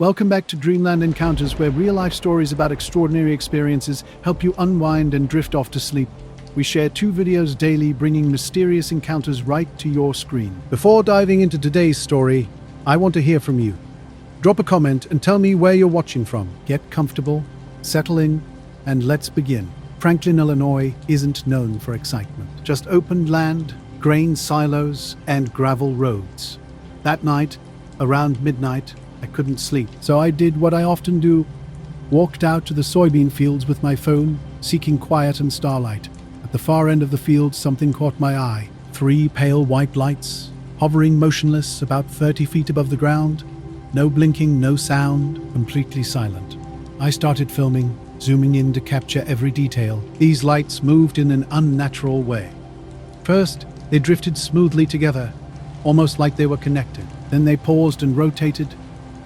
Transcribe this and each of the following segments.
Welcome back to Dreamland Encounters, where real-life stories about extraordinary experiences help you unwind and drift off to sleep. We share 2 videos daily, bringing mysterious encounters right to your screen. Before diving into today's story, I want to hear from you. Drop a comment and tell me where you're watching from. Get comfortable, settle in, and let's begin. Franklin, Illinois isn't known for excitement. Just open land, grain silos, and gravel roads. That night, around midnight, I couldn't sleep, so I did what I often do, walked out to the soybean fields with my phone, seeking quiet and starlight. At the far end of the field, something caught my eye. 3 pale white lights, hovering motionless about 30 feet above the ground. No blinking, no sound, completely silent. I started filming, zooming in to capture every detail. These lights moved in an unnatural way. First, they drifted smoothly together, almost like they were connected. Then they paused and rotated.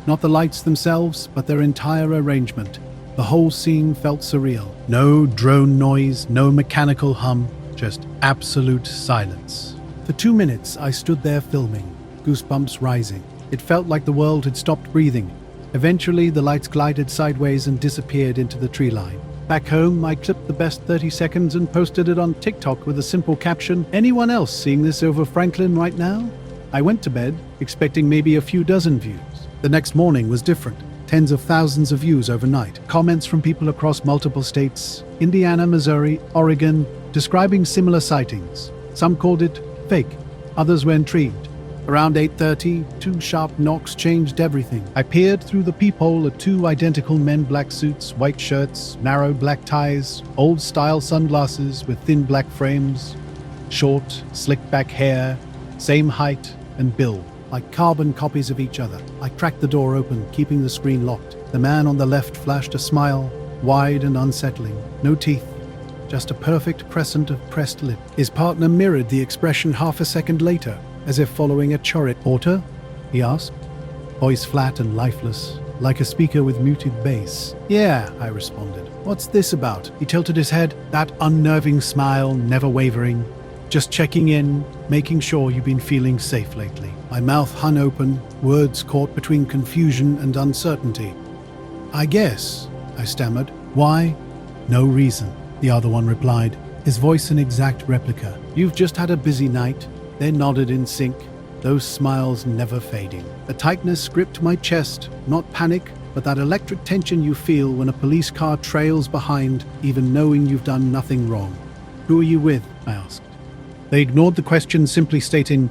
Not the lights themselves, but their entire arrangement. The whole scene felt surreal. No drone noise, no mechanical hum, just absolute silence. For 2 minutes, I stood there filming, goosebumps rising. It felt like the world had stopped breathing. Eventually, the lights glided sideways and disappeared into the tree line. Back home, I clipped the best 30 seconds and posted it on TikTok with a simple caption, "Anyone else seeing this over Franklin right now?" I went to bed, expecting maybe a few dozen views. The next morning was different. Tens of thousands of views overnight. Comments from people across multiple states, Indiana, Missouri, Oregon, describing similar sightings. Some called it fake, others were intrigued. Around 8:30, 2 sharp knocks changed everything. I peered through the peephole at 2 identical men, black suits, white shirts, narrow black ties, old-style sunglasses with thin black frames, short, slick-back hair, same height and build, like carbon copies of each other. I cracked the door open, keeping the screen locked. The man on the left flashed a smile, wide and unsettling. No teeth, just a perfect crescent of pressed lip. His partner mirrored the expression half a second later, as if following a chorus. "Porter?" he asked, voice flat and lifeless, like a speaker with muted bass. "Yeah," I responded. "What's this about?" He tilted his head, that unnerving smile never wavering. "Just checking in, making sure you've been feeling safe lately." My mouth hung open, words caught between confusion and uncertainty. "I guess," I stammered. "Why?" "No reason," the other one replied, his voice an exact replica. "You've just had a busy night." They nodded in sync, those smiles never fading. A tightness gripped my chest, not panic, but that electric tension you feel when a police car trails behind, even knowing you've done nothing wrong. "Who are you with?" I asked. They ignored the question, simply stating,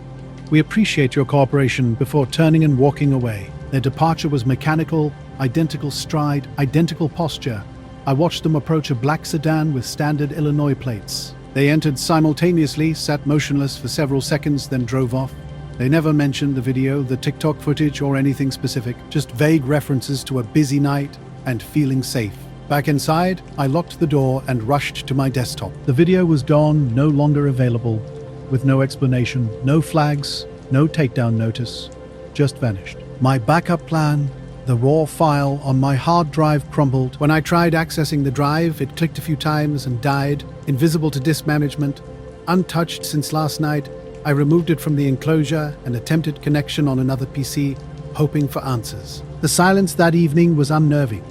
"We appreciate your cooperation," before turning and walking away. Their departure was mechanical, identical stride, identical posture. I watched them approach a black sedan with standard Illinois plates. They entered simultaneously, sat motionless for several seconds, then drove off. They never mentioned the video, the TikTok footage, or anything specific, just vague references to a busy night and feeling safe. Back inside, I locked the door and rushed to my desktop. The video was gone, no longer available, with no explanation, no flags, no takedown notice, just vanished. My backup plan, the raw file on my hard drive, crumbled. When I tried accessing the drive, it clicked a few times and died, invisible to disk management. Untouched since last night, I removed it from the enclosure and attempted connection on another PC, hoping for answers. The silence that evening was unnerving.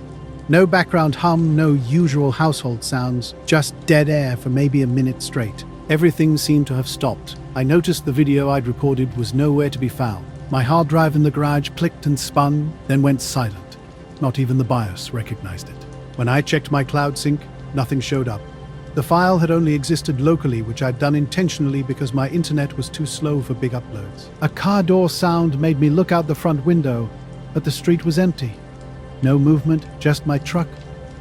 No background hum, no usual household sounds, just dead air for maybe a minute straight. Everything seemed to have stopped. I noticed the video I'd recorded was nowhere to be found. My hard drive in the garage clicked and spun, then went silent. Not even the BIOS recognized it. When I checked my cloud sync, nothing showed up. The file had only existed locally, which I'd done intentionally because my internet was too slow for big uploads. A car door sound made me look out the front window, but the street was empty. No movement, just my truck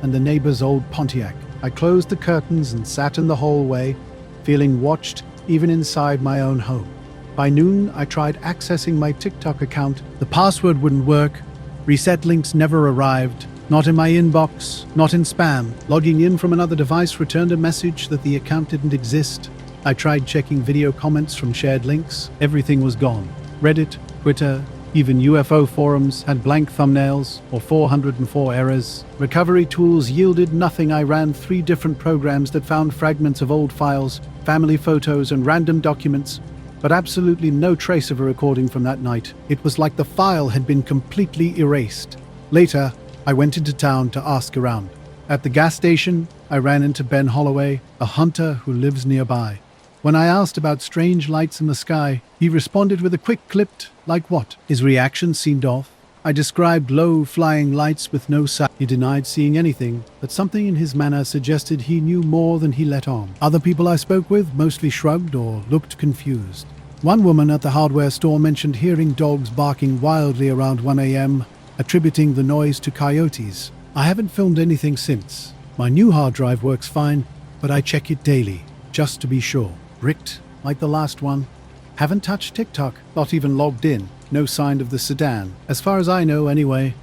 and the neighbor's old Pontiac. I closed the curtains and sat in the hallway, feeling watched even inside my own home. By noon, I tried accessing my TikTok account. The password wouldn't work. Reset links never arrived. Not in my inbox, not in spam. Logging in from another device returned a message that the account didn't exist. I tried checking video comments from shared links. Everything was gone. Reddit, Twitter, even UFO forums had blank thumbnails or 404 errors. Recovery tools yielded nothing. I ran 3 different programs that found fragments of old files, family photos, and random documents, but absolutely no trace of a recording from that night. It was like the file had been completely erased. Later, I went into town to ask around. At the gas station, I ran into Ben Holloway, a hunter who lives nearby. When I asked about strange lights in the sky, he responded with a quick clipped, "Like what?" His reaction seemed off. I described low flying lights with no sound. He denied seeing anything, but something in his manner suggested he knew more than he let on. Other people I spoke with mostly shrugged or looked confused. One woman at the hardware store mentioned hearing dogs barking wildly around 1 a.m., attributing the noise to coyotes. I haven't filmed anything since. My new hard drive works fine, but I check it daily, just to be sure. Bricked, like the last one. Haven't touched TikTok, not even logged in. No sign of the sedan, as far as I know anyway.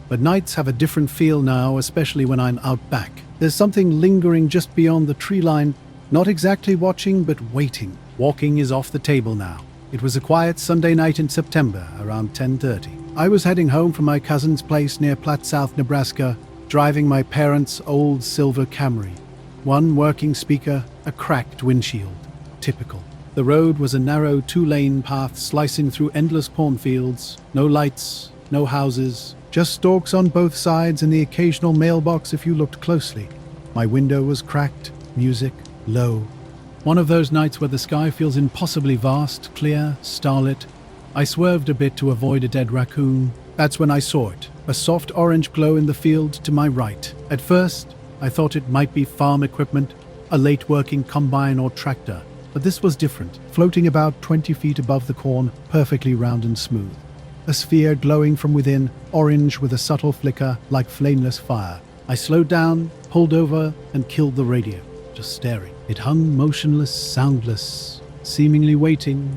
But nights have a different feel now, especially when I'm out back. There's something lingering just beyond the tree line, not exactly watching, but waiting. Walking is off the table now. It was a quiet Sunday night in September, around 10:30. I was heading home from my cousin's place near Platte South, Nebraska, driving my parents' old silver Camry. One working speaker, a cracked windshield. Typical. The road was a narrow two-lane path slicing through endless cornfields. No lights, no houses, just stalks on both sides and the occasional mailbox if you looked closely. My window was cracked, music low. One of those nights where the sky feels impossibly vast, clear, starlit. I swerved a bit to avoid a dead raccoon. That's when I saw it, a soft orange glow in the field to my right. At first, I thought it might be farm equipment, a late-working combine or tractor. But this was different, floating about 20 feet above the corn, perfectly round and smooth. A sphere glowing from within, orange with a subtle flicker, like flameless fire. I slowed down, pulled over, and killed the radio, just staring. It hung motionless, soundless, seemingly waiting.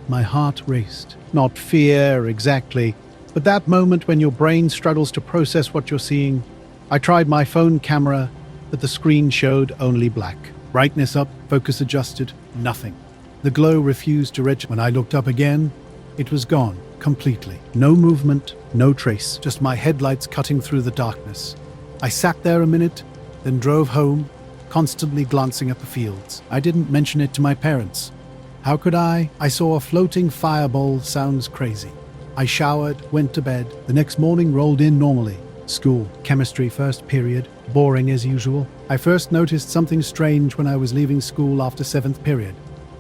My heart raced. Not fear, exactly, but that moment when your brain struggles to process what you're seeing. I tried my phone camera, but the screen showed only black. Brightness up, focus adjusted, nothing. The glow refused to register. When I looked up again, it was gone, completely. No movement, no trace, just my headlights cutting through the darkness. I sat there a minute, then drove home, constantly glancing at the fields. I didn't mention it to my parents. How could I? I saw a floating fireball. Sounds crazy. I showered, went to bed. The next morning rolled in normally. School, chemistry first period, boring as usual. I first noticed something strange when I was leaving school after 7th period.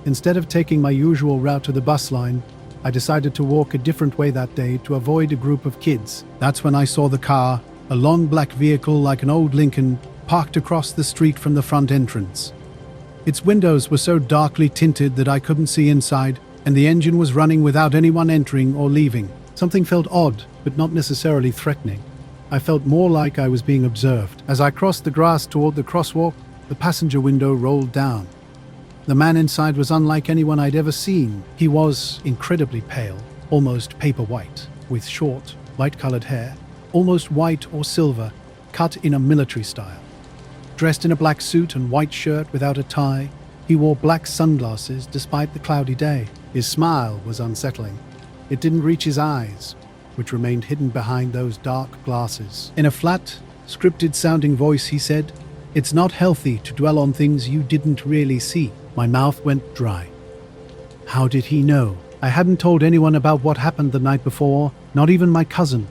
Instead of taking my usual route to the bus line, I decided to walk a different way that day to avoid a group of kids. That's when I saw the car, a long black vehicle like an old Lincoln, parked across the street from the front entrance. Its windows were so darkly tinted that I couldn't see inside, and the engine was running without anyone entering or leaving. Something felt odd, but not necessarily threatening. I felt more like I was being observed. As I crossed the grass toward the crosswalk, the passenger window rolled down. The man inside was unlike anyone I'd ever seen. He was incredibly pale, almost paper white, with short, light-colored hair, almost white or silver, cut in a military style. Dressed in a black suit and white shirt without a tie, he wore black sunglasses despite the cloudy day. His smile was unsettling. It didn't reach his eyes, which remained hidden behind those dark glasses. In a flat, scripted-sounding voice, he said, "It's not healthy to dwell on things you didn't really see." My mouth went dry. How did he know? I hadn't told anyone about what happened the night before, not even my cousin.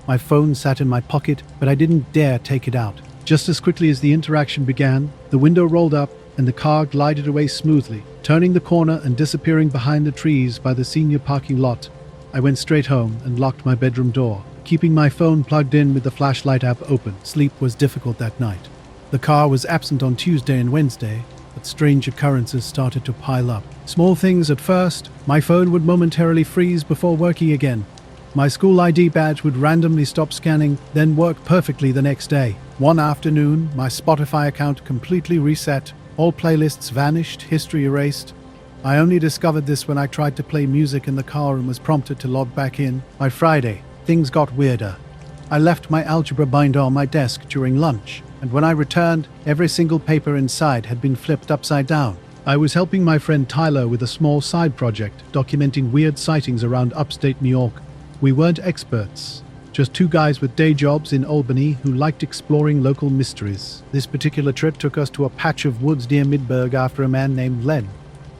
My phone sat in my pocket, but I didn't dare take it out. Just as quickly as the interaction began, the window rolled up and the car glided away smoothly, turning the corner and disappearing behind the trees by the senior parking lot. I went straight home and locked my bedroom door, keeping my phone plugged in with the flashlight app open. Sleep was difficult that night. The car was absent on Tuesday and Wednesday, but strange occurrences started to pile up. Small things at first. My phone would momentarily freeze before working again. My school ID badge would randomly stop scanning, then work perfectly the next day. One afternoon, my Spotify account completely reset. All playlists vanished, history erased. I only discovered this when I tried to play music in the car and was prompted to log back in. By Friday, things got weirder. I left my algebra binder on my desk during lunch, and when I returned, every single paper inside had been flipped upside down. I was helping my friend Tyler with a small side project, documenting weird sightings around upstate New York. We weren't experts, just two guys with day jobs in Albany who liked exploring local mysteries. This particular trip took us to a patch of woods near Midburg after a man named Len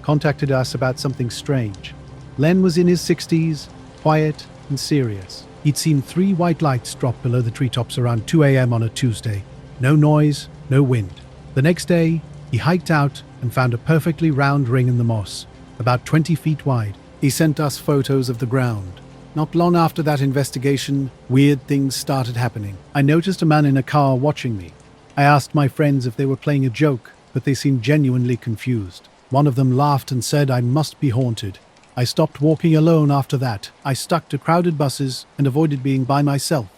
contacted us about something strange. Len was in his 60s, quiet and serious. He'd seen 3 white lights drop below the treetops around 2 a.m. on a Tuesday. No noise, no wind. The next day, he hiked out and found a perfectly round ring in the moss, about 20 feet wide. He sent us photos of the ground. Not long after that investigation, weird things started happening. I noticed a man in a car watching me. I asked my friends if they were playing a joke, but they seemed genuinely confused. One of them laughed and said I must be haunted. I stopped walking alone after that. I stuck to crowded buses and avoided being by myself.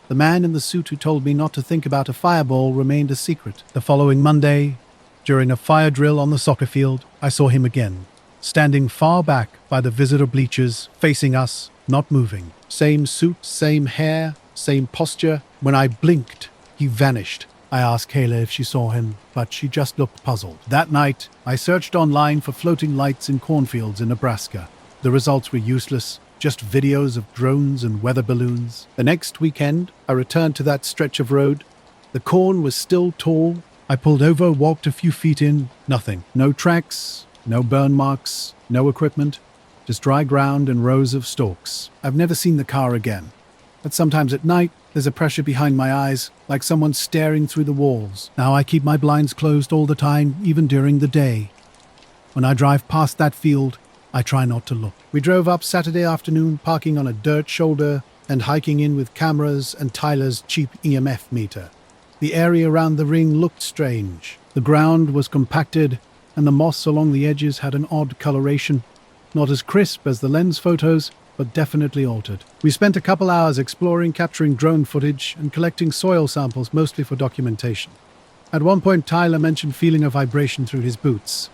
The man in the suit who told me not to think about a fireball remained a secret. The following Monday, during a fire drill on the soccer field, I saw him again, standing far back by the visitor bleachers, facing us, not moving. Same suit, same hair, same posture. When I blinked, he vanished. I asked Kayla if she saw him, but she just looked puzzled. That night, I searched online for floating lights in cornfields in Nebraska. The results were useless, just videos of drones and weather balloons. The next weekend, I returned to that stretch of road. The corn was still tall. I pulled over, walked a few feet in, nothing. No tracks, no burn marks, no equipment, just dry ground and rows of stalks. I've never seen the car again. But sometimes at night, there's a pressure behind my eyes, like someone staring through the walls. Now I keep my blinds closed all the time, even during the day. When I drive past that field, I try not to look. We drove up Saturday afternoon, parking on a dirt shoulder and hiking in with cameras and Tyler's cheap EMF meter. The area around the ring looked strange. The ground was compacted, and the moss along the edges had an odd coloration. Not as crisp as the lens photos, but definitely altered. We spent a couple hours exploring, capturing drone footage, and collecting soil samples, mostly for documentation. At one point, Tyler mentioned feeling a vibration through his boots,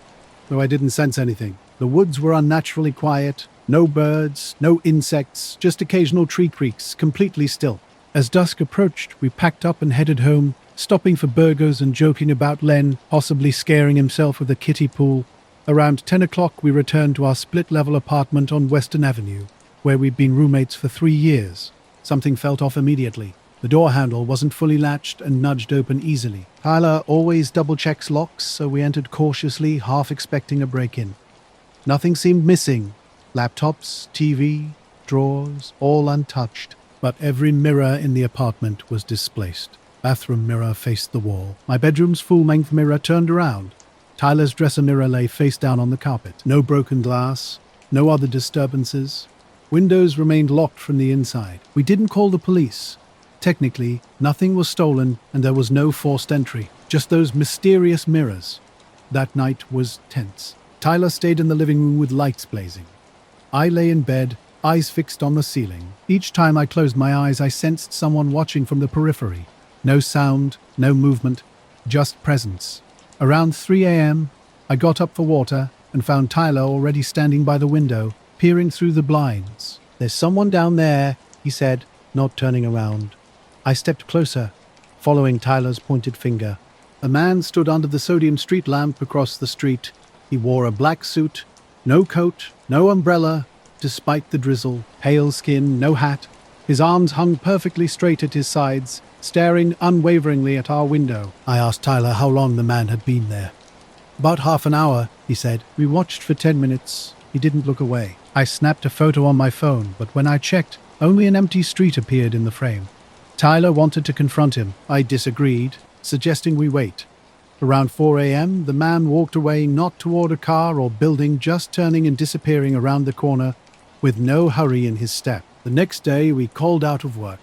though I didn't sense anything. The woods were unnaturally quiet, no birds, no insects, just occasional tree creaks, completely still. As dusk approached, we packed up and headed home, stopping for burgers and joking about Len possibly scaring himself with a kiddie pool. Around 10 o'clock, we returned to our split-level apartment on Western Avenue, where we'd been roommates for 3 years. Something felt off immediately. The door handle wasn't fully latched and nudged open easily. Tyler always double-checks locks, so we entered cautiously, half expecting a break-in. Nothing seemed missing. Laptops, TV, drawers, all untouched. But every mirror in the apartment was displaced. Bathroom mirror faced the wall. My bedroom's full-length mirror turned around. Tyler's dresser mirror lay face down on the carpet. No broken glass, no other disturbances. Windows remained locked from the inside. We didn't call the police. Technically, nothing was stolen and there was no forced entry. Just those mysterious mirrors. That night was tense. Tyler stayed in the living room with lights blazing. I lay in bed, eyes fixed on the ceiling. Each time I closed my eyes, I sensed someone watching from the periphery. No sound, no movement, just presence. Around 3 a.m., I got up for water and found Tyler already standing by the window, peering through the blinds. "There's someone down there," he said, not turning around. I stepped closer, following Tyler's pointed finger. A man stood under the sodium street lamp across the street. He wore a black suit, no coat, no umbrella, despite the drizzle, pale skin, no hat. His arms hung perfectly straight at his sides, staring unwaveringly at our window. I asked Tyler how long the man had been there. "About half an hour," he said. "We watched for 10 minutes. He didn't look away." I snapped a photo on my phone, but when I checked, only an empty street appeared in the frame. Tyler wanted to confront him. I disagreed, suggesting we wait. Around 4 a.m., the man walked away, not toward a car or building, just turning and disappearing around the corner, with no hurry in his step. The next day, we called out of work.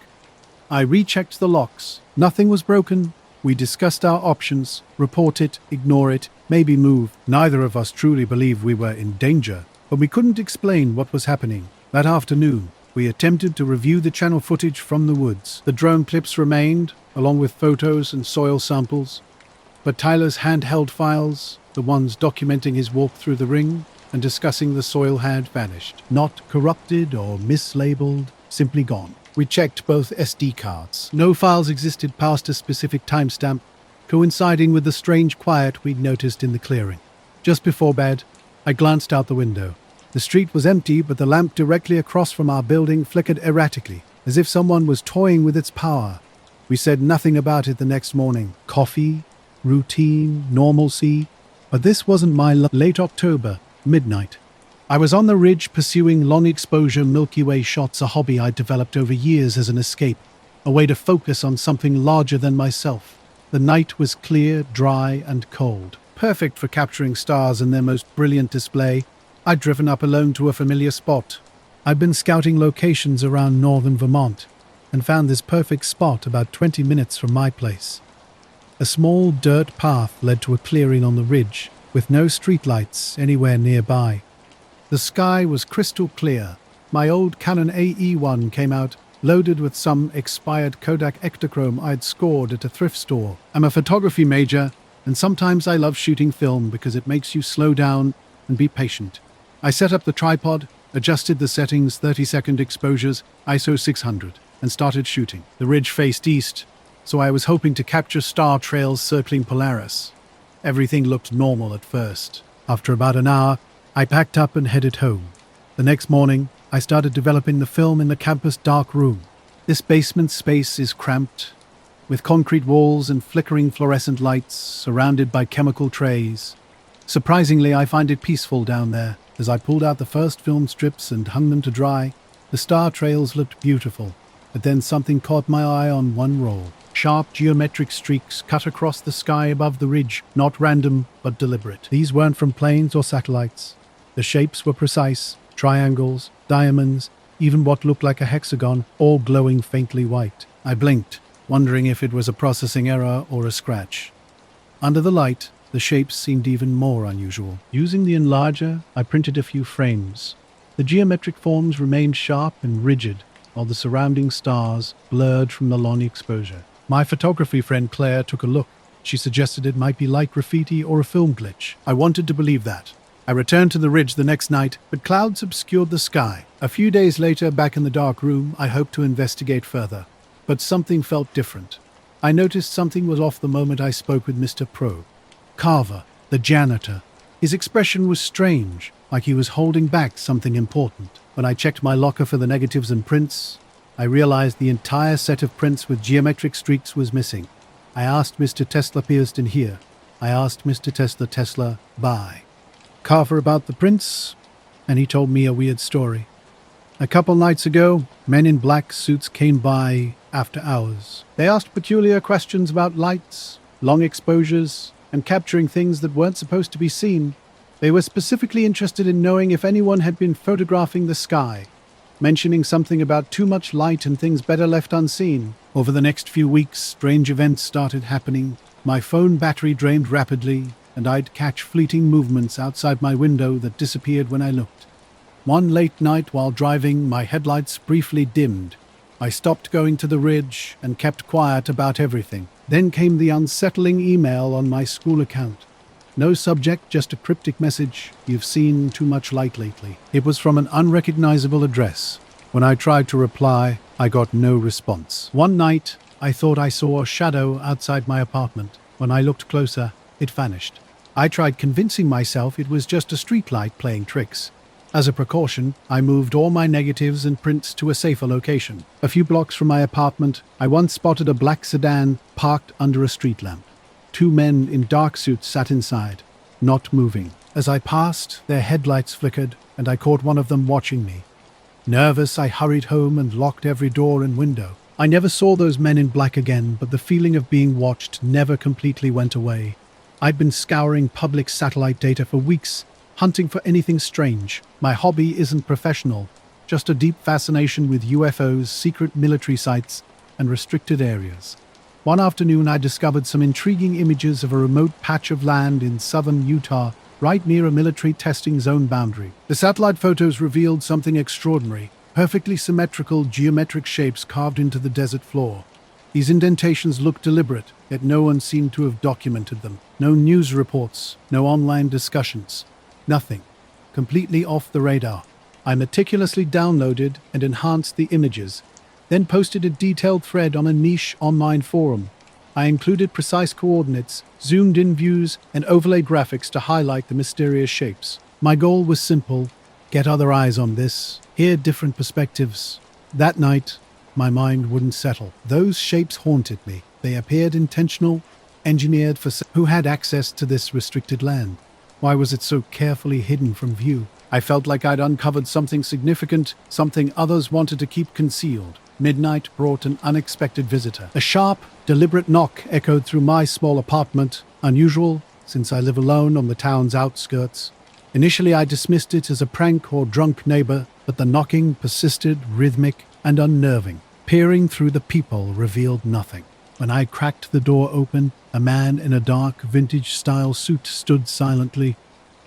I rechecked the locks. Nothing was broken. We discussed our options: report it, ignore it, maybe move. Neither of us truly believed we were in danger, but we couldn't explain what was happening. That afternoon, we attempted to review the channel footage from the woods. The drone clips remained, along with photos and soil samples. But Tyler's handheld files, the ones documenting his walk through the ring and discussing the soil, had vanished. Not corrupted or mislabeled, simply gone. We checked both SD cards. No files existed past a specific timestamp, coinciding with the strange quiet we'd noticed in the clearing. Just before bed, I glanced out the window. The street was empty, but the lamp directly across from our building flickered erratically, as if someone was toying with its power. We said nothing about it the next morning. Coffee, routine, normalcy. But this wasn't my late October, midnight. I was on the ridge pursuing long-exposure Milky Way shots, a hobby I'd developed over years as an escape, a way to focus on something larger than myself. The night was clear, dry, and cold, perfect for capturing stars in their most brilliant display. I'd driven up alone to a familiar spot. I'd been scouting locations around northern Vermont and found this perfect spot about 20 minutes from my place. A small dirt path led to a clearing on the ridge, with no streetlights anywhere nearby. The sky was crystal clear. My old Canon AE1 came out, loaded with some expired Kodak Ektachrome I'd scored at a thrift store. I'm a photography major, and sometimes I love shooting film because it makes you slow down and be patient. I set up the tripod, adjusted the settings, 30-second exposures, ISO 600, and started shooting. The ridge faced east, so I was hoping to capture star trails circling Polaris. Everything looked normal at first. After about an hour, I packed up and headed home. The next morning, I started developing the film in the campus dark room. This basement space is cramped, with concrete walls and flickering fluorescent lights surrounded by chemical trays. Surprisingly, I find it peaceful down there. As I pulled out the first film strips and hung them to dry, the star trails looked beautiful, but then something caught my eye on one roll. Sharp geometric streaks cut across the sky above the ridge, not random, but deliberate. These weren't from planes or satellites. The shapes were precise, triangles, diamonds, even what looked like a hexagon, all glowing faintly white. I blinked, wondering if it was a processing error or a scratch. Under the light, the shapes seemed even more unusual. Using the enlarger, I printed a few frames. The geometric forms remained sharp and rigid, while the surrounding stars blurred from the long exposure. My photography friend Claire took a look. She suggested it might be light graffiti or a film glitch. I wanted to believe that. I returned to the ridge the next night, but clouds obscured the sky. A few days later, back in the dark room, I hoped to investigate further. But something felt different. I noticed something was off the moment I spoke with Mr. Pro. Carver, the janitor. His expression was strange, like he was holding back something important. When I checked my locker for the negatives and prints, I realized the entire set of prints with geometric streaks was missing. I asked Mr. Tesla Pearston here. I asked Mr. Tesla, bye. Carver about the prints, and he told me a weird story. A couple nights ago, men in black suits came by after hours. They asked peculiar questions about lights, long exposures, and capturing things that weren't supposed to be seen. They were specifically interested in knowing if anyone had been photographing the sky, mentioning something about too much light and things better left unseen. Over the next few weeks, strange events started happening. My phone battery drained rapidly, and I'd catch fleeting movements outside my window that disappeared when I looked. One late night while driving, my headlights briefly dimmed. I stopped going to the ridge and kept quiet about everything. Then came the unsettling email on my school account. No subject, just a cryptic message, "You've seen too much light lately." It was from an unrecognizable address. When I tried to reply, I got no response. One night, I thought I saw a shadow outside my apartment. When I looked closer, it vanished. I tried convincing myself it was just a streetlight playing tricks. As a precaution, I moved all my negatives and prints to a safer location. A few blocks from my apartment, I once spotted a black sedan parked under a street lamp. Two men in dark suits sat inside, not moving. As I passed, their headlights flickered, and I caught one of them watching me. Nervous, I hurried home and locked every door and window. I never saw those men in black again, but the feeling of being watched never completely went away. I'd been scouring public satellite data for weeks, hunting for anything strange. My hobby isn't professional, just a deep fascination with UFOs, secret military sites, and restricted areas. One afternoon, I discovered some intriguing images of a remote patch of land in southern Utah, right near a military testing zone boundary. The satellite photos revealed something extraordinary, perfectly symmetrical geometric shapes carved into the desert floor. These indentations looked deliberate, yet no one seemed to have documented them. No news reports, no online discussions. Nothing. Completely off the radar. I meticulously downloaded and enhanced the images, then posted a detailed thread on a niche online forum. I included precise coordinates, zoomed-in views, and overlaid graphics to highlight the mysterious shapes. My goal was simple: get other eyes on this, hear different perspectives. That night, my mind wouldn't settle. Those shapes haunted me. They appeared intentional, engineered for who had access to this restricted land. Why was it so carefully hidden from view? I felt like I'd uncovered something significant, something others wanted to keep concealed. Midnight brought an unexpected visitor. A sharp, deliberate knock echoed through my small apartment, unusual since I live alone on the town's outskirts. Initially, I dismissed it as a prank or drunk neighbor, but the knocking persisted, rhythmic and unnerving. Peering through the peephole revealed nothing. When I cracked the door open, a man in a dark, vintage-style suit stood silently.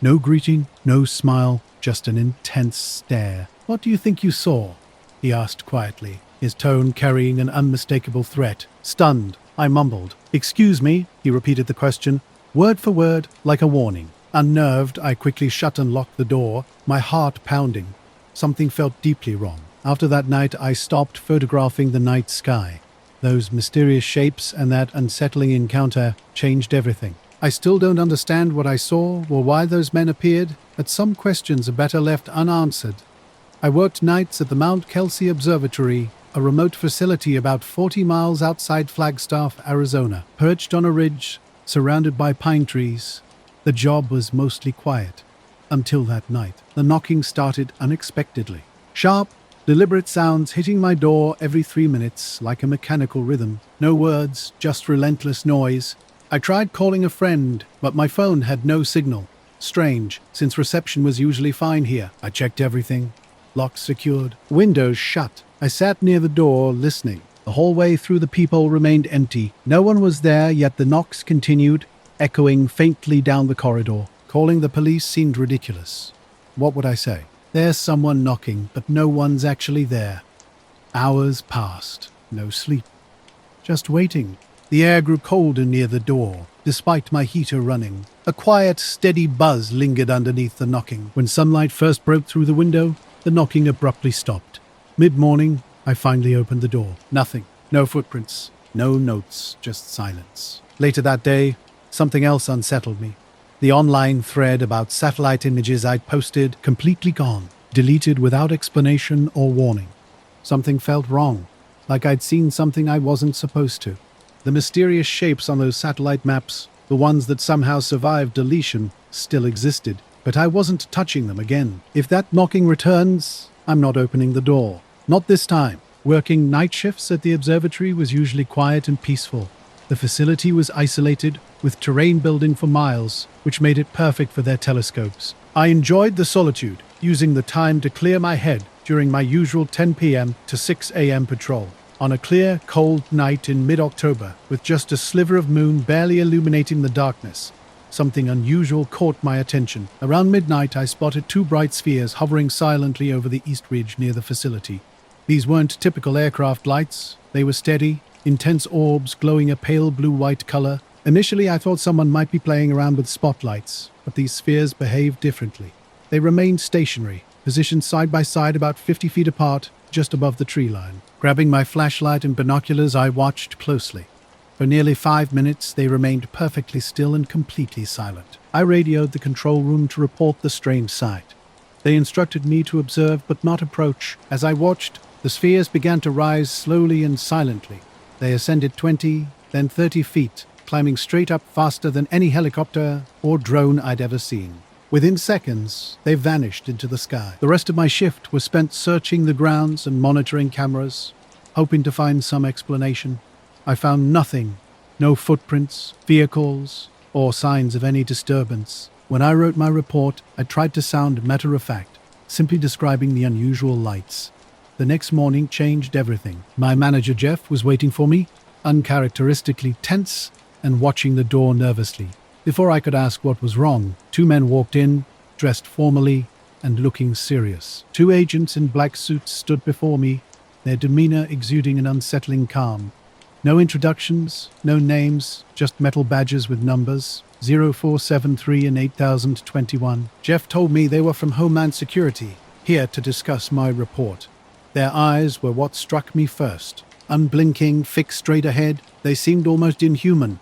No greeting, no smile, just an intense stare. "What do you think you saw?" he asked quietly, his tone carrying an unmistakable threat. Stunned, I mumbled. "Excuse me," he repeated the question, word for word, like a warning. Unnerved, I quickly shut and locked the door, my heart pounding. Something felt deeply wrong. After that night, I stopped photographing the night sky. Those mysterious shapes and that unsettling encounter changed everything. I still don't understand what I saw or why those men appeared, but some questions are better left unanswered. I worked nights at the Mount Kelsey Observatory, a remote facility about 40 miles outside Flagstaff, Arizona. Perched on a ridge, surrounded by pine trees, the job was mostly quiet. Until that night, the knocking started unexpectedly. Sharp, deliberate sounds hitting my door every 3 minutes, like a mechanical rhythm. No words, just relentless noise. I tried calling a friend, but my phone had no signal. Strange, since reception was usually fine here. I checked everything. Locks secured, windows shut. I sat near the door, listening. The hallway through the peephole remained empty. No one was there, yet the knocks continued, echoing faintly down the corridor. Calling the police seemed ridiculous. What would I say? There's someone knocking, but no one's actually there. Hours passed. No sleep. Just waiting. The air grew colder near the door, despite my heater running. A quiet, steady buzz lingered underneath the knocking. When sunlight first broke through the window, the knocking abruptly stopped. Mid-morning, I finally opened the door. Nothing. No footprints. No notes. Just silence. Later that day, something else unsettled me. The online thread about satellite images I'd posted, completely gone. Deleted without explanation or warning. Something felt wrong. Like I'd seen something I wasn't supposed to. The mysterious shapes on those satellite maps, the ones that somehow survived deletion, still existed. But I wasn't touching them again. If that knocking returns, I'm not opening the door. Not this time. Working night shifts at the observatory was usually quiet and peaceful. The facility was isolated, with terrain building for miles, which made it perfect for their telescopes. I enjoyed the solitude, using the time to clear my head during my usual 10 p.m. to 6 a.m. patrol. On a clear, cold night in mid-October, with just a sliver of moon barely illuminating the darkness, something unusual caught my attention. Around midnight, I spotted 2 bright spheres hovering silently over the east ridge near the facility. These weren't typical aircraft lights. They were steady, intense orbs glowing a pale blue-white color. Initially, I thought someone might be playing around with spotlights, but these spheres behaved differently. They remained stationary, positioned side by side about 50 feet apart, just above the tree line. Grabbing my flashlight and binoculars, I watched closely. For nearly 5 minutes, they remained perfectly still and completely silent. I radioed the control room to report the strange sight. They instructed me to observe but not approach. As I watched, the spheres began to rise slowly and silently. They ascended 20, then 30 feet, climbing straight up faster than any helicopter or drone I'd ever seen. Within seconds, they vanished into the sky. The rest of my shift was spent searching the grounds and monitoring cameras, hoping to find some explanation. I found nothing. No footprints, vehicles, or signs of any disturbance. When I wrote my report, I tried to sound matter-of-fact, simply describing the unusual lights. The next morning changed everything. My manager, Jeff, was waiting for me, uncharacteristically tense and watching the door nervously. Before I could ask what was wrong, 2 men walked in, dressed formally and looking serious. 2 agents in black suits stood before me, their demeanor exuding an unsettling calm. No introductions, no names, just metal badges with numbers, 0473 and 8021. Jeff told me they were from Homeland Security, here to discuss my report. Their eyes were what struck me first. Unblinking, fixed straight ahead, they seemed almost inhuman.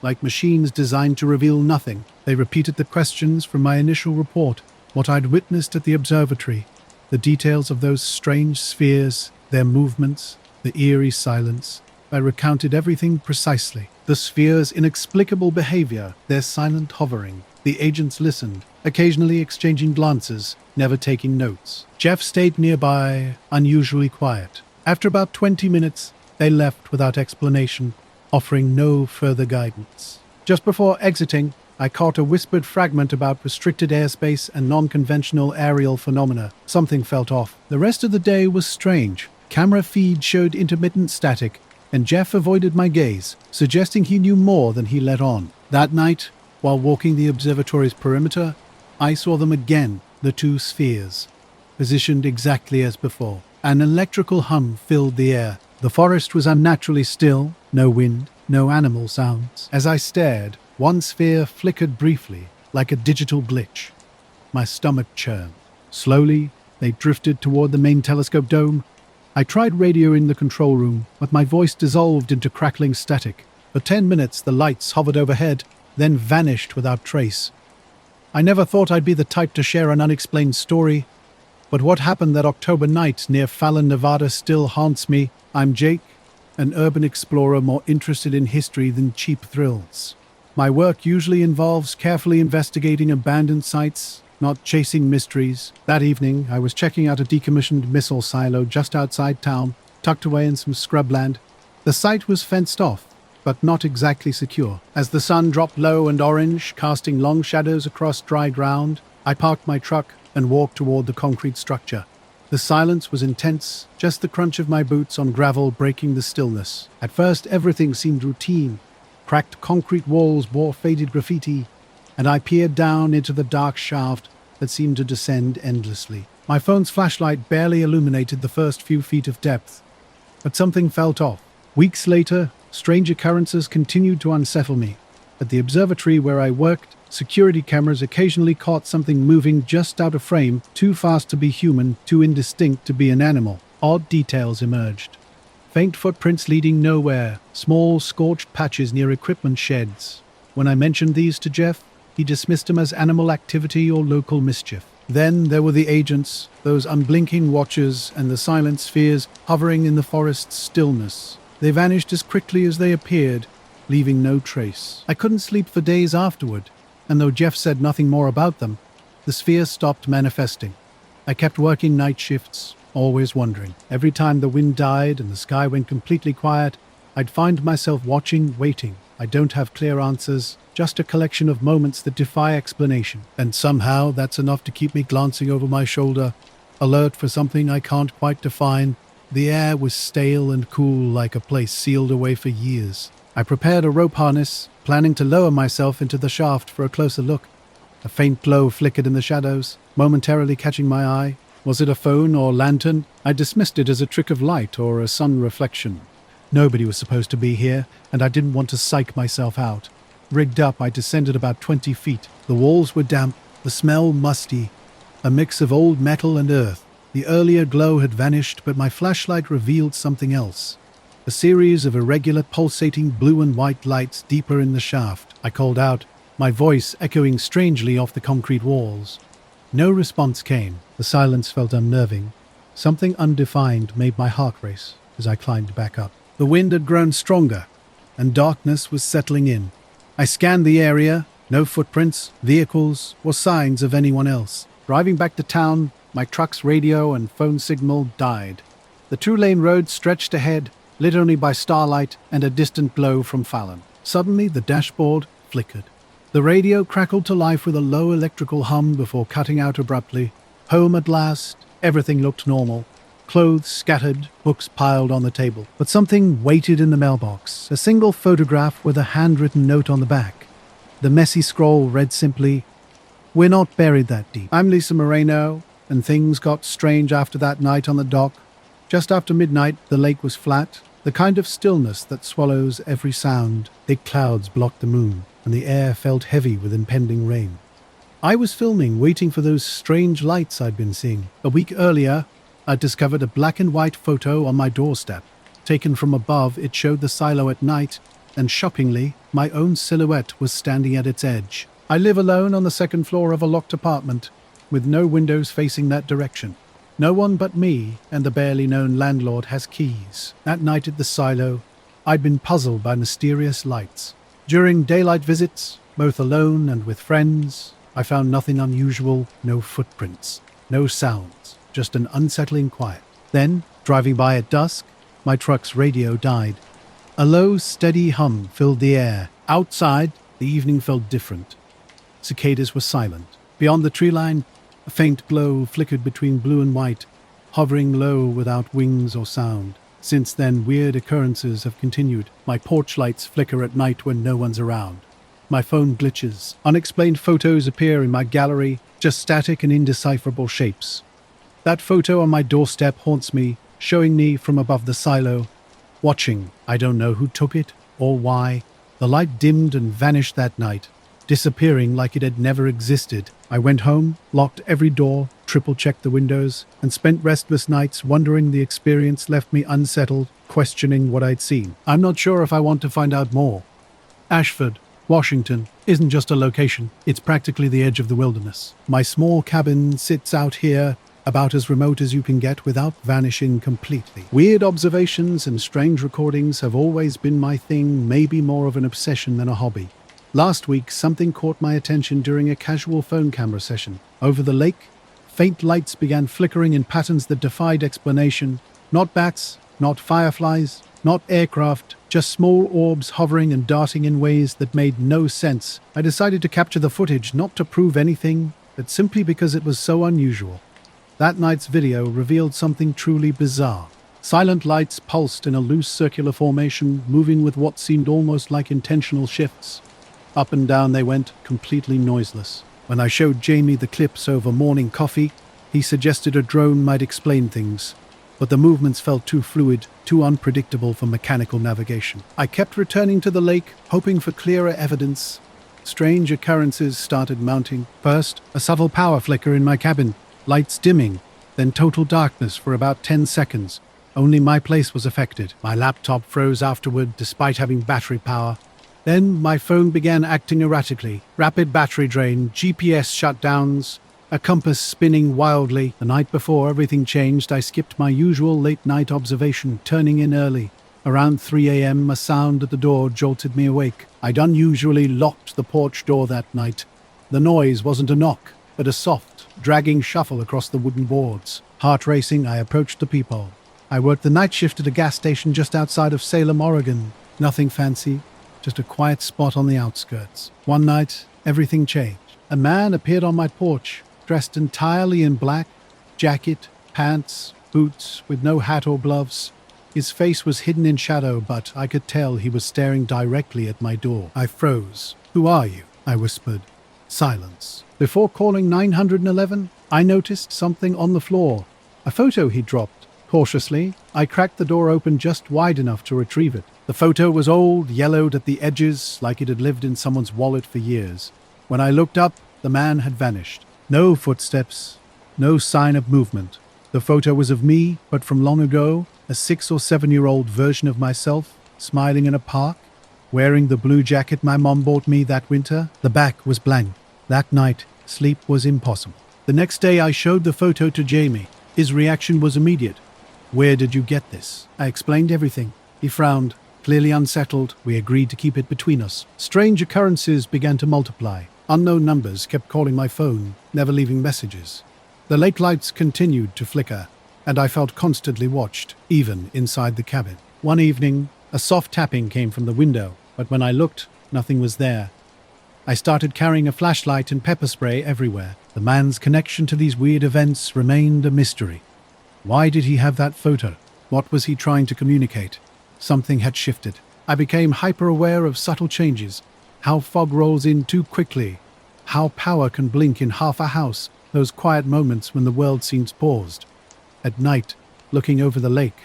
Like machines designed to reveal nothing. They repeated the questions from my initial report, what I'd witnessed at the observatory, the details of those strange spheres, their movements, the eerie silence. I recounted everything precisely. The spheres' inexplicable behavior, their silent hovering, The agents listened, occasionally exchanging glances, never taking notes. Jeff stayed nearby, unusually quiet. After about 20 minutes, they left without explanation, offering no further guidance. Just before exiting, I caught a whispered fragment about restricted airspace and non-conventional aerial phenomena. Something felt off. The rest of the day was strange. Camera feed showed intermittent static, and Jeff avoided my gaze, suggesting he knew more than he let on. That night, while walking the observatory's perimeter, I saw them again, the two spheres, positioned exactly as before. An electrical hum filled the air. The forest was unnaturally still, no wind, no animal sounds. As I stared, one sphere flickered briefly, like a digital glitch. My stomach churned. Slowly, they drifted toward the main telescope dome. I tried radio in the control room, but my voice dissolved into crackling static. For 10 minutes, the lights hovered overhead, then vanished without trace. I never thought I'd be the type to share an unexplained story, but what happened that October night near Fallon, Nevada still haunts me. I'm Jake, an urban explorer more interested in history than cheap thrills. My work usually involves carefully investigating abandoned sites, not chasing mysteries. That evening, I was checking out a decommissioned missile silo just outside town, tucked away in some scrubland. The site was fenced off, but not exactly secure. As the sun dropped low and orange, casting long shadows across dry ground, I parked my truck and walked toward the concrete structure. The silence was intense, just the crunch of my boots on gravel breaking the stillness. At first, everything seemed routine. Cracked concrete walls bore faded graffiti, and I peered down into the dark shaft that seemed to descend endlessly. My phone's flashlight barely illuminated the first few feet of depth, but something felt off. Weeks later, strange occurrences continued to unsettle me. At the observatory where I worked, security cameras occasionally caught something moving just out of frame, too fast to be human, too indistinct to be an animal. Odd details emerged. Faint footprints leading nowhere, small scorched patches near equipment sheds. When I mentioned these to Jeff, he dismissed them as animal activity or local mischief. Then there were the agents, those unblinking watchers and the silent spheres hovering in the forest's stillness. They vanished as quickly as they appeared, leaving no trace. I couldn't sleep for days afterward, and though Jeff said nothing more about them, the spheres stopped manifesting. I kept working night shifts, always wondering. Every time the wind died and the sky went completely quiet, I'd find myself watching, waiting. I don't have clear answers, just a collection of moments that defy explanation. And somehow that's enough to keep me glancing over my shoulder, alert for something I can't quite define. The air was stale and cool, like a place sealed away for years. I prepared a rope harness, planning to lower myself into the shaft for a closer look. A faint glow flickered in the shadows, momentarily catching my eye. Was it a phone or lantern? I dismissed it as a trick of light or a sun reflection. Nobody was supposed to be here, and I didn't want to psych myself out. Rigged up, I descended about 20 feet. The walls were damp, the smell musty, a mix of old metal and earth. The earlier glow had vanished, but my flashlight revealed something else. A series of irregular pulsating blue and white lights deeper in the shaft. I called out, my voice echoing strangely off the concrete walls. No response came. The silence felt unnerving. Something undefined made my heart race as I climbed back up. The wind had grown stronger, and darkness was settling in. I scanned the area, no footprints, vehicles, or signs of anyone else. Driving back to town, my truck's radio and phone signal died. The two-lane road stretched ahead, lit only by starlight and a distant glow from Fallon. Suddenly, the dashboard flickered. The radio crackled to life with a low electrical hum before cutting out abruptly. Home at last, everything looked normal. Clothes scattered, books piled on the table. But something waited in the mailbox, a single photograph with a handwritten note on the back. The messy scroll read simply, "We're not buried that deep. I'm Lisa Moreno, and things got strange after that night on the dock. Just after midnight, the lake was flat, the kind of stillness that swallows every sound. Thick clouds blocked the moon, and the air felt heavy with impending rain. I was filming, waiting for those strange lights I'd been seeing. A week earlier, I'd discovered a black and white photo on my doorstep. Taken from above, it showed the silo at night, and shockingly, my own silhouette was standing at its edge. I live alone on the second floor of a locked apartment, with no windows facing that direction. No one but me and the barely known landlord has keys. That night at the silo, I'd been puzzled by mysterious lights. During daylight visits, both alone and with friends. I found nothing unusual, no footprints, no sounds, just an unsettling quiet. Then, driving by at dusk, my truck's radio died. A low, steady hum filled the air. Outside, the evening felt different. Cicadas were silent. Beyond the tree line, a faint glow flickered between blue and white, hovering low without wings or sound. Since then, weird occurrences have continued. My porch lights flicker at night when no one's around. My phone glitches. Unexplained photos appear in my gallery, just static and indecipherable shapes. That photo on my doorstep haunts me, showing me from above the silo, watching. I don't know who took it or why. The light dimmed and vanished that night, disappearing like it had never existed. I went home, locked every door, triple-checked the windows, and spent restless nights wondering. The experience left me unsettled, questioning what I'd seen. I'm not sure if I want to find out more. Ashford, Washington, isn't just a location. It's practically the edge of the wilderness. My small cabin sits out here, about as remote as you can get without vanishing completely. Weird observations and strange recordings have always been my thing, maybe more of an obsession than a hobby. Last week, something caught my attention during a casual phone camera session. Over the lake, faint lights began flickering in patterns that defied explanation. Not bats, not fireflies, not aircraft, just small orbs hovering and darting in ways that made no sense. I decided to capture the footage, not to prove anything, but simply because it was so unusual. That night's video revealed something truly bizarre. Silent lights pulsed in a loose circular formation, moving with what seemed almost like intentional shifts. Up and down they went, completely noiseless. When I showed Jamie the clips over morning coffee, he suggested a drone might explain things, but the movements felt too fluid, too unpredictable for mechanical navigation. I kept returning to the lake, hoping for clearer evidence. Strange occurrences started mounting. First, a subtle power flicker in my cabin, lights dimming, then total darkness for about 10 seconds. Only my place was affected. My laptop froze afterward, despite having battery power. Then my phone began acting erratically. Rapid battery drain, GPS shutdowns, a compass spinning wildly. The night before everything changed, I skipped my usual late-night observation, turning in early. Around 3 a.m., a sound at the door jolted me awake. I'd unusually locked the porch door that night. The noise wasn't a knock, but a soft, dragging shuffle across the wooden boards. Heart racing, I approached the peephole. I worked the night shift at a gas station just outside of Salem, Oregon. Nothing fancy, just a quiet spot on the outskirts. One night, everything changed. A man appeared on my porch, dressed entirely in black, jacket, pants, boots, with no hat or gloves. His face was hidden in shadow, but I could tell he was staring directly at my door. I froze. "Who are you?" I whispered. Silence. Before calling 911, I noticed something on the floor. A photo he dropped. Cautiously, I cracked the door open just wide enough to retrieve it. The photo was old, yellowed at the edges, like it had lived in someone's wallet for years. When I looked up, the man had vanished. No footsteps, no sign of movement. The photo was of me, but from long ago, a 6 or 7-year-old version of myself, smiling in a park, wearing the blue jacket my mom bought me that winter. The back was blank. That night, sleep was impossible. The next day, I showed the photo to Jamie. His reaction was immediate. "Where did you get this?" I explained everything. He frowned, clearly unsettled. We agreed to keep it between us. Strange occurrences began to multiply. Unknown numbers kept calling my phone, never leaving messages. The lake lights continued to flicker, and I felt constantly watched, even inside the cabin. One evening, a soft tapping came from the window, but when I looked, nothing was there. I started carrying a flashlight and pepper spray everywhere. The man's connection to these weird events remained a mystery. Why did he have that photo? What was he trying to communicate? Something had shifted. I became hyper-aware of subtle changes. How fog rolls in too quickly. How power can blink in half a house. Those quiet moments when the world seems paused. At night, looking over the lake,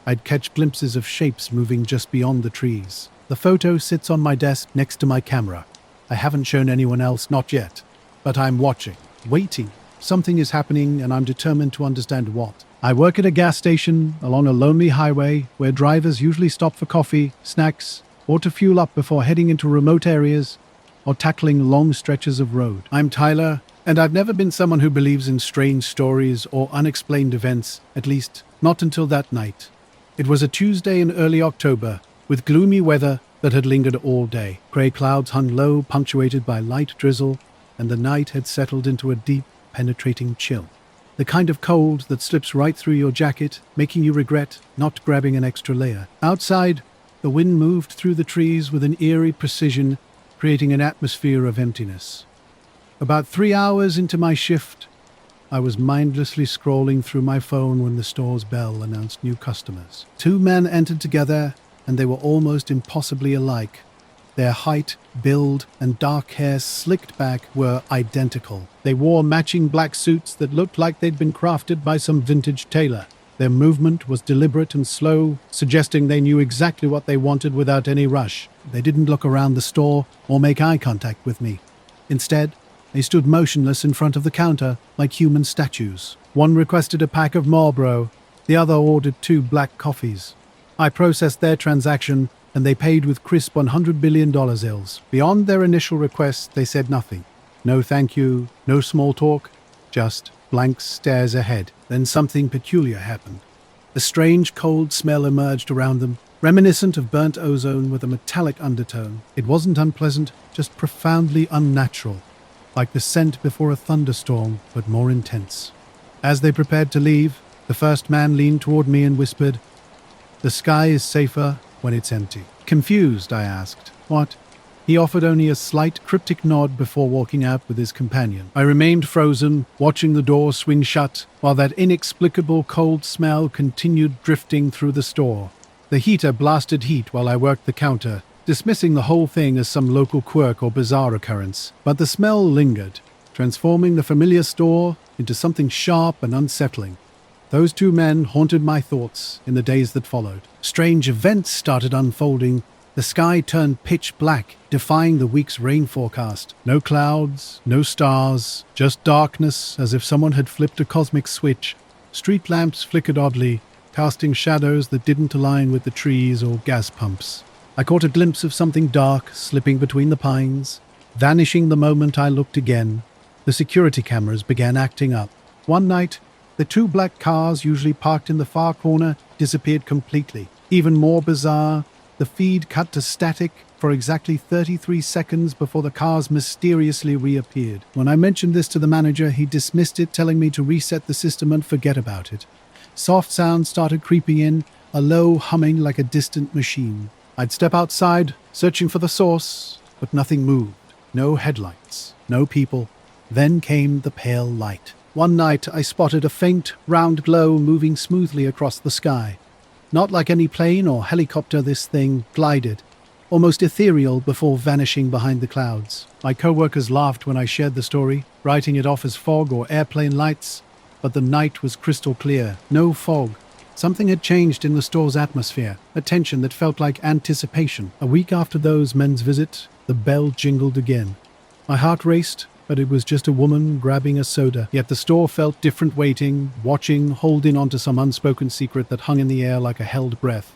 I'd catch glimpses of shapes moving just beyond the trees. The photo sits on my desk next to my camera. I haven't shown anyone else, not yet. But I'm watching, waiting. Something is happening and I'm determined to understand what. I work at a gas station along a lonely highway where drivers usually stop for coffee, snacks, or to fuel up before heading into remote areas or tackling long stretches of road. I'm Tyler, and I've never been someone who believes in strange stories or unexplained events, at least not until that night. It was a Tuesday in early October, with gloomy weather that had lingered all day. Grey clouds hung low, punctuated by light drizzle, and the night had settled into a deep, penetrating chill. The kind of cold that slips right through your jacket, making you regret not grabbing an extra layer. Outside, the wind moved through the trees with an eerie precision, creating an atmosphere of emptiness. About 3 hours into my shift, I was mindlessly scrolling through my phone when the store's bell announced new customers. 2 men entered together, and they were almost impossibly alike. Their height, build, and dark hair slicked back were identical. They wore matching black suits that looked like they'd been crafted by some vintage tailor. Their movement was deliberate and slow, suggesting they knew exactly what they wanted without any rush. They didn't look around the store or make eye contact with me. Instead, they stood motionless in front of the counter, like human statues. One requested a pack of Marlboro, the other ordered 2 black coffees. I processed their transaction, and they paid with crisp $100 billion bills. Beyond their initial request, they said nothing. No thank you, no small talk, just blank stares ahead. Then something peculiar happened. A strange, cold smell emerged around them, reminiscent of burnt ozone with a metallic undertone. It wasn't unpleasant, just profoundly unnatural, like the scent before a thunderstorm, but more intense. As they prepared to leave, the first man leaned toward me and whispered, "The sky is safer when it's empty." Confused, I asked, "What?" He offered only a slight, cryptic nod before walking out with his companion. I remained frozen, watching the door swing shut, while that inexplicable cold smell continued drifting through the store. The heater blasted heat while I worked the counter, dismissing the whole thing as some local quirk or bizarre occurrence. But the smell lingered, transforming the familiar store into something sharp and unsettling. Those 2 men haunted my thoughts in the days that followed. Strange events started unfolding. The sky turned pitch black, defying the week's rain forecast. No clouds, no stars, just darkness, as if someone had flipped a cosmic switch. Street lamps flickered oddly, casting shadows that didn't align with the trees or gas pumps. I caught a glimpse of something dark slipping between the pines, vanishing the moment I looked again. The security cameras began acting up. One night, the 2 black cars usually parked in the far corner disappeared completely. Even more bizarre, the feed cut to static for exactly 33 seconds before the cars mysteriously reappeared. When I mentioned this to the manager, he dismissed it, telling me to reset the system and forget about it. Soft sounds started creeping in, a low humming like a distant machine. I'd step outside, searching for the source, but nothing moved. No headlights, no people. Then came the pale light. One night, I spotted a faint, round glow moving smoothly across the sky. Not like any plane or helicopter, this thing glided, almost ethereal before vanishing behind the clouds. My co-workers laughed when I shared the story, writing it off as fog or airplane lights, but the night was crystal clear. No fog. Something had changed in the store's atmosphere, a tension that felt like anticipation. A week after those men's visit, the bell jingled again. My heart raced, but it was just a woman grabbing a soda. Yet the store felt different, waiting, watching, holding on to some unspoken secret that hung in the air like a held breath.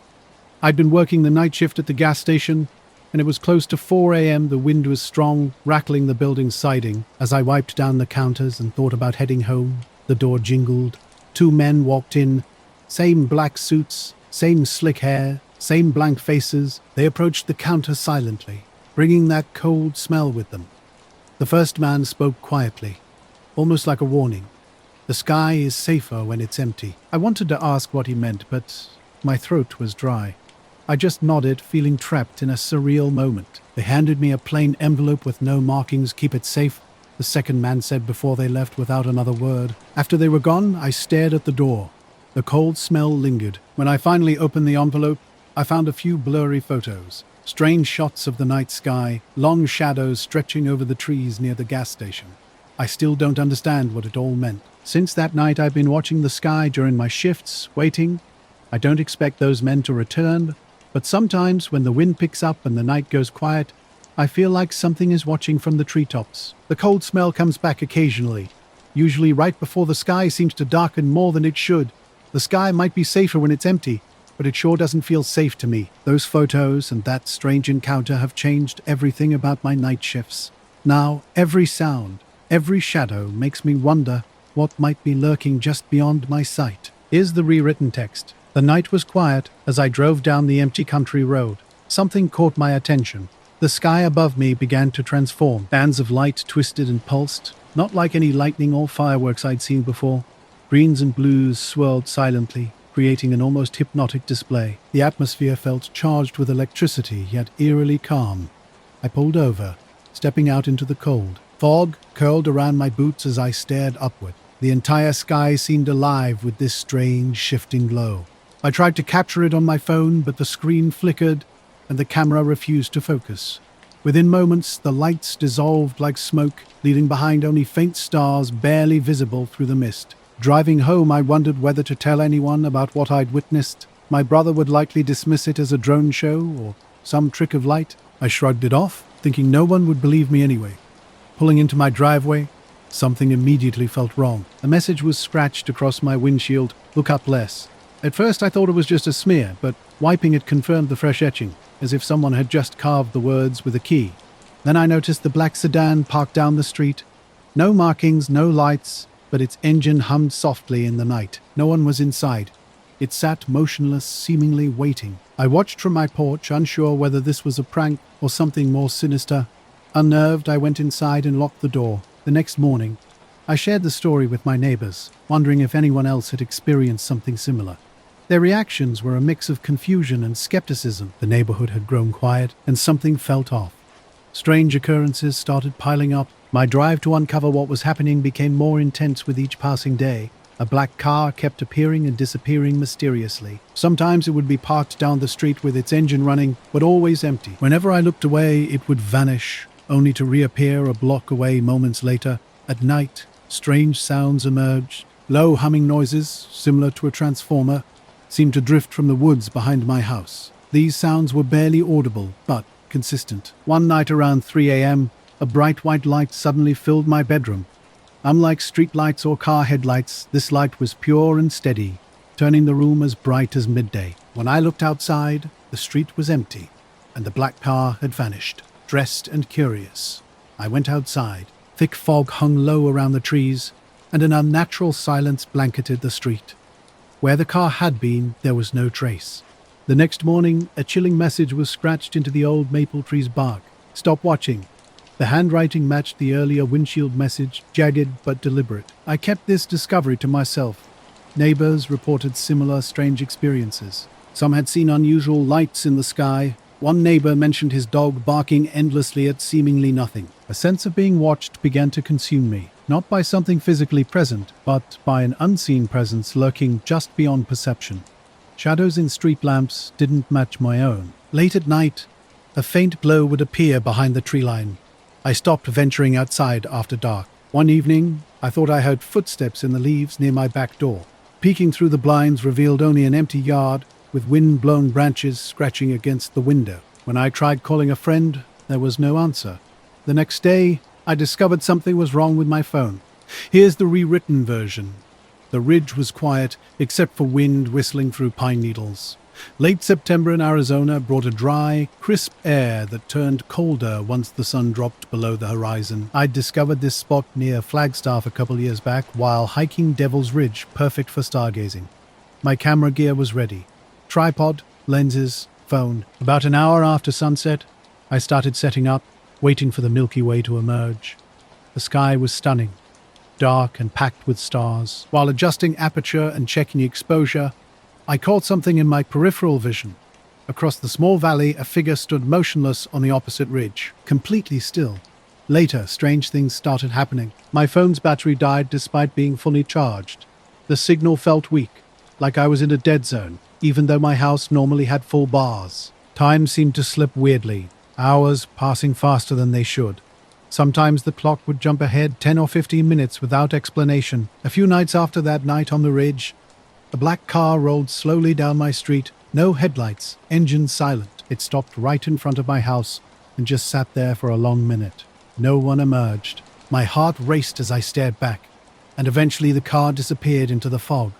I'd been working the night shift at the gas station, and it was close to 4 a.m. The wind was strong, rattling the building's siding. As I wiped down the counters and thought about heading home, the door jingled. 2 men walked in, same black suits, same slick hair, same blank faces. They approached the counter silently, bringing that cold smell with them. The first man spoke quietly, almost like a warning. "The sky is safer when it's empty." I wanted to ask what he meant, but my throat was dry. I just nodded, feeling trapped in a surreal moment. They handed me a plain envelope with no markings. "Keep it safe," the second man said before they left without another word. After they were gone, I stared at the door. The cold smell lingered. When I finally opened the envelope, I found a few blurry photos. Strange shots of the night sky, long shadows stretching over the trees near the gas station. I still don't understand what it all meant. Since that night, I've been watching the sky during my shifts, waiting. I don't expect those men to return, but sometimes when the wind picks up and the night goes quiet, I feel like something is watching from the treetops. The cold smell comes back occasionally, usually right before the sky seems to darken more than it should. The sky might be safer when it's empty, but it sure doesn't feel safe to me. Those photos and that strange encounter have changed everything about my night shifts. Now, every sound, every shadow makes me wonder what might be lurking just beyond my sight. Here's the rewritten text. The night was quiet as I drove down the empty country road. something caught my attention. The sky above me began to transform. Bands of light twisted and pulsed, not like any lightning or fireworks I'd seen before. Greens and blues swirled silently, creating an almost hypnotic display. The atmosphere felt charged with electricity, yet eerily calm. I pulled over, stepping out into the cold. Fog curled around my boots as I stared upward. The entire sky seemed alive with this strange, shifting glow. I tried to capture it on my phone, but the screen flickered and the camera refused to focus. Within moments, the lights dissolved like smoke, leaving behind only faint stars barely visible through the mist. Driving home, I wondered whether to tell anyone about what I'd witnessed. My brother would likely dismiss it as a drone show or some trick of light. I shrugged it off, thinking no one would believe me anyway. Pulling into my driveway, something immediately felt wrong. A message was scratched across my windshield, "Look up less." At first I thought it was just a smear, but wiping it confirmed the fresh etching, as if someone had just carved the words with a key. Then I noticed the black sedan parked down the street. No markings, no lights, but its engine hummed softly in the night. No one was inside. It sat motionless, seemingly waiting. I watched from my porch, unsure whether this was a prank or something more sinister. Unnerved, I went inside and locked the door. The next morning, I shared the story with my neighbors, wondering if anyone else had experienced something similar. Their reactions were a mix of confusion and skepticism. The neighborhood had grown quiet, and something felt off. Strange occurrences started piling up. My drive to uncover what was happening became more intense with each passing day. A black car kept appearing and disappearing mysteriously. Sometimes it would be parked down the street with its engine running, but always empty. Whenever I looked away, it would vanish, only to reappear a block away moments later. At night, strange sounds emerged. Low humming noises, similar to a transformer, seemed to drift from the woods behind my house. These sounds were barely audible, but consistent. One night around 3 a.m., a bright white light suddenly filled my bedroom. Unlike street lights or car headlights, this light was pure and steady, turning the room as bright as midday. When I looked outside, the street was empty, and the black car had vanished. Dressed and curious, I went outside. Thick fog hung low around the trees, and an unnatural silence blanketed the street. Where the car had been, there was no trace. The next morning, a chilling message was scratched into the old maple tree's bark. "Stop watching." The handwriting matched the earlier windshield message, jagged but deliberate. I kept this discovery to myself. Neighbors reported similar strange experiences. Some had seen unusual lights in the sky. One neighbor mentioned his dog barking endlessly at seemingly nothing. A sense of being watched began to consume me, not by something physically present, but by an unseen presence lurking just beyond perception. Shadows in street lamps didn't match my own. Late at night, a faint glow would appear behind the tree line. I stopped venturing outside after dark. One evening, I thought I heard footsteps in the leaves near my back door. Peeking through the blinds revealed only an empty yard with wind-blown branches scratching against the window. When I tried calling a friend, there was no answer. The next day, I discovered something was wrong with my phone. Here's the rewritten version. The ridge was quiet, except for wind whistling through pine needles. Late September in Arizona brought a dry, crisp air that turned colder once the sun dropped below the horizon. I'd discovered this spot near Flagstaff a couple years back while hiking Devil's Ridge, perfect for stargazing. My camera gear was ready. Tripod, lenses, phone. About an hour after sunset, I started setting up, waiting for the Milky Way to emerge. The sky was stunning, dark and packed with stars. While adjusting aperture and checking exposure, I caught something in my peripheral vision. Across the small valley, a figure stood motionless on the opposite ridge, completely still. Later, strange things started happening. My phone's battery died despite being fully charged. The signal felt weak, like I was in a dead zone, even though my house normally had full bars. Time seemed to slip weirdly, hours passing faster than they should. Sometimes the clock would jump ahead 10 or 15 minutes without explanation. A few nights after that night on the ridge, a black car rolled slowly down my street, no headlights, engine silent. It stopped right in front of my house and just sat there for a long minute. No one emerged. My heart raced as I stared back, and eventually the car disappeared into the fog.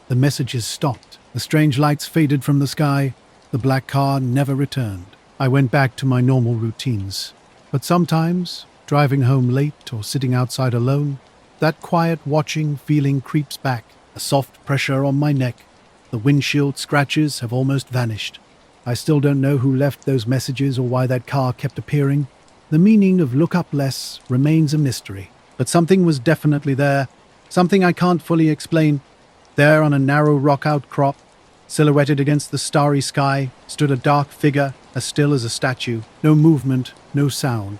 The messages stopped. The strange lights faded from the sky. The black car never returned. I went back to my normal routines. But sometimes, driving home late or sitting outside alone, that quiet watching feeling creeps back. A soft pressure on my neck. The windshield scratches have almost vanished. I still don't know who left those messages or why that car kept appearing. The meaning of "look up less" remains a mystery. But something was definitely there, something I can't fully explain. There on a narrow rock outcrop, silhouetted against the starry sky, stood a dark figure, as still as a statue. No movement, no sound.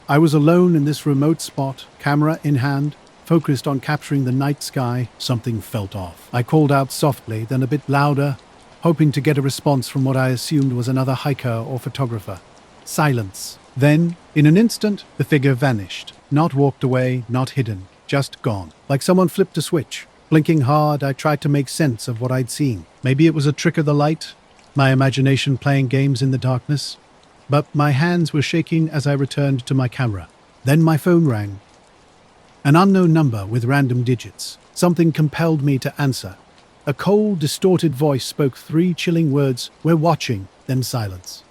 I was alone in this remote spot, camera in hand, focused on capturing the night sky. Something felt off. I called out softly, then a bit louder, hoping to get a response from what I assumed was another hiker or photographer. Silence. Then, in an instant, the figure vanished. Not walked away, not hidden, just gone. Like someone flipped a switch. Blinking hard, I tried to make sense of what I'd seen. Maybe it was a trick of the light, my imagination playing games in the darkness. But my hands were shaking as I returned to my camera. Then my phone rang. An unknown number with random digits. Something compelled me to answer. A cold, distorted voice spoke 3 chilling words: "We're watching," then silence.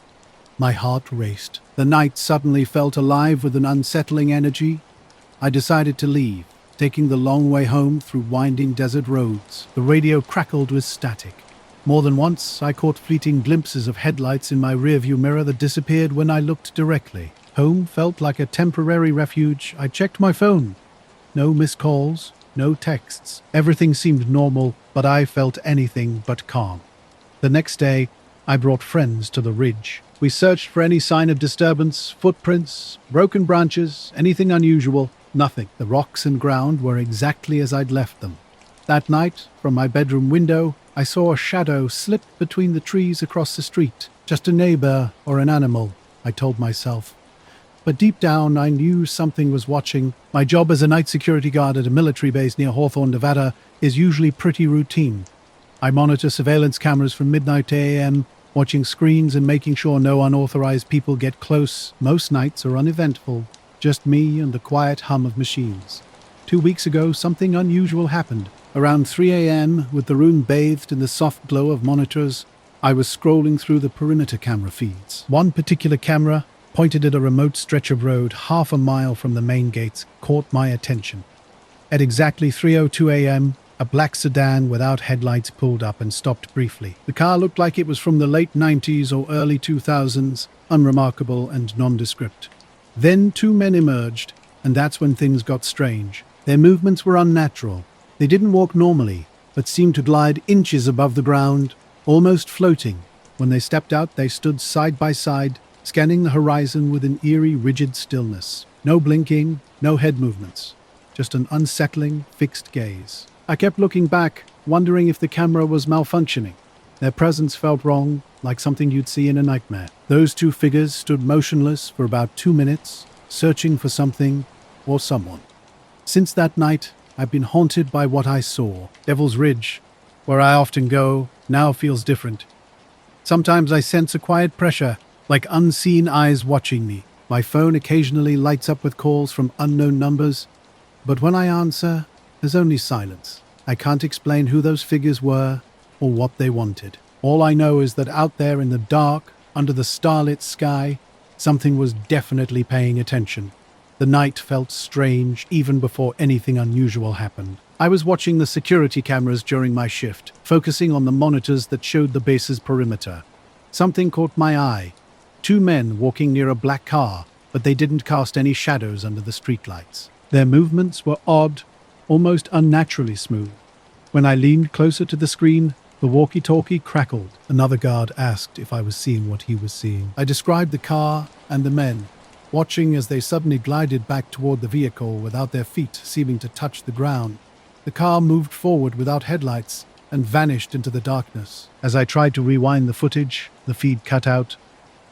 My heart raced. The night suddenly felt alive with an unsettling energy. I decided to leave, taking the long way home through winding desert roads. The radio crackled with static. More than once, I caught fleeting glimpses of headlights in my rearview mirror that disappeared when I looked directly. Home felt like a temporary refuge. I checked my phone. No missed calls, no texts. Everything seemed normal, but I felt anything but calm. The next day, I brought friends to the ridge. We searched for any sign of disturbance, footprints, broken branches, anything unusual. Nothing. The rocks and ground were exactly as I'd left them. That night, from my bedroom window, I saw a shadow slip between the trees across the street. Just a neighbor or an animal, I told myself. But deep down, I knew something was watching. My job as a night security guard at a military base near Hawthorne, Nevada, is usually pretty routine. I monitor surveillance cameras from midnight to AM, watching screens and making sure no unauthorized people get close. Most nights are uneventful, just me and the quiet hum of machines. 2 weeks ago, something unusual happened. Around 3 a.m., with the room bathed in the soft glow of monitors, I was scrolling through the perimeter camera feeds. One particular camera, pointed at a remote stretch of road half a mile from the main gates, caught my attention. At exactly 3:02 a.m., a black sedan without headlights pulled up and stopped briefly. The car looked like it was from the late 90s or early 2000s, unremarkable and nondescript. Then 2 men emerged, and that's when things got strange. Their movements were unnatural. They didn't walk normally, but seemed to glide inches above the ground, almost floating. When they stepped out, they stood side by side, scanning the horizon with an eerie, rigid stillness. No blinking, no head movements, just an unsettling, fixed gaze. I kept looking back, wondering if the camera was malfunctioning. Their presence felt wrong, like something you'd see in a nightmare. Those 2 figures stood motionless for about 2 minutes, searching for something or someone. Since that night, I've been haunted by what I saw. Devil's Ridge, where I often go, now feels different. Sometimes I sense a quiet pressure, like unseen eyes watching me. My phone occasionally lights up with calls from unknown numbers, but when I answer, there's only silence. I can't explain who those figures were or what they wanted. All I know is that out there in the dark, under the starlit sky, something was definitely paying attention. The night felt strange even before anything unusual happened. I was watching the security cameras during my shift, focusing on the monitors that showed the base's perimeter. Something caught my eye. 2 men walking near a black car, but they didn't cast any shadows under the streetlights. Their movements were odd, almost unnaturally smooth. When I leaned closer to the screen, the walkie-talkie crackled. Another guard asked if I was seeing what he was seeing. I described the car and the men, watching as they suddenly glided back toward the vehicle without their feet seeming to touch the ground. The car moved forward without headlights and vanished into the darkness. As I tried to rewind the footage, the feed cut out.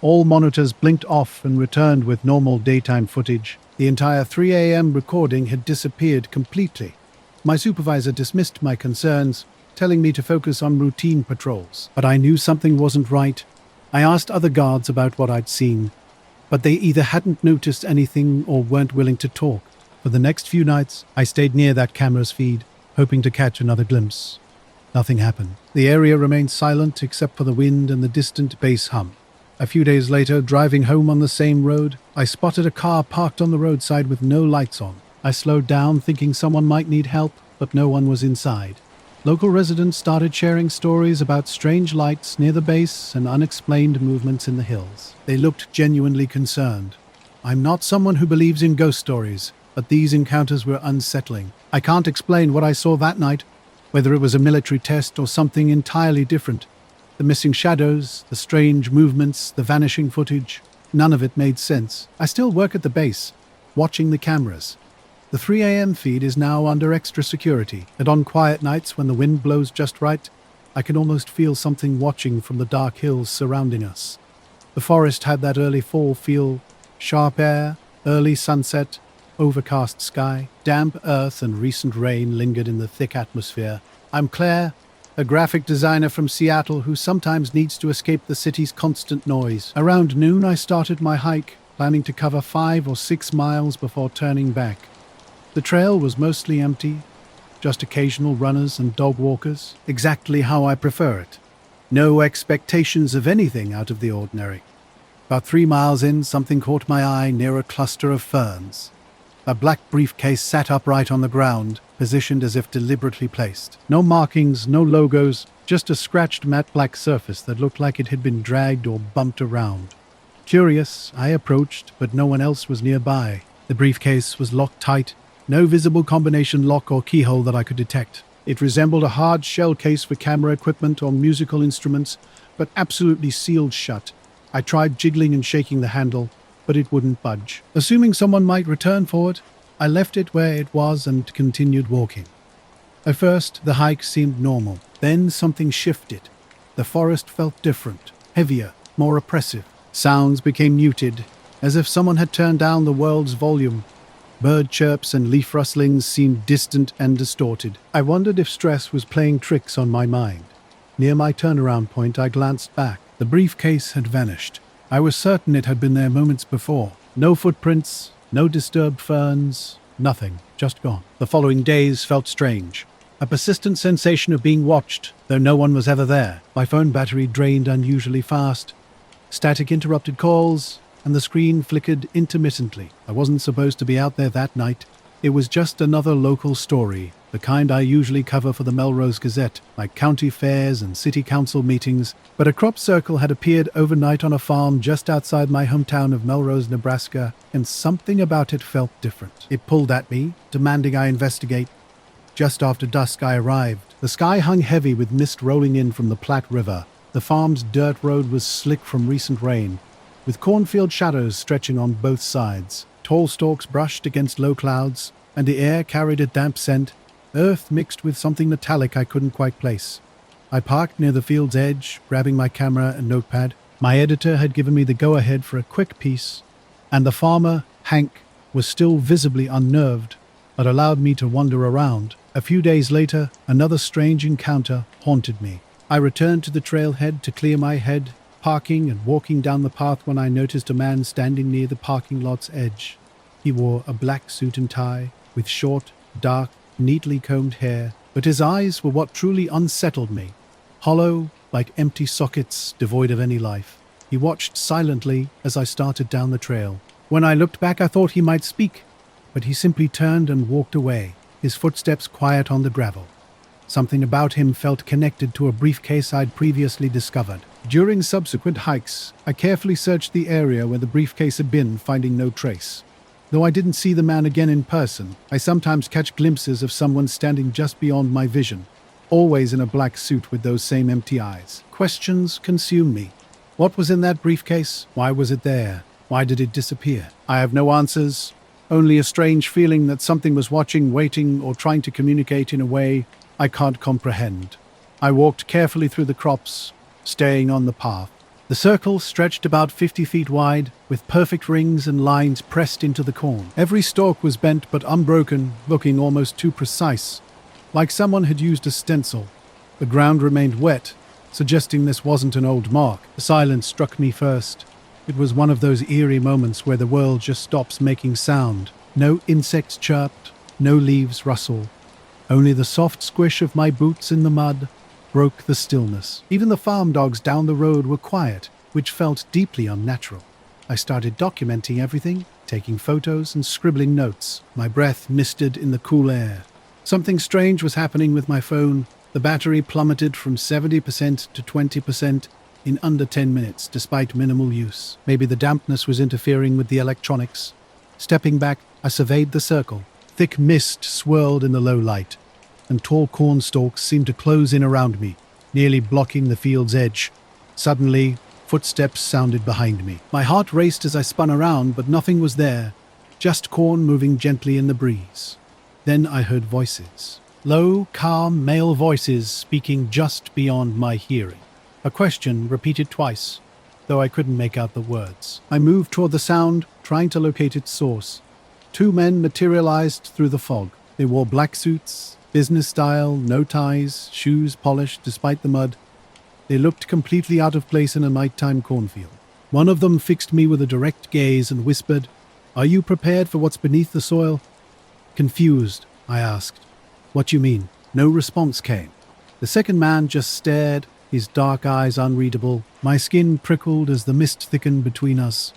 All monitors blinked off and returned with normal daytime footage. The entire 3 a.m. recording had disappeared completely. My supervisor dismissed my concerns, telling me to focus on routine patrols. But I knew something wasn't right. I asked other guards about what I'd seen, but they either hadn't noticed anything or weren't willing to talk. For the next few nights, I stayed near that camera's feed, hoping to catch another glimpse. Nothing happened. The area remained silent except for the wind and the distant bass hum. A few days later, driving home on the same road, I spotted a car parked on the roadside with no lights on. I slowed down, thinking someone might need help, but no one was inside. Local residents started sharing stories about strange lights near the base and unexplained movements in the hills. They looked genuinely concerned. I'm not someone who believes in ghost stories, but these encounters were unsettling. I can't explain what I saw that night, whether it was a military test or something entirely different. The missing shadows, the strange movements, the vanishing footage, none of it made sense. I still work at the base, watching the cameras. The 3 a.m. feed is now under extra security, and on quiet nights when the wind blows just right, I can almost feel something watching from the dark hills surrounding us. The forest had that early fall feel, sharp air, early sunset, overcast sky, damp earth and recent rain lingered in the thick atmosphere. I'm Claire, a graphic designer from Seattle who sometimes needs to escape the city's constant noise. Around noon I started my hike, planning to cover 5 or 6 miles before turning back. The trail was mostly empty, just occasional runners and dog walkers, exactly how I prefer it. No expectations of anything out of the ordinary. About 3 miles in, something caught my eye near a cluster of ferns. A black briefcase sat upright on the ground, positioned as if deliberately placed. No markings, no logos, just a scratched matte black surface that looked like it had been dragged or bumped around. Curious, I approached, but no one else was nearby. The briefcase was locked tight, no visible combination lock or keyhole that I could detect. It resembled a hard shell case for camera equipment or musical instruments, but absolutely sealed shut. I tried jiggling and shaking the handle, but it wouldn't budge. Assuming someone might return for it, I left it where it was and continued walking. At first, the hike seemed normal. Then something shifted. The forest felt different, heavier, more oppressive. Sounds became muted, as if someone had turned down the world's volume. Bird chirps and leaf rustlings seemed distant and distorted. I wondered if stress was playing tricks on my mind. Near my turnaround point, I glanced back. The briefcase had vanished. I was certain it had been there moments before. No footprints, no disturbed ferns, nothing, just gone. The following days felt strange. A persistent sensation of being watched, though no one was ever there. My phone battery drained unusually fast. Static interrupted calls, and the screen flickered intermittently. I wasn't supposed to be out there that night. It was just another local story, the kind I usually cover for the Melrose Gazette, like county fairs and city council meetings, but a crop circle had appeared overnight on a farm just outside my hometown of Melrose, Nebraska, and something about it felt different. It pulled at me, demanding I investigate. Just after dusk I arrived. The sky hung heavy with mist rolling in from the Platte River. The farm's dirt road was slick from recent rain, with cornfield shadows stretching on both sides. Tall stalks brushed against low clouds, and the air carried a damp scent, earth mixed with something metallic I couldn't quite place. I parked near the field's edge, grabbing my camera and notepad. My editor had given me the go-ahead for a quick piece, and the farmer, Hank, was still visibly unnerved, but allowed me to wander around. A few days later, another strange encounter haunted me. I returned to the trailhead to clear my head, parking and walking down the path when I noticed a man standing near the parking lot's edge. He wore a black suit and tie, with short, dark, neatly combed hair, but his eyes were what truly unsettled me. Hollow, like empty sockets, devoid of any life. He watched silently as I started down the trail. When I looked back, I thought he might speak, but he simply turned and walked away, his footsteps quiet on the gravel. Something about him felt connected to a briefcase I'd previously discovered. During subsequent hikes, I carefully searched the area where the briefcase had been, finding no trace. Though I didn't see the man again in person, I sometimes catch glimpses of someone standing just beyond my vision, always in a black suit with those same empty eyes. Questions consume me. What was in that briefcase? Why was it there? Why did it disappear? I have no answers, only a strange feeling that something was watching, waiting, or trying to communicate in a way I can't comprehend. I walked carefully through the crops, staying on the path. The circle stretched about 50 feet wide, with perfect rings and lines pressed into the corn. Every stalk was bent but unbroken, looking almost too precise, like someone had used a stencil. The ground remained wet, suggesting this wasn't an old mark. The silence struck me first. It was one of those eerie moments where the world just stops making sound. No insects chirped, no leaves rustled. Only the soft squish of my boots in the mud broke the stillness. Even the farm dogs down the road were quiet, which felt deeply unnatural. I started documenting everything, taking photos and scribbling notes. My breath misted in the cool air. Something strange was happening with my phone. The battery plummeted from 70% to 20% in under 10 minutes, despite minimal use. Maybe the dampness was interfering with the electronics. Stepping back, I surveyed the circle. Thick mist swirled in the low light, and tall corn stalks seemed to close in around me, nearly blocking the field's edge. Suddenly, footsteps sounded behind me. My heart raced as I spun around, but nothing was there, just corn moving gently in the breeze. Then I heard voices. Low, calm male voices speaking just beyond my hearing. A question repeated twice, though I couldn't make out the words. I moved toward the sound, trying to locate its source. Two men materialized through the fog. They wore black suits, business style, no ties, shoes polished despite the mud. They looked completely out of place in a nighttime cornfield. One of them fixed me with a direct gaze and whispered, "Are you prepared for what's beneath the soil?" Confused, I asked, "What do you mean?" No response came. The second man just stared, his dark eyes unreadable. My skin prickled as the mist thickened between us.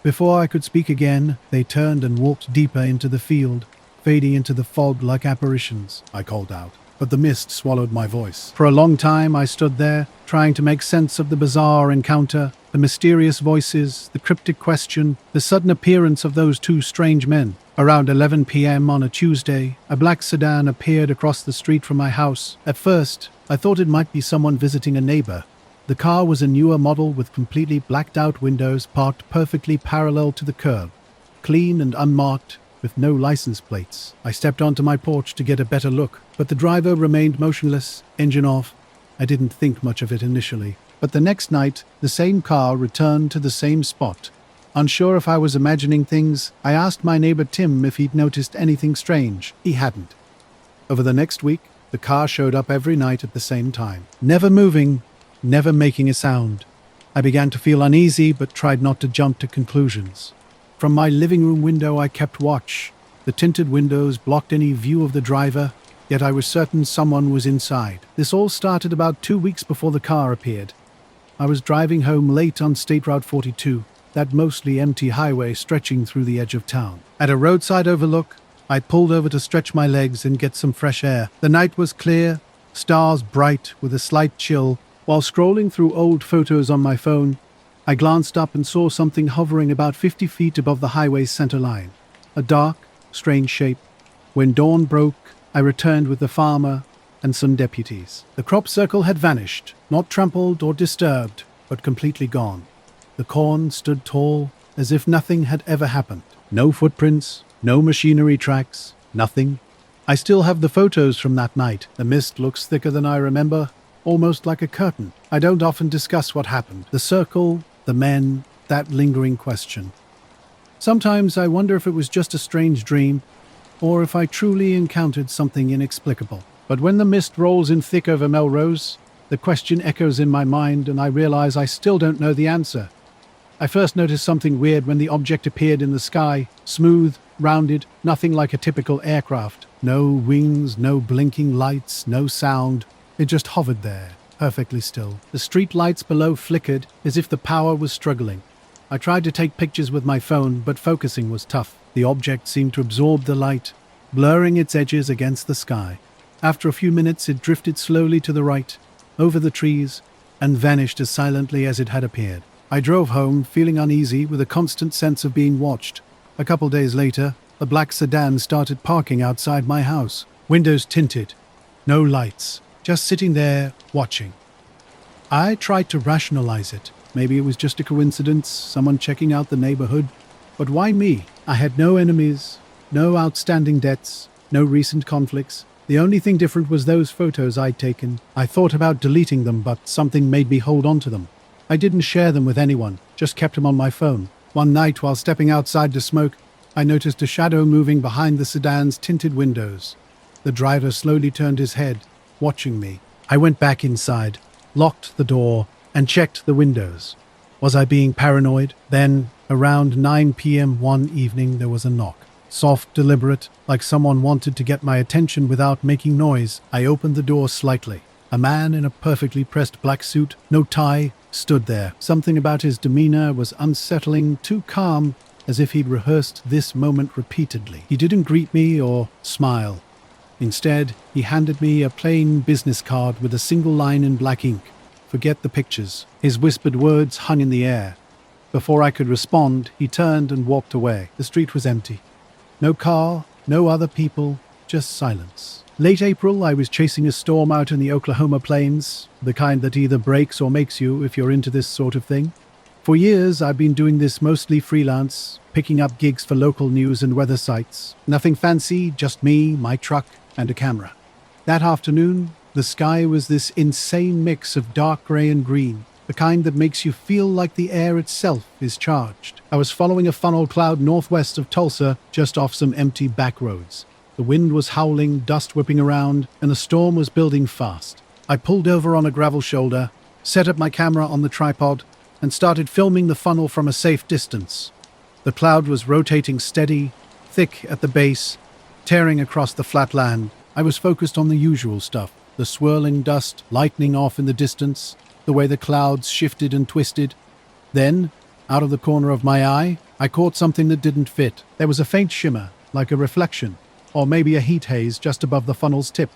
Before I could speak again, they turned and walked deeper into the field, fading into the fog like apparitions. I called out, but the mist swallowed my voice. For a long time I stood there, trying to make sense of the bizarre encounter, the mysterious voices, the cryptic question, the sudden appearance of those two strange men. Around 11 p.m. on a Tuesday, a black sedan appeared across the street from my house. At first, I thought it might be someone visiting a neighbor. The car was a newer model with completely blacked-out windows parked perfectly parallel to the curb, clean and unmarked, with no license plates. I stepped onto my porch to get a better look, but the driver remained motionless, engine off. I didn't think much of it initially. But the next night, the same car returned to the same spot. Unsure if I was imagining things, I asked my neighbor Tim if he'd noticed anything strange. He hadn't. Over the next week, the car showed up every night at the same time. Never moving, never making a sound. I began to feel uneasy, but tried not to jump to conclusions. From my living room window, I kept watch. The tinted windows blocked any view of the driver, yet I was certain someone was inside. This all started about 2 weeks before the car appeared. I was driving home late on State Route 42, that mostly empty highway stretching through the edge of town. At a roadside overlook, I pulled over to stretch my legs and get some fresh air. The night was clear, stars bright with a slight chill. While scrolling through old photos on my phone, I glanced up and saw something hovering about 50 feet above the highway's center line. A dark, strange shape. When dawn broke, I returned with the farmer and some deputies. The crop circle had vanished, not trampled or disturbed, but completely gone. The corn stood tall, as if nothing had ever happened. No footprints, no machinery tracks, nothing. I still have the photos from that night. The mist looks thicker than I remember, almost like a curtain. I don't often discuss what happened. The circle, the men, that lingering question. Sometimes I wonder if it was just a strange dream, or if I truly encountered something inexplicable. But when the mist rolls in thick over Melrose, the question echoes in my mind and I realize I still don't know the answer. I first noticed something weird when the object appeared in the sky, smooth, rounded, nothing like a typical aircraft. No wings, no blinking lights, no sound. It just hovered there, perfectly still. The street lights below flickered as if the power was struggling. I tried to take pictures with my phone, but focusing was tough. The object seemed to absorb the light, blurring its edges against the sky. After a few minutes, it drifted slowly to the right, over the trees, and vanished as silently as it had appeared. I drove home, feeling uneasy, with a constant sense of being watched. A couple days later, a black sedan started parking outside my house. Windows tinted, no lights, just sitting there, watching. I tried to rationalize it. Maybe it was just a coincidence, someone checking out the neighborhood. But why me? I had no enemies, no outstanding debts, no recent conflicts. The only thing different was those photos I'd taken. I thought about deleting them, but something made me hold on to them. I didn't share them with anyone, just kept them on my phone. One night, while stepping outside to smoke, I noticed a shadow moving behind the sedan's tinted windows. The driver slowly turned his head, watching me. I went back inside, locked the door, and checked the windows. Was I being paranoid? Then, around 9 p.m. one evening, there was a knock. Soft, deliberate, like someone wanted to get my attention without making noise. I opened the door slightly. A man in a perfectly pressed black suit, no tie, stood there. Something about his demeanor was unsettling, too calm, as if he'd rehearsed this moment repeatedly. He didn't greet me or smile. Instead, he handed me a plain business card with a single line in black ink. "Forget the pictures." His whispered words hung in the air. Before I could respond, he turned and walked away. The street was empty. No car, no other people, just silence. Late April, I was chasing a storm out in the Oklahoma plains, the kind that either breaks or makes you if you're into this sort of thing. For years, I've been doing this mostly freelance, picking up gigs for local news and weather sites. Nothing fancy, just me, my truck, and a camera. That afternoon, the sky was this insane mix of dark gray and green, the kind that makes you feel like the air itself is charged. I was following a funnel cloud northwest of Tulsa, just off some empty back roads. The wind was howling, dust whipping around, and the storm was building fast. I pulled over on a gravel shoulder, set up my camera on the tripod, and started filming the funnel from a safe distance. The cloud was rotating steady, thick at the base, tearing across the flat land. I was focused on the usual stuff, the swirling dust lightening off in the distance, the way the clouds shifted and twisted. Then, out of the corner of my eye, I caught something that didn't fit. There was a faint shimmer, like a reflection, or maybe a heat haze just above the funnel's tip.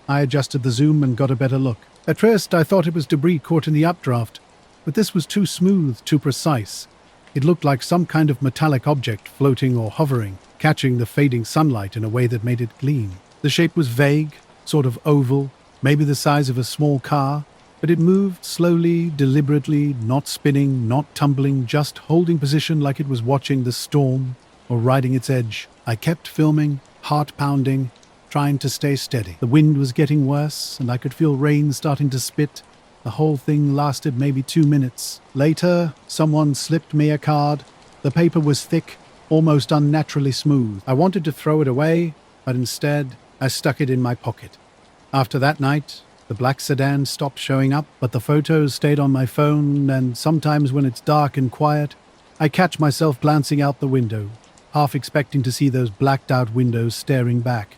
I adjusted the zoom and got a better look. At first, I thought it was debris caught in the updraft, but this was too smooth, too precise. It looked like some kind of metallic object floating or hovering, catching the fading sunlight in a way that made it gleam. The shape was vague, sort of oval, maybe the size of a small car, but it moved slowly, deliberately, not spinning, not tumbling, just holding position like it was watching the storm or riding its edge. I kept filming, heart pounding, trying to stay steady. The wind was getting worse, and I could feel rain starting to spit. The whole thing lasted maybe 2 minutes. Later, someone slipped me a card. The paper was thick, almost unnaturally smooth. I wanted to throw it away, but instead, I stuck it in my pocket. After that night, the black sedan stopped showing up, but the photos stayed on my phone, and sometimes when it's dark and quiet, I catch myself glancing out the window, half expecting to see those blacked-out windows staring back.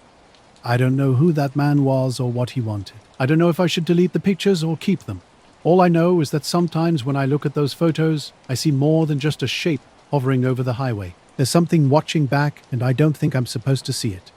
I don't know who that man was or what he wanted. I don't know if I should delete the pictures or keep them. All I know is that sometimes when I look at those photos, I see more than just a shape hovering over the highway. There's something watching back, and I don't think I'm supposed to see it.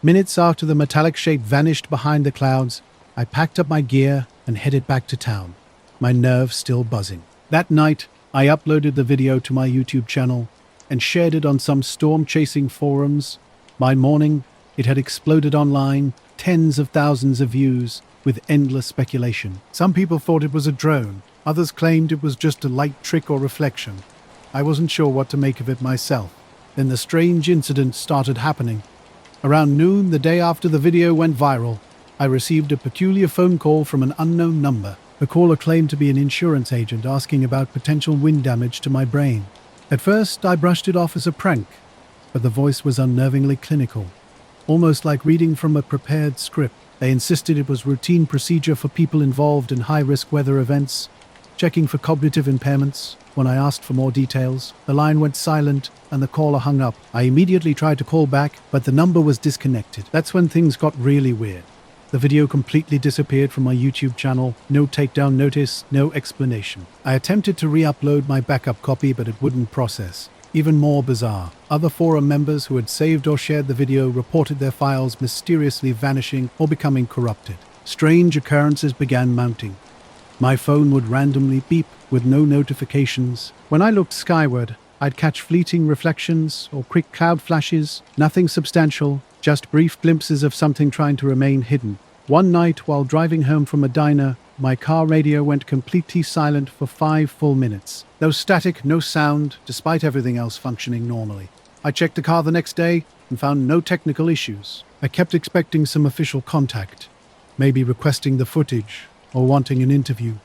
Minutes after the metallic shape vanished behind the clouds, I packed up my gear and headed back to town, my nerves still buzzing. That night, I uploaded the video to my YouTube channel and shared it on some storm-chasing forums. By morning, it had exploded online, tens of thousands of views, with endless speculation. Some people thought it was a drone. Others claimed it was just a light trick or reflection. I wasn't sure what to make of it myself. Then the strange incident started happening. Around noon, the day after the video went viral, I received a peculiar phone call from an unknown number. The caller claimed to be an insurance agent asking about potential wind damage to my brain. At first, I brushed it off as a prank, but the voice was unnervingly clinical, almost like reading from a prepared script. They insisted it was routine procedure for people involved in high-risk weather events, checking for cognitive impairments. When I asked for more details, the line went silent and the caller hung up. I immediately tried to call back, but the number was disconnected. That's when things got really weird. The video completely disappeared from my YouTube channel. No takedown notice, no explanation. I attempted to re-upload my backup copy, but it wouldn't process. Even more bizarre, other forum members who had saved or shared the video reported their files mysteriously vanishing or becoming corrupted. Strange occurrences began mounting. My phone would randomly beep with no notifications. When I looked skyward, I'd catch fleeting reflections or quick cloud flashes, nothing substantial, just brief glimpses of something trying to remain hidden. One night, while driving home from a diner, my car radio went completely silent for 5 full minutes. No static, no sound, despite everything else functioning normally. I checked the car the next day and found no technical issues. I kept expecting some official contact, maybe requesting the footage or wanting an interview.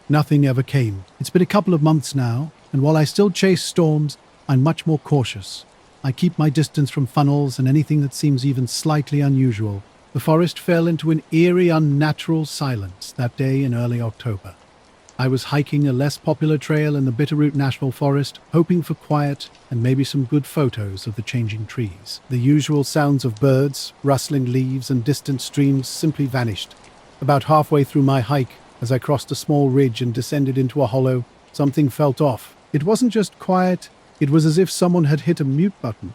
Nothing ever came. It's been a couple of months now, and while I still chase storms, I'm much more cautious. I keep my distance from funnels and anything that seems even slightly unusual. The forest fell into an eerie, unnatural silence that day in early October. I was hiking a less popular trail in the Bitterroot National Forest, hoping for quiet and maybe some good photos of the changing trees. The usual sounds of birds, rustling leaves, and distant streams simply vanished. About halfway through my hike, as I crossed a small ridge and descended into a hollow, something felt off. It wasn't just quiet, it was as if someone had hit a mute button.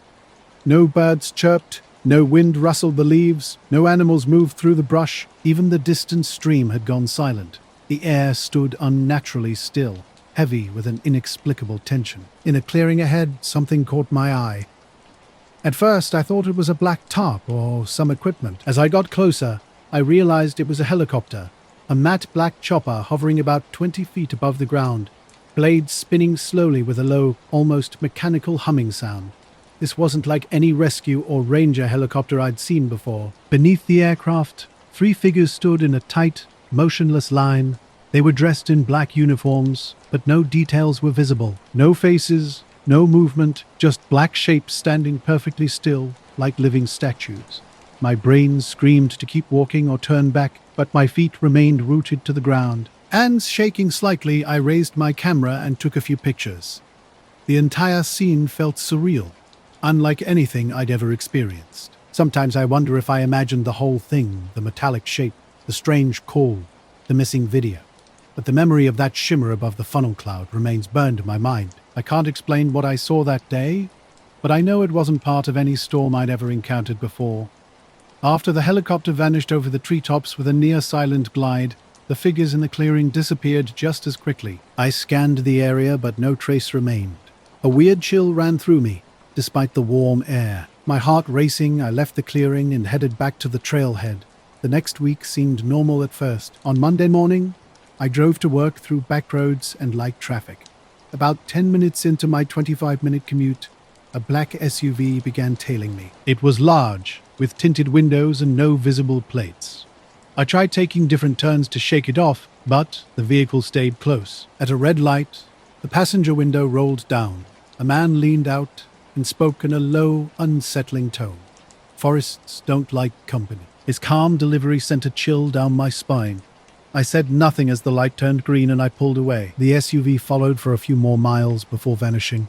No birds chirped, No wind rustled the leaves, no animals moved through the brush, even the distant stream had gone silent. The air stood unnaturally still, heavy with an inexplicable tension. In a clearing ahead, something caught my eye. At first, I thought it was a black tarp or some equipment. As I got closer, I realized it was a helicopter, a matte black chopper hovering about 20 feet above the ground, blades spinning slowly with a low, almost mechanical humming sound. This wasn't like any rescue or ranger helicopter I'd seen before. Beneath the aircraft, 3 figures stood in a tight, motionless line. They were dressed in black uniforms, but no details were visible. No faces, no movement, just black shapes standing perfectly still, like living statues. My brain screamed to keep walking or turn back, but my feet remained rooted to the ground. And shaking slightly, I raised my camera and took a few pictures. The entire scene felt surreal, unlike anything I'd ever experienced. Sometimes I wonder if I imagined the whole thing, the metallic shape, the strange call, the missing video. But the memory of that shimmer above the funnel cloud remains burned in my mind. I can't explain what I saw that day, but I know it wasn't part of any storm I'd ever encountered before. After the helicopter vanished over the treetops with a near-silent glide, the figures in the clearing disappeared just as quickly. I scanned the area, but no trace remained. A weird chill ran through me, despite the warm air. My heart racing, I left the clearing and headed back to the trailhead. The next week seemed normal at first. On Monday morning, I drove to work through back roads and light traffic. About 10 minutes into my 25-minute commute, a black SUV began tailing me. It was large, with tinted windows and no visible plates. I tried taking different turns to shake it off, but the vehicle stayed close. At a red light, the passenger window rolled down. A man leaned out and spoke in a low, unsettling tone. Forests don't like company. His calm delivery sent a chill down my spine. I said nothing as the light turned green and I pulled away. The SUV followed for a few more miles before vanishing.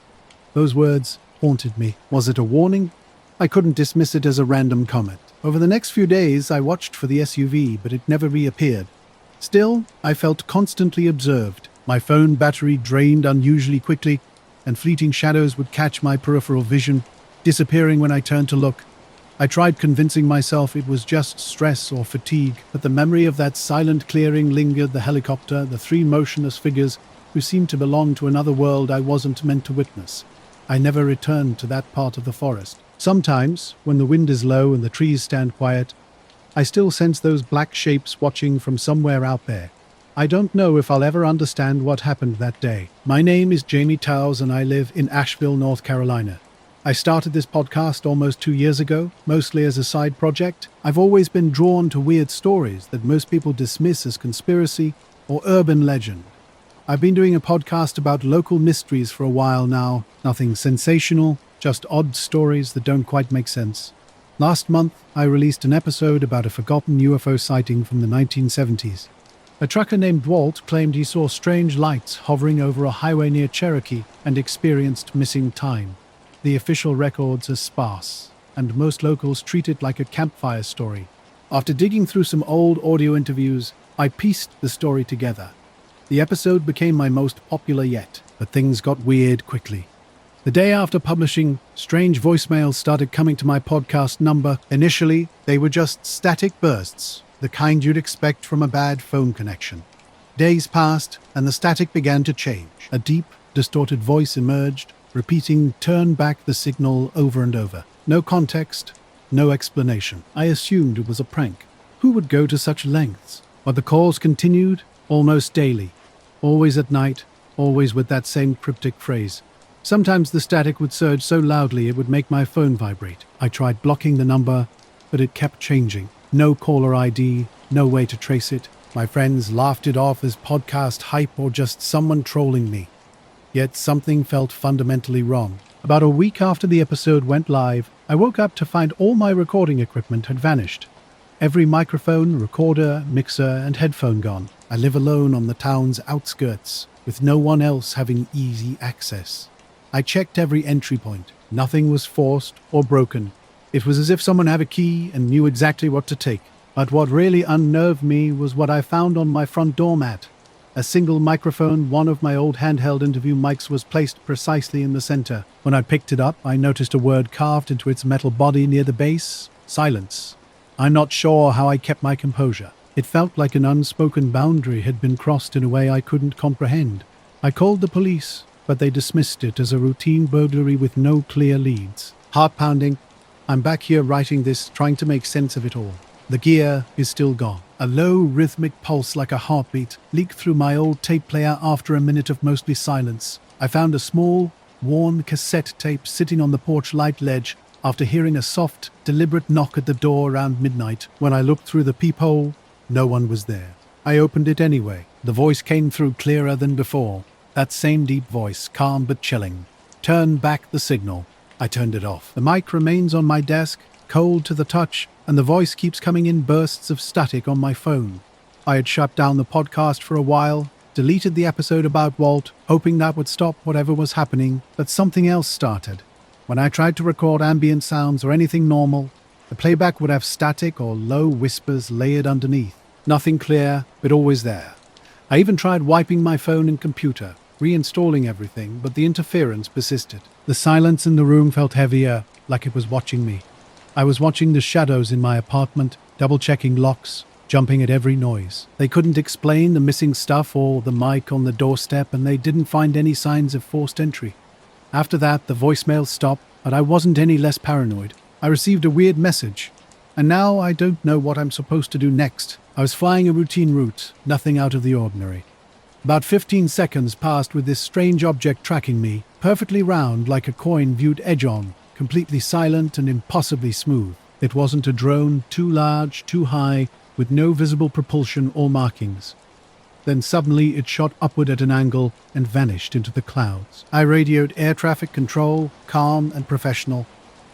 Those words haunted me. Was it a warning? I couldn't dismiss it as a random comment. Over the next few days, I watched for the SUV, but it never reappeared. Still, I felt constantly observed. My phone battery drained unusually quickly, and fleeting shadows would catch my peripheral vision, disappearing when I turned to look. I tried convincing myself it was just stress or fatigue, but the memory of that silent clearing lingered. The helicopter, the 3 motionless figures who seemed to belong to another world I wasn't meant to witness. I never returned to that part of the forest. Sometimes, when the wind is low and the trees stand quiet, I still sense those black shapes watching from somewhere out there. I don't know if I'll ever understand what happened that day. My name is Jamie Towers and I live in Asheville, North Carolina. I started this podcast almost 2 years ago, mostly as a side project. I've always been drawn to weird stories that most people dismiss as conspiracy or urban legend. I've been doing a podcast about local mysteries for a while now. Nothing sensational, just odd stories that don't quite make sense. Last month, I released an episode about a forgotten UFO sighting from the 1970s. A trucker named Walt claimed he saw strange lights hovering over a highway near Cherokee and experienced missing time. The official records are sparse, and most locals treat it like a campfire story. After digging through some old audio interviews, I pieced the story together. The episode became my most popular yet, but things got weird quickly. The day after publishing, strange voicemails started coming to my podcast number. Initially, they were just static bursts, the kind you'd expect from a bad phone connection. Days passed, and the static began to change. A deep, distorted voice emerged, repeating "turn back the signal" over and over. No context, no explanation. I assumed it was a prank. Who would go to such lengths? But the calls continued, almost daily. Always at night, always with that same cryptic phrase. Sometimes the static would surge so loudly it would make my phone vibrate. I tried blocking the number, but it kept changing. No caller ID, no way to trace it. My friends laughed it off as podcast hype or just someone trolling me. Yet something felt fundamentally wrong. About a week after the episode went live, I woke up to find all my recording equipment had vanished. Every microphone, recorder, mixer, and headphone gone. I live alone on the town's outskirts, with no one else having easy access. I checked every entry point. Nothing was forced or broken. It was as if someone had a key and knew exactly what to take. But what really unnerved me was what I found on my front doormat. A single microphone, one of my old handheld interview mics, was placed precisely in the center. When I picked it up, I noticed a word carved into its metal body near the base: silence. I'm not sure how I kept my composure. It felt like an unspoken boundary had been crossed in a way I couldn't comprehend. I called the police, but they dismissed it as a routine burglary with no clear leads. Heart pounding, I'm back here writing this, trying to make sense of it all. The gear is still gone. A low, rhythmic pulse like a heartbeat leaked through my old tape player after a minute of mostly silence. I found a small, worn cassette tape sitting on the porch light ledge after hearing a soft, deliberate knock at the door around midnight. When I looked through the peephole, no one was there. I opened it anyway. The voice came through clearer than before. That same deep voice, calm but chilling. Turn back the signal. I turned it off. The mic remains on my desk, cold to the touch, and the voice keeps coming in bursts of static on my phone. I had shut down the podcast for a while, deleted the episode about Walt, hoping that would stop whatever was happening, but something else started. When I tried to record ambient sounds or anything normal, the playback would have static or low whispers layered underneath. Nothing clear, but always there. I even tried wiping my phone and computer, reinstalling everything, but the interference persisted. The silence in the room felt heavier, like it was watching me. I was watching the shadows in my apartment, double-checking locks, jumping at every noise. They couldn't explain the missing stuff or the mic on the doorstep, and they didn't find any signs of forced entry. After that, the voicemail stopped, but I wasn't any less paranoid. I received a weird message, and now I don't know what I'm supposed to do next. I was flying a routine route, nothing out of the ordinary. About 15 seconds passed with this strange object tracking me, perfectly round like a coin viewed edge-on, completely silent and impossibly smooth. It wasn't a drone, too large, too high, with no visible propulsion or markings. Then suddenly it shot upward at an angle and vanished into the clouds. I radioed air traffic control, calm and professional.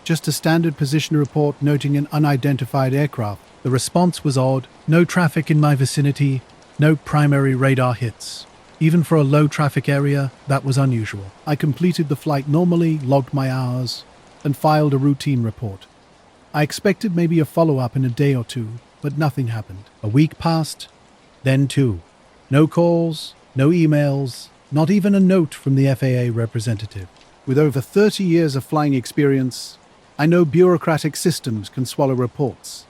Just a standard position report noting an unidentified aircraft. The response was odd. No traffic in my vicinity, no primary radar hits. Even for a low traffic area, that was unusual. I completed the flight normally, logged my hours, and filed a routine report. I expected maybe a follow-up in a day or two, but nothing happened. A week passed, then two. No calls, no emails, not even a note from the FAA representative. With over 30 years of flying experience, I know bureaucratic systems can swallow reports.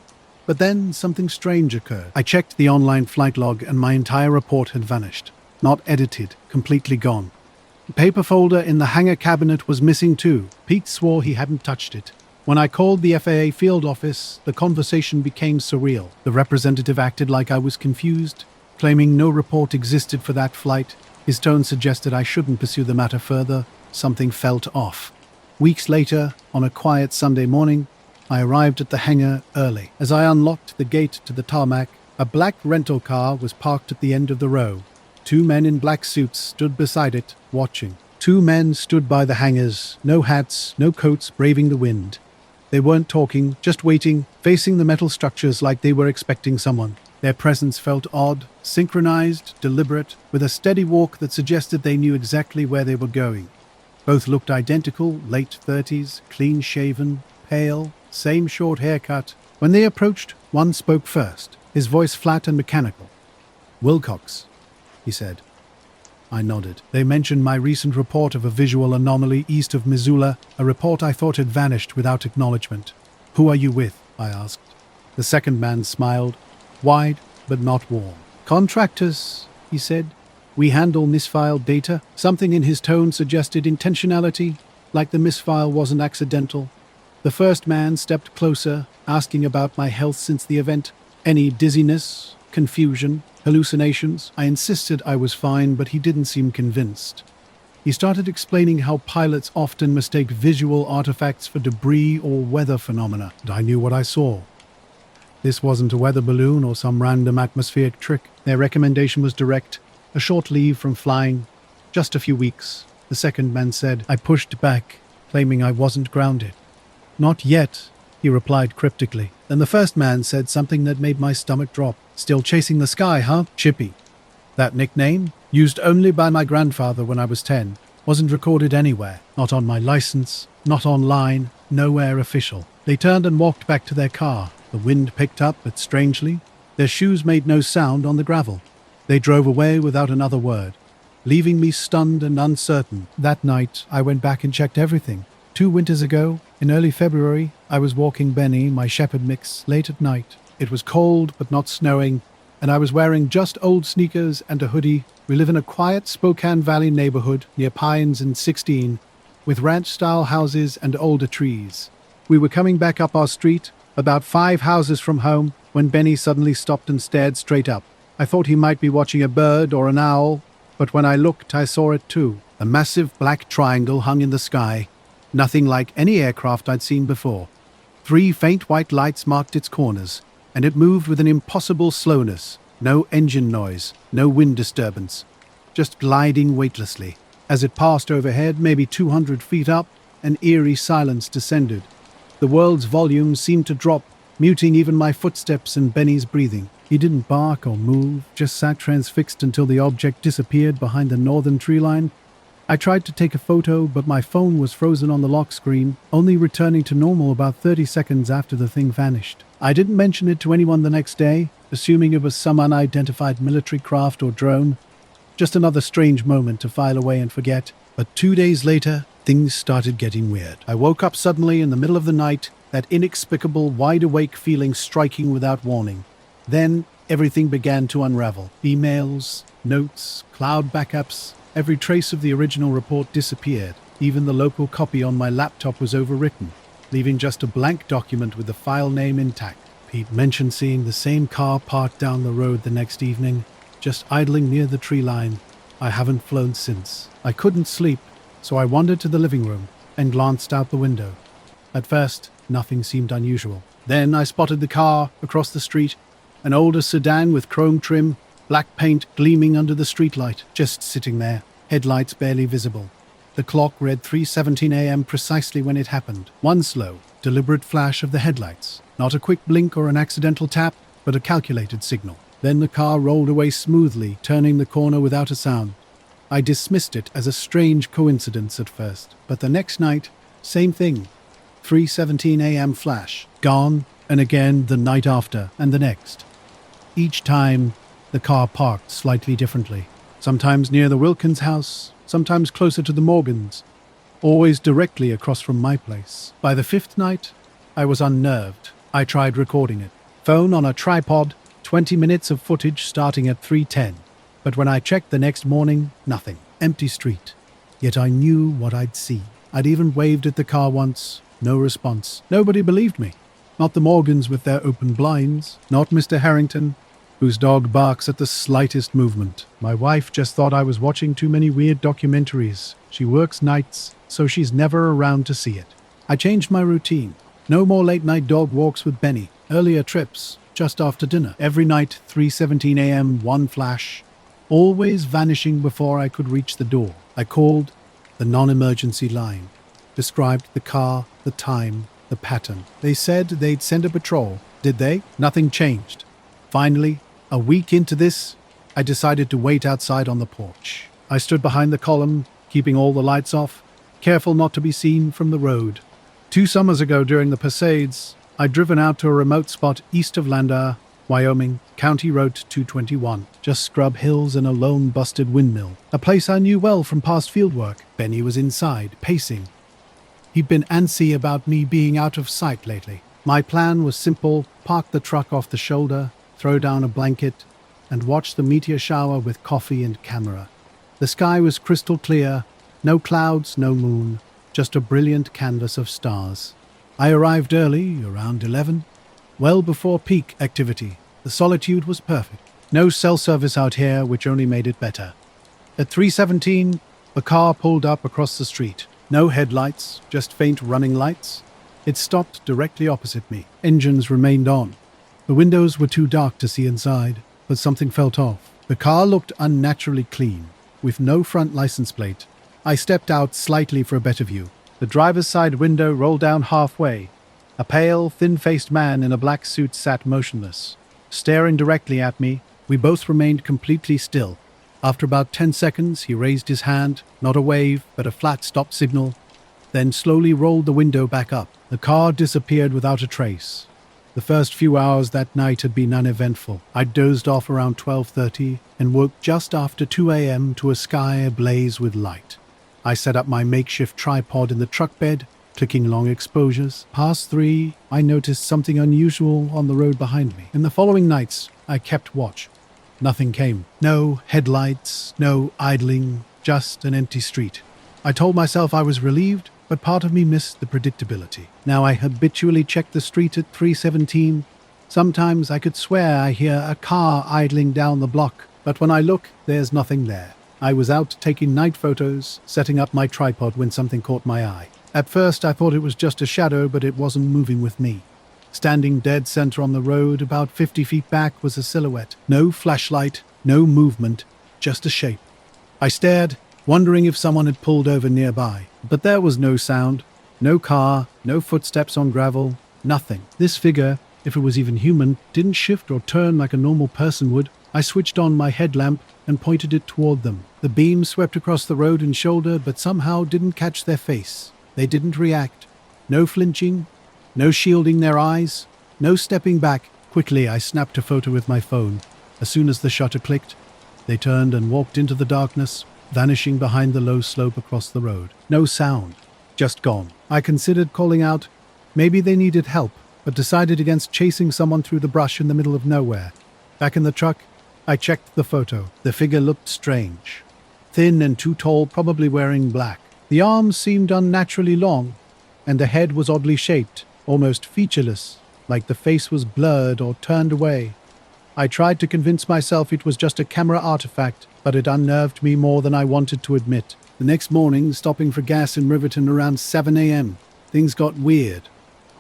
But then something strange occurred. I checked the online flight log and my entire report had vanished. Not edited, completely gone. The paper folder in the hangar cabinet was missing too. Pete swore he hadn't touched it. When I called the FAA field office, the conversation became surreal. The representative acted like I was confused, claiming no report existed for that flight. His tone suggested I shouldn't pursue the matter further. Something felt off. Weeks later, on a quiet Sunday morning, I arrived at the hangar early. As I unlocked the gate to the tarmac, a black rental car was parked at the end of the row. Two men in black suits stood beside it, watching. Two men stood by the hangars, no hats, no coats, braving the wind. They weren't talking, just waiting, facing the metal structures like they were expecting someone. Their presence felt odd, synchronized, deliberate, with a steady walk that suggested they knew exactly where they were going. Both looked identical, late 30s, clean-shaven, pale, same short haircut. When they approached, one spoke first, his voice flat and mechanical. "Wilcox," he said. I nodded. They mentioned my recent report of a visual anomaly east of Missoula, a report I thought had vanished without acknowledgement. "Who are you with?" I asked. The second man smiled, wide but not warm. "Contractors," he said. "We handle misfiled data." Something in his tone suggested intentionality, like the misfile wasn't accidental. The first man stepped closer, asking about my health since the event. Any dizziness, confusion, hallucinations? I insisted I was fine, but he didn't seem convinced. He started explaining how pilots often mistake visual artifacts for debris or weather phenomena, and I knew what I saw. This wasn't a weather balloon or some random atmospheric trick. Their recommendation was direct: a short leave from flying, just a few weeks. The second man said. I pushed back, claiming I wasn't grounded. "Not yet," he replied cryptically. Then the first man said something that made my stomach drop. "Still chasing the sky, huh? Chippy." That nickname, used only by my grandfather when I was 10, wasn't recorded anywhere. Not on my license, not online, nowhere official. They turned and walked back to their car. The wind picked up, but strangely, their shoes made no sound on the gravel. They drove away without another word, leaving me stunned and uncertain. That night, I went back and checked everything. 2 winters ago, in early February, I was walking Benny, my shepherd mix, late at night. It was cold but not snowing, and I was wearing just old sneakers and a hoodie. We live in a quiet Spokane Valley neighborhood near Pines and 16, with ranch-style houses and older trees. We were coming back up our street, about 5 houses from home, when Benny suddenly stopped and stared straight up. I thought he might be watching a bird or an owl, but when I looked, I saw it too. A massive black triangle hung in the sky, nothing like any aircraft I'd seen before. 3 faint white lights marked its corners, and it moved with an impossible slowness. No engine noise, no wind disturbance, just gliding weightlessly. As it passed overhead, maybe 200 feet up, an eerie silence descended. The world's volume seemed to drop, muting even my footsteps and Benny's breathing. He didn't bark or move, just sat transfixed until the object disappeared behind the northern tree line. I tried to take a photo, but my phone was frozen on the lock screen, only returning to normal about 30 seconds after the thing vanished. I didn't mention it to anyone the next day, assuming it was some unidentified military craft or drone. Just another strange moment to file away and forget. But 2 days later, things started getting weird. I woke up suddenly in the middle of the night, that inexplicable wide-awake feeling striking without warning. Then, everything began to unravel. Emails, notes, cloud backups. Every trace of the original report disappeared. Even the local copy on my laptop was overwritten, leaving just a blank document with the file name intact. Pete mentioned seeing the same car parked down the road the next evening, just idling near the tree line. I haven't flown since. I couldn't sleep, so I wandered to the living room and glanced out the window. At first, nothing seemed unusual. Then I spotted the car across the street, an older sedan with chrome trim, black paint gleaming under the streetlight, just sitting there, headlights barely visible. The clock read 3:17 a.m. precisely when it happened. One slow, deliberate flash of the headlights. Not a quick blink or an accidental tap, but a calculated signal. Then the car rolled away smoothly, turning the corner without a sound. I dismissed it as a strange coincidence at first, but the next night, same thing. 3:17 a.m. flash, gone, and again the night after, and the next. Each time, the car parked slightly differently. Sometimes near the Wilkins house, sometimes closer to the Morgans, always directly across from my place. By the 5th night, I was unnerved. I tried recording it. Phone on a tripod, 20 minutes of footage starting at 3:10. But when I checked the next morning, nothing. Empty street. Yet I knew what I'd see. I'd even waved at the car once. No response. Nobody believed me. Not the Morgans with their open blinds. Not Mr. Harrington, whose dog barks at the slightest movement. My wife just thought I was watching too many weird documentaries. She works nights, so she's never around to see it. I changed my routine. No more late-night dog walks with Benny. Earlier trips, just after dinner. Every night, 3:17 a.m., one flash. Always vanishing before I could reach the door. I called the non-emergency line. Described the car, the time, the pattern. They said they'd send a patrol. Did they? Nothing changed. Finally, a week into this, I decided to wait outside on the porch. I stood behind the column, keeping all the lights off, careful not to be seen from the road. 2 summers ago during the Palisades, I'd driven out to a remote spot east of Landau, Wyoming, County Road 221. Just scrub hills and a lone busted windmill. A place I knew well from past fieldwork. Benny was inside, pacing. He'd been antsy about me being out of sight lately. My plan was simple: park the truck off the shoulder, throw down a blanket, and watch the meteor shower with coffee and camera. The sky was crystal clear, no clouds, no moon, just a brilliant canvas of stars. I arrived early, around 11, well before peak activity. The solitude was perfect. No cell service out here, which only made it better. At 3:17, the car pulled up across the street. No headlights, just faint running lights. It stopped directly opposite me. Engines remained on. The windows were too dark to see inside, but something felt off. The car looked unnaturally clean, with no front license plate. I stepped out slightly for a better view. The driver's side window rolled down halfway. A pale, thin-faced man in a black suit sat motionless, staring directly at me. We both remained completely still. After about 10 seconds, he raised his hand, not a wave, but a flat stop signal, then slowly rolled the window back up. The car disappeared without a trace. The first few hours that night had been uneventful. I dozed off around 12:30 and woke just after 2 a.m. to a sky ablaze with light. I set up my makeshift tripod in the truck bed, clicking long exposures. Past 3, I noticed something unusual on the road behind me. In the following nights, I kept watch. Nothing came. No headlights, no idling, just an empty street. I told myself I was relieved, but part of me missed the predictability. Now I habitually check the street at 3:17. Sometimes I could swear I hear a car idling down the block, but when I look, there's nothing there. I was out taking night photos, setting up my tripod when something caught my eye. At first I thought it was just a shadow, but it wasn't moving with me. Standing dead center on the road, about 50 feet back, was a silhouette. No flashlight, no movement, just a shape. I stared, wondering if someone had pulled over nearby. But there was no sound, no car, no footsteps on gravel, nothing. This figure, if it was even human, didn't shift or turn like a normal person would. I switched on my headlamp and pointed it toward them. The beam swept across the road and shoulder, but somehow didn't catch their face. They didn't react. No flinching, no shielding their eyes, no stepping back. Quickly, I snapped a photo with my phone. As soon as the shutter clicked, they turned and walked into the darkness, vanishing behind the low slope across the road. No sound, just gone. I considered calling out. Maybe they needed help, but decided against chasing someone through the brush in the middle of nowhere. Back in the truck, I checked the photo. The figure looked strange. Thin and too tall, probably wearing black. The arms seemed unnaturally long, and the head was oddly shaped, almost featureless, like the face was blurred or turned away. I tried to convince myself it was just a camera artifact, but it unnerved me more than I wanted to admit. The next morning, stopping for gas in Riverton around 7 a.m., things got weird.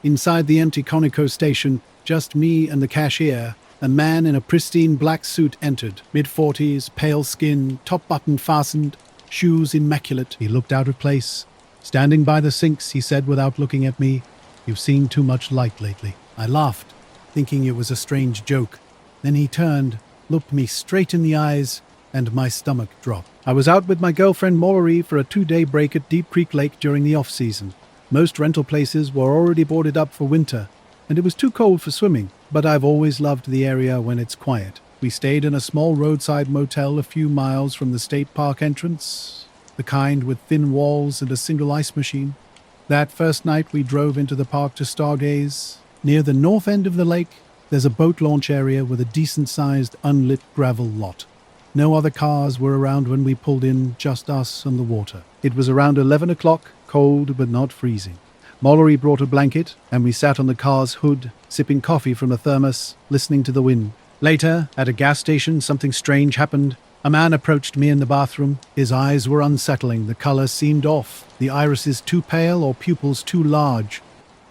Inside the empty Conoco station, just me and the cashier, a man in a pristine black suit entered. Mid-40s, pale skin, top button fastened, shoes immaculate. He looked out of place. Standing by the sinks, he said without looking at me, "You've seen too much light lately." I laughed, thinking it was a strange joke. Then he turned, looked me straight in the eyes, and my stomach dropped. I was out with my girlfriend Mallory for a 2-day break at Deep Creek Lake during the off-season. Most rental places were already boarded up for winter, and it was too cold for swimming, but I've always loved the area when it's quiet. We stayed in a small roadside motel a few miles from the state park entrance, the kind with thin walls and a single ice machine. That first night we drove into the park to stargaze. Near the north end of the lake, there's a boat launch area with a decent-sized unlit gravel lot. No other cars were around when we pulled in, just us and the water. It was around 11 o'clock, cold but not freezing. Mallory brought a blanket, and we sat on the car's hood, sipping coffee from a thermos, listening to the wind. Later, at a gas station, something strange happened. A man approached me in the bathroom. His eyes were unsettling. The color seemed off. The irises too pale or pupils too large.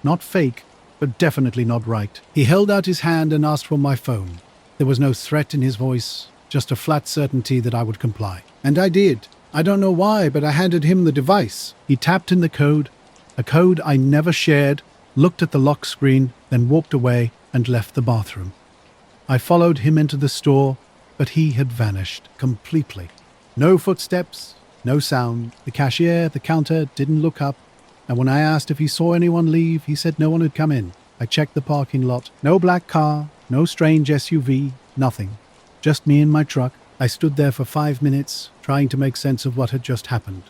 Not fake, but definitely not right. He held out his hand and asked for my phone. There was no threat in his voice, just a flat certainty that I would comply. And I did. I don't know why, but I handed him the device. He tapped in the code, a code I never shared, looked at the lock screen, then walked away and left the bathroom. I followed him into the store, but he had vanished completely. No footsteps, no sound. The cashier at the counter didn't look up, and when I asked if he saw anyone leave, he said no one had come in. I checked the parking lot. No black car, no strange SUV, nothing. Just me and my truck. I stood there for 5 minutes, trying to make sense of what had just happened.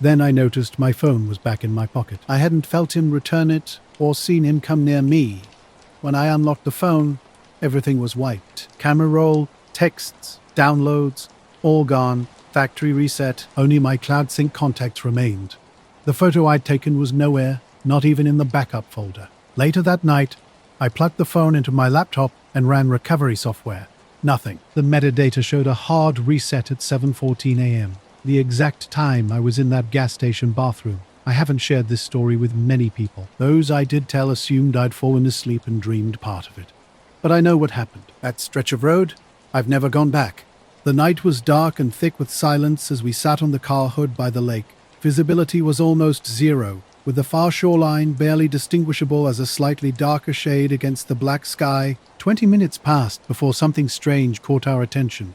Then I noticed my phone was back in my pocket. I hadn't felt him return it or seen him come near me. When I unlocked the phone, everything was wiped. Camera roll, texts, downloads, all gone. Factory reset. Only my cloud sync contacts remained. The photo I'd taken was nowhere, not even in the backup folder. Later that night, I plugged the phone into my laptop and ran recovery software. Nothing. The metadata showed a hard reset at 7:14 a.m., the exact time I was in that gas station bathroom. I haven't shared this story with many people. Those I did tell assumed I'd fallen asleep and dreamed part of it. But I know what happened. That stretch of road, I've never gone back. The night was dark and thick with silence as we sat on the car hood by the lake. Visibility was almost zero, with the far shoreline barely distinguishable as a slightly darker shade against the black sky. 20 minutes passed before something strange caught our attention.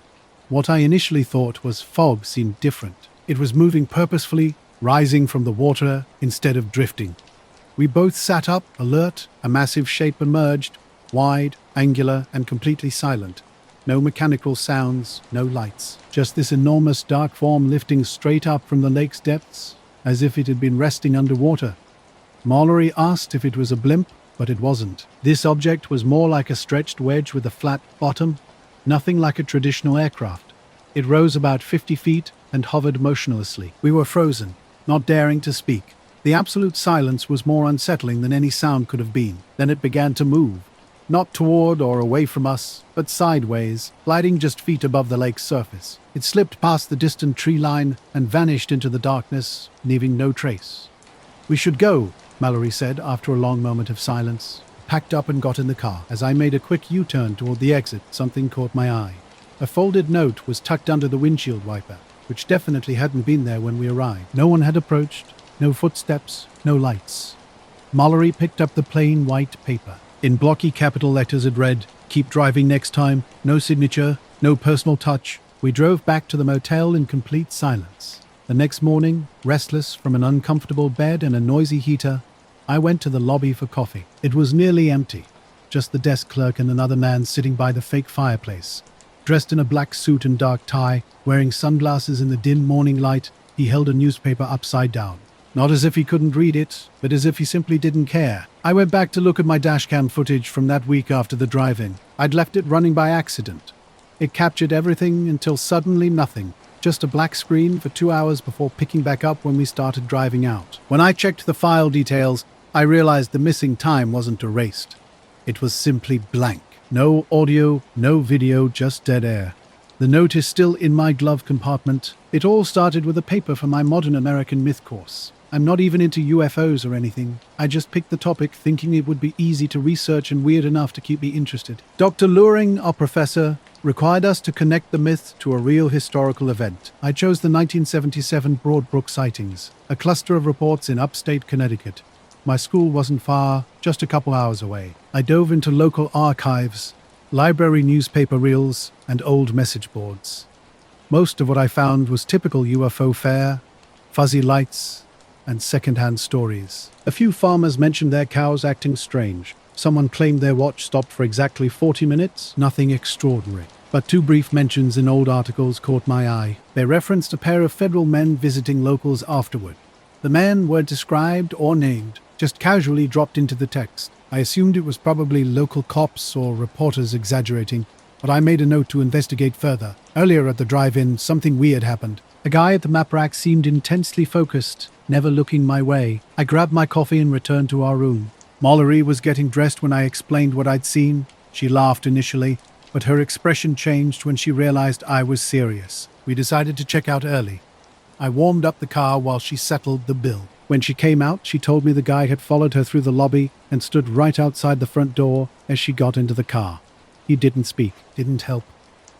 What I initially thought was fog seemed different. It was moving purposefully, rising from the water instead of drifting. We both sat up, alert. A massive shape emerged, Wide, angular, and completely silent. No mechanical sounds, no lights. Just this enormous dark form lifting straight up from the lake's depths, as if it had been resting underwater. Mallory asked if it was a blimp, but it wasn't. This object was more like a stretched wedge with a flat bottom, nothing like a traditional aircraft. It rose about 50 feet and hovered motionlessly. We were frozen, not daring to speak. The absolute silence was more unsettling than any sound could have been. Then it began to move. Not toward or away from us, but sideways, gliding just feet above the lake's surface. It slipped past the distant tree line and vanished into the darkness, leaving no trace. "We should go," Mallory said after a long moment of silence. Packed up and got in the car. As I made a quick U-turn toward the exit, something caught my eye. A folded note was tucked under the windshield wiper, which definitely hadn't been there when we arrived. No one had approached, no footsteps, no lights. Mallory picked up the plain white paper. In blocky capital letters it read, "Keep driving next time, no signature, no personal touch." We drove back to the motel in complete silence. The next morning, restless from an uncomfortable bed and a noisy heater, I went to the lobby for coffee. It was nearly empty, just the desk clerk and another man sitting by the fake fireplace. Dressed in a black suit and dark tie, wearing sunglasses in the dim morning light, he held a newspaper upside down. Not as if he couldn't read it, but as if he simply didn't care. I went back to look at my dashcam footage from that week after the drive-in. I'd left it running by accident. It captured everything until suddenly nothing. Just a black screen for 2 hours before picking back up when we started driving out. When I checked the file details, I realized the missing time wasn't erased. It was simply blank. No audio, no video, just dead air. The note is still in my glove compartment. It all started with a paper for my modern American myth course. I'm not even into UFOs or anything. I just picked the topic thinking it would be easy to research and weird enough to keep me interested. Dr. Luring, our professor, required us to connect the myth to a real historical event. I chose the 1977 Broadbrook sightings, a cluster of reports in upstate Connecticut. My school wasn't far, just a couple hours away. I dove into local archives, library newspaper reels, and old message boards. Most of what I found was typical UFO fare, fuzzy lights, and second-hand stories. A few farmers mentioned their cows acting strange. Someone claimed their watch stopped for exactly 40 minutes, nothing extraordinary. But 2 brief mentions in old articles caught my eye. They referenced a pair of federal men visiting locals afterward. The men weren't described or named, just casually dropped into the text. I assumed it was probably local cops or reporters exaggerating, but I made a note to investigate further. Earlier at the drive-in, something weird happened. A guy at the map rack seemed intensely focused, never looking my way. I grabbed my coffee and returned to our room. Mallory was getting dressed when I explained what I'd seen. She laughed initially, but her expression changed when she realized I was serious. We decided to check out early. I warmed up the car while she settled the bill. When she came out, she told me the guy had followed her through the lobby and stood right outside the front door as she got into the car. He didn't speak, didn't help,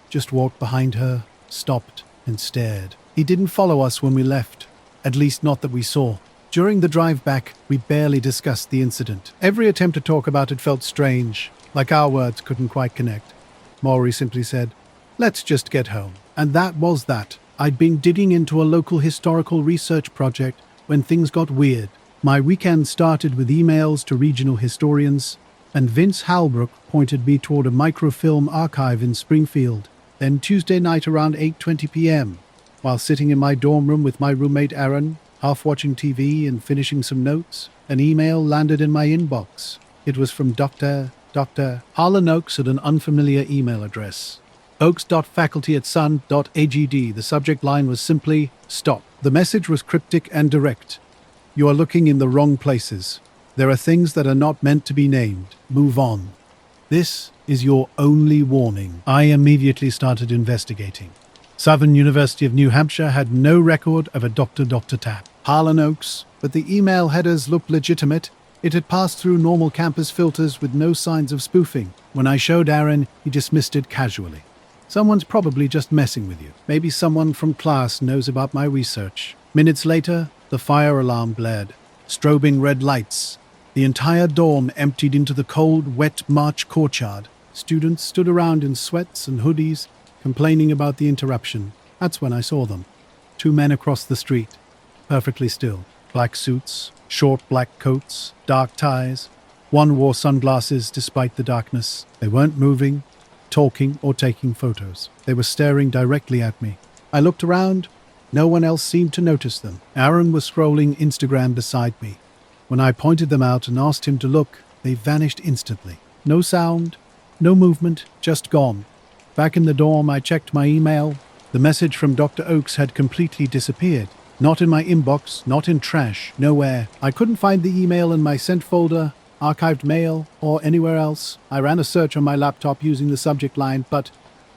just walked behind her, stopped, and stared. He didn't follow us when we left, at least not that we saw. During the drive back, we barely discussed the incident. Every attempt to talk about it felt strange, like our words couldn't quite connect. Maury simply said, "Let's just get home." And that was that. I'd been digging into a local historical research project when things got weird. My weekend started with emails to regional historians, and Vince Halbrook pointed me toward a microfilm archive in Springfield. Then Tuesday night around 8:20 p.m., while sitting in my dorm room with my roommate Aaron, half watching TV and finishing some notes, an email landed in my inbox. It was from Dr. Harlan Oakes at an unfamiliar email address. oakes.faculty@sun.agd. The subject line was simply, "Stop." The message was cryptic and direct. "You are looking in the wrong places. There are things that are not meant to be named. Move on. This is your only warning." I immediately started investigating. Southern University of New Hampshire had no record of a Dr. tap. Harlan Oakes, but the email headers looked legitimate. It had passed through normal campus filters with no signs of spoofing. When I showed Aaron, he dismissed it casually. Someone's probably just messing with you. Maybe someone from class knows about my research. Minutes later, the fire alarm blared. Strobing red lights. The entire dorm emptied into the cold, wet March courtyard. Students stood around in sweats and hoodies, complaining about the interruption. That's when I saw them. 2 men across the street, perfectly still. Black suits, short black coats, dark ties. One wore sunglasses despite the darkness. They weren't moving, talking, or taking photos. They were staring directly at me. I looked around. No one else seemed to notice them. Aaron was scrolling Instagram beside me. When I pointed them out and asked him to look, they vanished instantly. No sound, no movement, just gone. Back in the dorm, I checked my email. The message from Dr. Oakes had completely disappeared. Not in my inbox, not in trash, nowhere. I couldn't find the email in my sent folder, archived mail, or anywhere else. I ran a search on my laptop using the subject line, but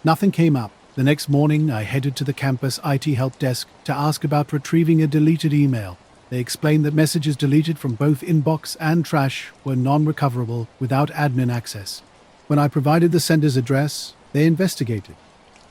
nothing came up. The next morning, I headed to the campus IT help desk to ask about retrieving a deleted email. They explained that messages deleted from both inbox and trash were non-recoverable without admin access. When I provided the sender's address, they investigated.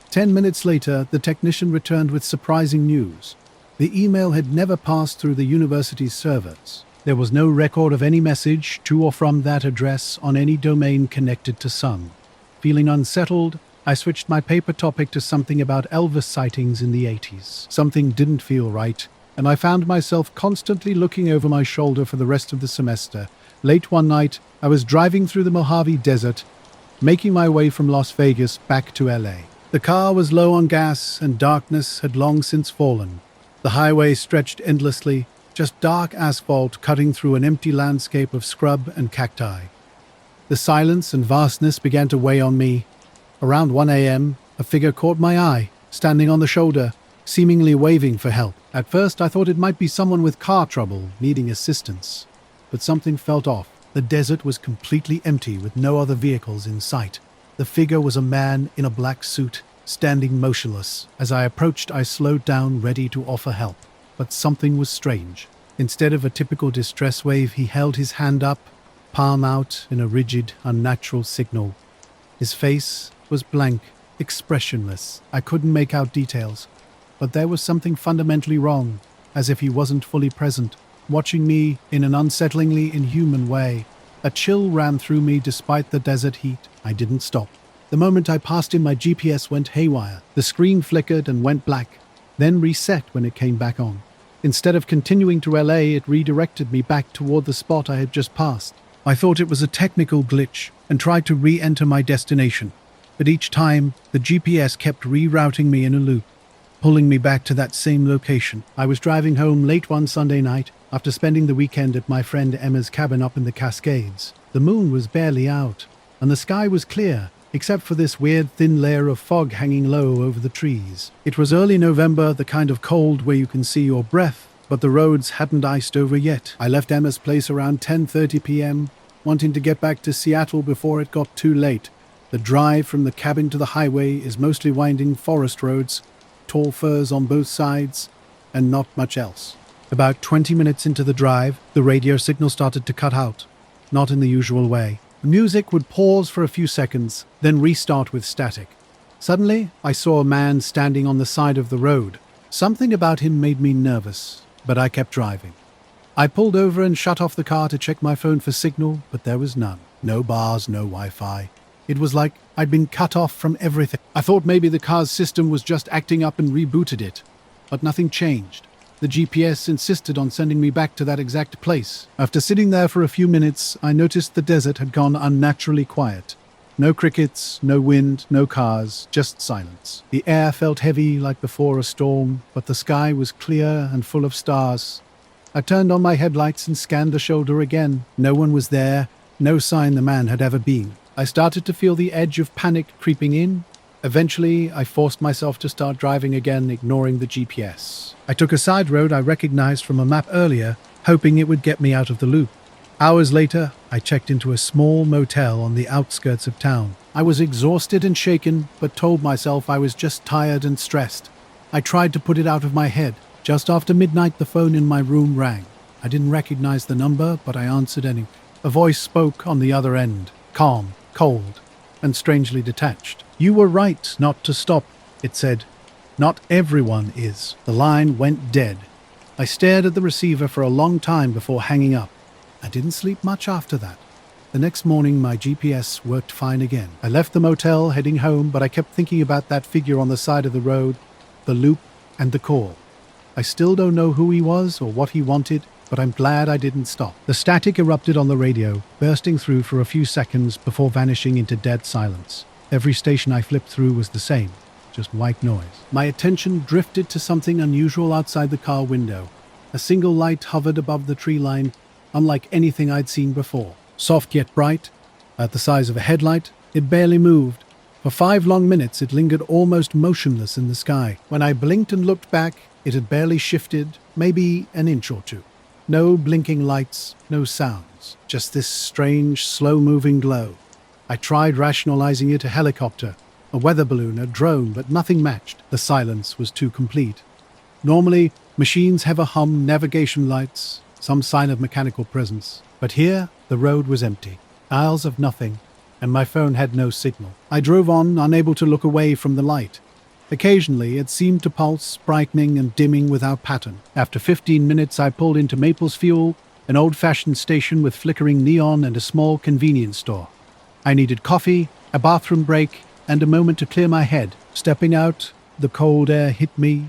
10 minutes later, the technician returned with surprising news. The email had never passed through the university's servers. There was no record of any message to or from that address on any domain connected to Sun. Feeling unsettled, I switched my paper topic to something about Elvis sightings in the 80s. Something didn't feel right, and I found myself constantly looking over my shoulder for the rest of the semester. Late one night, I was driving through the Mojave Desert, making my way from Las Vegas back to LA. The car was low on gas, and darkness had long since fallen. The highway stretched endlessly, just dark asphalt cutting through an empty landscape of scrub and cacti. The silence and vastness began to weigh on me. Around 1 a.m., a figure caught my eye, standing on the shoulder, seemingly waving for help. At first, I thought it might be someone with car trouble, needing assistance. But something felt off. The desert was completely empty with no other vehicles in sight. The figure was a man in a black suit, standing motionless. As I approached, I slowed down, ready to offer help. But something was strange. Instead of a typical distress wave, he held his hand up, palm out in a rigid, unnatural signal. His face was blank, expressionless. I couldn't make out details, but there was something fundamentally wrong, as if he wasn't fully present, watching me in an unsettlingly inhuman way. A chill ran through me despite the desert heat. I didn't stop. The moment I passed him, my GPS went haywire. The screen flickered and went black, then reset when it came back on. Instead of continuing to LA, it redirected me back toward the spot I had just passed. I thought it was a technical glitch and tried to re-enter my destination, but each time, the GPS kept rerouting me in a loop, pulling me back to that same location. I was driving home late one Sunday night after spending the weekend at my friend Emma's cabin up in the Cascades. The moon was barely out, and the sky was clear, except for this weird thin layer of fog hanging low over the trees. It was early November, the kind of cold where you can see your breath, but the roads hadn't iced over yet. I left Emma's place around 10:30 p.m., wanting to get back to Seattle before it got too late. The drive from the cabin to the highway is mostly winding forest roads, tall firs on both sides, and not much else. About 20 minutes into the drive, the radio signal started to cut out, not in the usual way. The music would pause for a few seconds, then restart with static. Suddenly, I saw a man standing on the side of the road. Something about him made me nervous, but I kept driving. I pulled over and shut off the car to check my phone for signal, but there was none. No bars, no Wi-Fi. It was like I'd been cut off from everything. I thought maybe the car's system was just acting up and rebooted it, but nothing changed. The GPS insisted on sending me back to that exact place. After sitting there for a few minutes, I noticed the desert had gone unnaturally quiet. No crickets, no wind, no cars, just silence. The air felt heavy like before a storm, but the sky was clear and full of stars. I turned on my headlights and scanned the shoulder again. No one was there, no sign the man had ever been. I started to feel the edge of panic creeping in. Eventually, I forced myself to start driving again, ignoring the GPS. I took a side road I recognized from a map earlier, hoping it would get me out of the loop. Hours later, I checked into a small motel on the outskirts of town. I was exhausted and shaken, but told myself I was just tired and stressed. I tried to put it out of my head. Just after midnight, the phone in my room rang. I didn't recognize the number, but I answered anyway. A voice spoke on the other end, calm, cold, and strangely detached. "You were right not to stop," it said. "Not everyone is." The line went dead. I stared at the receiver for a long time before hanging up. I didn't sleep much after that. The next morning, my GPS worked fine again. I left the motel, heading home, but I kept thinking about that figure on the side of the road, the loop, and the call. I still don't know who he was or what he wanted, but I'm glad I didn't stop. The static erupted on the radio, bursting through for a few seconds before vanishing into dead silence. Every station I flipped through was the same, just white noise. My attention drifted to something unusual outside the car window. A single light hovered above the tree line, unlike anything I'd seen before. Soft yet bright, at the size of a headlight, it barely moved. For 5 long minutes it lingered almost motionless in the sky. When I blinked and looked back, it had barely shifted, maybe an inch or two. No blinking lights, no sounds, just this strange, slow-moving glow. I tried rationalizing it: a helicopter, a weather balloon, a drone, but nothing matched. The silence was too complete. Normally, machines have a hum, navigation lights, some sign of mechanical presence. But here, the road was empty. Aisles of nothing, and my phone had no signal. I drove on, unable to look away from the light. Occasionally, it seemed to pulse, brightening and dimming without pattern. After 15 minutes, I pulled into Maples Fuel, an old-fashioned station with flickering neon and a small convenience store. I needed coffee, a bathroom break, and a moment to clear my head. Stepping out, the cold air hit me.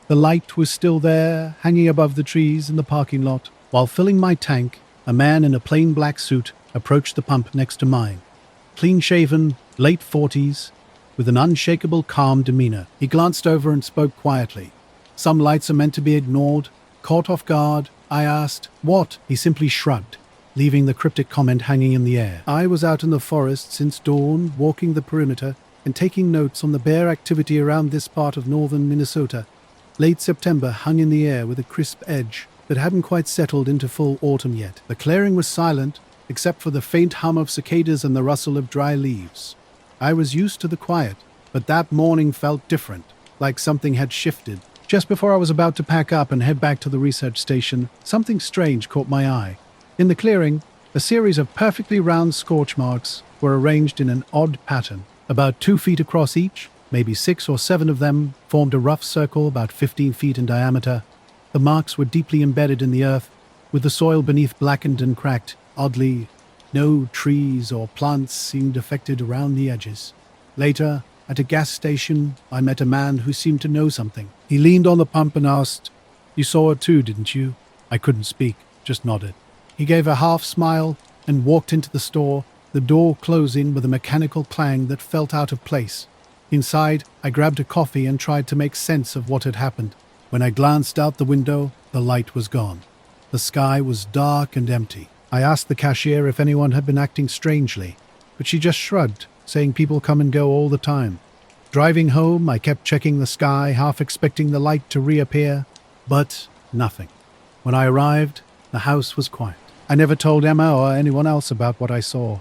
The light was still there, hanging above the trees in the parking lot. While filling my tank, a man in a plain black suit approached the pump next to mine. Clean-shaven, late 40s, with an unshakable, calm demeanor. He glanced over and spoke quietly. Some lights are meant to be ignored. Caught off guard, I asked, "What?" He simply shrugged, leaving the cryptic comment hanging in the air. I was out in the forest since dawn, walking the perimeter and taking notes on the bear activity around this part of northern Minnesota. Late September hung in the air with a crisp edge that hadn't quite settled into full autumn yet. The clearing was silent, except for the faint hum of cicadas and the rustle of dry leaves. I was used to the quiet, but that morning felt different, like something had shifted. Just before I was about to pack up and head back to the research station, something strange caught my eye. In the clearing, a series of perfectly round scorch marks were arranged in an odd pattern. About 2 feet across each, maybe 6 or 7 of them, formed a rough circle about 15 feet in diameter. The marks were deeply embedded in the earth, with the soil beneath blackened and cracked. Oddly, no trees or plants seemed affected around the edges. Later, at a gas station, I met a man who seemed to know something. He leaned on the pump and asked, "You saw it too, didn't you?" I couldn't speak, just nodded. He gave a half smile and walked into the store, the door closing with a mechanical clang that felt out of place. Inside, I grabbed a coffee and tried to make sense of what had happened. When I glanced out the window, the light was gone. The sky was dark and empty. I asked the cashier if anyone had been acting strangely, but she just shrugged, saying people come and go all the time. Driving home, I kept checking the sky, half expecting the light to reappear, but nothing. When I arrived, the house was quiet. I never told Emma or anyone else about what I saw.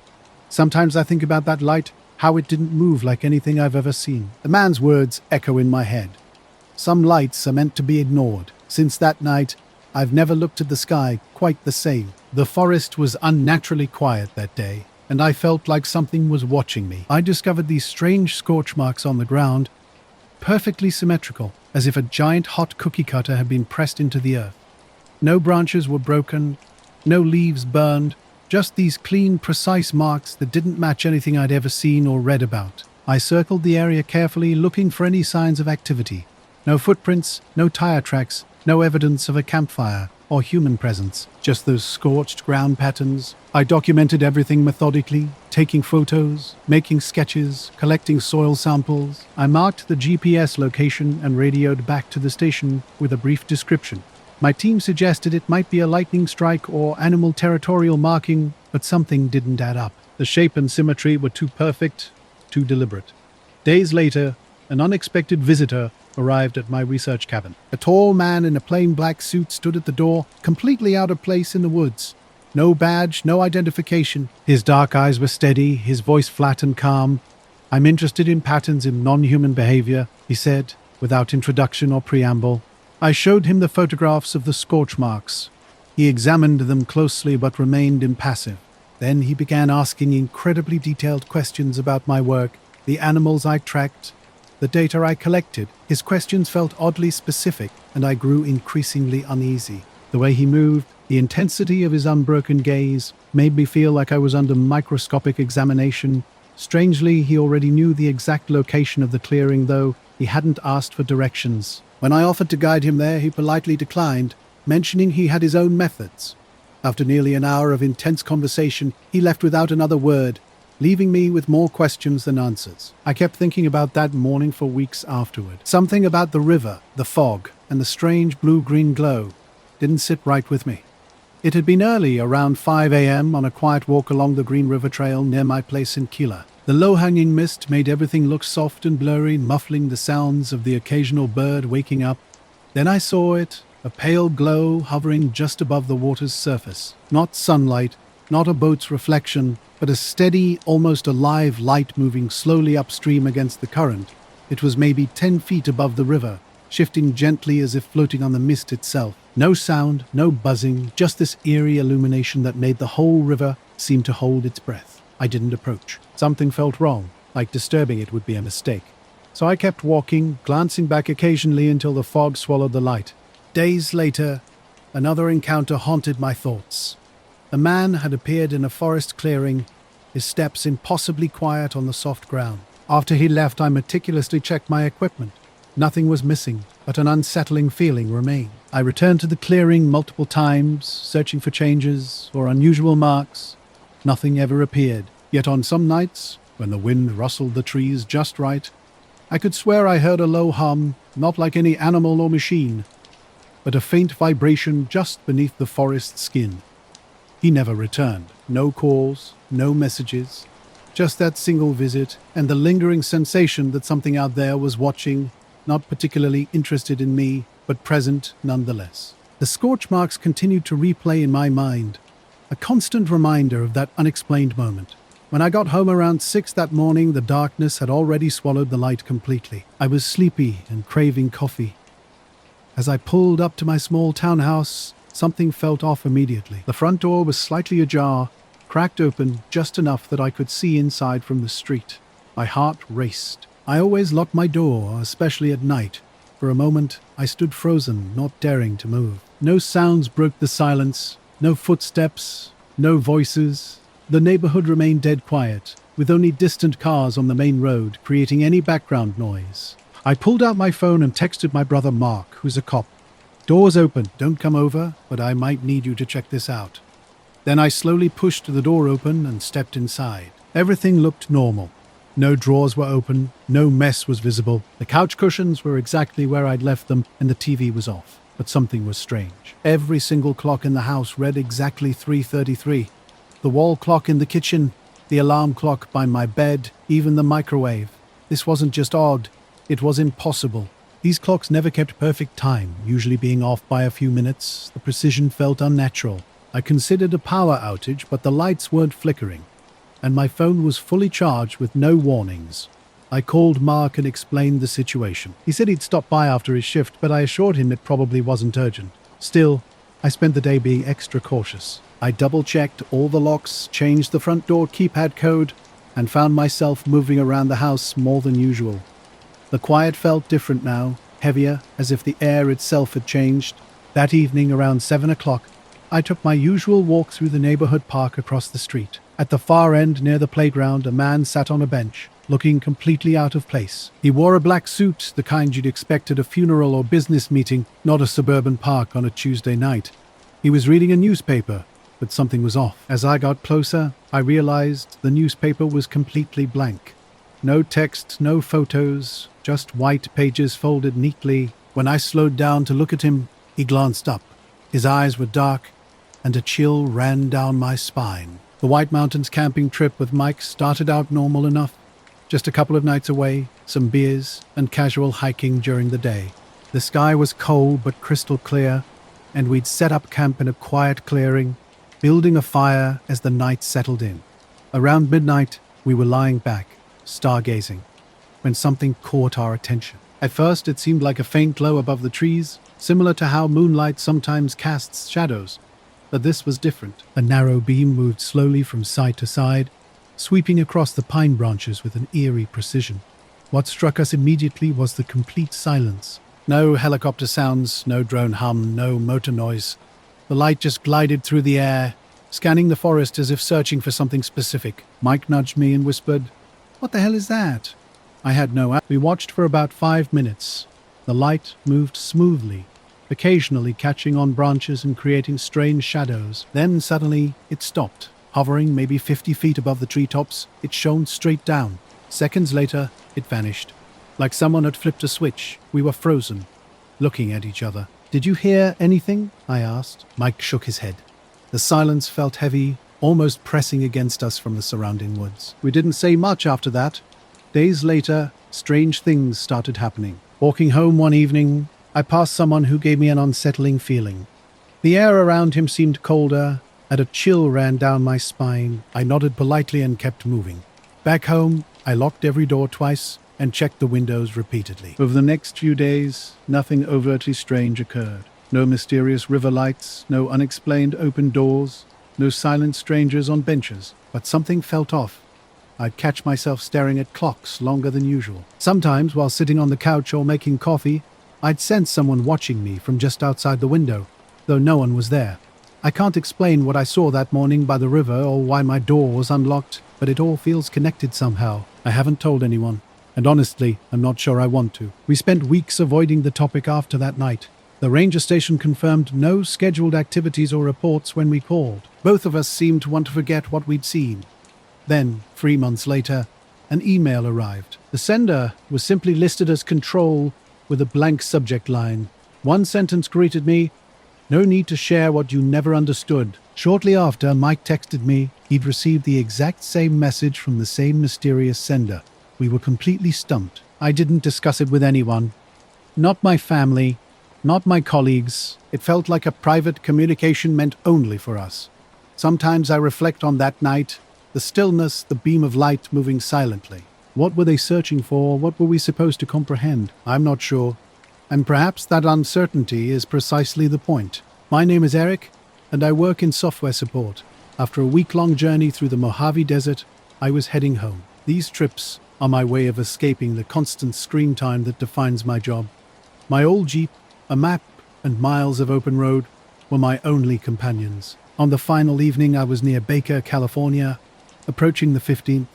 Sometimes I think about that light, how it didn't move like anything I've ever seen. The man's words echo in my head. Some lights are meant to be ignored. Since that night, I've never looked at the sky quite the same. The forest was unnaturally quiet that day, and I felt like something was watching me. I discovered these strange scorch marks on the ground, perfectly symmetrical, as if a giant hot cookie cutter had been pressed into the earth. No branches were broken, no leaves burned, just these clean, precise marks that didn't match anything I'd ever seen or read about. I circled the area carefully, looking for any signs of activity. No footprints, no tire tracks, no evidence of a campfire or human presence, just those scorched ground patterns. I documented everything methodically, taking photos, making sketches, collecting soil samples. I marked the GPS location and radioed back to the station with a brief description. My team suggested it might be a lightning strike or animal territorial marking, but something didn't add up. The shape and symmetry were too perfect, too deliberate. Days later, an unexpected visitor arrived at my research cabin. A tall man in a plain black suit stood at the door, completely out of place in the woods. No badge, no identification. His dark eyes were steady, his voice flat and calm. "I'm interested in patterns in non-human behavior," he said, without introduction or preamble. I showed him the photographs of the scorch marks. He examined them closely but remained impassive. Then he began asking incredibly detailed questions about my work, the animals I tracked, the data I collected. His questions felt oddly specific, and I grew increasingly uneasy. The way he moved, the intensity of his unbroken gaze, made me feel like I was under microscopic examination. Strangely, he already knew the exact location of the clearing, though he hadn't asked for directions. When I offered to guide him there, he politely declined, mentioning he had his own methods. After nearly an hour of intense conversation, he left without another word, leaving me with more questions than answers. I kept thinking about that morning for weeks afterward. Something about the river, the fog, and the strange blue-green glow didn't sit right with me. It had been early, around 5 a.m., on a quiet walk along the Green River Trail near my place in Kila. The low-hanging mist made everything look soft and blurry, muffling the sounds of the occasional bird waking up. Then I saw it, a pale glow hovering just above the water's surface. Not sunlight, not a boat's reflection, but a steady, almost alive light moving slowly upstream against the current. It was maybe 10 feet above the river, shifting gently as if floating on the mist itself. No sound, no buzzing, just this eerie illumination that made the whole river seem to hold its breath. I didn't approach. Something felt wrong, like disturbing it would be a mistake. So I kept walking, glancing back occasionally until the fog swallowed the light. Days later, another encounter haunted my thoughts. A man had appeared in a forest clearing, his steps impossibly quiet on the soft ground. After he left, I meticulously checked my equipment. Nothing was missing, but an unsettling feeling remained. I returned to the clearing multiple times, searching for changes or unusual marks. Nothing ever appeared. Yet on some nights, when the wind rustled the trees just right, I could swear I heard a low hum, not like any animal or machine, but a faint vibration just beneath the forest's skin. He never returned. No calls, no messages, just that single visit and the lingering sensation that something out there was watching, not particularly interested in me, but present nonetheless. The scorch marks continued to replay in my mind, a constant reminder of that unexplained moment. When I got home around 6 that morning, the darkness had already swallowed the light completely. I was sleepy and craving coffee. As I pulled up to my small townhouse, something felt off immediately. The front door was slightly ajar, cracked open just enough that I could see inside from the street. My heart raced. I always locked my door, especially at night. For a moment, I stood frozen, not daring to move. No sounds broke the silence, no footsteps, no voices. The neighborhood remained dead quiet, with only distant cars on the main road creating any background noise. I pulled out my phone and texted my brother Mark, who's a cop. "Door's open, don't come over, but I might need you to check this out." Then I slowly pushed the door open and stepped inside. Everything looked normal. No drawers were open, no mess was visible. The couch cushions were exactly where I'd left them, and the TV was off. But something was strange. Every single clock in the house read exactly 3:33. The wall clock in the kitchen, the alarm clock by my bed, even the microwave. This wasn't just odd, it was impossible. These clocks never kept perfect time, usually being off by a few minutes. The precision felt unnatural. I considered a power outage, but the lights weren't flickering, and my phone was fully charged with no warnings. I called Mark and explained the situation. He said he'd stop by after his shift, but I assured him it probably wasn't urgent. Still, I spent the day being extra cautious. I double-checked all the locks, changed the front door keypad code, and found myself moving around the house more than usual. The quiet felt different now, heavier, as if the air itself had changed. That evening, around 7 o'clock, I took my usual walk through the neighborhood park across the street. At the far end, near the playground, a man sat on a bench, looking completely out of place. He wore a black suit, the kind you'd expect at a funeral or business meeting, not a suburban park on a Tuesday night. He was reading a newspaper, but something was off. As I got closer, I realized the newspaper was completely blank. No text, no photos, just white pages folded neatly. When I slowed down to look at him, he glanced up. His eyes were dark, and a chill ran down my spine. The White Mountains camping trip with Mike started out normal enough. Just a couple of nights away, some beers, and casual hiking during the day. The sky was cold but crystal clear, and we'd set up camp in a quiet clearing, building a fire as the night settled in. Around midnight, we were lying back, stargazing, when something caught our attention. At first, it seemed like a faint glow above the trees, similar to how moonlight sometimes casts shadows. But this was different. A narrow beam moved slowly from side to side, sweeping across the pine branches with an eerie precision. What struck us immediately was the complete silence. No helicopter sounds, no drone hum, no motor noise. The light just glided through the air, scanning the forest as if searching for something specific. Mike nudged me and whispered, "What the hell is that?" I had no answer. We watched for about 5 minutes. The light moved smoothly, occasionally catching on branches and creating strange shadows. Then suddenly it stopped. Hovering maybe 50 feet above the treetops, it shone straight down. Seconds later, it vanished. Like someone had flipped a switch, we were frozen, looking at each other. "Did you hear anything?" I asked. Mike shook his head. The silence felt heavy, almost pressing against us from the surrounding woods. We didn't say much after that. Days later, strange things started happening. Walking home one evening, I passed someone who gave me an unsettling feeling. The air around him seemed colder, and a chill ran down my spine. I nodded politely and kept moving. Back home, I locked every door twice and checked the windows repeatedly. Over the next few days, nothing overtly strange occurred. No mysterious river lights, no unexplained open doors, no silent strangers on benches. But something felt off. I'd catch myself staring at clocks longer than usual. Sometimes, while sitting on the couch or making coffee, I'd sense someone watching me from just outside the window, though no one was there. I can't explain what I saw that morning by the river or why my door was unlocked, but it all feels connected somehow. I haven't told anyone, and honestly, I'm not sure I want to. We spent weeks avoiding the topic after that night. The ranger station confirmed no scheduled activities or reports when we called. Both of us seemed to want to forget what we'd seen. Then, 3 months later, an email arrived. The sender was simply listed as Control with a blank subject line. One sentence greeted me, "No need to share what you never understood." Shortly after, Mike texted me he'd received the exact same message from the same mysterious sender. We were completely stumped. I didn't discuss it with anyone. Not my family, not my colleagues. It felt like a private communication meant only for us. Sometimes I reflect on that night, the stillness, the beam of light moving silently. What were they searching for? What were we supposed to comprehend? I'm not sure. And perhaps that uncertainty is precisely the point. My name is Eric, and I work in software support. After a week-long journey through the Mojave Desert, I was heading home. These trips are my way of escaping the constant screen time that defines my job. My old Jeep, a map, and miles of open road were my only companions. On the final evening, I was near Baker, California, approaching the 15th.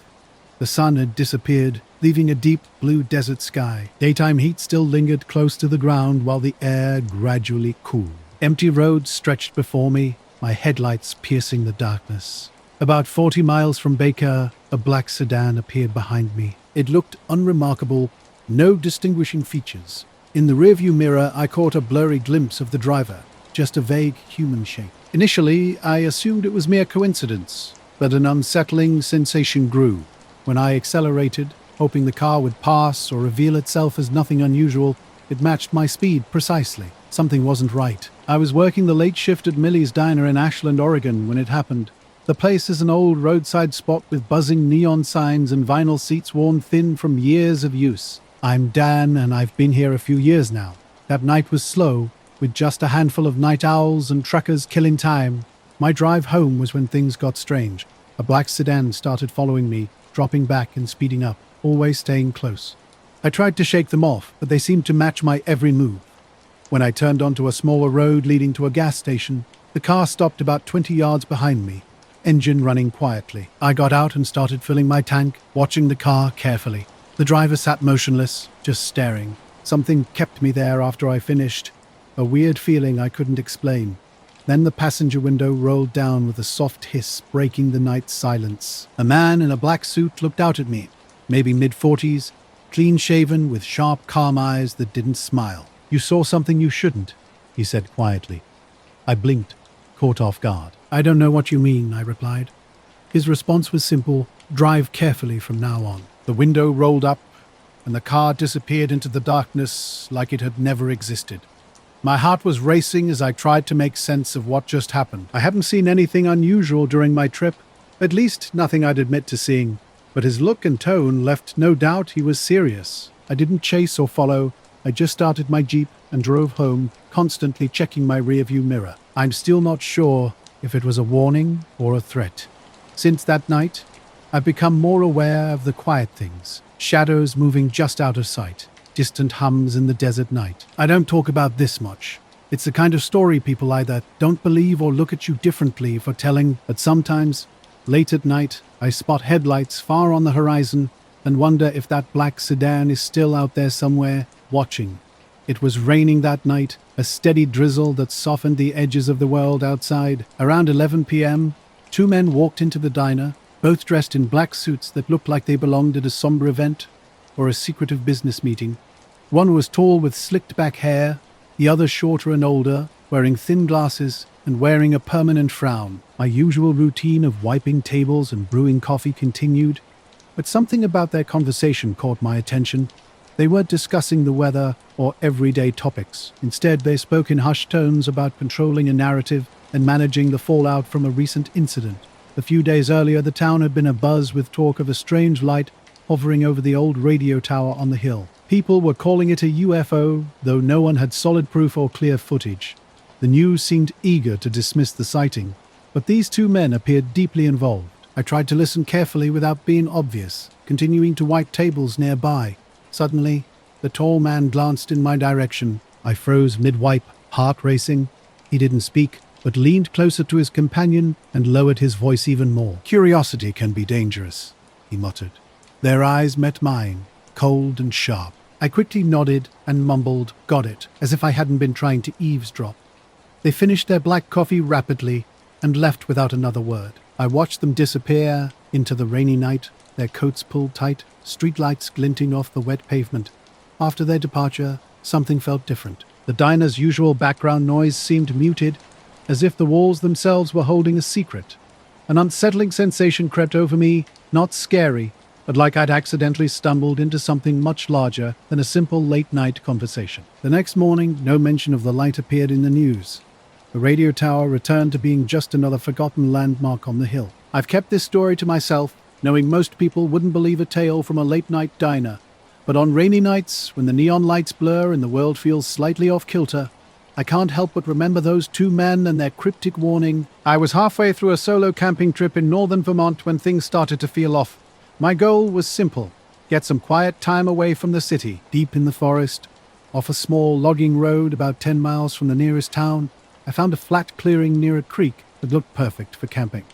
The sun had disappeared, leaving a deep blue desert sky. Daytime heat still lingered close to the ground while the air gradually cooled. Empty roads stretched before me, my headlights piercing the darkness. About 40 miles from Baker, a black sedan appeared behind me. It looked unremarkable, no distinguishing features. In the rearview mirror, I caught a blurry glimpse of the driver, just a vague human shape. Initially, I assumed it was mere coincidence, but an unsettling sensation grew. When I accelerated, hoping the car would pass or reveal itself as nothing unusual, it matched my speed precisely. Something wasn't right. I was working the late shift at Millie's Diner in Ashland, Oregon when it happened. The place is an old roadside spot with buzzing neon signs and vinyl seats worn thin from years of use. I'm Dan, and I've been here a few years now. That night was slow, with just a handful of night owls and truckers killing time. My drive home was when things got strange. A black sedan started following me, dropping back and speeding up, always staying close. I tried to shake them off, but they seemed to match my every move. When I turned onto a smaller road leading to a gas station, the car stopped about 20 yards behind me, engine running quietly. I got out and started filling my tank, watching the car carefully. The driver sat motionless, just staring. Something kept me there after I finished, a weird feeling I couldn't explain. Then the passenger window rolled down with a soft hiss, breaking the night's silence. A man in a black suit looked out at me, maybe mid-40s, clean-shaven with sharp, calm eyes that didn't smile. "You saw something you shouldn't," he said quietly. I blinked, caught off guard. "I don't know what you mean," I replied. His response was simple: "Drive carefully from now on." The window rolled up, and the car disappeared into the darkness like it had never existed. My heart was racing as I tried to make sense of what just happened. I hadn't seen anything unusual during my trip, at least nothing I'd admit to seeing, but his look and tone left no doubt he was serious. I didn't chase or follow. I just started my Jeep and drove home, constantly checking my rearview mirror. I'm still not sure if it was a warning or a threat. Since that night, I've become more aware of the quiet things, shadows moving just out of sight, distant hums in the desert night. I don't talk about this much. It's the kind of story people either don't believe or look at you differently for telling, but sometimes, late at night, I spot headlights far on the horizon and wonder if that black sedan is still out there somewhere, watching. It was raining that night, a steady drizzle that softened the edges of the world outside. Around 11 p.m., two men walked into the diner, both dressed in black suits that looked like they belonged at a somber event or a secretive business meeting. One was tall with slicked-back hair, the other shorter and older, wearing thin glasses and wearing a permanent frown. My usual routine of wiping tables and brewing coffee continued, but something about their conversation caught my attention. They weren't discussing the weather or everyday topics. Instead, they spoke in hushed tones about controlling a narrative and managing the fallout from a recent incident. A few days earlier, the town had been abuzz with talk of a strange light hovering over the old radio tower on the hill. People were calling it a UFO, though no one had solid proof or clear footage. The news seemed eager to dismiss the sighting, but these two men appeared deeply involved. I tried to listen carefully without being obvious, continuing to wipe tables nearby. Suddenly, the tall man glanced in my direction. I froze mid-wipe, heart racing. He didn't speak, but leaned closer to his companion and lowered his voice even more. "Curiosity can be dangerous," he muttered. Their eyes met mine, cold and sharp. I quickly nodded and mumbled, "Got it," as if I hadn't been trying to eavesdrop. They finished their black coffee rapidly and left without another word. I watched them disappear into the rainy night, their coats pulled tight, streetlights glinting off the wet pavement. After their departure, something felt different. The diner's usual background noise seemed muted, as if the walls themselves were holding a secret. An unsettling sensation crept over me, not scary, but like I'd accidentally stumbled into something much larger than a simple late-night conversation. The next morning, no mention of the light appeared in the news. The radio tower returned to being just another forgotten landmark on the hill. I've kept this story to myself, knowing most people wouldn't believe a tale from a late-night diner. But on rainy nights, when the neon lights blur and the world feels slightly off-kilter, I can't help but remember those two men and their cryptic warning. I was halfway through a solo camping trip in northern Vermont when things started to feel off. My goal was simple: get some quiet time away from the city. Deep in the forest, off a small logging road about 10 miles from the nearest town, I found a flat clearing near a creek that looked perfect for camping.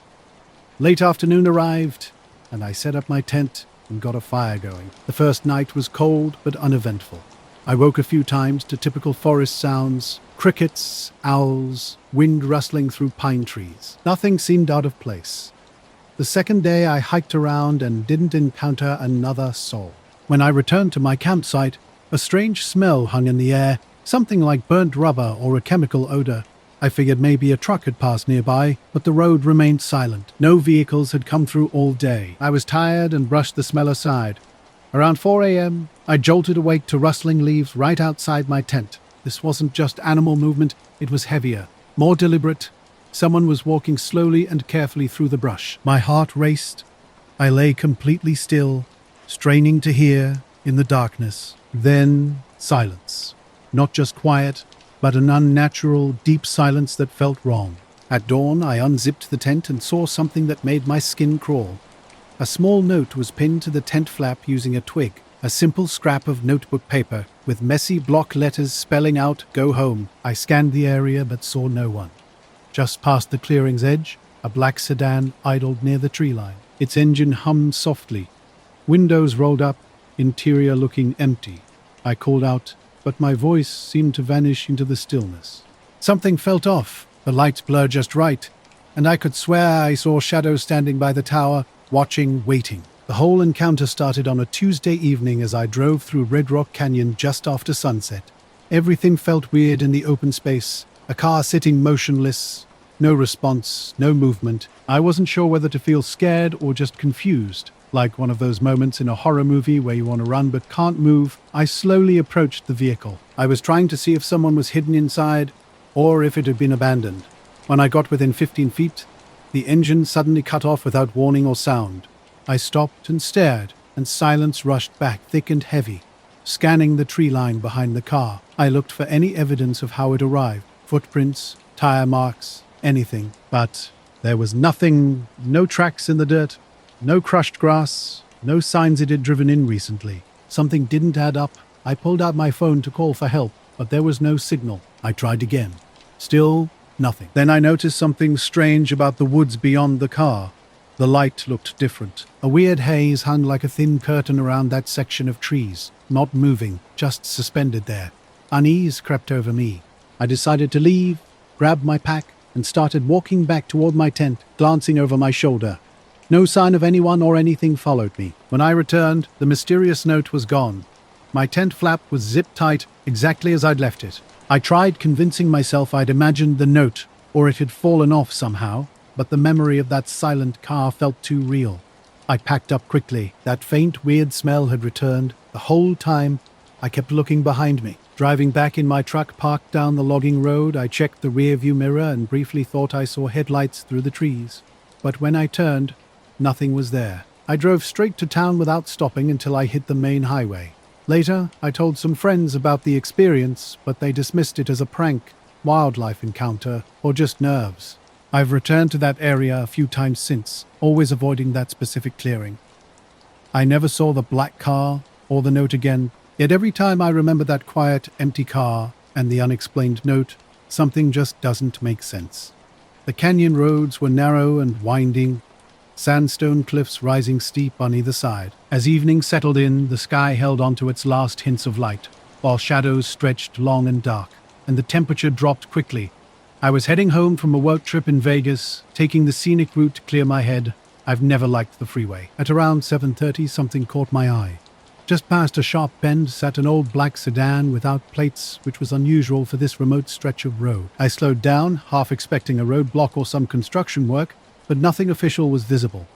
Late afternoon arrived, and I set up my tent and got a fire going. The first night was cold but uneventful. I woke a few times to typical forest sounds: crickets, owls, wind rustling through pine trees. Nothing seemed out of place. The second day I hiked around and didn't encounter another soul. When I returned to my campsite, a strange smell hung in the air, something like burnt rubber or a chemical odor. I figured maybe a truck had passed nearby, but the road remained silent. No vehicles had come through all day. I was tired and brushed the smell aside. Around 4 a.m., I jolted awake to rustling leaves right outside my tent. This wasn't just animal movement, it was heavier, more deliberate. Someone was walking slowly and carefully through the brush. My heart raced. I lay completely still, straining to hear in the darkness. Then silence. Not just quiet, but an unnatural, deep silence that felt wrong. At dawn, I unzipped the tent and saw something that made my skin crawl. A small note was pinned to the tent flap using a twig, a simple scrap of notebook paper with messy block letters spelling out "Go home." I scanned the area but saw no one. Just past the clearing's edge, a black sedan idled near the tree line. Its engine hummed softly. Windows rolled up, interior looking empty. I called out, but my voice seemed to vanish into the stillness. Something felt off. The lights blurred just right, and I could swear I saw shadows standing by the tower, watching, waiting. The whole encounter started on a Tuesday evening as I drove through Red Rock Canyon just after sunset. Everything felt weird in the open space. A car sitting motionless, no response, no movement. I wasn't sure whether to feel scared or just confused. Like one of those moments in a horror movie where you want to run but can't move, I slowly approached the vehicle. I was trying to see if someone was hidden inside or if it had been abandoned. When I got within 15 feet, the engine suddenly cut off without warning or sound. I stopped and stared, and silence rushed back, thick and heavy. Scanning the tree line behind the car, I looked for any evidence of how it arrived. Footprints, tire marks, anything. But there was nothing, no tracks in the dirt, no crushed grass, no signs it had driven in recently. Something didn't add up. I pulled out my phone to call for help, but there was no signal. I tried again. Still nothing. Then I noticed something strange about the woods beyond the car. The light looked different. A weird haze hung like a thin curtain around that section of trees, not moving, just suspended there. Unease crept over me. I decided to leave, grabbed my pack, and started walking back toward my tent, glancing over my shoulder. No sign of anyone or anything followed me. When I returned, the mysterious note was gone. My tent flap was zipped tight, exactly as I'd left it. I tried convincing myself I'd imagined the note, or it had fallen off somehow, but the memory of that silent car felt too real. I packed up quickly. That faint, weird smell had returned. The whole time, I kept looking behind me. Driving back in my truck parked down the logging road, I checked the rearview mirror and briefly thought I saw headlights through the trees. But when I turned, nothing was there. I drove straight to town without stopping until I hit the main highway. Later, I told some friends about the experience, but they dismissed it as a prank, wildlife encounter, or just nerves. I've returned to that area a few times since, always avoiding that specific clearing. I never saw the black car or the note again, yet every time I remember that quiet, empty car and the unexplained note, something just doesn't make sense. The canyon roads were narrow and winding, sandstone cliffs rising steep on either side. As evening settled in, the sky held onto its last hints of light, while shadows stretched long and dark, and the temperature dropped quickly. I was heading home from a work trip in Vegas, taking the scenic route to clear my head. I've never liked the freeway. At around 7:30, something caught my eye. Just past a sharp bend sat an old black sedan without plates, which was unusual for this remote stretch of road. I slowed down, half expecting a roadblock or some construction work, but nothing official was visible.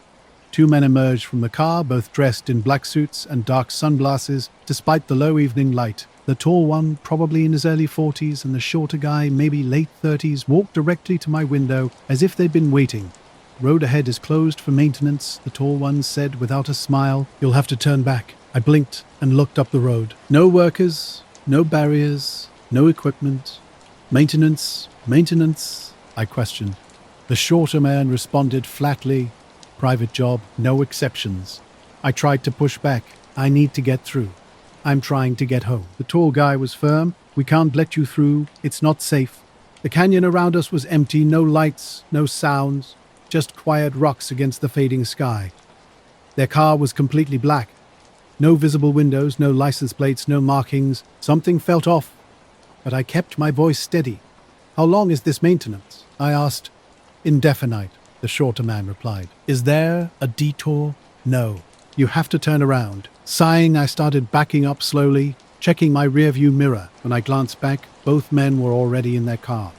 Two men emerged from the car, both dressed in black suits and dark sunglasses, despite the low evening light. The tall one, probably in his early 40s, and the shorter guy, maybe late 30s, walked directly to my window as if they'd been waiting. "Road ahead is closed for maintenance," the tall one said without a smile. "You'll have to turn back." I blinked and looked up the road. No workers, no barriers, no equipment. Maintenance, I questioned. The shorter man responded flatly, "Private job, no exceptions." I tried to push back. "I need to get through. I'm trying to get home." The tall guy was firm. "We can't let you through. It's not safe." The canyon around us was empty, no lights, no sounds, just quiet rocks against the fading sky. Their car was completely black. No visible windows, no license plates, no markings. Something felt off, but I kept my voice steady. "How long is this maintenance?" I asked. "Indefinite," the shorter man replied. "Is there a detour?" "No. You have to turn around." Sighing, I started backing up slowly, checking my rearview mirror. When I glanced back, both men were already in their car.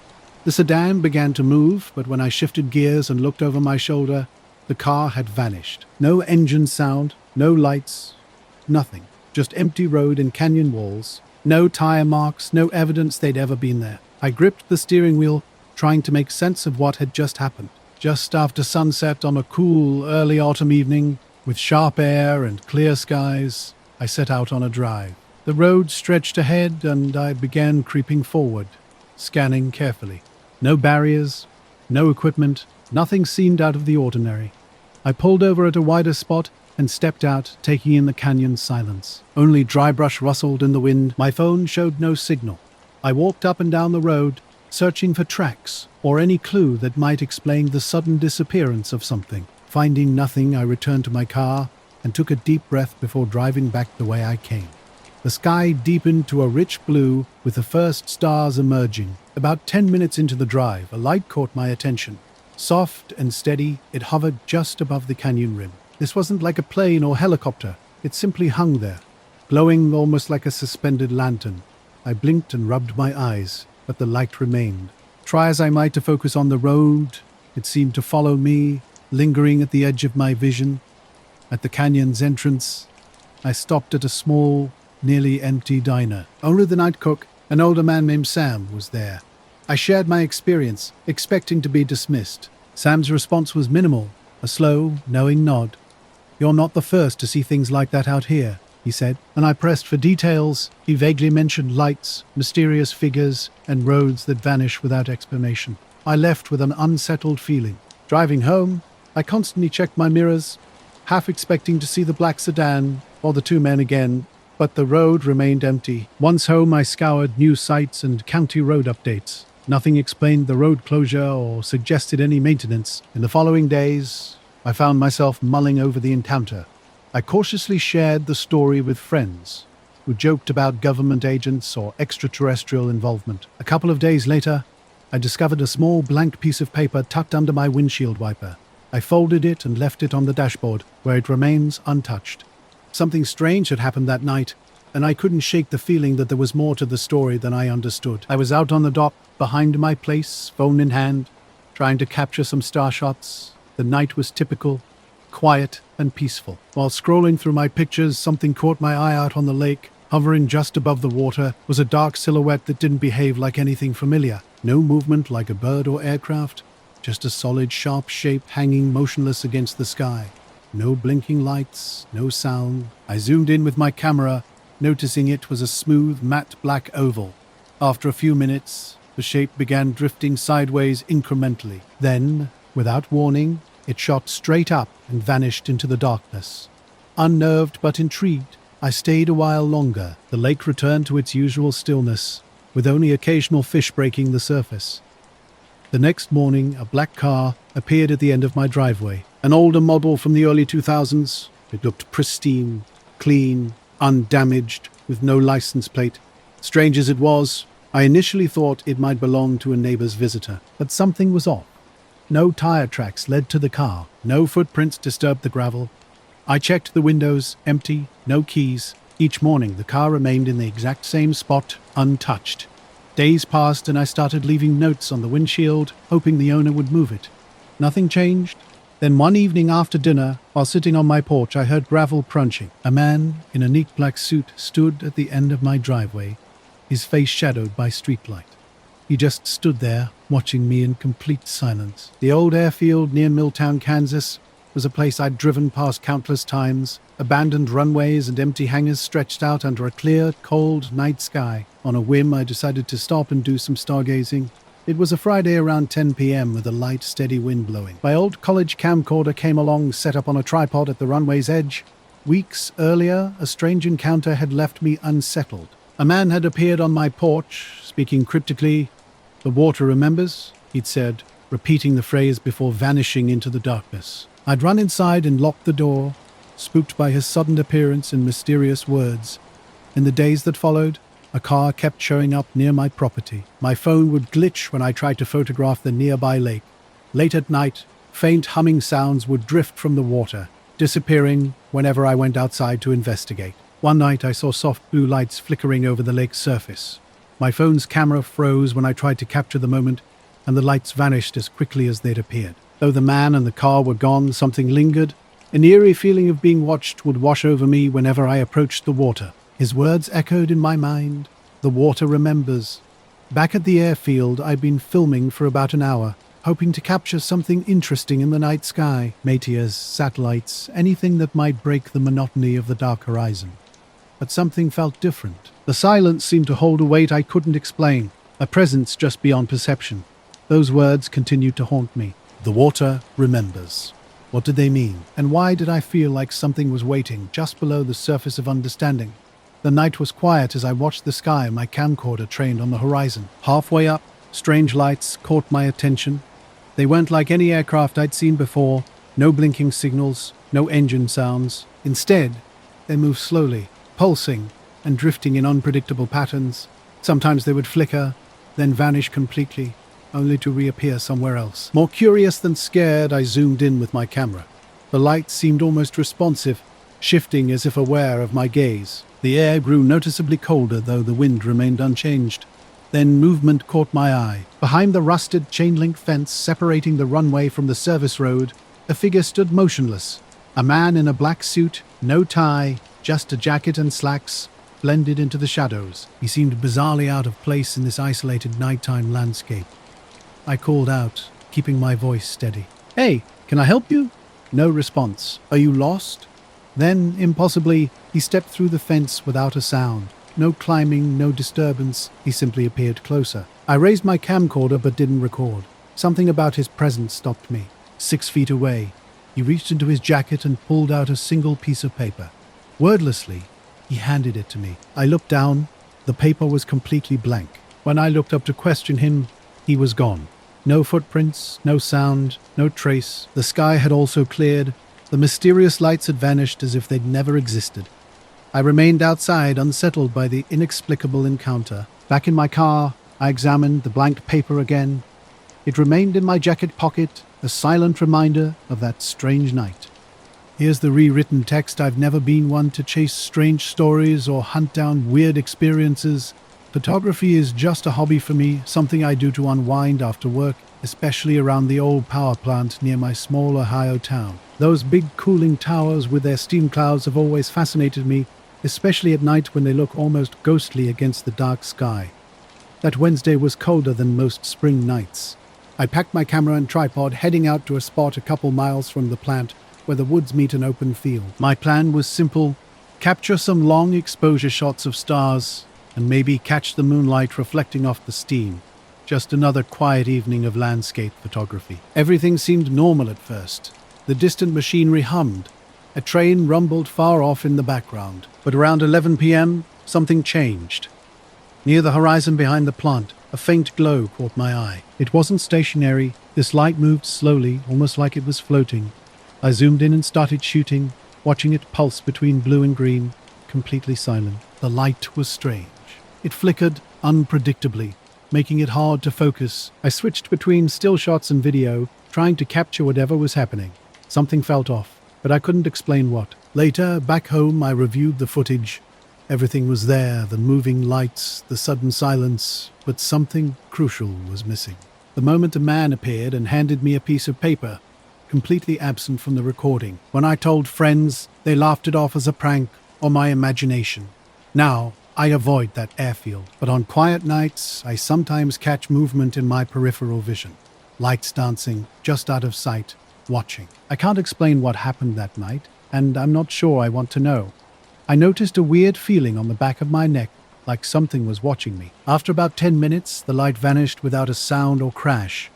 The sedan began to move, but when I shifted gears and looked over my shoulder, the car had vanished. No engine sound, no lights, nothing. Just empty road and canyon walls. No tire marks, no evidence they'd ever been there. I gripped the steering wheel, trying to make sense of what had just happened. Just after sunset on a cool, early autumn evening, with sharp air and clear skies, I set out on a drive. The road stretched ahead and I began creeping forward, scanning carefully. No barriers, no equipment, nothing seemed out of the ordinary. I pulled over at a wider spot and stepped out, taking in the canyon's silence. Only dry brush rustled in the wind. My phone showed no signal. I walked up and down the road, searching for tracks or any clue that might explain the sudden disappearance of something. Finding nothing, I returned to my car and took a deep breath before driving back the way I came. The sky deepened to a rich blue, with the first stars emerging. About 10 minutes into the drive, a light caught my attention. Soft and steady, it hovered just above the canyon rim. This wasn't like a plane or helicopter. It simply hung there, glowing almost like a suspended lantern. I blinked and rubbed my eyes, but the light remained. Try as I might to focus on the road, it seemed to follow me, lingering at the edge of my vision. At the canyon's entrance, I stopped at a small, nearly empty diner. Only the night cook, an older man named Sam, was there. I shared my experience, expecting to be dismissed. Sam's response was minimal, a slow, knowing nod. "You're not the first to see things like that out here," he said, and I pressed for details. He vaguely mentioned lights, mysterious figures, and roads that vanish without explanation. I left with an unsettled feeling. Driving home, I constantly checked my mirrors, half expecting to see the black sedan or the two men again, but the road remained empty. Once home, I scoured news sites and county road updates. Nothing explained the road closure or suggested any maintenance. In the following days, I found myself mulling over the encounter. I cautiously shared the story with friends, who joked about government agents or extraterrestrial involvement. A couple of days later, I discovered a small blank piece of paper tucked under my windshield wiper. I folded it and left it on the dashboard, where it remains untouched. Something strange had happened that night, and I couldn't shake the feeling that there was more to the story than I understood. I was out on the dock, behind my place, phone in hand, trying to capture some star shots. The night was typical, quiet and peaceful. While scrolling through my pictures, something caught my eye out on the lake. Hovering just above the water was a dark silhouette that didn't behave like anything familiar. No movement like a bird or aircraft, just a solid, sharp shape hanging motionless against the sky. No blinking lights, no sound. I zoomed in with my camera, noticing it was a smooth, matte black oval. After a few minutes, the shape began drifting sideways incrementally. Then, without warning, it shot straight up and vanished into the darkness. Unnerved but intrigued, I stayed a while longer. The lake returned to its usual stillness, with only occasional fish breaking the surface. The next morning, a black car appeared at the end of my driveway. An older model from the early 2000s. It looked pristine, clean, undamaged, with no license plate. Strange as it was, I initially thought it might belong to a neighbor's visitor. But something was off. No tire tracks led to the car. No footprints disturbed the gravel. I checked the windows, empty, no keys. Each morning, the car remained in the exact same spot, untouched. Days passed and I started leaving notes on the windshield, hoping the owner would move it. Nothing changed. Then one evening after dinner, while sitting on my porch, I heard gravel crunching. A man in a neat black suit stood at the end of my driveway, his face shadowed by streetlight. He just stood there, watching me in complete silence. The old airfield near Milltown, Kansas, was a place I'd driven past countless times. Abandoned runways and empty hangars stretched out under a clear, cold night sky. On a whim, I decided to stop and do some stargazing. It was a Friday around 10 p.m. with a light, steady wind blowing. My old college camcorder came along, set up on a tripod at the runway's edge. Weeks earlier, a strange encounter had left me unsettled. A man had appeared on my porch, speaking cryptically. "The water remembers," he'd said, repeating the phrase before vanishing into the darkness. I'd run inside and locked the door, spooked by his sudden appearance and mysterious words. In the days that followed, a car kept showing up near my property. My phone would glitch when I tried to photograph the nearby lake. Late at night, faint humming sounds would drift from the water, disappearing whenever I went outside to investigate. One night I saw soft blue lights flickering over the lake's surface. My phone's camera froze when I tried to capture the moment, and the lights vanished as quickly as they'd appeared. Though the man and the car were gone, something lingered. An eerie feeling of being watched would wash over me whenever I approached the water. His words echoed in my mind. "The water remembers." Back at the airfield, I'd been filming for about an hour, hoping to capture something interesting in the night sky. Meteors, satellites, anything that might break the monotony of the dark horizon. But something felt different. The silence seemed to hold a weight I couldn't explain, a presence just beyond perception. Those words continued to haunt me. The water remembers. What did they mean? And why did I feel like something was waiting just below the surface of understanding? The night was quiet as I watched the sky, my camcorder trained on the horizon. Halfway up, strange lights caught my attention. They weren't like any aircraft I'd seen before. No blinking signals, no engine sounds. Instead, they moved slowly, pulsing and drifting in unpredictable patterns. Sometimes they would flicker, then vanish completely, only to reappear somewhere else. More curious than scared, I zoomed in with my camera. The light seemed almost responsive, shifting as if aware of my gaze. The air grew noticeably colder, though the wind remained unchanged. Then movement caught my eye. Behind the rusted chain-link fence separating the runway from the service road, a figure stood motionless. A man in a black suit, no tie, just a jacket and slacks, blended into the shadows. He seemed bizarrely out of place in this isolated nighttime landscape. I called out, keeping my voice steady. "Hey, can I help you?" No response. "Are you lost?" Then, impossibly, he stepped through the fence without a sound. No climbing, no disturbance. He simply appeared closer. I raised my camcorder but didn't record. Something about his presence stopped me. 6 feet away, he reached into his jacket and pulled out a single piece of paper. Wordlessly, he handed it to me. I looked down. The paper was completely blank. When I looked up to question him, he was gone. No footprints, no sound, no trace. The sky had also cleared. The mysterious lights had vanished as if they'd never existed. I remained outside, unsettled by the inexplicable encounter. Back in my car, I examined the blank paper again. It remained in my jacket pocket, a silent reminder of that strange night. Here's the rewritten text. I've never been one to chase strange stories or hunt down weird experiences. Photography is just a hobby for me, something I do to unwind after work, especially around the old power plant near my small Ohio town. Those big cooling towers with their steam clouds have always fascinated me, especially at night when they look almost ghostly against the dark sky. That Wednesday was colder than most spring nights. I packed my camera and tripod, heading out to a spot a couple miles from the plant where the woods meet an open field. My plan was simple: capture some long exposure shots of stars and maybe catch the moonlight reflecting off the steam. Just another quiet evening of landscape photography. Everything seemed normal at first. The distant machinery hummed. A train rumbled far off in the background. But around 11 p.m., something changed. Near the horizon behind the plant, a faint glow caught my eye. It wasn't stationary. This light moved slowly, almost like it was floating. I zoomed in and started shooting, watching it pulse between blue and green, completely silent. The light was strange. It flickered unpredictably, making it hard to focus. I switched between still shots and video, trying to capture whatever was happening. Something felt off, but I couldn't explain what. Later, back home, I reviewed the footage. Everything was there, the moving lights, the sudden silence, but something crucial was missing. The moment a man appeared and handed me a piece of paper, completely absent from the recording. When I told friends, they laughed it off as a prank or my imagination. Now, I avoid that airfield, but on quiet nights, I sometimes catch movement in my peripheral vision. Lights dancing, just out of sight, watching. I can't explain what happened that night, and I'm not sure I want to know. I noticed a weird feeling on the back of my neck, like something was watching me. After about 10 minutes, the light vanished without a sound or crash.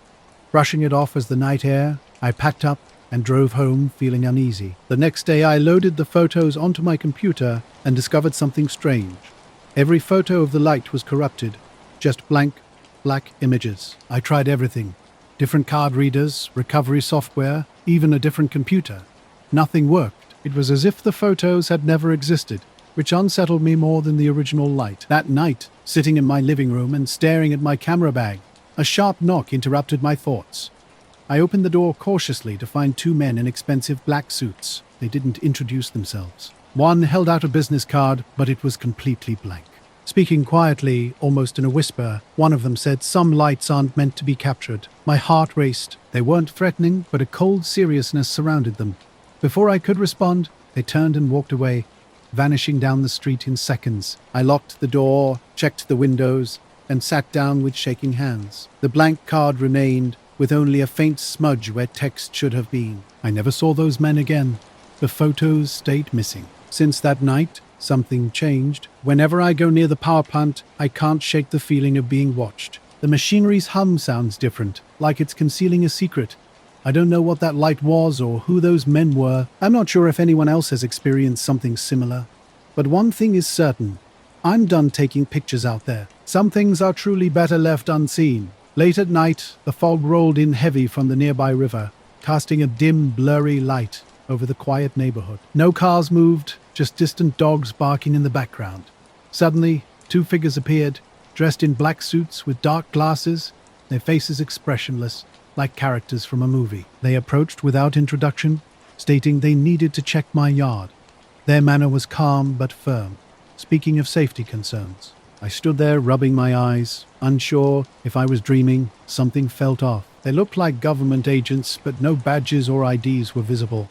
Brushing it off as the night air, I packed up and drove home feeling uneasy. The next day, I loaded the photos onto my computer and discovered something strange. Every photo of the light was corrupted, just blank, black images. I tried everything. Different card readers, recovery software, even a different computer. Nothing worked. It was as if the photos had never existed, which unsettled me more than the original light. That night, sitting in my living room and staring at my camera bag, a sharp knock interrupted my thoughts. I opened the door cautiously to find two men in expensive black suits. They didn't introduce themselves. One held out a business card, but it was completely blank. Speaking quietly, almost in a whisper, one of them said, "Some lights aren't meant to be captured." My heart raced. They weren't threatening, but a cold seriousness surrounded them. Before I could respond, they turned and walked away, vanishing down the street in seconds. I locked the door, checked the windows, and sat down with shaking hands. The blank card remained, with only a faint smudge where text should have been. I never saw those men again. The photos stayed missing. Since that night, something changed. Whenever I go near the power plant, I can't shake the feeling of being watched. The machinery's hum sounds different, like it's concealing a secret. I don't know what that light was or who those men were. I'm not sure if anyone else has experienced something similar. But one thing is certain. I'm done taking pictures out there. Some things are truly better left unseen. Late at night, the fog rolled in heavy from the nearby river, casting a dim, blurry light over the quiet neighborhood. No cars moved, just distant dogs barking in the background. Suddenly, two figures appeared, dressed in black suits with dark glasses, their faces expressionless, like characters from a movie. They approached without introduction, stating they needed to check my yard. Their manner was calm but firm, speaking of safety concerns. I stood there rubbing my eyes, unsure if I was dreaming. Something felt off. They looked like government agents, but no badges or IDs were visible.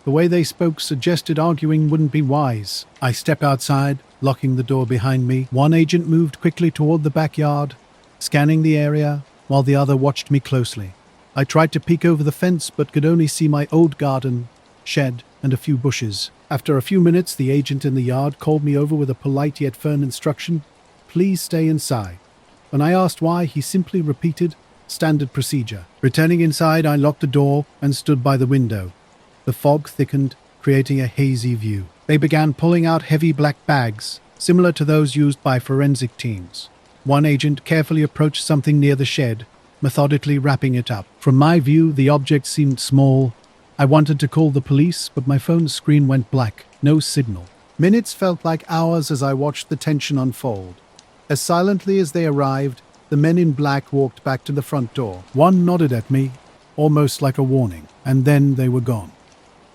The way they spoke suggested arguing wouldn't be wise. I stepped outside, locking the door behind me. One agent moved quickly toward the backyard, scanning the area, while the other watched me closely. I tried to peek over the fence, but could only see my old garden, shed, and a few bushes. After a few minutes, the agent in the yard called me over with a polite yet firm instruction: "Please stay inside." When I asked why, he simply repeated, "Standard procedure." Returning inside, I locked the door and stood by the window. The fog thickened, creating a hazy view. They began pulling out heavy black bags, similar to those used by forensic teams. One agent carefully approached something near the shed, methodically wrapping it up. From my view, the object seemed small. I wanted to call the police, but my phone's screen went black. No signal. Minutes felt like hours as I watched the tension unfold. As silently as they arrived, the men in black walked back to the front door. One nodded at me, almost like a warning, and then they were gone.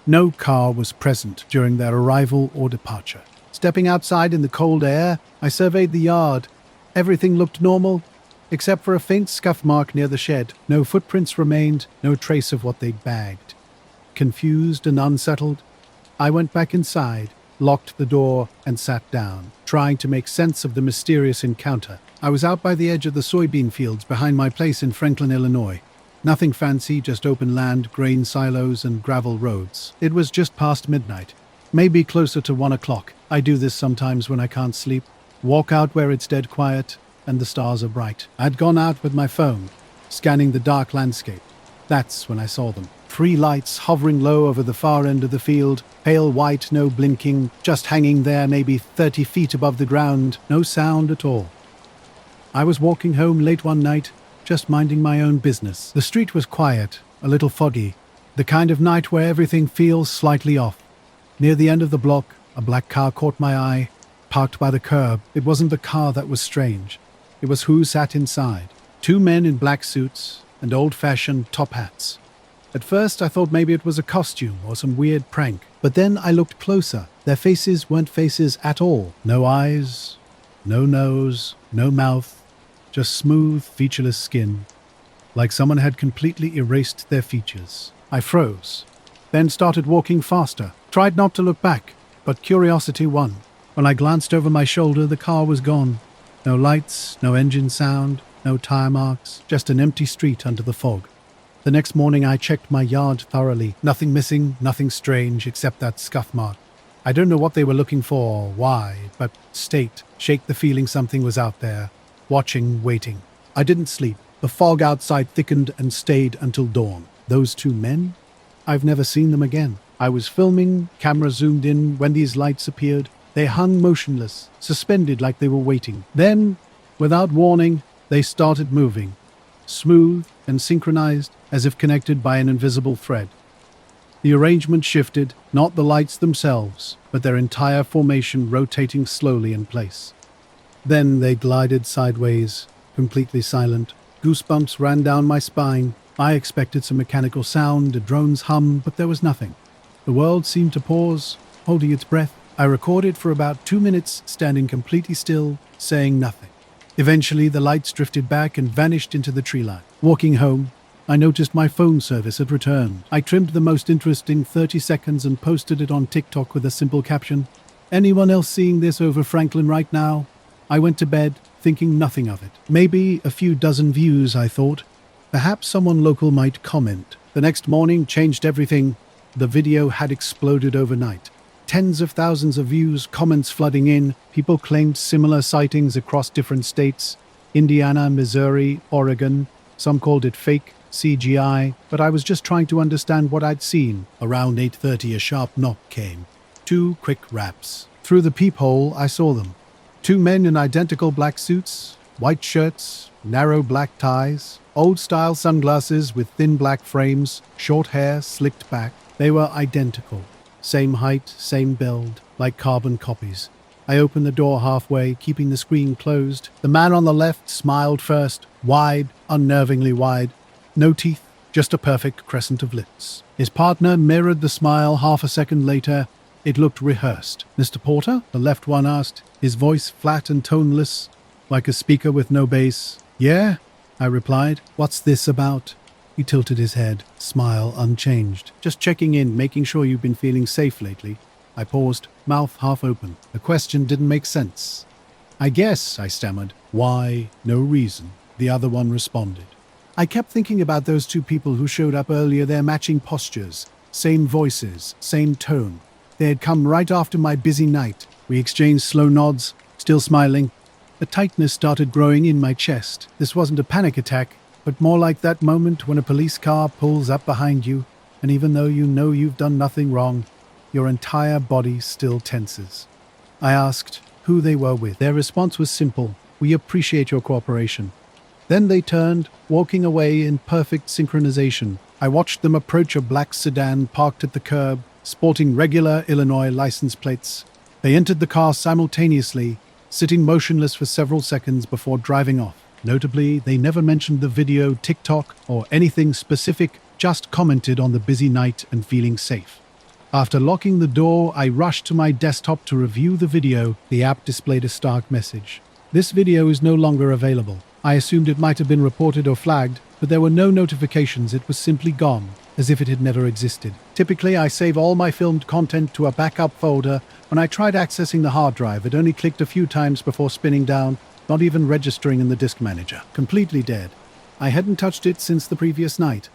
No car was present during their arrival or departure. Stepping outside in the cold air, I surveyed the yard. Everything looked normal, except for a faint scuff mark near the shed. No footprints remained, no trace of what they'd bagged. Confused and unsettled, I went back inside, locked the door, and sat down, trying to make sense of the mysterious encounter. I was out by the edge of the soybean fields behind my place in Franklin, Illinois. Nothing fancy, just open land, grain silos, and gravel roads. It was just past midnight, maybe closer to 1 o'clock. I do this sometimes when I can't sleep. Walk out where it's dead quiet and the stars are bright. I'd gone out with my phone, scanning the dark landscape. That's when I saw them. 3 lights hovering low over the far end of the field, pale white, no blinking, just hanging there maybe 30 feet above the ground, no sound at all. I was walking home late one night, just minding my own business. The street was quiet, a little foggy, the kind of night where everything feels slightly off. Near the end of the block, a black car caught my eye, parked by the curb. It wasn't the car that was strange. It was who sat inside. 2 men in black suits and old-fashioned top hats. At first, I thought maybe it was a costume or some weird prank. But then I looked closer. Their faces weren't faces at all. No eyes, no nose, no mouth. Just smooth, featureless skin, like someone had completely erased their features. I froze, then started walking faster. Tried not to look back, but curiosity won. When I glanced over my shoulder, the car was gone. No lights, no engine sound, no tire marks, just an empty street under the fog. The next morning I checked my yard thoroughly. Nothing missing, nothing strange, except that scuff mark. I don't know what they were looking for or why, but shake the feeling something was out there. Watching, waiting. I didn't sleep. The fog outside thickened and stayed until dawn. Those 2 men? I've never seen them again. I was filming, camera zoomed in, when these lights appeared. They hung motionless, suspended like they were waiting. Then, without warning, they started moving. Smooth and synchronized, as if connected by an invisible thread. The arrangement shifted, not the lights themselves, but their entire formation rotating slowly in place. Then they glided sideways, completely silent. Goosebumps ran down my spine. I expected some mechanical sound, a drone's hum, but there was nothing. The world seemed to pause, holding its breath. I recorded for about 2 minutes, standing completely still, saying nothing. Eventually, the lights drifted back and vanished into the tree line. Walking home, I noticed my phone service had returned. I trimmed the most interesting 30 seconds and posted it on TikTok with a simple caption, "Anyone else seeing this over Franklin right now?" I went to bed, thinking nothing of it. Maybe a few dozen views, I thought. Perhaps someone local might comment. The next morning changed everything. The video had exploded overnight. Tens of thousands of views, comments flooding in. People claimed similar sightings across different states. Indiana, Missouri, Oregon. Some called it fake, CGI. But I was just trying to understand what I'd seen. Around 8:30, a sharp knock came. 2 quick raps. Through the peephole, I saw them. 2 men in identical black suits, white shirts, narrow black ties, old-style sunglasses with thin black frames, short hair slicked back. They were identical. Same height, same build, like carbon copies. I opened the door halfway, keeping the screen closed. The man on the left smiled first, wide, unnervingly wide. No teeth, just a perfect crescent of lips. His partner mirrored the smile half a second later. It looked rehearsed. "Mr. Porter?" the left one asked, his voice flat and toneless, like a speaker with no bass. "Yeah," I replied. "What's this about?" He tilted his head, smile unchanged. "Just checking in, making sure you've been feeling safe lately." I paused, mouth half open. The question didn't make sense. "I guess," I stammered. "Why? No reason," the other one responded. I kept thinking about those 2 people who showed up earlier, their matching postures, same voices, same tone. They had come right after my busy night. We exchanged slow nods, still smiling. A tightness started growing in my chest. This wasn't a panic attack, but more like that moment when a police car pulls up behind you, and even though you know you've done nothing wrong, your entire body still tenses. I asked who they were with. Their response was simple: "We appreciate your cooperation." Then they turned, walking away in perfect synchronization. I watched them approach a black sedan parked at the curb, sporting regular Illinois license plates. They entered the car simultaneously, sitting motionless for several seconds before driving off. Notably, they never mentioned the video, TikTok, or anything specific, just commented on the busy night and feeling safe. After locking the door, I rushed to my desktop to review the video. The app displayed a stark message. This video is no longer available. I assumed it might have been reported or flagged, but there were no notifications. It was simply gone, as if it had never existed. Typically, I save all my filmed content to a backup folder. When I tried accessing the hard drive, it only clicked a few times before spinning down, not even registering in the disk manager. Completely dead. I hadn't touched it since the previous night.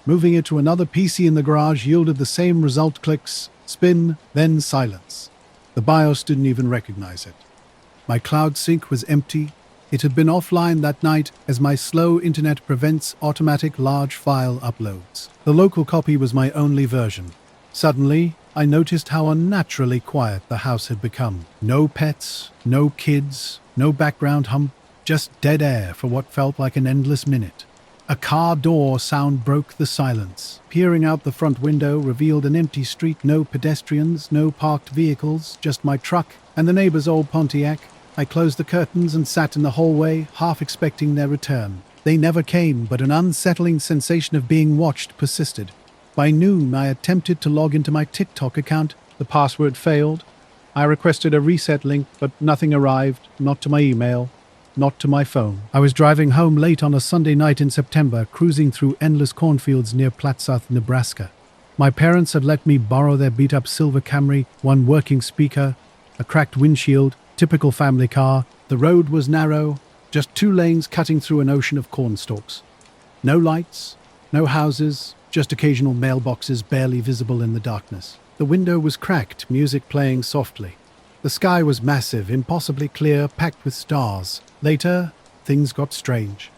Moving it to another PC in the garage yielded the same result: clicks, spin, then silence. The BIOS didn't even recognize it. My cloud sync was empty. It had been offline that night, as my slow internet prevents automatic large file uploads. The local copy was my only version. Suddenly, I noticed how unnaturally quiet the house had become. No pets, no kids, no background hum, just dead air for what felt like an endless minute. A car door sound broke the silence. Peering out the front window revealed an empty street, no pedestrians, no parked vehicles, just my truck and the neighbor's old Pontiac. I closed the curtains and sat in the hallway, half expecting their return. They never came, but an unsettling sensation of being watched persisted. By noon, I attempted to log into my TikTok account. The password failed. I requested a reset link, but nothing arrived, not to my email, not to my phone. I was driving home late on a Sunday night in September, cruising through endless cornfields near Platsouth, Nebraska. My parents had let me borrow their beat-up silver Camry, one working speaker, a cracked windshield, typical family car. The road was narrow, just 2 lanes cutting through an ocean of cornstalks. No lights, no houses, just occasional mailboxes barely visible in the darkness. The window was cracked, music playing softly. The sky was massive, impossibly clear, packed with stars. Later, things got strange.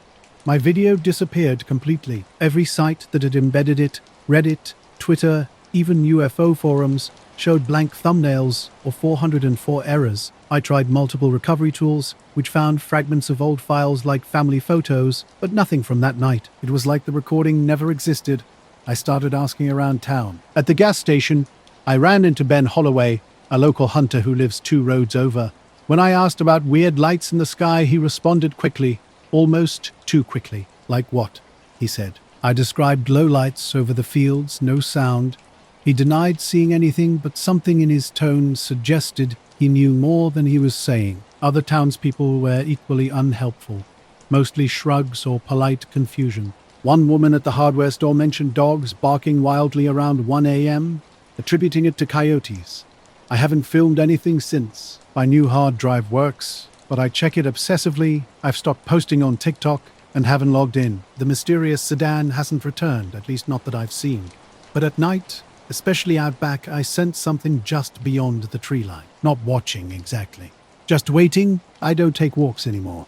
My video disappeared completely. Every site that had embedded it, Reddit, Twitter, even UFO forums, showed blank thumbnails or 404 errors. I tried multiple recovery tools, which found fragments of old files like family photos, but nothing from that night. It was like the recording never existed. I started asking around town. At the gas station, I ran into Ben Holloway, a local hunter who lives 2 roads over. When I asked about weird lights in the sky, he responded quickly, almost too quickly. Like what? He said. I described low lights over the fields, no sound. He denied seeing anything, but something in his tone suggested he knew more than he was saying. Other townspeople were equally unhelpful, mostly shrugs or polite confusion. One woman at the hardware store mentioned dogs barking wildly around 1 a.m., attributing it to coyotes. I haven't filmed anything since. My new hard drive works, but I check it obsessively. I've stopped posting on TikTok and haven't logged in. The mysterious sedan hasn't returned, at least not that I've seen. But at night, especially out back, I sense something just beyond the tree line. Not watching exactly. Just waiting. I don't take walks anymore.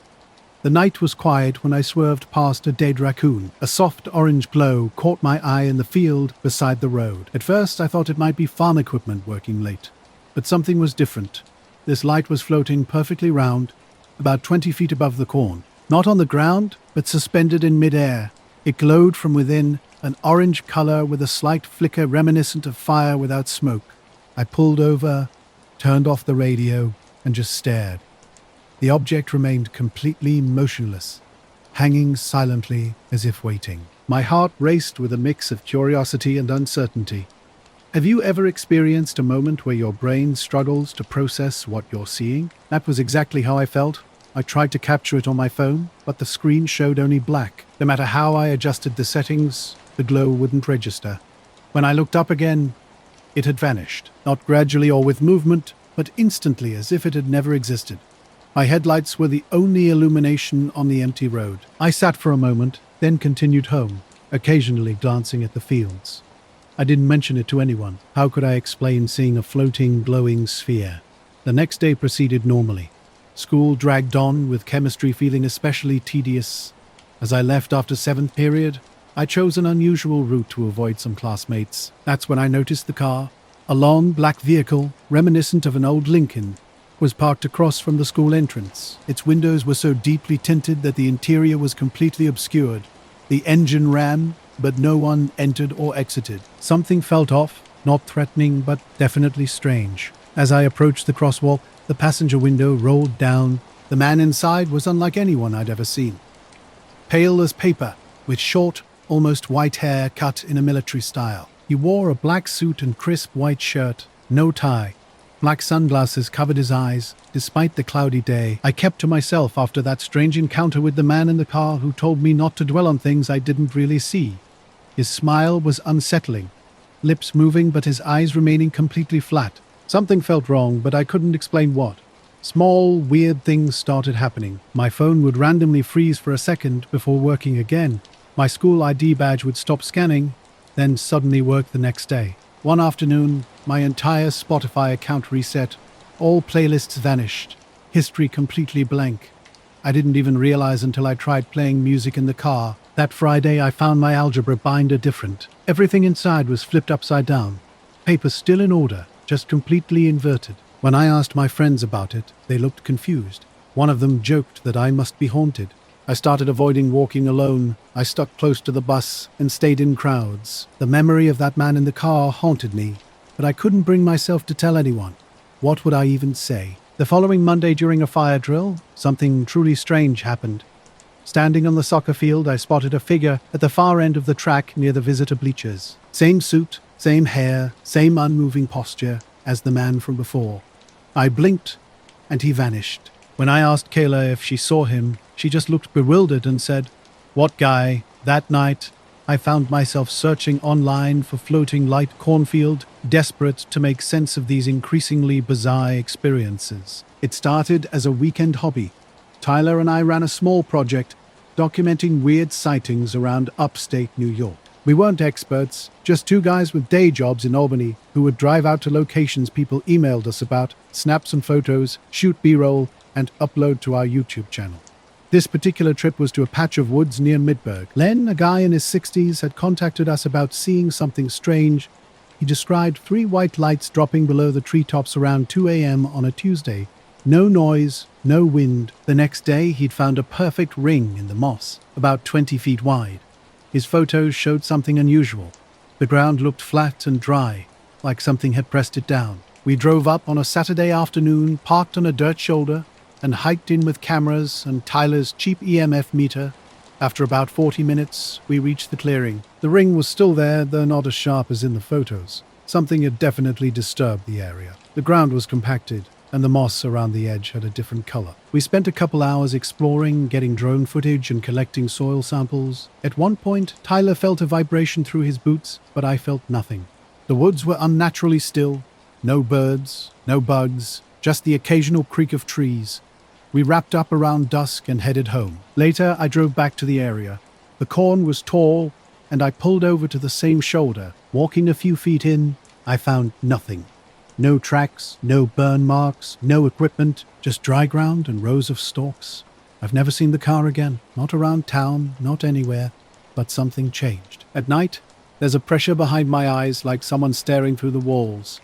The night was quiet when I swerved past a dead raccoon. A soft orange glow caught my eye in the field beside the road. At first, I thought it might be farm equipment working late. But something was different. This light was floating perfectly round, about 20 feet above the corn. Not on the ground, but suspended in midair. It glowed from within, an orange color with a slight flicker reminiscent of fire without smoke. I pulled over, turned off the radio, and just stared. The object remained completely motionless, hanging silently as if waiting. My heart raced with a mix of curiosity and uncertainty. Have you ever experienced a moment where your brain struggles to process what you're seeing? That was exactly how I felt. I tried to capture it on my phone, but the screen showed only black. No matter how I adjusted the settings, the glow wouldn't register. When I looked up again, it had vanished. Not gradually or with movement, but instantly, as if it had never existed. My headlights were the only illumination on the empty road. I sat for a moment, then continued home, occasionally glancing at the fields. I didn't mention it to anyone. How could I explain seeing a floating, glowing sphere? The next day proceeded normally. School dragged on, with chemistry feeling especially tedious. As I left after 7th period, I chose an unusual route to avoid some classmates. That's when I noticed the car. A long, black vehicle, reminiscent of an old Lincoln, was parked across from the school entrance. Its windows were so deeply tinted that the interior was completely obscured. The engine ran, but no one entered or exited. Something felt off, not threatening, but definitely strange. As I approached the crosswalk, the passenger window rolled down. The man inside was unlike anyone I'd ever seen. Pale as paper, with short, almost white hair cut in a military style. He wore a black suit and crisp white shirt, no tie. Black sunglasses covered his eyes. Despite the cloudy day, I kept to myself after that strange encounter with the man in the car who told me not to dwell on things I didn't really see. His smile was unsettling, lips moving but his eyes remaining completely flat. Something felt wrong, but I couldn't explain what. Small, weird things started happening. My phone would randomly freeze for a second before working again. My school ID badge would stop scanning, then suddenly work the next day. One afternoon, my entire Spotify account reset. All playlists vanished. History completely blank. I didn't even realize until I tried playing music in the car. That Friday, I found my algebra binder different. Everything inside was flipped upside down. Paper still in order, just completely inverted. When I asked my friends about it, they looked confused. One of them joked that I must be haunted. I started avoiding walking alone. I stuck close to the bus and stayed in crowds. The memory of that man in the car haunted me, but I couldn't bring myself to tell anyone. What would I even say? The following Monday during a fire drill, something truly strange happened. Standing on the soccer field, I spotted a figure at the far end of the track near the visitor bleachers. Same suit, same hair, same unmoving posture as the man from before. I blinked, and he vanished. When I asked Kayla if she saw him, she just looked bewildered and said, "What guy?" That night, I found myself searching online for floating light cornfield, desperate to make sense of these increasingly bizarre experiences. It started as a weekend hobby. Tyler and I ran a small project documenting weird sightings around upstate New York. We weren't experts, just two guys with day jobs in Albany who would drive out to locations people emailed us about, snap some photos, shoot B-roll, and upload to our YouTube channel. This particular trip was to a patch of woods near Midburg. Len, a guy in his 60s, had contacted us about seeing something strange. He described 3 white lights dropping below the treetops around 2 a.m. on a Tuesday. No noise, no wind. The next day, he'd found a perfect ring in the moss, about 20 feet wide. His photos showed something unusual. The ground looked flat and dry, like something had pressed it down. We drove up on a Saturday afternoon, parked on a dirt shoulder, and hiked in with cameras and Tyler's cheap EMF meter. After about 40 minutes, we reached the clearing. The ring was still there, though not as sharp as in the photos. Something had definitely disturbed the area. The ground was compacted, and the moss around the edge had a different color. We spent a couple hours exploring, getting drone footage and collecting soil samples. At one point, Tyler felt a vibration through his boots, but I felt nothing. The woods were unnaturally still. No birds, no bugs, just the occasional creak of trees. We wrapped up around dusk and headed home. Later, I drove back to the area. The corn was tall, and I pulled over to the same shoulder. Walking a few feet in, I found nothing. No tracks, no burn marks, no equipment, just dry ground and rows of stalks. I've never seen the car again, not around town, not anywhere, but something changed. At night, there's a pressure behind my eyes like someone staring through the walls.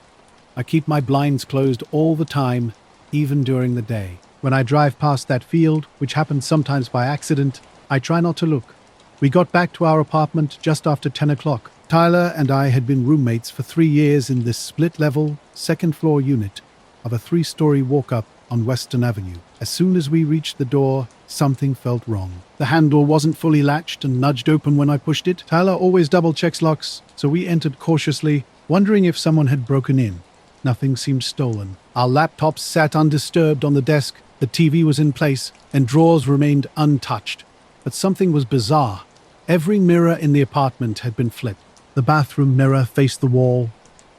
I keep my blinds closed all the time, even during the day. When I drive past that field, which happens sometimes by accident, I try not to look. We got back to our apartment just after 10 o'clock. Tyler and I had been roommates for 3 years in this split-level, second-floor unit of a 3-story walk-up on Western Avenue. As soon as we reached the door, something felt wrong. The handle wasn't fully latched and nudged open when I pushed it. Tyler always double-checks locks, so we entered cautiously, wondering if someone had broken in. Nothing seemed stolen. Our laptops sat undisturbed on the desk, the TV was in place, and drawers remained untouched. But something was bizarre. Every mirror in the apartment had been flipped. The bathroom mirror faced the wall.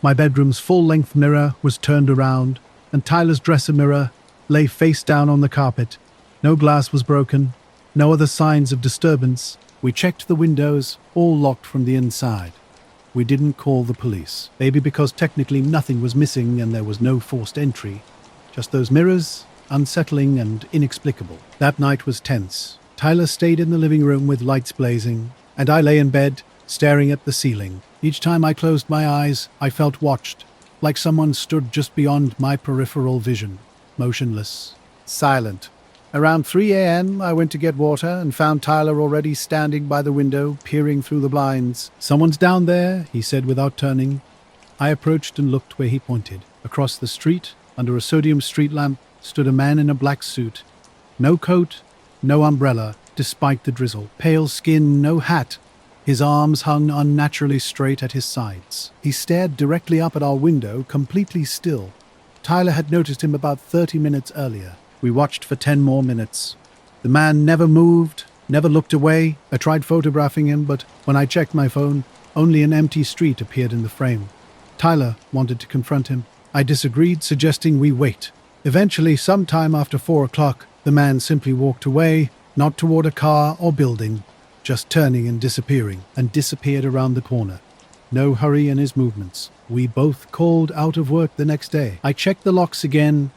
My bedroom's full-length mirror was turned around, and Tyler's dresser mirror lay face down on the carpet. No glass was broken, no other signs of disturbance. We checked the windows, all locked from the inside. We didn't call the police. Maybe because technically nothing was missing and there was no forced entry. Just those mirrors, unsettling and inexplicable. That night was tense. Tyler stayed in the living room with lights blazing, and I lay in bed, staring at the ceiling. Each time I closed my eyes, I felt watched, like someone stood just beyond my peripheral vision, motionless, silent. Around 3 a.m., I went to get water and found Tyler already standing by the window, peering through the blinds. "Someone's down there," he said without turning. I approached and looked where he pointed. Across the street, under a sodium street lamp, stood a man in a black suit. No coat, no umbrella, despite the drizzle. Pale skin, no hat. His arms hung unnaturally straight at his sides. He stared directly up at our window, completely still. Tyler had noticed him about 30 minutes earlier. We watched for 10 more minutes. The man never moved, never looked away. I tried photographing him, but when I checked my phone, only an empty street appeared in the frame. Tyler wanted to confront him. I disagreed, suggesting we wait. Eventually, sometime after 4 o'clock, the man simply walked away, not toward a car or building, just turning and disappeared around the corner. No hurry in his movements. We both called out of work the next day. I checked the locks again.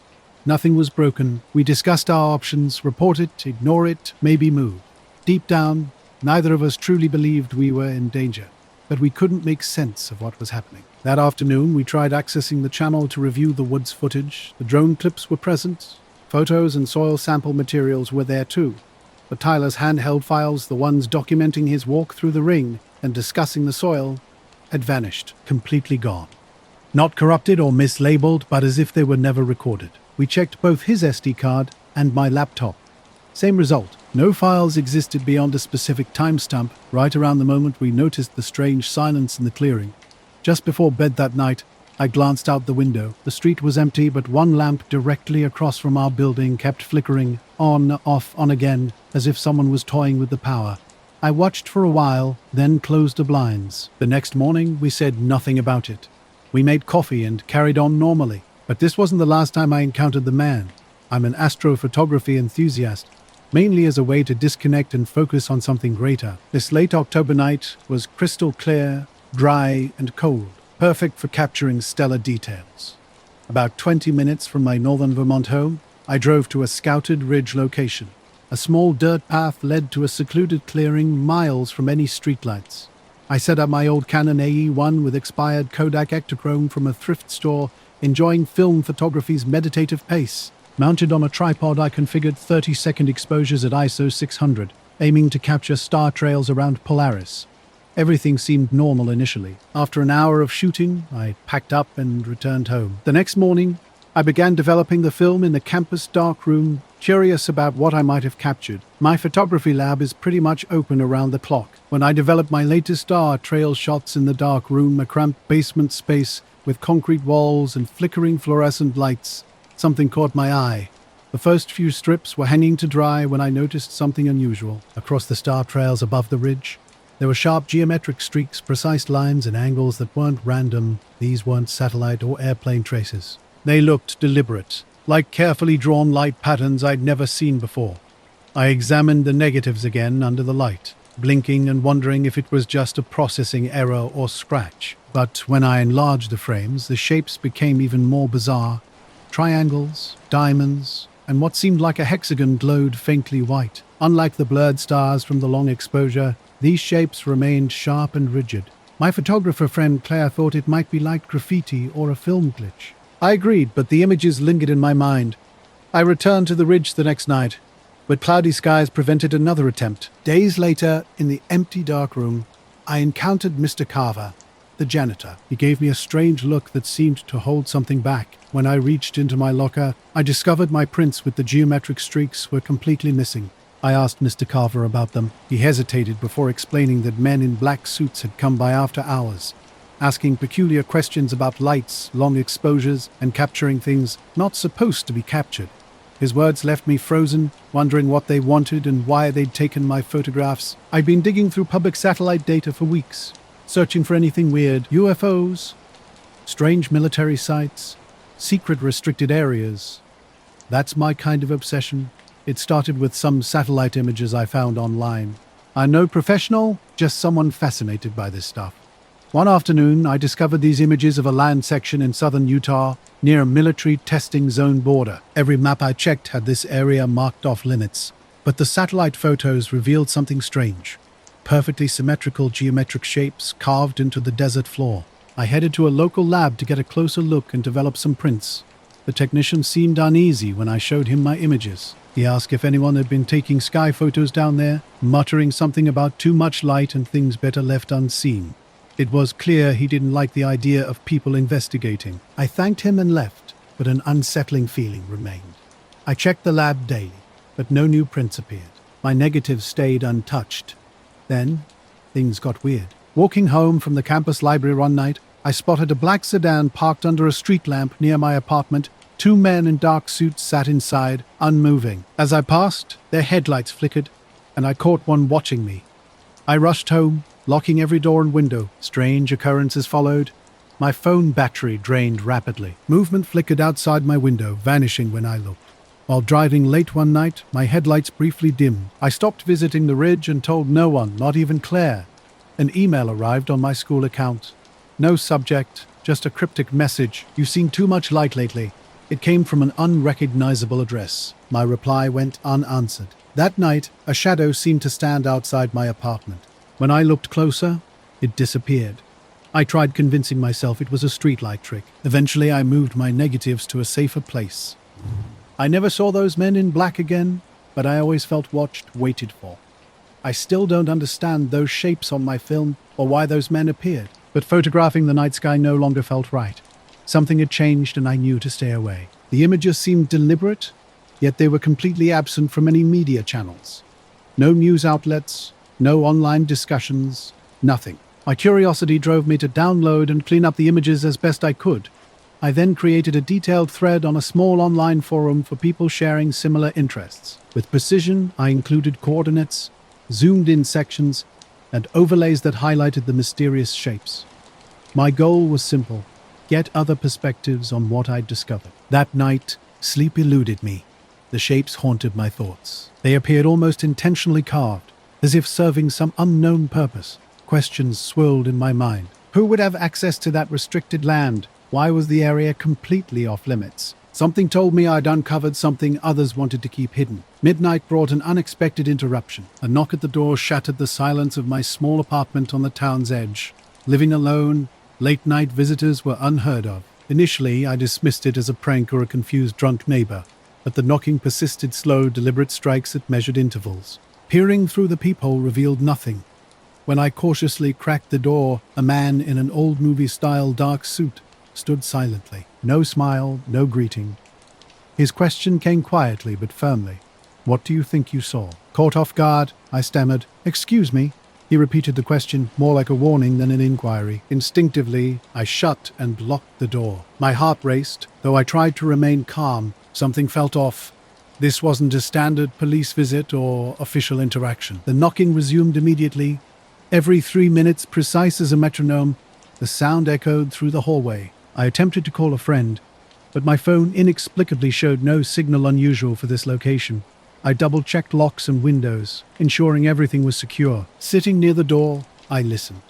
Nothing was broken. We discussed our options: report it, ignore it, maybe move. Deep down, neither of us truly believed we were in danger, but we couldn't make sense of what was happening. That afternoon, we tried accessing the channel to review the woods footage. The drone clips were present. Photos and soil sample materials were there too. But Tyler's handheld files, the ones documenting his walk through the ring and discussing the soil, had vanished, completely gone. Not corrupted or mislabeled, but as if they were never recorded. We checked both his SD card and my laptop. Same result. No files existed beyond a specific timestamp, right around the moment we noticed the strange silence in the clearing. Just before bed that night, I glanced out the window. The street was empty, but one lamp directly across from our building kept flickering, on, off, on again, as if someone was toying with the power. I watched for a while, then closed the blinds. The next morning, we said nothing about it. We made coffee and carried on normally. But this wasn't the last time I encountered the man. I'm an astrophotography enthusiast, mainly as a way to disconnect and focus on something greater. This late October night was crystal clear, dry, and cold, perfect for capturing stellar details. About 20 minutes from my northern Vermont home, I drove to a scouted ridge location. A small dirt path led to a secluded clearing miles from any streetlights. I set up my old Canon AE-1 with expired Kodak Ektachrome from a thrift store, enjoying film photography's meditative pace. Mounted on a tripod, I configured 30-second exposures at ISO 600, aiming to capture star trails around Polaris. Everything seemed normal initially. After an hour of shooting, I packed up and returned home. The next morning, I began developing the film in the campus darkroom, curious about what I might have captured. My photography lab is pretty much open around the clock. When I developed my latest star trail shots in the dark room, a cramped basement space with concrete walls and flickering fluorescent lights, something caught my eye. The first few strips were hanging to dry when I noticed something unusual. Across the star trails above the ridge, there were sharp geometric streaks, precise lines and angles that weren't random. These weren't satellite or airplane traces. They looked deliberate, like carefully drawn light patterns I'd never seen before. I examined the negatives again under the light, blinking and wondering if it was just a processing error or scratch. But when I enlarged the frames, the shapes became even more bizarre. Triangles, diamonds, and what seemed like a hexagon glowed faintly white. Unlike the blurred stars from the long exposure, these shapes remained sharp and rigid. My photographer friend Claire thought it might be like graffiti or a film glitch. I agreed, but the images lingered in my mind. I returned to the ridge the next night, but cloudy skies prevented another attempt. Days later, in the empty dark room, I encountered Mr. Carver, the janitor. He gave me a strange look that seemed to hold something back. When I reached into my locker, I discovered my prints with the geometric streaks were completely missing. I asked Mr. Carver about them. He hesitated before explaining that men in black suits had come by after hours, asking peculiar questions about lights, long exposures, and capturing things not supposed to be captured. His words left me frozen, wondering what they wanted and why they'd taken my photographs. I'd been digging through public satellite data for weeks, searching for anything weird: UFOs, strange military sites, secret restricted areas. That's my kind of obsession. It started with some satellite images I found online. I'm no professional, just someone fascinated by this stuff. One afternoon, I discovered these images of a land section in southern Utah, near a military testing zone border. Every map I checked had this area marked off limits, but the satellite photos revealed something strange. Perfectly symmetrical geometric shapes carved into the desert floor. I headed to a local lab to get a closer look and develop some prints. The technician seemed uneasy when I showed him my images. He asked if anyone had been taking sky photos down there, muttering something about too much light and things better left unseen. It was clear he didn't like the idea of people investigating. I thanked him and left, but an unsettling feeling remained. I checked the lab daily, but no new prints appeared. My negatives stayed untouched. Then, things got weird. Walking home from the campus library one night, I spotted a black sedan parked under a street lamp near my apartment. 2 men in dark suits sat inside, unmoving. As I passed, their headlights flickered, and I caught one watching me. I rushed home, locking every door and window. Strange occurrences followed. My phone battery drained rapidly. Movement flickered outside my window, vanishing when I looked. While driving late one night, my headlights briefly dimmed. I stopped visiting the ridge and told no one, not even Claire. An email arrived on my school account. No subject, just a cryptic message. "You've seen too much light lately." It came from an unrecognizable address. My reply went unanswered. That night, a shadow seemed to stand outside my apartment. When I looked closer, it disappeared. I tried convincing myself it was a streetlight trick. Eventually, I moved my negatives to a safer place. I never saw those men in black again, but I always felt watched, waited for. I still don't understand those shapes on my film or why those men appeared, but photographing the night sky no longer felt right. Something had changed and I knew to stay away. The images seemed deliberate, yet they were completely absent from any media channels. No news outlets, no online discussions, nothing. My curiosity drove me to download and clean up the images as best I could. I then created a detailed thread on a small online forum for people sharing similar interests. With precision, I included coordinates, zoomed-in sections, and overlays that highlighted the mysterious shapes. My goal was simple: get other perspectives on what I'd discovered. That night, sleep eluded me. The shapes haunted my thoughts. They appeared almost intentionally carved, as if serving some unknown purpose. Questions swirled in my mind. Who would have access to that restricted land? Why was the area completely off limits? Something told me I'd uncovered something others wanted to keep hidden. Midnight brought an unexpected interruption. A knock at the door shattered the silence of my small apartment on the town's edge. Living alone, late-night visitors were unheard of. Initially, I dismissed it as a prank or a confused drunk neighbor, but the knocking persisted, slow, deliberate strikes at measured intervals. Peering through the peephole revealed nothing. When I cautiously cracked the door, a man in an old movie-style dark suit stood silently. No smile, no greeting. His question came quietly but firmly. "What do you think you saw?" Caught off guard, I stammered. "Excuse me." He repeated the question, more like a warning than an inquiry. Instinctively, I shut and locked the door. My heart raced, though I tried to remain calm. Something felt off. This wasn't a standard police visit or official interaction. The knocking resumed immediately. Every 3 minutes, precise as a metronome, the sound echoed through the hallway. I attempted to call a friend, but my phone inexplicably showed no signal unusual for this location. I double-checked locks and windows, ensuring everything was secure. Sitting near the door, I listened.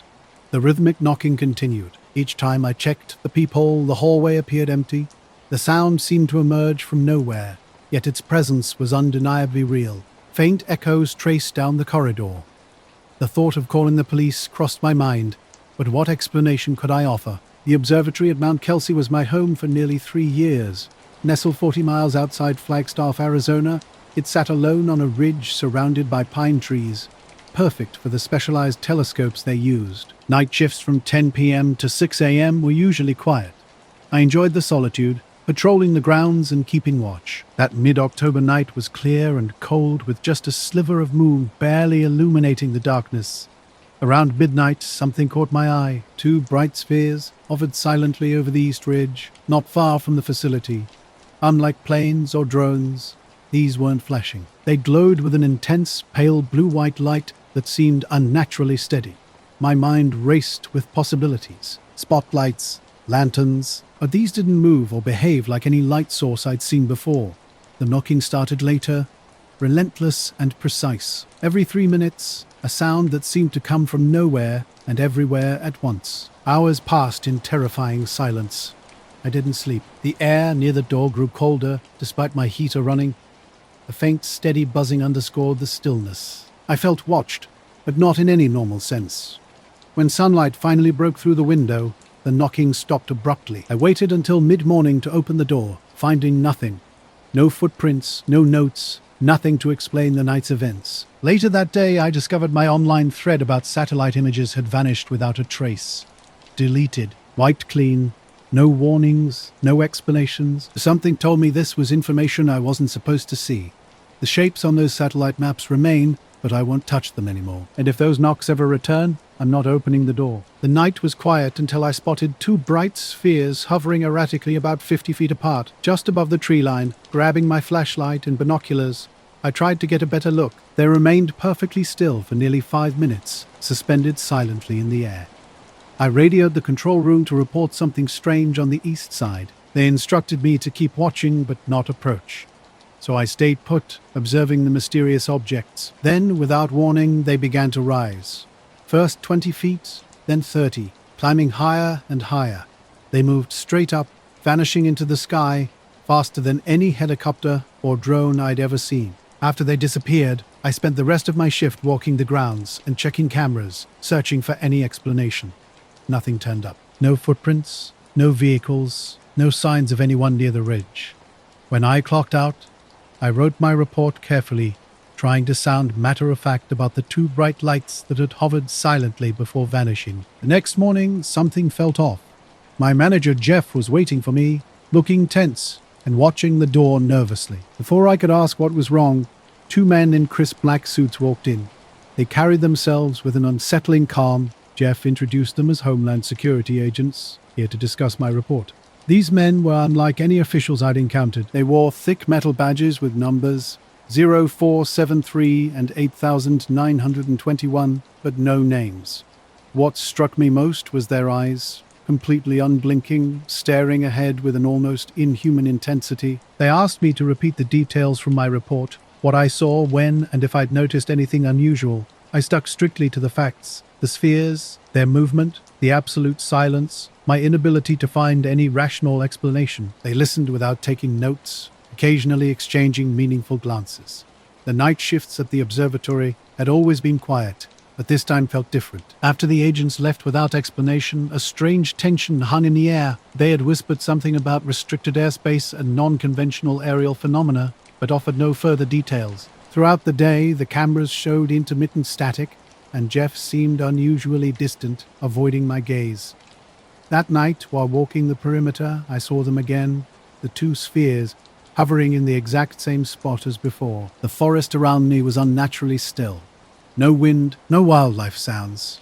The rhythmic knocking continued. Each time I checked the peephole, the hallway appeared empty. The sound seemed to emerge from nowhere, yet its presence was undeniably real. Faint echoes traced down the corridor. The thought of calling the police crossed my mind, but what explanation could I offer? The observatory at Mount Kelsey was my home for nearly 3 years. Nestled 40 miles outside Flagstaff, Arizona, it sat alone on a ridge surrounded by pine trees, perfect for the specialized telescopes they used. Night shifts from 10 p.m. to 6 a.m. were usually quiet. I enjoyed the solitude, patrolling the grounds and keeping watch. That mid-October night was clear and cold, with just a sliver of moon barely illuminating the darkness. Around midnight, something caught my eye. 2 bright spheres hovered silently over the East Ridge, not far from the facility. Unlike planes or drones, these weren't flashing. They glowed with an intense, pale blue-white light that seemed unnaturally steady. My mind raced with possibilities. Spotlights, lanterns, but these didn't move or behave like any light source I'd seen before. The knocking started later, relentless and precise. Every 3 minutes, a sound that seemed to come from nowhere and everywhere at once. Hours passed in terrifying silence. I didn't sleep. The air near the door grew colder, despite my heater running. A faint, steady buzzing underscored the stillness. I felt watched, but not in any normal sense. When sunlight finally broke through the window, the knocking stopped abruptly. I waited until mid-morning to open the door, finding nothing. No footprints, no notes, Nothing to explain the night's events. Later that day, I discovered my online thread about satellite images had vanished without a trace. Deleted. Wiped clean. No warnings, no explanations. Something told me this was information I wasn't supposed to see. The shapes on those satellite maps remain, but I won't touch them anymore. And if those knocks ever return, I'm not opening the door. The night was quiet until I spotted two bright spheres hovering erratically about 50 feet apart, just above the tree line. Grabbing my flashlight and binoculars, I tried to get a better look. They remained perfectly still for nearly 5 minutes, suspended silently in the air. I radioed the control room to report something strange on the east side. They instructed me to keep watching but not approach. So I stayed put, observing the mysterious objects. Then, without warning, they began to rise. First 20 feet, then 30, climbing higher and higher. They moved straight up, vanishing into the sky, faster than any helicopter or drone I'd ever seen. After they disappeared, I spent the rest of my shift walking the grounds and checking cameras, searching for any explanation. Nothing turned up. No footprints, no vehicles, no signs of anyone near the ridge. When I clocked out, I wrote my report carefully, trying to sound matter-of-fact about the two bright lights that had hovered silently before vanishing. The next morning, something felt off. My manager, Jeff, was waiting for me, looking tense and watching the door nervously. Before I could ask what was wrong, two men in crisp black suits walked in. They carried themselves with an unsettling calm. Jeff introduced them as Homeland Security agents, here to discuss my report. These men were unlike any officials I'd encountered. They wore thick metal badges with numbers 0473 and 8921, but no names. What struck me most was their eyes, completely unblinking, staring ahead with an almost inhuman intensity. They asked me to repeat the details from my report, what I saw, when, and if I'd noticed anything unusual. I stuck strictly to the facts. The spheres, their movement, the absolute silence, my inability to find any rational explanation. They listened without taking notes, occasionally exchanging meaningful glances. The night shifts at the observatory had always been quiet, but this time felt different. After the agents left without explanation, a strange tension hung in the air. They had whispered something about restricted airspace and non-conventional aerial phenomena, but offered no further details. Throughout the day, the cameras showed intermittent static, and Jeff seemed unusually distant, avoiding my gaze. That night, while walking the perimeter, I saw them again, the two spheres, hovering in the exact same spot as before. The forest around me was unnaturally still. No wind, no wildlife sounds,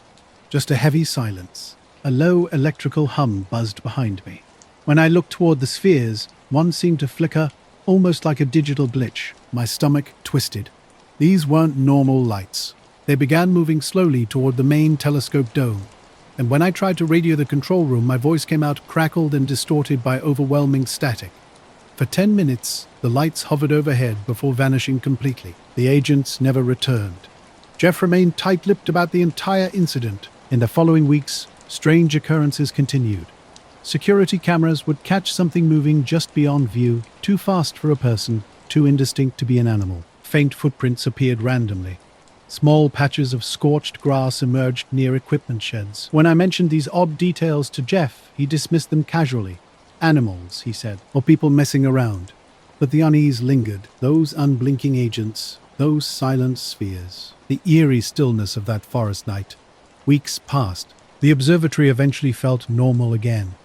just a heavy silence. A low electrical hum buzzed behind me. When I looked toward the spheres, one seemed to flicker, almost like a digital glitch. My stomach twisted. These weren't normal lights. They began moving slowly toward the main telescope dome, and when I tried to radio the control room, my voice came out crackled and distorted by overwhelming static. For 10 minutes, the lights hovered overhead before vanishing completely. The agents never returned. Jeff remained tight-lipped about the entire incident. In the following weeks, strange occurrences continued. Security cameras would catch something moving just beyond view, too fast for a person, too indistinct to be an animal. Faint footprints appeared randomly. Small patches of scorched grass emerged near equipment sheds. When I mentioned these odd details to Jeff, he dismissed them casually. Animals, he said, or people messing around. But the unease lingered. Those unblinking agents, those silent spheres. The eerie stillness of that forest night. Weeks passed. The observatory eventually felt normal again.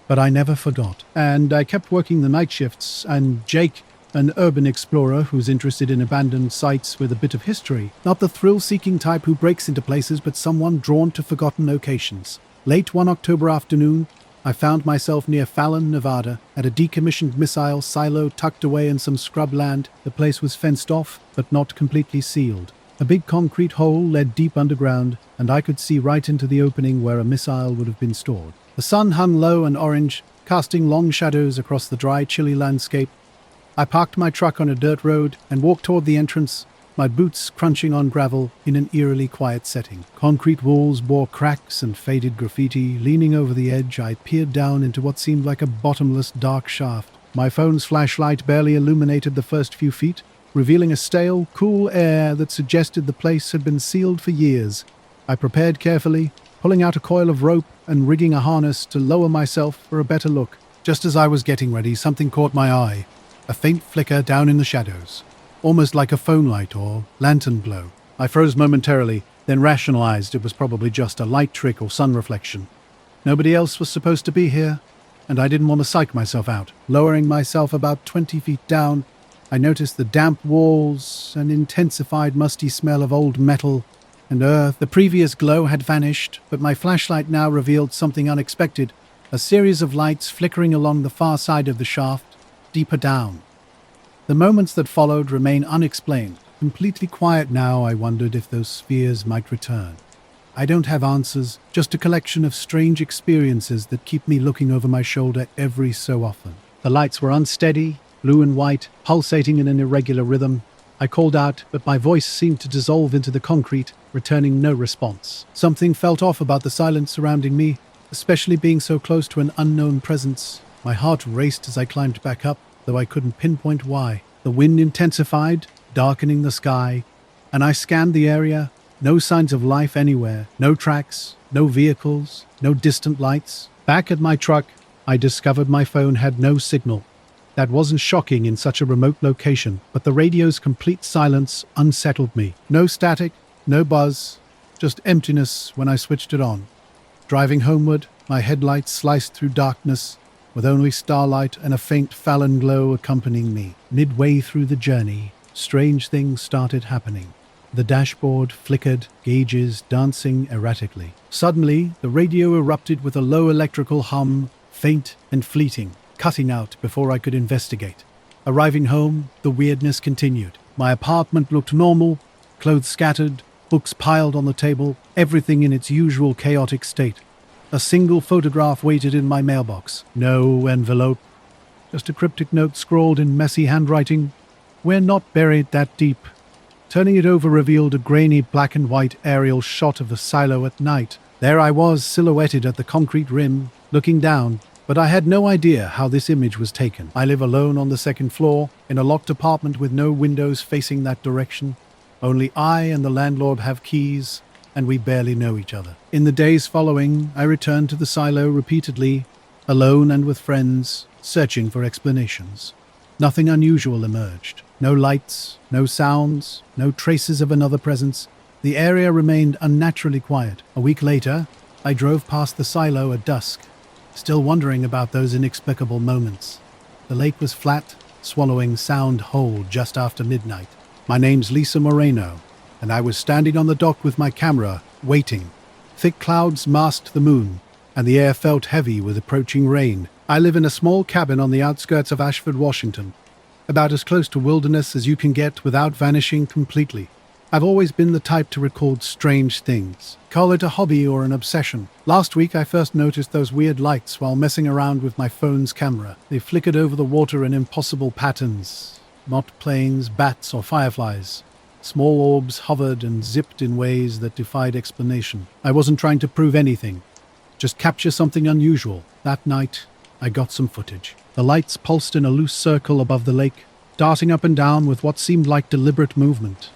But I never forgot. And I kept working the night shifts, and Jake, an urban explorer who's interested in abandoned sites with a bit of history. Not the thrill-seeking type who breaks into places, but someone drawn to forgotten locations. Late one October afternoon, I found myself near Fallon, Nevada, at a decommissioned missile silo tucked away in some scrubland. The place was fenced off, but not completely sealed. A big concrete hole led deep underground, and I could see right into the opening where a missile would have been stored. The sun hung low and orange, casting long shadows across the dry, chilly landscape. I parked my truck on a dirt road and walked toward the entrance, my boots crunching on gravel in an eerily quiet setting. Concrete walls bore cracks and faded graffiti. Leaning over the edge, I peered down into what seemed like a bottomless, dark shaft. My phone's flashlight barely illuminated the first few feet, revealing a stale, cool air that suggested the place had been sealed for years. I prepared carefully, pulling out a coil of rope and rigging a harness to lower myself for a better look. Just as I was getting ready, something caught my eye. A faint flicker down in the shadows. almost like a phone light or lantern glow. I froze momentarily, then rationalized it was probably just a light trick or sun reflection. Nobody else was supposed to be here, and I didn't want to psych myself out. Lowering myself about 20 feet down, I noticed the damp walls, an intensified musty smell of old metal and earth. The previous glow had vanished, but my flashlight now revealed something unexpected, a series of lights flickering along the far side of the shaft, deeper down. The moments that followed remain unexplained. Completely quiet now, I wondered if those spheres might return. I don't have answers, just a collection of strange experiences that keep me looking over my shoulder every so often. The lights were unsteady, blue and white, pulsating in an irregular rhythm. I called out, but my voice seemed to dissolve into the concrete, returning no response. Something felt off about the silence surrounding me, especially being so close to an unknown presence. My heart raced as I climbed back up, though I couldn't pinpoint why. The wind intensified, darkening the sky, and I scanned the area. No signs of life anywhere, no tracks, no vehicles, no distant lights. Back at my truck, I discovered my phone had no signal. That wasn't shocking in such a remote location, but the radio's complete silence unsettled me. No static, no buzz, just emptiness when I switched it on. Driving homeward, my headlights sliced through darkness, with only starlight and a faint Fallon glow accompanying me. Midway through the journey, strange things started happening. The dashboard flickered, gauges dancing erratically. Suddenly, the radio erupted with a low electrical hum, faint and fleeting, cutting out before I could investigate. Arriving home, the weirdness continued. My apartment looked normal, clothes scattered, books piled on the table, everything in its usual chaotic state. A single photograph waited in my mailbox. No envelope, just a cryptic note scrawled in messy handwriting. "We're not buried that deep." Turning it over revealed a grainy black and white aerial shot of the silo at night. There I was, silhouetted at the concrete rim, looking down, but I had no idea how this image was taken. I live alone on the second floor, in a locked apartment with no windows facing that direction. Only I and the landlord have keys, and we barely know each other. In the days following, I returned to the silo repeatedly, alone and with friends, searching for explanations. Nothing unusual emerged. No lights, no sounds, no traces of another presence. The area remained unnaturally quiet. A week later, I drove past the silo at dusk, still wondering about those inexplicable moments. The lake was flat, swallowing sound whole just after midnight. My name's Lisa Moreno, and I was standing on the dock with my camera, waiting. Thick clouds masked the moon, and the air felt heavy with approaching rain. I live in a small cabin on the outskirts of Ashford, Washington, about as close to wilderness as you can get without vanishing completely. I've always been the type to record strange things. Call it a hobby or an obsession. Last week I first noticed those weird lights while messing around with my phone's camera. They flickered over the water in impossible patterns. Not planes, bats, or fireflies. Small orbs hovered and zipped in ways that defied explanation. I wasn't trying to prove anything, just capture something unusual. That night, I got some footage. The lights pulsed in a loose circle above the lake, darting up and down with what seemed like deliberate movement.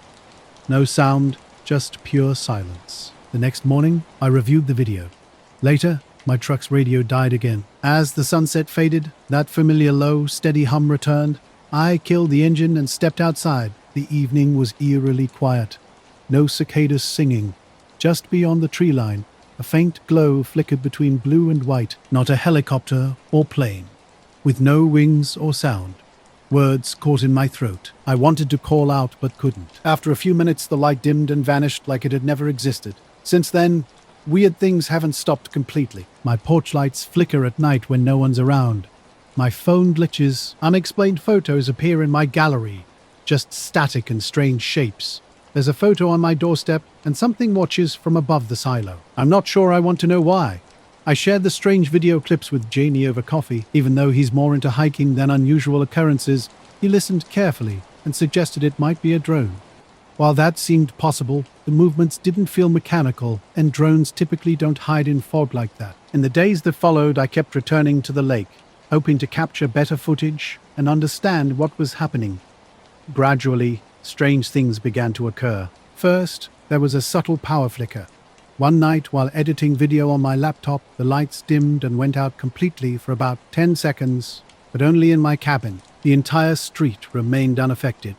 No sound, just pure silence. The next morning, I reviewed the video. Later, my truck's radio died again. As the sunset faded, that familiar low, steady hum returned. I killed the engine and stepped outside. The evening was eerily quiet. No cicadas singing. Just beyond the tree line, a faint glow flickered between blue and white. Not a helicopter or plane. With no wings or sound. Words caught in my throat. I wanted to call out but couldn't. After a few minutes, the light dimmed and vanished like it had never existed. Since then, weird things haven't stopped completely. My porch lights flicker at night when no one's around. My phone glitches. Unexplained photos appear in my gallery. Just static and strange shapes. There's a photo on my doorstep, and something watches from above the silo. I'm not sure I want to know why. I shared the strange video clips with Janie over coffee. Even though he's more into hiking than unusual occurrences, he listened carefully and suggested it might be a drone. While that seemed possible, the movements didn't feel mechanical, and drones typically don't hide in fog like that. In the days that followed, I kept returning to the lake, hoping to capture better footage and understand what was happening. Gradually, strange things began to occur. First, there was a subtle power flicker. One night, while editing video on my laptop, the lights dimmed and went out completely for about 10 seconds, but only in my cabin. The entire street remained unaffected.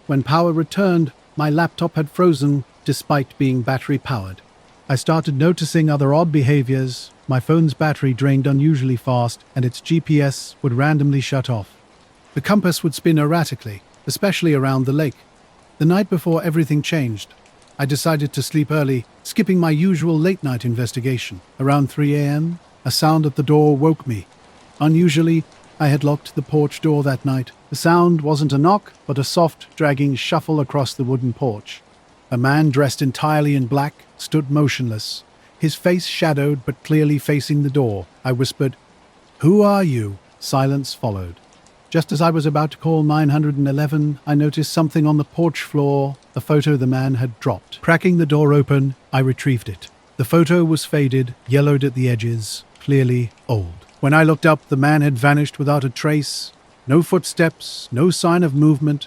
When power returned, my laptop had frozen despite being battery-powered. I started noticing other odd behaviors. My phone's battery drained unusually fast, and its GPS would randomly shut off. The compass would spin erratically, especially around the lake. The night before everything changed, I decided to sleep early, skipping my usual late-night investigation. Around 3 a.m., a sound at the door woke me. Unusually, I had locked the porch door that night. The sound wasn't a knock, but a soft, dragging shuffle across the wooden porch. A man dressed entirely in black stood motionless, his face shadowed but clearly facing the door. I whispered, "Who are you?" Silence followed. Just as I was about to call 911, I noticed something on the porch floor, a photo the man had dropped. Cracking the door open, I retrieved it. The photo was faded, yellowed at the edges, clearly old. When I looked up, the man had vanished without a trace. No footsteps, no sign of movement.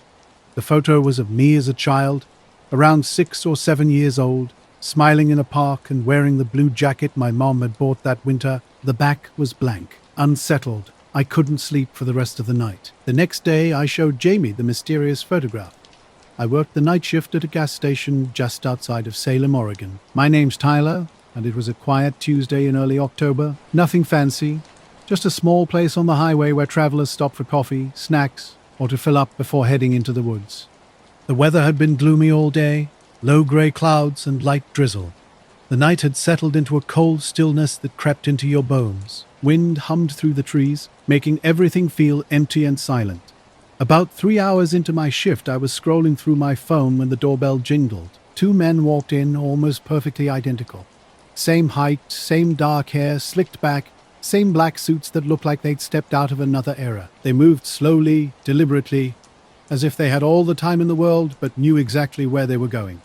The photo was of me as a child, around 6 or 7 years old, smiling in a park and wearing the blue jacket my mom had bought that winter. The back was blank, unsettled. I couldn't sleep for the rest of the night. The next day, I showed Jamie the mysterious photograph. I worked the night shift at a gas station just outside of Salem, Oregon. My name's Tyler, and it was a quiet Tuesday in early October. Nothing fancy, just a small place on the highway where travelers stop for coffee, snacks, or to fill up before heading into the woods. The weather had been gloomy all day, low gray clouds and light drizzle. The night had settled into a cold stillness that crept into your bones. Wind hummed through the trees, making everything feel empty and silent. About 3 hours into my shift, I was scrolling through my phone when the doorbell jingled. 2 men walked in, almost perfectly identical. Same height, same dark hair, slicked back, same black suits that looked like they'd stepped out of another era. They moved slowly, deliberately, as if they had all the time in the world but knew exactly where they were going.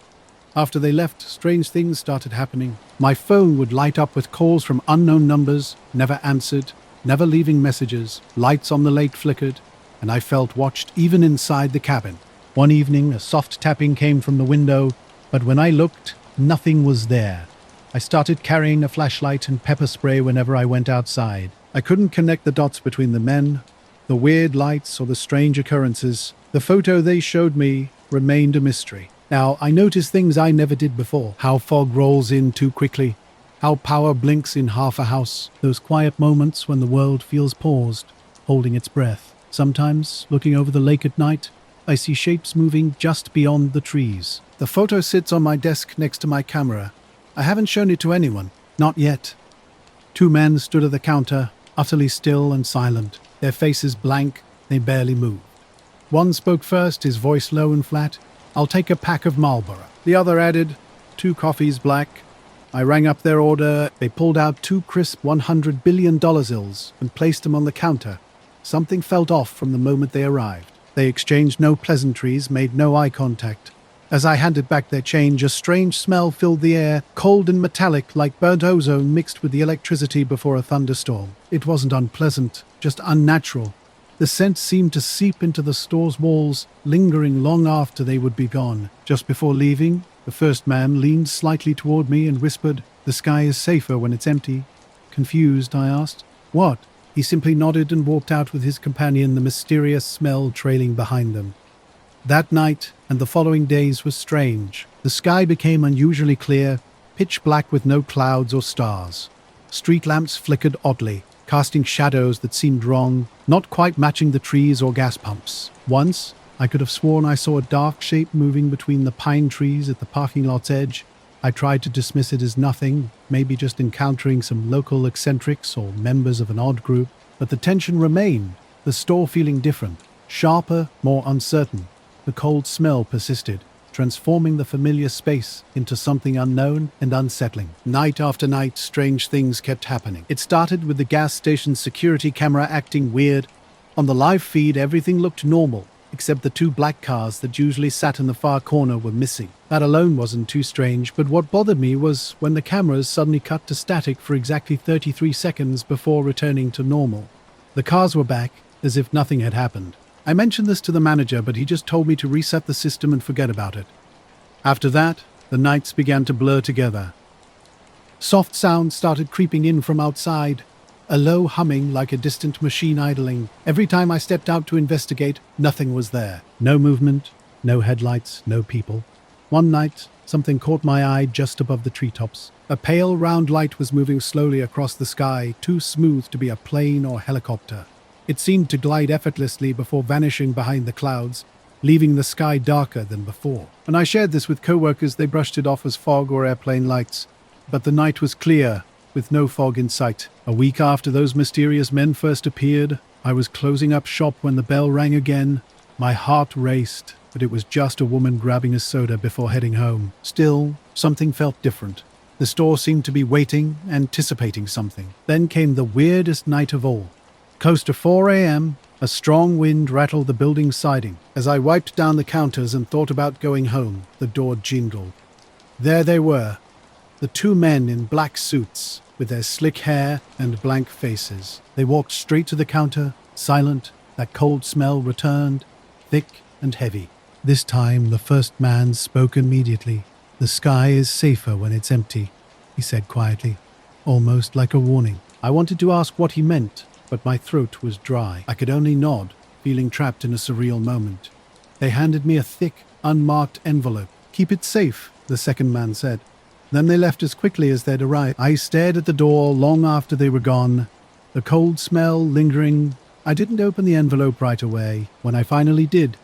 After they left, strange things started happening. My phone would light up with calls from unknown numbers, never answered, never leaving messages. Lights on the lake flickered, and I felt watched even inside the cabin. One evening, a soft tapping came from the window, but when I looked, nothing was there. I started carrying a flashlight and pepper spray whenever I went outside. I couldn't connect the dots between the men, the weird lights, or the strange occurrences. The photo they showed me remained a mystery. Now, I noticed things I never did before. How fog rolls in too quickly. How power blinks in half a house. Those quiet moments when the world feels paused, holding its breath. Sometimes, looking over the lake at night, I see shapes moving just beyond the trees. The photo sits on my desk next to my camera. I haven't shown it to anyone. Not yet. 2 men stood at the counter, utterly still and silent. Their faces blank, they barely moved. One spoke first, his voice low and flat. "I'll take a pack of Marlboro." The other added, 2 coffees black. I rang up their order. They pulled out 2 crisp $100 billion bills and placed them on the counter. Something felt off from the moment they arrived. They exchanged no pleasantries, made no eye contact. As I handed back their change, a strange smell filled the air, cold and metallic like burnt ozone mixed with the electricity before a thunderstorm. It wasn't unpleasant, just unnatural. The scent seemed to seep into the store's walls, lingering long after they would be gone. Just before leaving, the first man leaned slightly toward me and whispered, "The sky is safer when it's empty." Confused, I asked, "What?" He simply nodded and walked out with his companion, the mysterious smell trailing behind them. That night and the following days was strange. The sky became unusually clear, pitch black with no clouds or stars. Street lamps flickered oddly, casting shadows that seemed wrong, not quite matching the trees or gas pumps. Once, I could have sworn I saw a dark shape moving between the pine trees at the parking lot's edge. I tried to dismiss it as nothing, maybe just encountering some local eccentrics or members of an odd group, but the tension remained, the store feeling different, sharper, more uncertain. The cold smell persisted, transforming the familiar space into something unknown and unsettling. Night after night, strange things kept happening. It started with the gas station's security camera acting weird. On the live feed, everything looked normal, except the 2 black cars that usually sat in the far corner were missing. That alone wasn't too strange, but what bothered me was when the cameras suddenly cut to static for exactly 33 seconds before returning to normal. The cars were back, as if nothing had happened. I mentioned this to the manager, but he just told me to reset the system and forget about it. After that, the nights began to blur together. Soft sounds started creeping in from outside, a low humming like a distant machine idling. Every time I stepped out to investigate, nothing was there. No movement, No headlights, no people. One night, something caught my eye just above the treetops. A pale, round light was moving slowly across the sky, too smooth to be a plane or helicopter. It seemed to glide effortlessly before vanishing behind the clouds, leaving the sky darker than before. When I shared this with co-workers, they brushed it off as fog or airplane lights. But the night was clear, with no fog in sight. A week after those mysterious men first appeared, I was closing up shop when the bell rang again. My heart raced, but it was just a woman grabbing a soda before heading home. Still, something felt different. The store seemed to be waiting, anticipating something. Then came the weirdest night of all. Close to 4 a.m., a strong wind rattled the building's siding. As I wiped down the counters and thought about going home, the door jingled. There they were, the two men in black suits, with their slick hair and blank faces. They walked straight to the counter, silent. That cold smell returned, thick and heavy. This time, the first man spoke immediately. "The sky is safer when it's empty," he said quietly, almost like a warning. I wanted to ask what he meant, but my throat was dry. I could only nod, feeling trapped in a surreal moment. They handed me a thick, unmarked envelope. "Keep it safe," the second man said. Then they left as quickly as they'd arrived. I stared at the door long after they were gone, the cold smell lingering. I didn't open the envelope right away. When I finally did,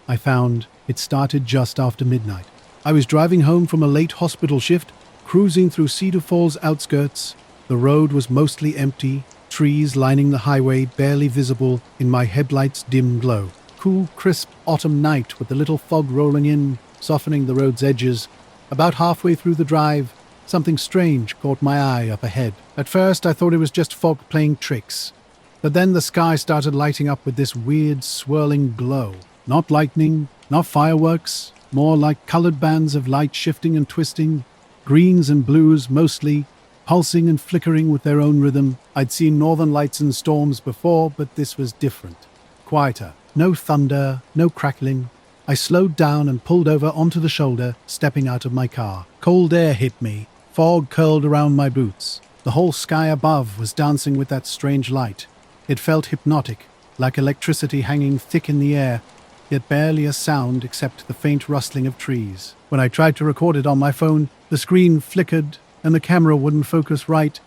I found it started just after midnight. I was driving home from a late hospital shift, cruising through Cedar Falls outskirts. The road was mostly empty, trees lining the highway barely visible in my headlights' dim glow. Cool, crisp autumn night with a little fog rolling in, softening the road's edges. About halfway through the drive, something strange caught my eye up ahead. At first, I thought it was just fog playing tricks. But then the sky started lighting up with this weird, swirling glow. Not lightning, not fireworks, more like colored bands of light shifting and twisting, greens and blues mostly, pulsing and flickering with their own rhythm. I'd seen northern lights and storms before, but this was different. Quieter. No thunder, no crackling. I slowed down and pulled over onto the shoulder, stepping out of my car. Cold air hit me. Fog curled around my boots. The whole sky above was dancing with that strange light. It felt hypnotic, like electricity hanging thick in the air, yet barely a sound except the faint rustling of trees. When I tried to record it on my phone, the screen flickered and the camera wouldn't focus right.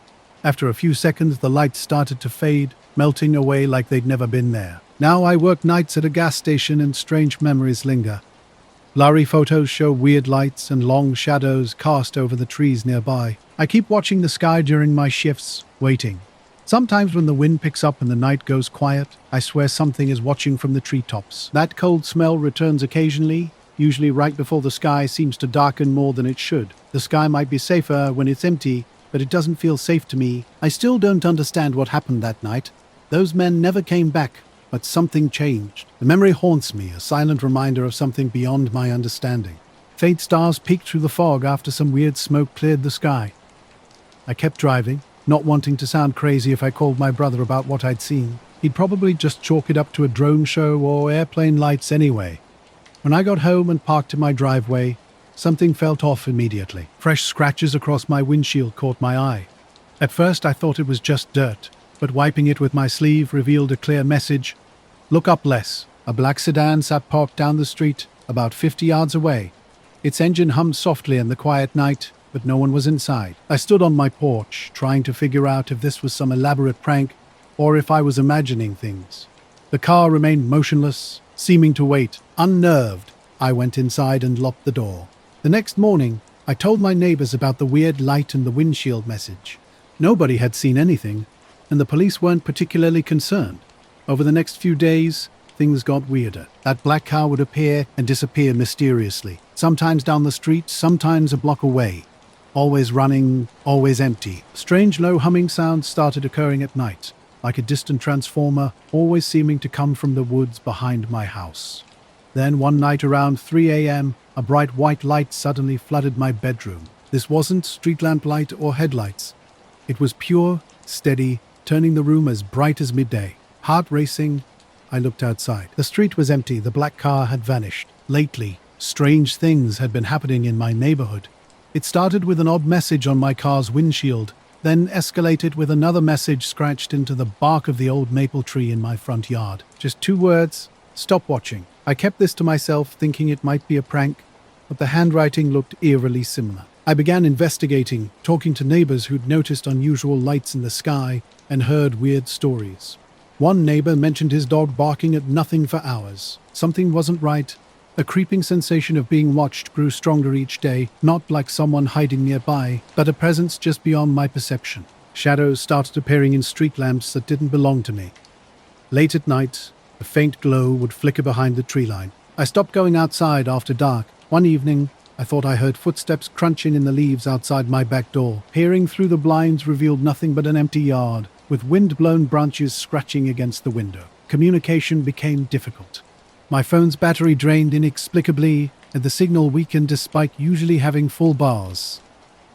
After a few seconds, the lights started to fade, melting away like they'd never been there. Now I work nights at a gas station and strange memories linger. Blurry photos show weird lights and long shadows cast over the trees nearby. I keep watching the sky during my shifts, waiting. Sometimes when the wind picks up and the night goes quiet, I swear something is watching from the treetops. That cold smell returns occasionally, usually right before the sky seems to darken more than it should. The sky might be safer when it's empty, but it doesn't feel safe to me. I still don't understand what happened that night. Those men never came back, but something changed. The memory haunts me, a silent reminder of something beyond my understanding. Faint stars peeked through the fog after some weird smoke cleared the sky. I kept driving, not wanting to sound crazy if I called my brother about what I'd seen. He'd probably just chalk it up to a drone show or airplane lights anyway. When I got home and parked in my driveway, something felt off immediately. Fresh scratches across my windshield caught my eye. At first I thought it was just dirt, but wiping it with my sleeve revealed a clear message. Look up less. A black sedan sat parked down the street, about 50 yards away. Its engine hummed softly in the quiet night, but no one was inside. I stood on my porch, trying to figure out if this was some elaborate prank or if I was imagining things. The car remained motionless, seeming to wait. Unnerved, I went inside and locked the door. The next morning, I told my neighbors about the weird light and the windshield message. Nobody had seen anything, and the police weren't particularly concerned. Over the next few days, things got weirder. That black car would appear and disappear mysteriously, sometimes down the street, sometimes a block away. Always running, always empty. Strange low humming sounds started occurring at night, like a distant transformer, always seeming to come from the woods behind my house. Then one night around 3 a.m., a bright white light suddenly flooded my bedroom. This wasn't street lamp light or headlights. It was pure, steady, turning the room as bright as midday. Heart racing, I looked outside. The street was empty. The black car had vanished. Lately, strange things had been happening in my neighborhood. It started with an odd message on my car's windshield, then escalated with another message scratched into the bark of the old maple tree in my front yard. Just 2 words: stop watching. I kept this to myself, thinking it might be a prank, but the handwriting looked eerily similar. I began investigating, talking to neighbors who'd noticed unusual lights in the sky and heard weird stories. One neighbor mentioned his dog barking at nothing for hours. Something wasn't right. A creeping sensation of being watched grew stronger each day, not like someone hiding nearby, but a presence just beyond my perception. Shadows started appearing in street lamps that didn't belong to me. Late at night, a faint glow would flicker behind the tree line. I stopped going outside after dark. One evening, I thought I heard footsteps crunching in the leaves outside my back door. Peering through the blinds revealed nothing but an empty yard, with wind-blown branches scratching against the window. Communication became difficult. My phone's battery drained inexplicably, and the signal weakened despite usually having full bars.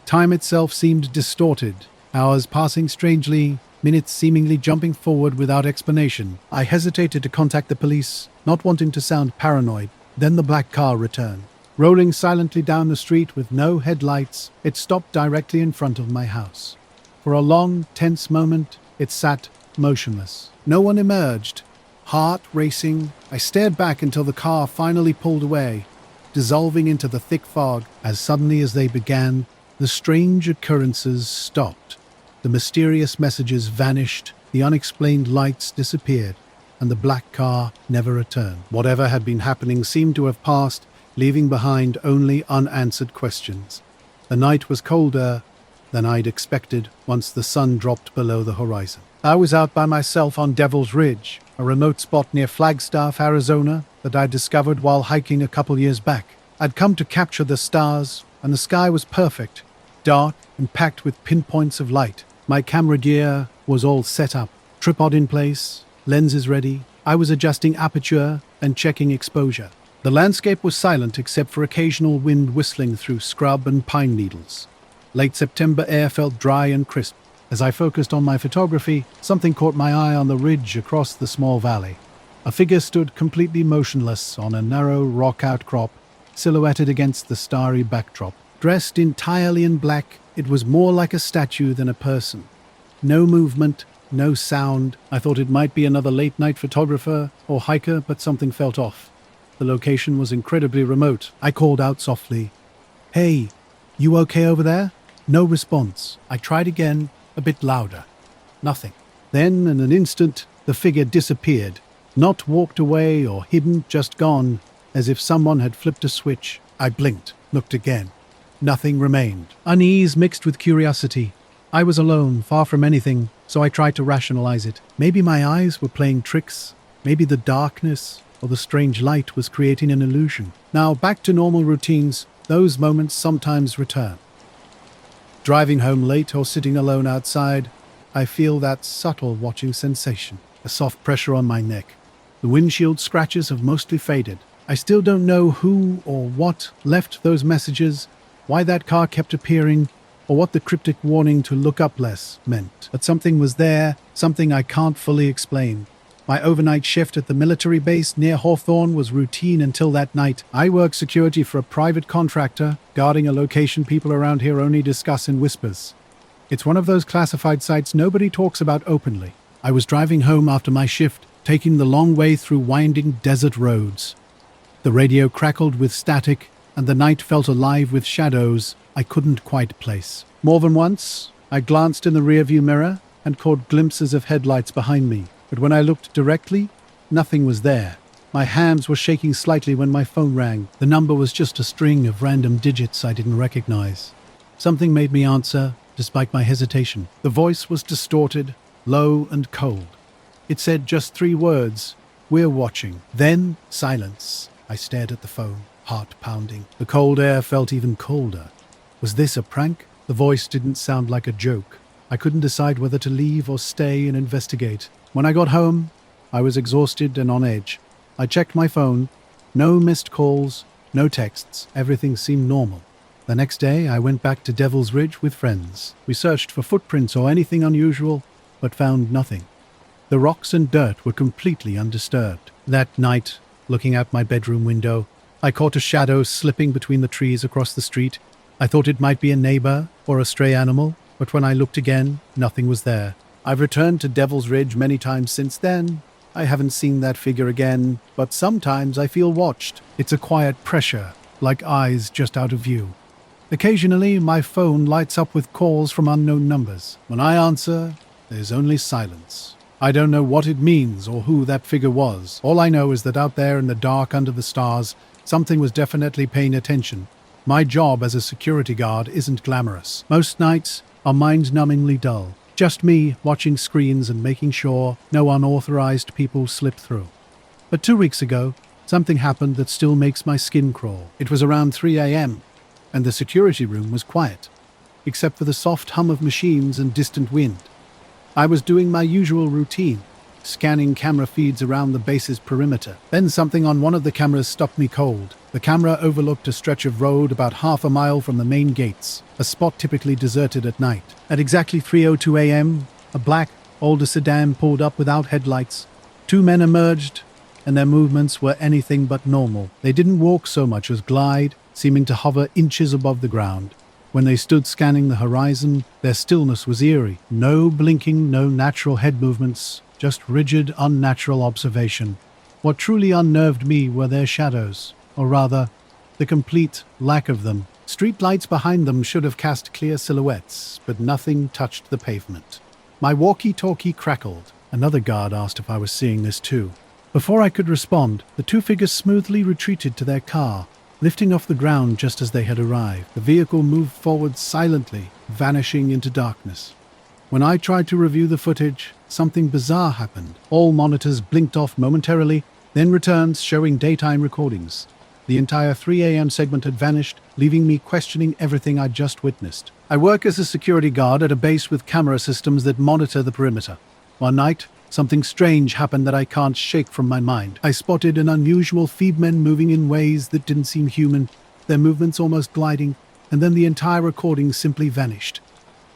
Time itself seemed distorted, hours passing strangely, minutes seemingly jumping forward without explanation. I hesitated to contact the police, not wanting to sound paranoid. Then the black car returned. Rolling silently down the street with no headlights, it stopped directly in front of my house. For a long, tense moment, it sat motionless. No one emerged. Heart racing, I stared back until the car finally pulled away, dissolving into the thick fog. As suddenly as they began, the strange occurrences stopped. The mysterious messages vanished, the unexplained lights disappeared, and the black car never returned. Whatever had been happening seemed to have passed, leaving behind only unanswered questions. The night was colder than I'd expected once the sun dropped below the horizon. I was out by myself on Devil's Ridge, a remote spot near Flagstaff, Arizona, that I'd discovered while hiking a couple years back. I'd come to capture the stars, and the sky was perfect, dark and packed with pinpoints of light. My camera gear was all set up, tripod in place, lenses ready. I was adjusting aperture and checking exposure. The landscape was silent except for occasional wind whistling through scrub and pine needles. Late September air felt dry and crisp. As I focused on my photography, something caught my eye on the ridge across the small valley. A figure stood completely motionless on a narrow rock outcrop, silhouetted against the starry backdrop. Dressed entirely in black, it was more like a statue than a person. No movement, no sound. I thought it might be another late-night photographer or hiker, but something felt off. The location was incredibly remote. I called out softly, "Hey, you okay over there?" No response. I tried again, a bit louder. Nothing. Then, in an instant, the figure disappeared. Not walked away or hidden, just gone, as if someone had flipped a switch. I blinked, looked again. Nothing remained. Unease mixed with curiosity. I was alone, far from anything, so I tried to rationalize it. Maybe my eyes were playing tricks. Maybe the darkness or the strange light was creating an illusion. Now, back to normal routines, those moments sometimes return. Driving home late or sitting alone outside, I feel that subtle watching sensation, a soft pressure on my neck. The windshield scratches have mostly faded. I still don't know who or what left those messages, why that car kept appearing, or what the cryptic warning to look up less meant. But something was there, something I can't fully explain. My overnight shift at the military base near Hawthorne was routine until that night. I work security for a private contractor, guarding a location people around here only discuss in whispers. It's one of those classified sites nobody talks about openly. I was driving home after my shift, taking the long way through winding desert roads. The radio crackled with static, and the night felt alive with shadows I couldn't quite place. More than once, I glanced in the rearview mirror and caught glimpses of headlights behind me. But when I looked directly, nothing was there. My hands were shaking slightly when my phone rang. The number was just a string of random digits I didn't recognize. Something made me answer, despite my hesitation. The voice was distorted, low and cold. It said just 3 words, "We're watching." Then, silence. I stared at the phone, heart pounding. The cold air felt even colder. Was this a prank? The voice didn't sound like a joke. I couldn't decide whether to leave or stay and investigate. When I got home, I was exhausted and on edge. I checked my phone. No missed calls, no texts. Everything seemed normal. The next day, I went back to Devil's Ridge with friends. We searched for footprints or anything unusual, but found nothing. The rocks and dirt were completely undisturbed. That night, looking out my bedroom window, I caught a shadow slipping between the trees across the street. I thought it might be a neighbor or a stray animal, but when I looked again, nothing was there. I've returned to Devil's Ridge many times since then. I haven't seen that figure again, but sometimes I feel watched. It's a quiet pressure, like eyes just out of view. Occasionally, my phone lights up with calls from unknown numbers. When I answer, there's only silence. I don't know what it means or who that figure was. All I know is that out there in the dark under the stars, something was definitely paying attention. My job as a security guard isn't glamorous. Most nights are mind-numbingly dull. Just me watching screens and making sure no unauthorized people slip through. But 2 weeks ago, something happened that still makes my skin crawl. It was around 3 a.m., and the security room was quiet, except for the soft hum of machines and distant wind. I was doing my usual routine, scanning camera feeds around the base's perimeter. Then something on one of the cameras stopped me cold. The camera overlooked a stretch of road about half a mile from the main gates, a spot typically deserted at night. At exactly 3:02 a.m., a black, older sedan pulled up without headlights. 2 men emerged, and their movements were anything but normal. They didn't walk so much as glide, seeming to hover inches above the ground. When they stood scanning the horizon, their stillness was eerie. No blinking, no natural head movements, just rigid, unnatural observation. What truly unnerved me were their shadows, or rather, the complete lack of them. Street lights behind them should have cast clear silhouettes, but nothing touched the pavement. My walkie-talkie crackled. Another guard asked if I was seeing this too. Before I could respond, the 2 figures smoothly retreated to their car, lifting off the ground just as they had arrived. The vehicle moved forward silently, vanishing into darkness. When I tried to review the footage, something bizarre happened. All monitors blinked off momentarily, then returned, showing daytime recordings. The entire 3 a.m. segment had vanished, leaving me questioning everything I'd just witnessed. I work as a security guard at a base with camera systems that monitor the perimeter. One night, something strange happened that I can't shake from my mind. I spotted an unusual feebmen moving in ways that didn't seem human, their movements almost gliding, and then the entire recording simply vanished.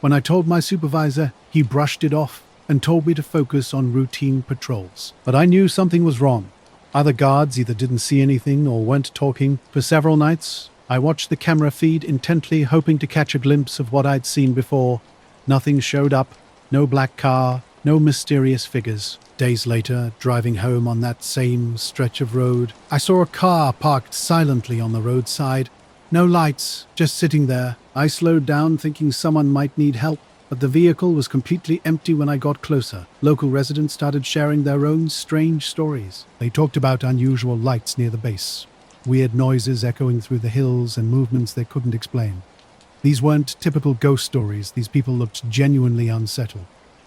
When I told my supervisor, he brushed it off and told me to focus on routine patrols. But I knew something was wrong. Other guards either didn't see anything or weren't talking. For several nights, I watched the camera feed intently, hoping to catch a glimpse of what I'd seen before. Nothing showed up, no black car, no mysterious figures. Days later, driving home on that same stretch of road, I saw a car parked silently on the roadside. No lights, just sitting there. I slowed down, thinking someone might need help, but the vehicle was completely empty when I got closer. Local residents started sharing their own strange stories. They talked about unusual lights near the base, weird noises echoing through the hills, and movements they couldn't explain. These weren't typical ghost stories. These people looked genuinely unsettled.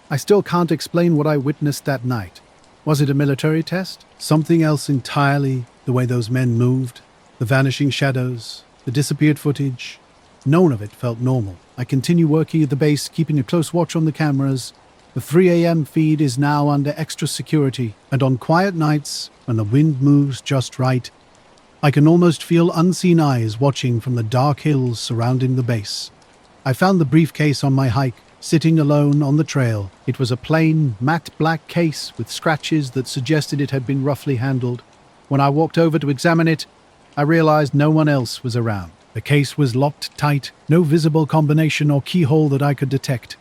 I still can't explain what I witnessed that night. Was it a military test? Something else entirely? The way those men moved? The vanishing shadows? The disappeared footage? None of it felt normal. I continue working at the base, keeping a close watch on the cameras. The 3 a.m. feed is now under extra security, and on quiet nights, when the wind moves just right, I can almost feel unseen eyes watching from the dark hills surrounding the base. I found the briefcase on my hike, sitting alone on the trail. It was a plain, matte black case with scratches that suggested it had been roughly handled. When I walked over to examine it, I realized no one else was around. The case was locked tight, no visible combination or keyhole that I could detect.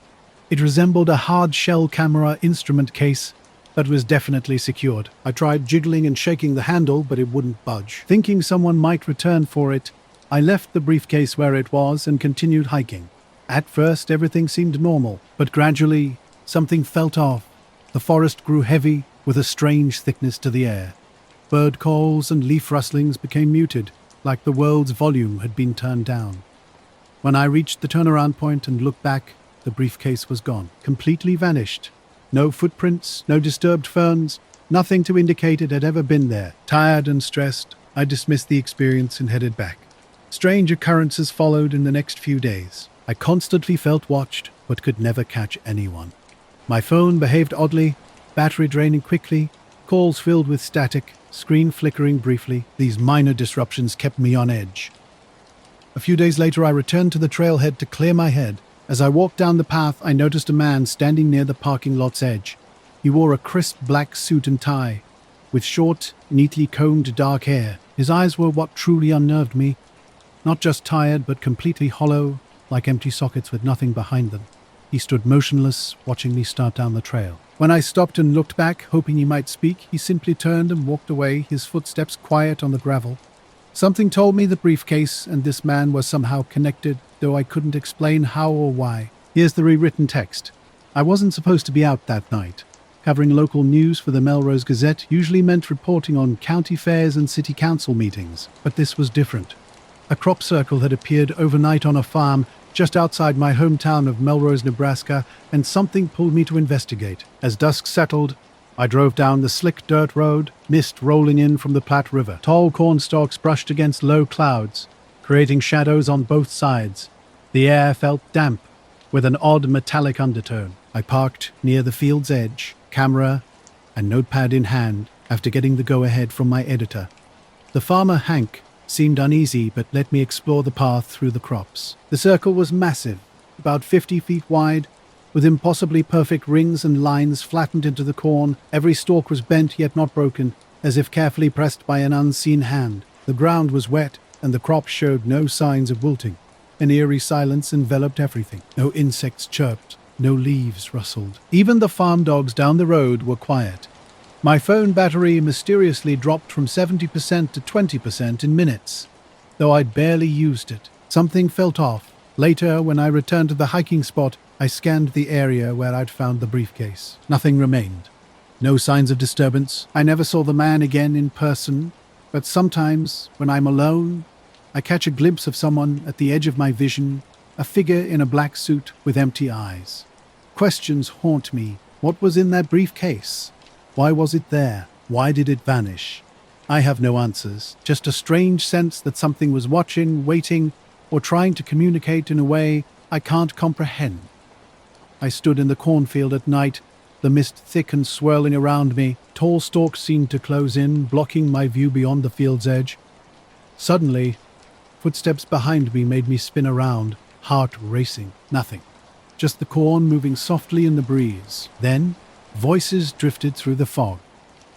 It resembled a hard-shell camera instrument case that was definitely secured. I tried jiggling and shaking the handle, but it wouldn't budge. Thinking someone might return for it, I left the briefcase where it was and continued hiking. At first, everything seemed normal, but gradually, something felt off. The forest grew heavy, with a strange thickness to the air. Bird calls and leaf rustlings became muted, like the world's volume had been turned down. When I reached the turnaround point and looked back, the briefcase was gone, completely vanished. No footprints, no disturbed ferns, nothing to indicate it had ever been there. Tired and stressed, I dismissed the experience and headed back. Strange occurrences followed in the next few days. I constantly felt watched, but could never catch anyone. My phone behaved oddly, battery draining quickly, calls filled with static, screen flickering briefly. These minor disruptions kept me on edge. A few days later, I returned to the trailhead to clear my head. As I walked down the path, I noticed a man standing near the parking lot's edge. He wore a crisp black suit and tie, with short, neatly combed dark hair. His eyes were what truly unnerved me. Not just tired, but completely hollow, like empty sockets with nothing behind them. He stood motionless, watching me start down the trail. When I stopped and looked back, hoping he might speak, he simply turned and walked away, his footsteps quiet on the gravel. Something told me the briefcase and this man were somehow connected, though I couldn't explain how or why. Here's the rewritten text. I wasn't supposed to be out that night. Covering local news for the Melrose Gazette usually meant reporting on county fairs and city council meetings, but this was different. A crop circle had appeared overnight on a farm just outside my hometown of Melrose, Nebraska, and something pulled me to investigate. As dusk settled, I drove down the slick dirt road, mist rolling in from the Platte River. Tall cornstalks brushed against low clouds, creating shadows on both sides. The air felt damp, with an odd metallic undertone. I parked near the field's edge, camera and notepad in hand, after getting the go-ahead from my editor. The farmer, Hank, seemed uneasy but let me explore the path through the crops. The circle was massive, about 50 feet wide, with impossibly perfect rings and lines flattened into the corn. Every stalk was bent yet not broken, as if carefully pressed by an unseen hand. The ground was wet, and the crops showed no signs of wilting. An eerie silence enveloped everything. No insects chirped, no leaves rustled. Even the farm dogs down the road were quiet. My phone battery mysteriously dropped from 70% to 20% in minutes, though I'd barely used it. Something felt off. Later, when I returned to the hiking spot, I scanned the area where I'd found the briefcase. Nothing remained. No signs of disturbance. I never saw the man again in person, but sometimes, when I'm alone, I catch a glimpse of someone at the edge of my vision, a figure in a black suit with empty eyes. Questions haunt me. What was in that briefcase? Why was it there? Why did it vanish? I have no answers, just a strange sense that something was watching, waiting, or trying to communicate in a way I can't comprehend. I stood in the cornfield at night, the mist thick and swirling around me. Tall stalks seemed to close in, blocking my view beyond the field's edge. Suddenly, footsteps behind me made me spin around, heart racing. Nothing. Just the corn moving softly in the breeze. Then, voices drifted through the fog.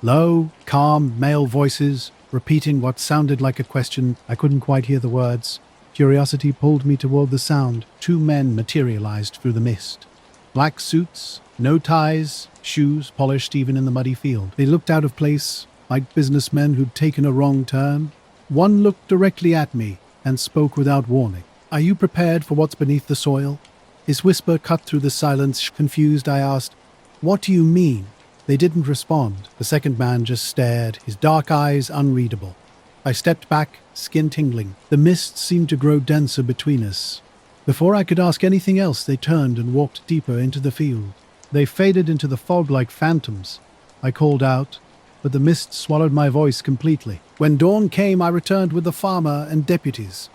Low, calm, male voices, repeating what sounded like a question. I couldn't quite hear the words. Curiosity pulled me toward the sound. 2 men materialized through the mist. Black suits, no ties, shoes polished even in the muddy field. They looked out of place, like businessmen who'd taken a wrong turn. One looked directly at me and spoke without warning. "Are you prepared for what's beneath the soil?" His whisper cut through the silence. Confused, I asked, "What do you mean?" They didn't respond. The second man just stared, his dark eyes unreadable. I stepped back, skin tingling. The mist seemed to grow denser between us. Before I could ask anything else, they turned and walked deeper into the field. They faded into the fog like phantoms. I called out, but the mist swallowed my voice completely. When dawn came, I returned with the farmer and deputies.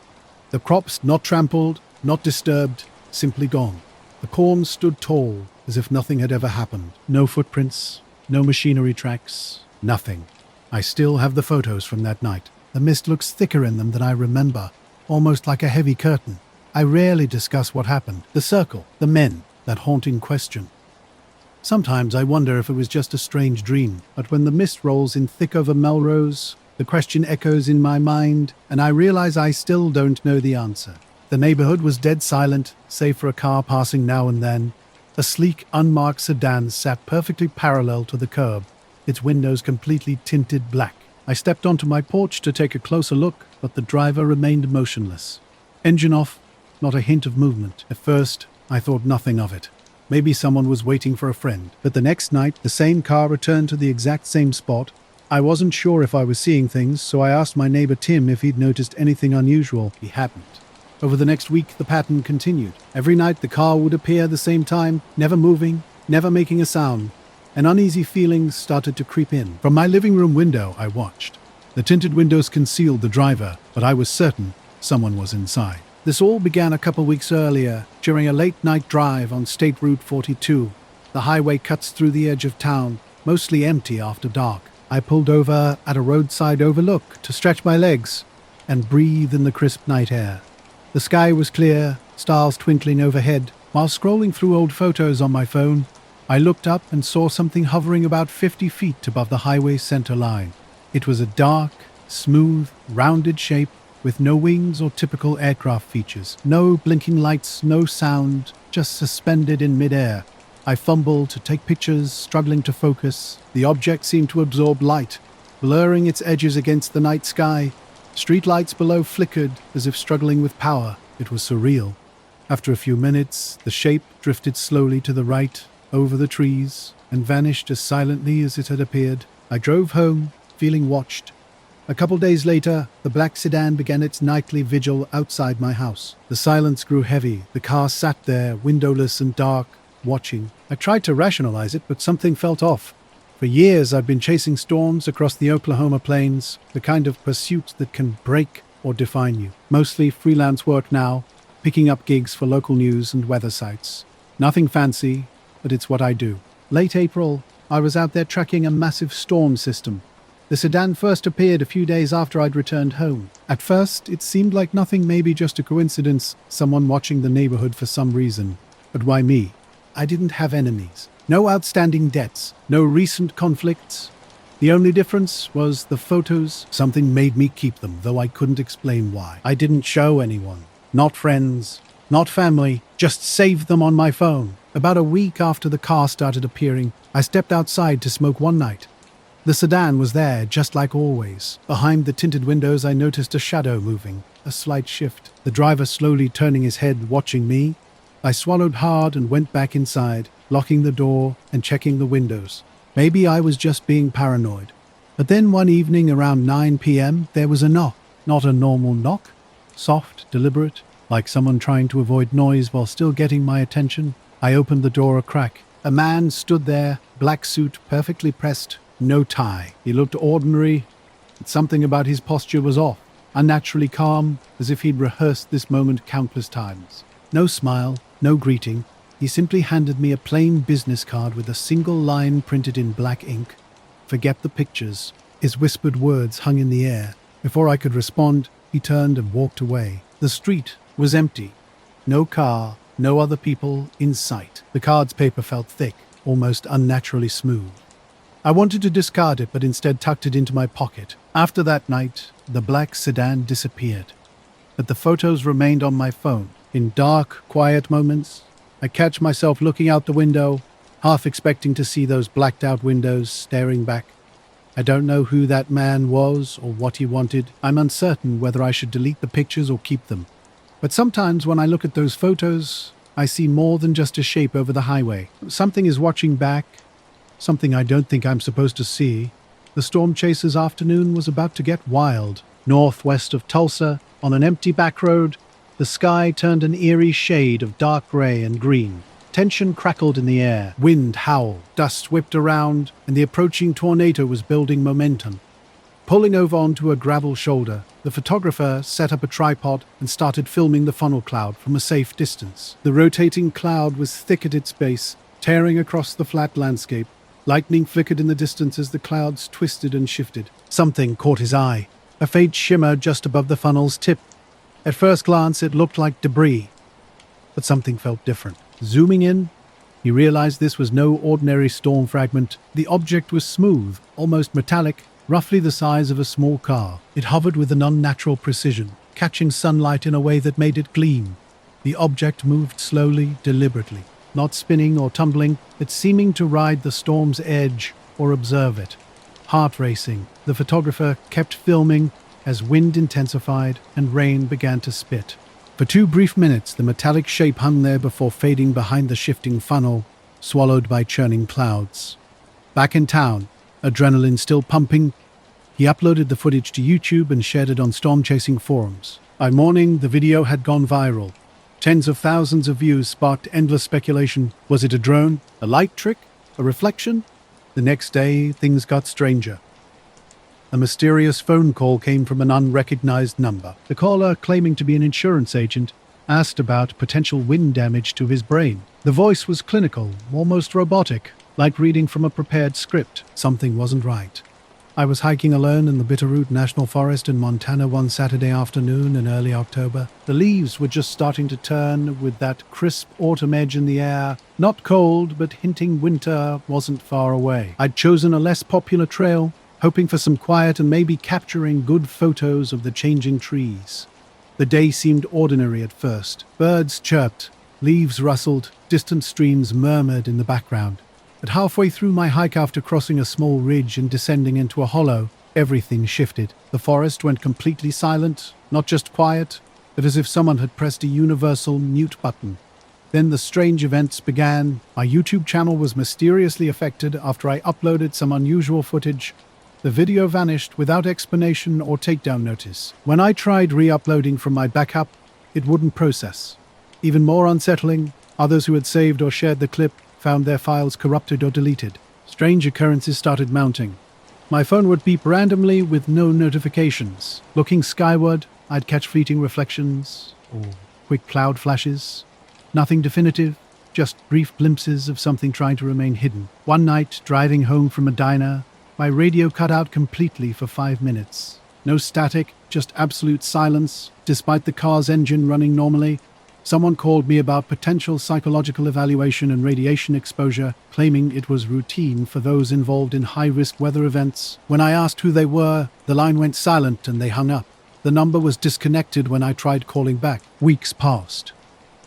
The crops not trampled, not disturbed, simply gone. The corn stood tall, as if nothing had ever happened. No footprints, no machinery tracks, nothing. I still have the photos from that night. The mist looks thicker in them than I remember, almost like a heavy curtain. I rarely discuss what happened. The circle, the men, that haunting question. Sometimes I wonder if it was just a strange dream, but when the mist rolls in thick over Melrose, the question echoes in my mind, and I realize I still don't know the answer. The neighborhood was dead silent, save for a car passing now and then. A sleek, unmarked sedan sat perfectly parallel to the curb, its windows completely tinted black. I stepped onto my porch to take a closer look, but the driver remained motionless. Engine off, not a hint of movement. At first, I thought nothing of it. Maybe someone was waiting for a friend. But the next night, the same car returned to the exact same spot. I wasn't sure if I was seeing things, so I asked my neighbor Tim if he'd noticed anything unusual. He hadn't. Over the next week, the pattern continued. Every night, the car would appear at the same time, never moving, never making a sound. An uneasy feeling started to creep in. From my living room window, I watched. The tinted windows concealed the driver, but I was certain someone was inside. This all began a couple weeks earlier, during a late-night drive on State Route 42. The highway cuts through the edge of town, mostly empty after dark. I pulled over at a roadside overlook to stretch my legs and breathe in the crisp night air. The sky was clear, stars twinkling overhead. While scrolling through old photos on my phone, I looked up and saw something hovering about 50 feet above the highway's center line. It was a dark, smooth, rounded shape, with no wings or typical aircraft features. No blinking lights, no sound, just suspended in midair. I fumbled to take pictures, struggling to focus. The object seemed to absorb light, blurring its edges against the night sky. Streetlights below flickered as if struggling with power. It was surreal. After a few minutes, the shape drifted slowly to the right, over the trees, and vanished as silently as it had appeared. I drove home, feeling watched. A couple days later, the black sedan began its nightly vigil outside my house. The silence grew heavy. The car sat there, windowless and dark, watching. I tried to rationalize it, but something felt off. For years, I've been chasing storms across the Oklahoma plains, the kind of pursuit that can break or define you. Mostly freelance work now, picking up gigs for local news and weather sites. Nothing fancy, but it's what I do. Late April, I was out there tracking a massive storm system. The sedan first appeared a few days after I'd returned home. At first, it seemed like nothing, maybe just a coincidence, someone watching the neighborhood for some reason. But why me? I didn't have enemies. No outstanding debts. No recent conflicts. The only difference was the photos. Something made me keep them, though I couldn't explain why. I didn't show anyone. Not friends. Not family. Just saved them on my phone. About a week after the car started appearing, I stepped outside to smoke one night. The sedan was there, just like always. Behind the tinted windows, I noticed a shadow moving, a slight shift. The driver slowly turning his head, watching me. I swallowed hard and went back inside, locking the door and checking the windows. Maybe I was just being paranoid. But then one evening around 9 p.m., there was a knock. Not a normal knock. Soft, deliberate, like someone trying to avoid noise while still getting my attention. I opened the door a crack. A man stood there, black suit, perfectly pressed, no tie. He looked ordinary, but something about his posture was off, unnaturally calm, as if he'd rehearsed this moment countless times. No smile, no greeting. He simply handed me a plain business card with a single line printed in black ink. "Forget the pictures." His whispered words hung in the air. Before I could respond, he turned and walked away. The street was empty. No car, no other people in sight. The card's paper felt thick, almost unnaturally smooth. I wanted to discard it, but instead tucked it into my pocket. After that night, the black sedan disappeared. But the photos remained on my phone. In dark, quiet moments, I catch myself looking out the window, half expecting to see those blacked-out windows staring back. I don't know who that man was or what he wanted. I'm uncertain whether I should delete the pictures or keep them. But sometimes when I look at those photos, I see more than just a shape over the highway. Something is watching back, something I don't think I'm supposed to see. The storm chaser's afternoon was about to get wild. Northwest of Tulsa, on an empty back road, the sky turned an eerie shade of dark gray and green. Tension crackled in the air, wind howled, dust whipped around, and the approaching tornado was building momentum. Pulling over onto a gravel shoulder, the photographer set up a tripod and started filming the funnel cloud from a safe distance. The rotating cloud was thick at its base, tearing across the flat landscape. Lightning flickered in the distance as the clouds twisted and shifted. Something caught his eye, a faint shimmer just above the funnel's tip. At first glance, it looked like debris, but something felt different. Zooming in, he realized this was no ordinary storm fragment. The object was smooth, almost metallic, roughly the size of a small car. It hovered with an unnatural precision, catching sunlight in a way that made it gleam. The object moved slowly, deliberately, not spinning or tumbling, but seeming to ride the storm's edge or observe it. Heart racing, the photographer kept filming as wind intensified and rain began to spit. For 2 brief minutes, the metallic shape hung there before fading behind the shifting funnel, swallowed by churning clouds. Back in town, adrenaline still pumping, he uploaded the footage to YouTube and shared it on storm-chasing forums. By morning, the video had gone viral. Tens of thousands of views sparked endless speculation. Was it a drone? A light trick? A reflection? The next day, things got stranger. A mysterious phone call came from an unrecognized number. The caller, claiming to be an insurance agent, asked about potential wind damage to his brain. The voice was clinical, almost robotic, like reading from a prepared script. Something wasn't right. I was hiking alone in the Bitterroot National Forest in Montana one Saturday afternoon in early October. The leaves were just starting to turn with that crisp autumn edge in the air. Not cold, but hinting winter wasn't far away. I'd chosen a less popular trail, hoping for some quiet and maybe capturing good photos of the changing trees. The day seemed ordinary at first. Birds chirped, leaves rustled, distant streams murmured in the background. But halfway through my hike, after crossing a small ridge and descending into a hollow, everything shifted. The forest went completely silent, not just quiet, but as if someone had pressed a universal mute button. Then the strange events began. My YouTube channel was mysteriously affected after I uploaded some unusual footage. The video vanished without explanation or takedown notice. When I tried re-uploading from my backup, it wouldn't process. Even more unsettling, others who had saved or shared the clip found their files corrupted or deleted. Strange occurrences started mounting. My phone would beep randomly with no notifications. Looking skyward, I'd catch fleeting reflections or quick cloud flashes. Nothing definitive, just brief glimpses of something trying to remain hidden. One night, driving home from a diner, my radio cut out completely for 5 minutes. No static, just absolute silence, despite the car's engine running normally. Someone called me about potential psychological evaluation and radiation exposure, claiming it was routine for those involved in high-risk weather events. When I asked who they were, the line went silent and they hung up. The number was disconnected when I tried calling back. Weeks passed.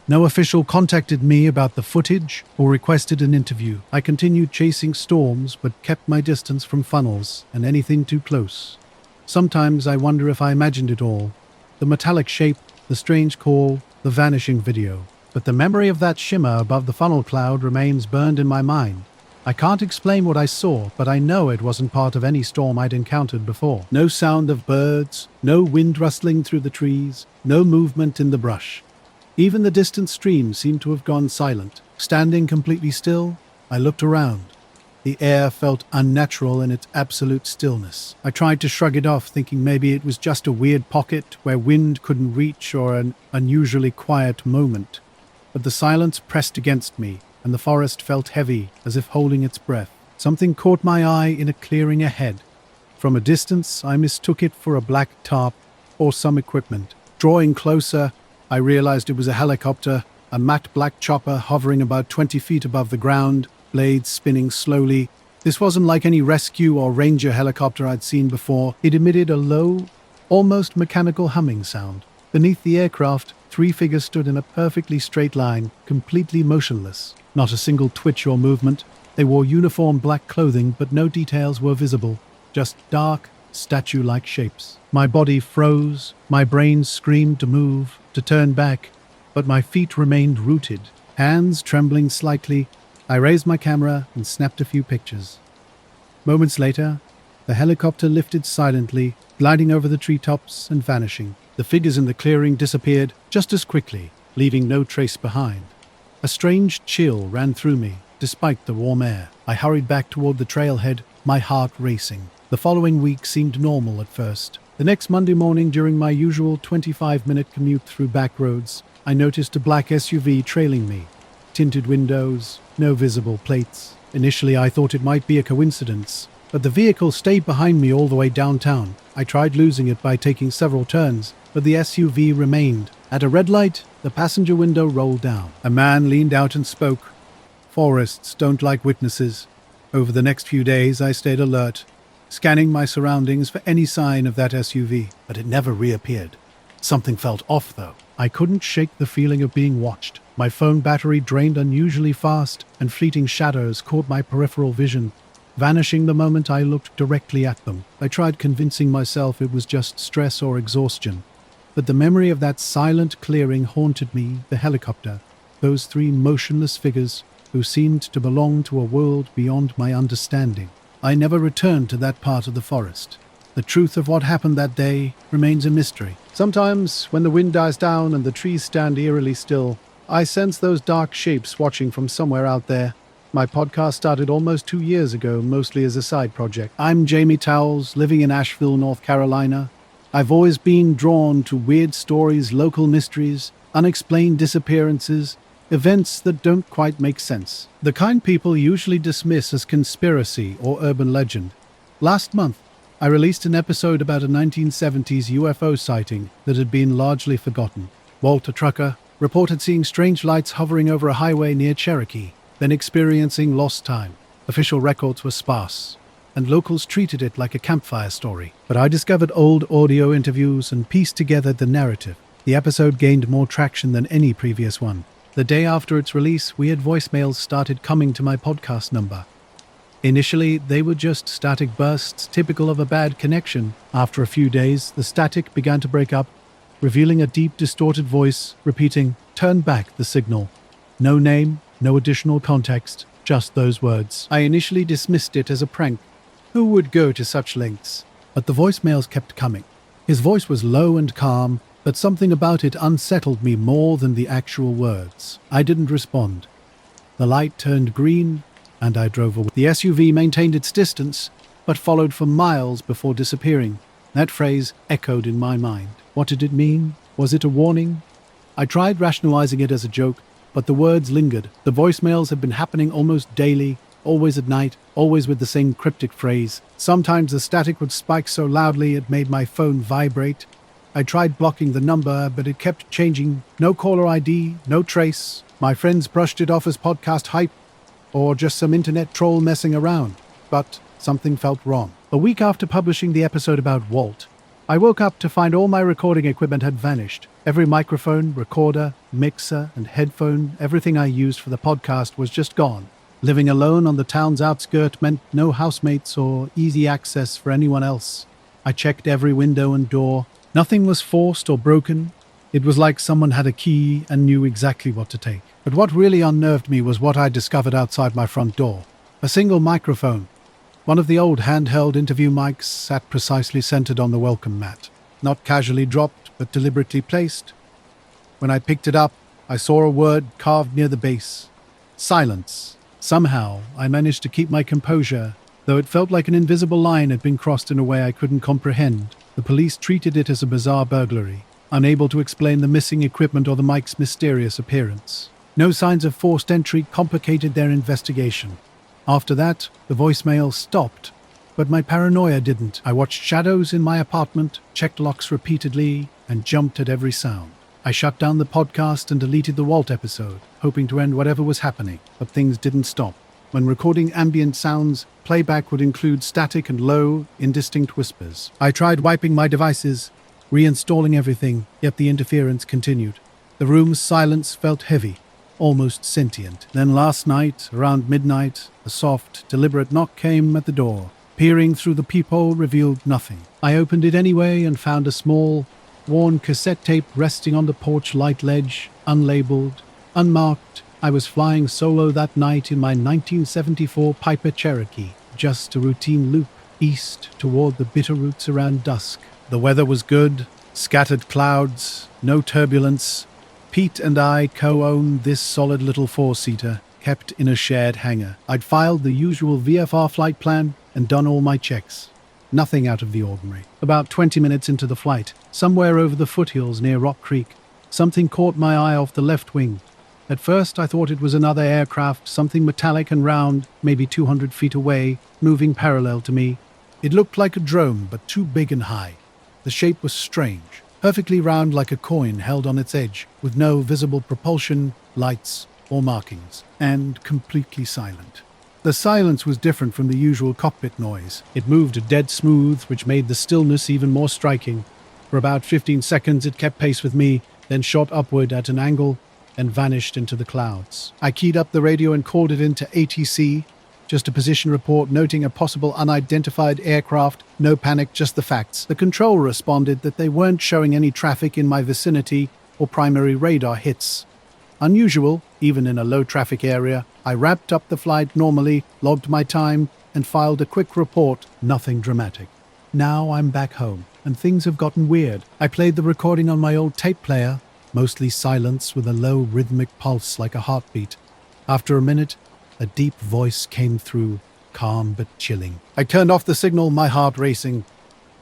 No official contacted me about the footage or requested an interview. I continued chasing storms but kept my distance from funnels and anything too close. Sometimes I wonder if I imagined it all. The metallic shape, the strange call, the vanishing video. But the memory of that shimmer above the funnel cloud remains burned in my mind. I can't explain what I saw, but I know it wasn't part of any storm I'd encountered before. No sound of birds, no wind rustling through the trees, no movement in the brush. Even the distant stream seemed to have gone silent. Standing completely still, I looked around. The air felt unnatural in its absolute stillness. I tried to shrug it off, thinking maybe it was just a weird pocket where wind couldn't reach or an unusually quiet moment. But the silence pressed against me, and the forest felt heavy, as if holding its breath. Something caught my eye in a clearing ahead. From a distance, I mistook it for a black tarp or some equipment. Drawing closer, I realized it was a helicopter, a matte black chopper hovering about 20 feet above the ground, blades spinning slowly. This wasn't like any rescue or ranger helicopter I'd seen before. It emitted a low, almost mechanical humming sound. Beneath the aircraft, 3 figures stood in a perfectly straight line, completely motionless. Not a single twitch or movement. They wore uniform black clothing, but no details were visible. Just dark, statue-like shapes. My body froze, my brain screamed to move, to turn back, but my feet remained rooted. Hands trembling slightly, I raised my camera and snapped a few pictures. Moments later, the helicopter lifted silently, gliding over the treetops and vanishing. The figures in the clearing disappeared just as quickly, leaving no trace behind. A strange chill ran through me, despite the warm air. I hurried back toward the trailhead, my heart racing. The following week seemed normal at first. The next Monday morning, during my usual 25-minute commute through back roads, I noticed a black SUV trailing me. Tinted windows, no visible plates. Initially, I thought it might be a coincidence, but the vehicle stayed behind me all the way downtown. I tried losing it by taking several turns, but the SUV remained. At a red light, the passenger window rolled down. A man leaned out and spoke. Forests don't like witnesses. Over the next few days, I stayed alert, scanning my surroundings for any sign of that SUV, but it never reappeared. Something felt off, though. I couldn't shake the feeling of being watched. My phone battery drained unusually fast, and fleeting shadows caught my peripheral vision, vanishing the moment I looked directly at them. I tried convincing myself it was just stress or exhaustion, but the memory of that silent clearing haunted me, the helicopter, those 3 motionless figures who seemed to belong to a world beyond my understanding. I never returned to that part of the forest. The truth of what happened that day remains a mystery. Sometimes, when the wind dies down and the trees stand eerily still, I sense those dark shapes watching from somewhere out there. My podcast started almost 2 years ago, mostly as a side project. I'm Jamie Towles, living in Asheville, North Carolina. I've always been drawn to weird stories, local mysteries, unexplained disappearances, events that don't quite make sense. The kind people usually dismiss as conspiracy or urban legend. Last month, I released an episode about a 1970s UFO sighting that had been largely forgotten. Walter Trucker reported seeing strange lights hovering over a highway near Cherokee, then experiencing lost time. Official records were sparse, and locals treated it like a campfire story. But I discovered old audio interviews and pieced together the narrative. The episode gained more traction than any previous one. The day after its release, weird voicemails started coming to my podcast number. Initially, they were just static bursts, typical of a bad connection. After a few days, the static began to break up, revealing a deep, distorted voice repeating, "Turn back the signal." No name, no additional context, just those words. I initially dismissed it as a prank. Who would go to such lengths? But the voicemails kept coming. His voice was low and calm, but something about it unsettled me more than the actual words. I didn't respond. The light turned green, and I drove away. The SUV maintained its distance, but followed for miles before disappearing. That phrase echoed in my mind. What did it mean? Was it a warning? I tried rationalizing it as a joke, but the words lingered. The voicemails had been happening almost daily, always at night, always with the same cryptic phrase. Sometimes the static would spike so loudly it made my phone vibrate. I tried blocking the number, but it kept changing. No caller ID, no trace. My friends brushed it off as podcast hype, or just some internet troll messing around. But something felt wrong. A week after publishing the episode about Walt, I woke up to find all my recording equipment had vanished. Every microphone, recorder, mixer, and headphone, everything I used for the podcast was just gone. Living alone on the town's outskirts meant no housemates or easy access for anyone else. I checked every window and door. Nothing was forced or broken. It was like someone had a key and knew exactly what to take. But what really unnerved me was what I discovered outside my front door. A single microphone. One of the old handheld interview mics sat precisely centered on the welcome mat. Not casually dropped, but deliberately placed. When I picked it up, I saw a word carved near the base. Silence. Somehow, I managed to keep my composure, though it felt like an invisible line had been crossed in a way I couldn't comprehend. The police treated it as a bizarre burglary, unable to explain the missing equipment or the mic's mysterious appearance. No signs of forced entry complicated their investigation. After that, the voicemail stopped, but my paranoia didn't. I watched shadows in my apartment, checked locks repeatedly, and jumped at every sound. I shut down the podcast and deleted the Walt episode, hoping to end whatever was happening, but things didn't stop. When recording ambient sounds, playback would include static and low, indistinct whispers. I tried wiping my devices, reinstalling everything, yet the interference continued. The room's silence felt heavy, almost sentient. Then last night, around midnight, a soft, deliberate knock came at the door. Peering through the peephole revealed nothing. I opened it anyway and found a small, worn cassette tape resting on the porch light ledge, unlabeled, unmarked. I was flying solo that night in my 1974 Piper Cherokee, just a routine loop east toward the Bitterroots around dusk. The weather was good, scattered clouds, no turbulence. Pete and I co-owned this solid little four-seater, kept in a shared hangar. I'd filed the usual VFR flight plan and done all my checks. Nothing out of the ordinary. About 20 minutes into the flight, somewhere over the foothills near Rock Creek, something caught my eye off the left wing. At first I thought it was another aircraft, something metallic and round, maybe 200 feet away, moving parallel to me. It looked like a drone, but too big and high. The shape was strange. Perfectly round like a coin held on its edge, with no visible propulsion, lights, or markings, and completely silent. The silence was different from the usual cockpit noise. It moved dead smooth, which made the stillness even more striking. For about 15 seconds it kept pace with me, then shot upward at an angle and vanished into the clouds. I keyed up the radio and called it into ATC, just a position report noting a possible unidentified aircraft. No panic, just the facts. The control responded that they weren't showing any traffic in my vicinity or primary radar hits. Unusual, even in a low-traffic area. I wrapped up the flight normally, logged my time, and filed a quick report. Nothing dramatic. Now I'm back home, and things have gotten weird. I played the recording on my old tape player, mostly silence with a low rhythmic pulse like a heartbeat. After a minute, a deep voice came through, calm but chilling. I turned off the signal, my heart racing.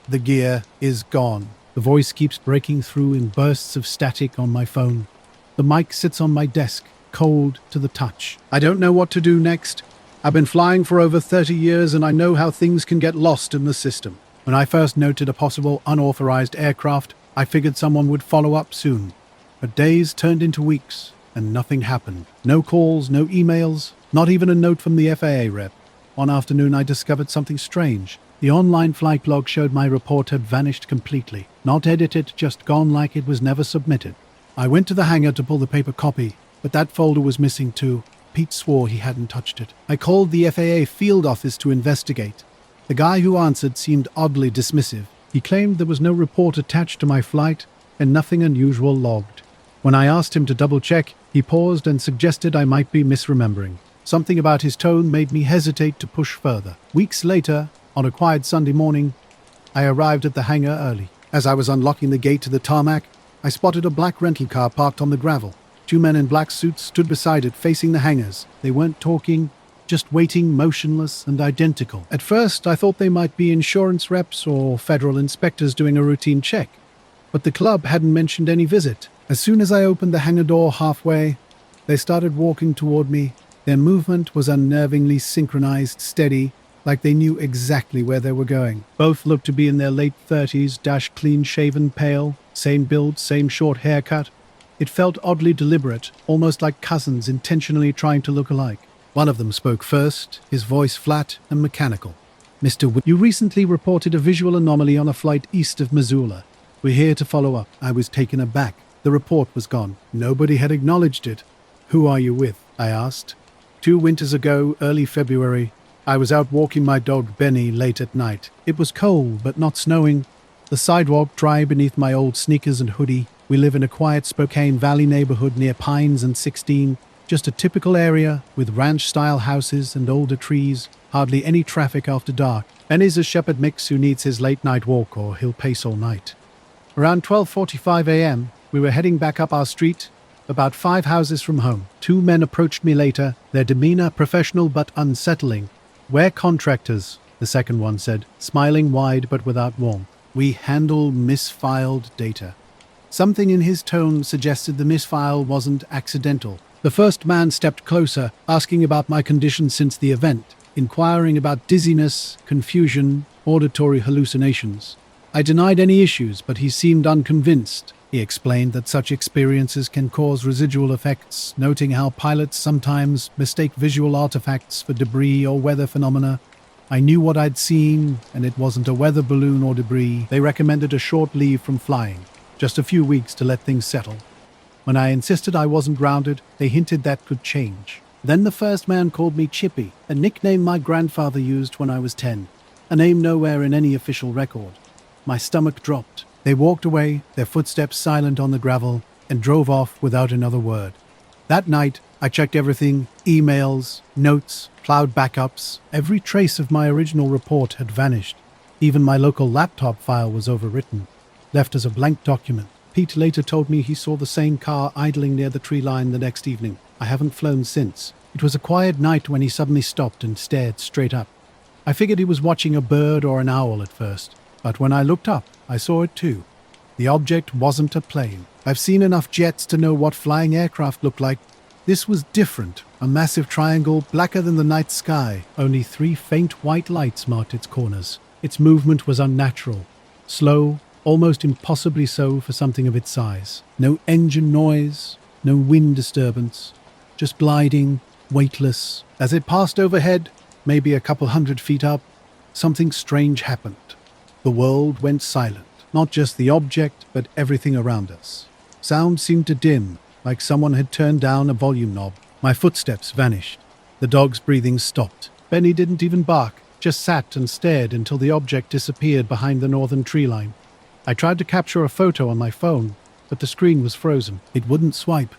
The gear is gone. The voice keeps breaking through in bursts of static on my phone. The mic sits on my desk, cold to the touch. I don't know what to do next. I've been flying for over 30 years and I know how things can get lost in the system. When I first noted a possible unauthorized aircraft, I figured someone would follow up soon. But days turned into weeks, and nothing happened. No calls, no emails, not even a note from the FAA rep. One afternoon I discovered something strange. The online flight log showed my report had vanished completely. Not edited, just gone like it was never submitted. I went to the hangar to pull the paper copy, but that folder was missing too. Pete swore he hadn't touched it. I called the FAA field office to investigate. The guy who answered seemed oddly dismissive. He claimed there was no report attached to my flight and nothing unusual logged. When I asked him to double-check, he paused and suggested I might be misremembering. Something about his tone made me hesitate to push further. Weeks later, on a quiet Sunday morning, I arrived at the hangar early. As I was unlocking the gate to the tarmac, I spotted a black rental car parked on the gravel. 2 men in black suits stood beside it, facing the hangars. They weren't talking, just waiting, motionless and identical. At first, I thought they might be insurance reps or federal inspectors doing a routine check. But the club hadn't mentioned any visit. As soon as I opened the hangar door halfway, they started walking toward me. Their movement was unnervingly synchronized, steady, like they knew exactly where they were going. Both looked to be in their late 30s, clean-shaven, pale, same build, same short haircut. It felt oddly deliberate, almost like cousins intentionally trying to look alike. One of them spoke first, his voice flat and mechanical. "Mr. You recently reported a visual anomaly on a flight east of Missoula. We're here to follow up." I was taken aback. The report was gone. Nobody had acknowledged it. "Who are you with?" I asked. 2 winters ago, early February, I was out walking my dog Benny late at night. It was cold, but not snowing. The sidewalk dry beneath my old sneakers and hoodie. We live in a quiet Spokane Valley neighborhood near Pines and 16. Just a typical area with ranch-style houses and older trees. Hardly any traffic after dark. Benny's a shepherd mix who needs his late-night walk or he'll pace all night. Around 12:45 a.m., we were heading back up our street, about 5 houses from home. 2 men approached me later, their demeanor professional but unsettling. "We're contractors," the second one said, smiling wide but without warmth. "We handle misfiled data." Something in his tone suggested the misfile wasn't accidental. The first man stepped closer, asking about my condition since the event, inquiring about dizziness, confusion, auditory hallucinations. I denied any issues, but he seemed unconvinced. He explained that such experiences can cause residual effects, noting how pilots sometimes mistake visual artifacts for debris or weather phenomena. I knew what I'd seen, and it wasn't a weather balloon or debris. They recommended a short leave from flying, just a few weeks to let things settle. When I insisted I wasn't grounded, they hinted that could change. Then the first man called me Chippy, a nickname my grandfather used when I was 10, a name nowhere in any official record. My stomach dropped. They walked away, their footsteps silent on the gravel, and drove off without another word. That night, I checked everything, emails, notes, cloud backups. Every trace of my original report had vanished. Even my local laptop file was overwritten, left as a blank document. Pete later told me he saw the same car idling near the tree line the next evening. I haven't flown since. It was a quiet night when he suddenly stopped and stared straight up. I figured he was watching a bird or an owl at first, but when I looked up, I saw it too. The object wasn't a plane. I've seen enough jets to know what flying aircraft look like. This was different. A massive triangle, blacker than the night sky. Only 3 faint white lights marked its corners. Its movement was unnatural, slow, almost impossibly so for something of its size. No engine noise, no wind disturbance, just gliding, weightless. As it passed overhead, maybe a couple 100 feet up, something strange happened. The world went silent. Not just the object, but everything around us. Sound seemed to dim, like someone had turned down a volume knob. My footsteps vanished. The dog's breathing stopped. Benny didn't even bark, just sat and stared until the object disappeared behind the northern tree line. I tried to capture a photo on my phone, but the screen was frozen. It wouldn't swipe.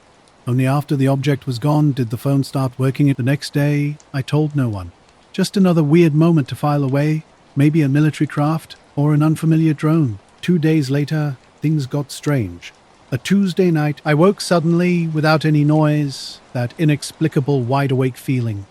Only after the object was gone did the phone start working. The next day, I told no one. Just another weird moment to file away, maybe a military craft or an unfamiliar drone. 2 days later, things got strange. A Tuesday night, I woke suddenly, without any noise, that inexplicable wide-awake feeling.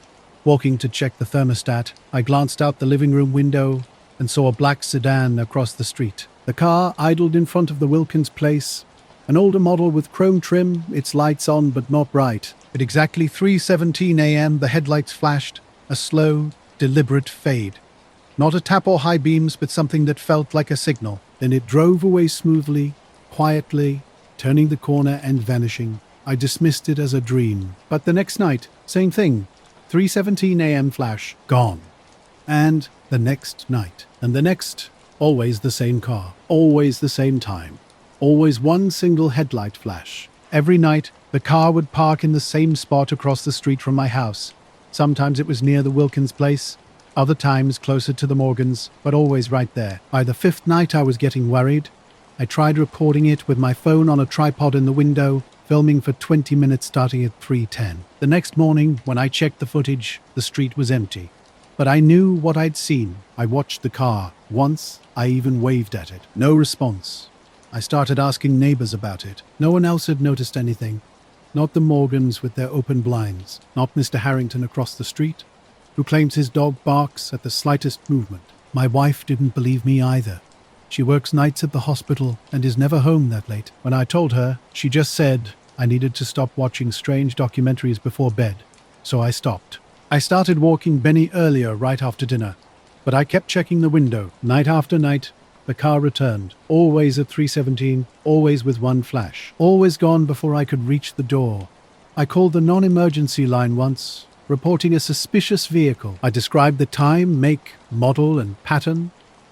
Walking to check the thermostat, I glanced out the living room window and saw a black sedan across the street. The car idled in front of the Wilkins place, an older model with chrome trim, its lights on but not bright. At exactly 3:17 a.m., the headlights flashed, a slow, deliberate fade. Not a tap or high beams, but something that felt like a signal. Then it drove away smoothly, quietly, turning the corner and vanishing. I dismissed it as a dream. But the next night, same thing. 3:17 a.m. flash, gone. And the next night. And the next. Always the same car. Always the same time. Always one single headlight flash. Every night, the car would park in the same spot across the street from my house. Sometimes it was near the Wilkins place, other times closer to the Morgans, but always right there. By the fifth night, I was getting worried. I tried recording it with my phone on a tripod in the window, filming for 20 minutes starting at 3:10. The next morning, when I checked the footage, the street was empty. But I knew what I'd seen. I watched the car. Once, I even waved at it. No response. I started asking neighbors about it. No one else had noticed anything. Not the Morgans with their open blinds. Not Mr. Harrington across the street, who claims his dog barks at the slightest movement. My wife didn't believe me either. She works nights at the hospital and is never home that late. When I told her, she just said I needed to stop watching strange documentaries before bed. So I stopped. I started walking Benny earlier right after dinner, but I kept checking the window. Night after night, the car returned, always at 3:17, always with one flash, always gone before I could reach the door. I called the non-emergency line once, reporting a suspicious vehicle. I described the time, make, model, and pattern.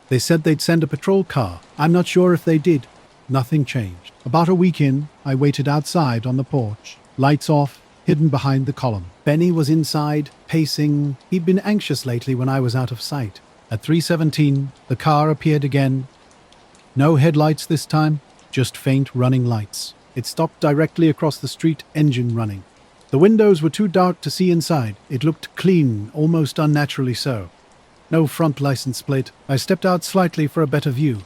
They said they'd send a patrol car. I'm not sure if they did. Nothing changed. About a week in, I waited outside on the porch, lights off, hidden behind the column. Benny was inside, pacing. He'd been anxious lately when I was out of sight. At 3:17, the car appeared again. No headlights this time, just faint running lights. It stopped directly across the street, engine running. The windows were too dark to see inside. It looked clean, almost unnaturally so. No front license plate. I stepped out slightly for a better view.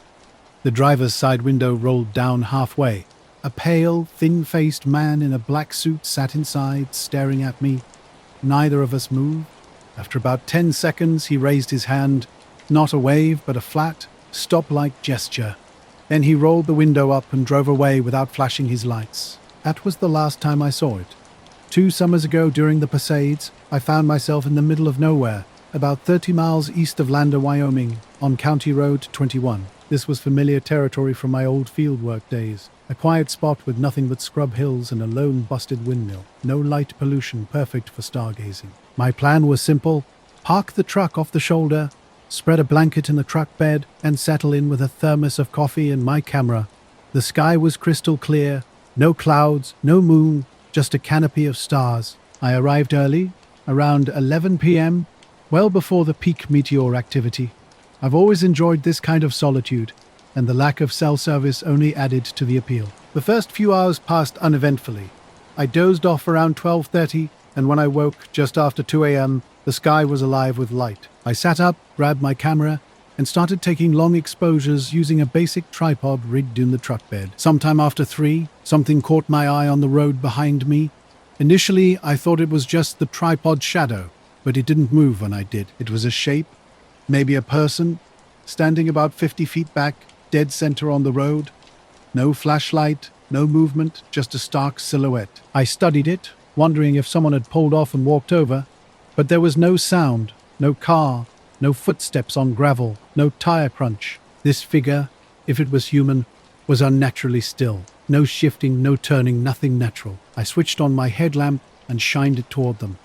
The driver's side window rolled down halfway. A pale, thin-faced man in a black suit sat inside, staring at me. Neither of us moved. After about 10 seconds, he raised his hand. Not a wave, but a flat, stop-like gesture. Then he rolled the window up and drove away without flashing his lights. That was the last time I saw it. 2 summers ago, during the Palisades, I found myself in the middle of nowhere, about 30 miles east of Lander, Wyoming, on County Road 21. This was familiar territory from my old fieldwork days. A quiet spot with nothing but scrub hills and a lone busted windmill. No light pollution, perfect for stargazing. My plan was simple. Park the truck off the shoulder, spread a blanket in the truck bed, and settle in with a thermos of coffee and my camera. The sky was crystal clear. No clouds, no moon, just a canopy of stars. I arrived early, around 11 p.m., well before the peak meteor activity. I've always enjoyed this kind of solitude, and the lack of cell service only added to the appeal. The first few hours passed uneventfully. I dozed off around 12:30, and when I woke just after 2 a.m., the sky was alive with light. I sat up, grabbed my camera, and started taking long exposures using a basic tripod rigged in the truck bed. Sometime after 3, something caught my eye on the road behind me. Initially, I thought it was just the tripod shadow, but it didn't move when I did. It was a shape, maybe a person, standing about 50 feet back, dead center on the road. No flashlight, no movement, just a stark silhouette. I studied it, wondering if someone had pulled off and walked over, but there was no sound, no car, no footsteps on gravel, no tire crunch. This figure, if it was human, was unnaturally still. No shifting, no turning, nothing natural. I switched on my headlamp and shined it toward them.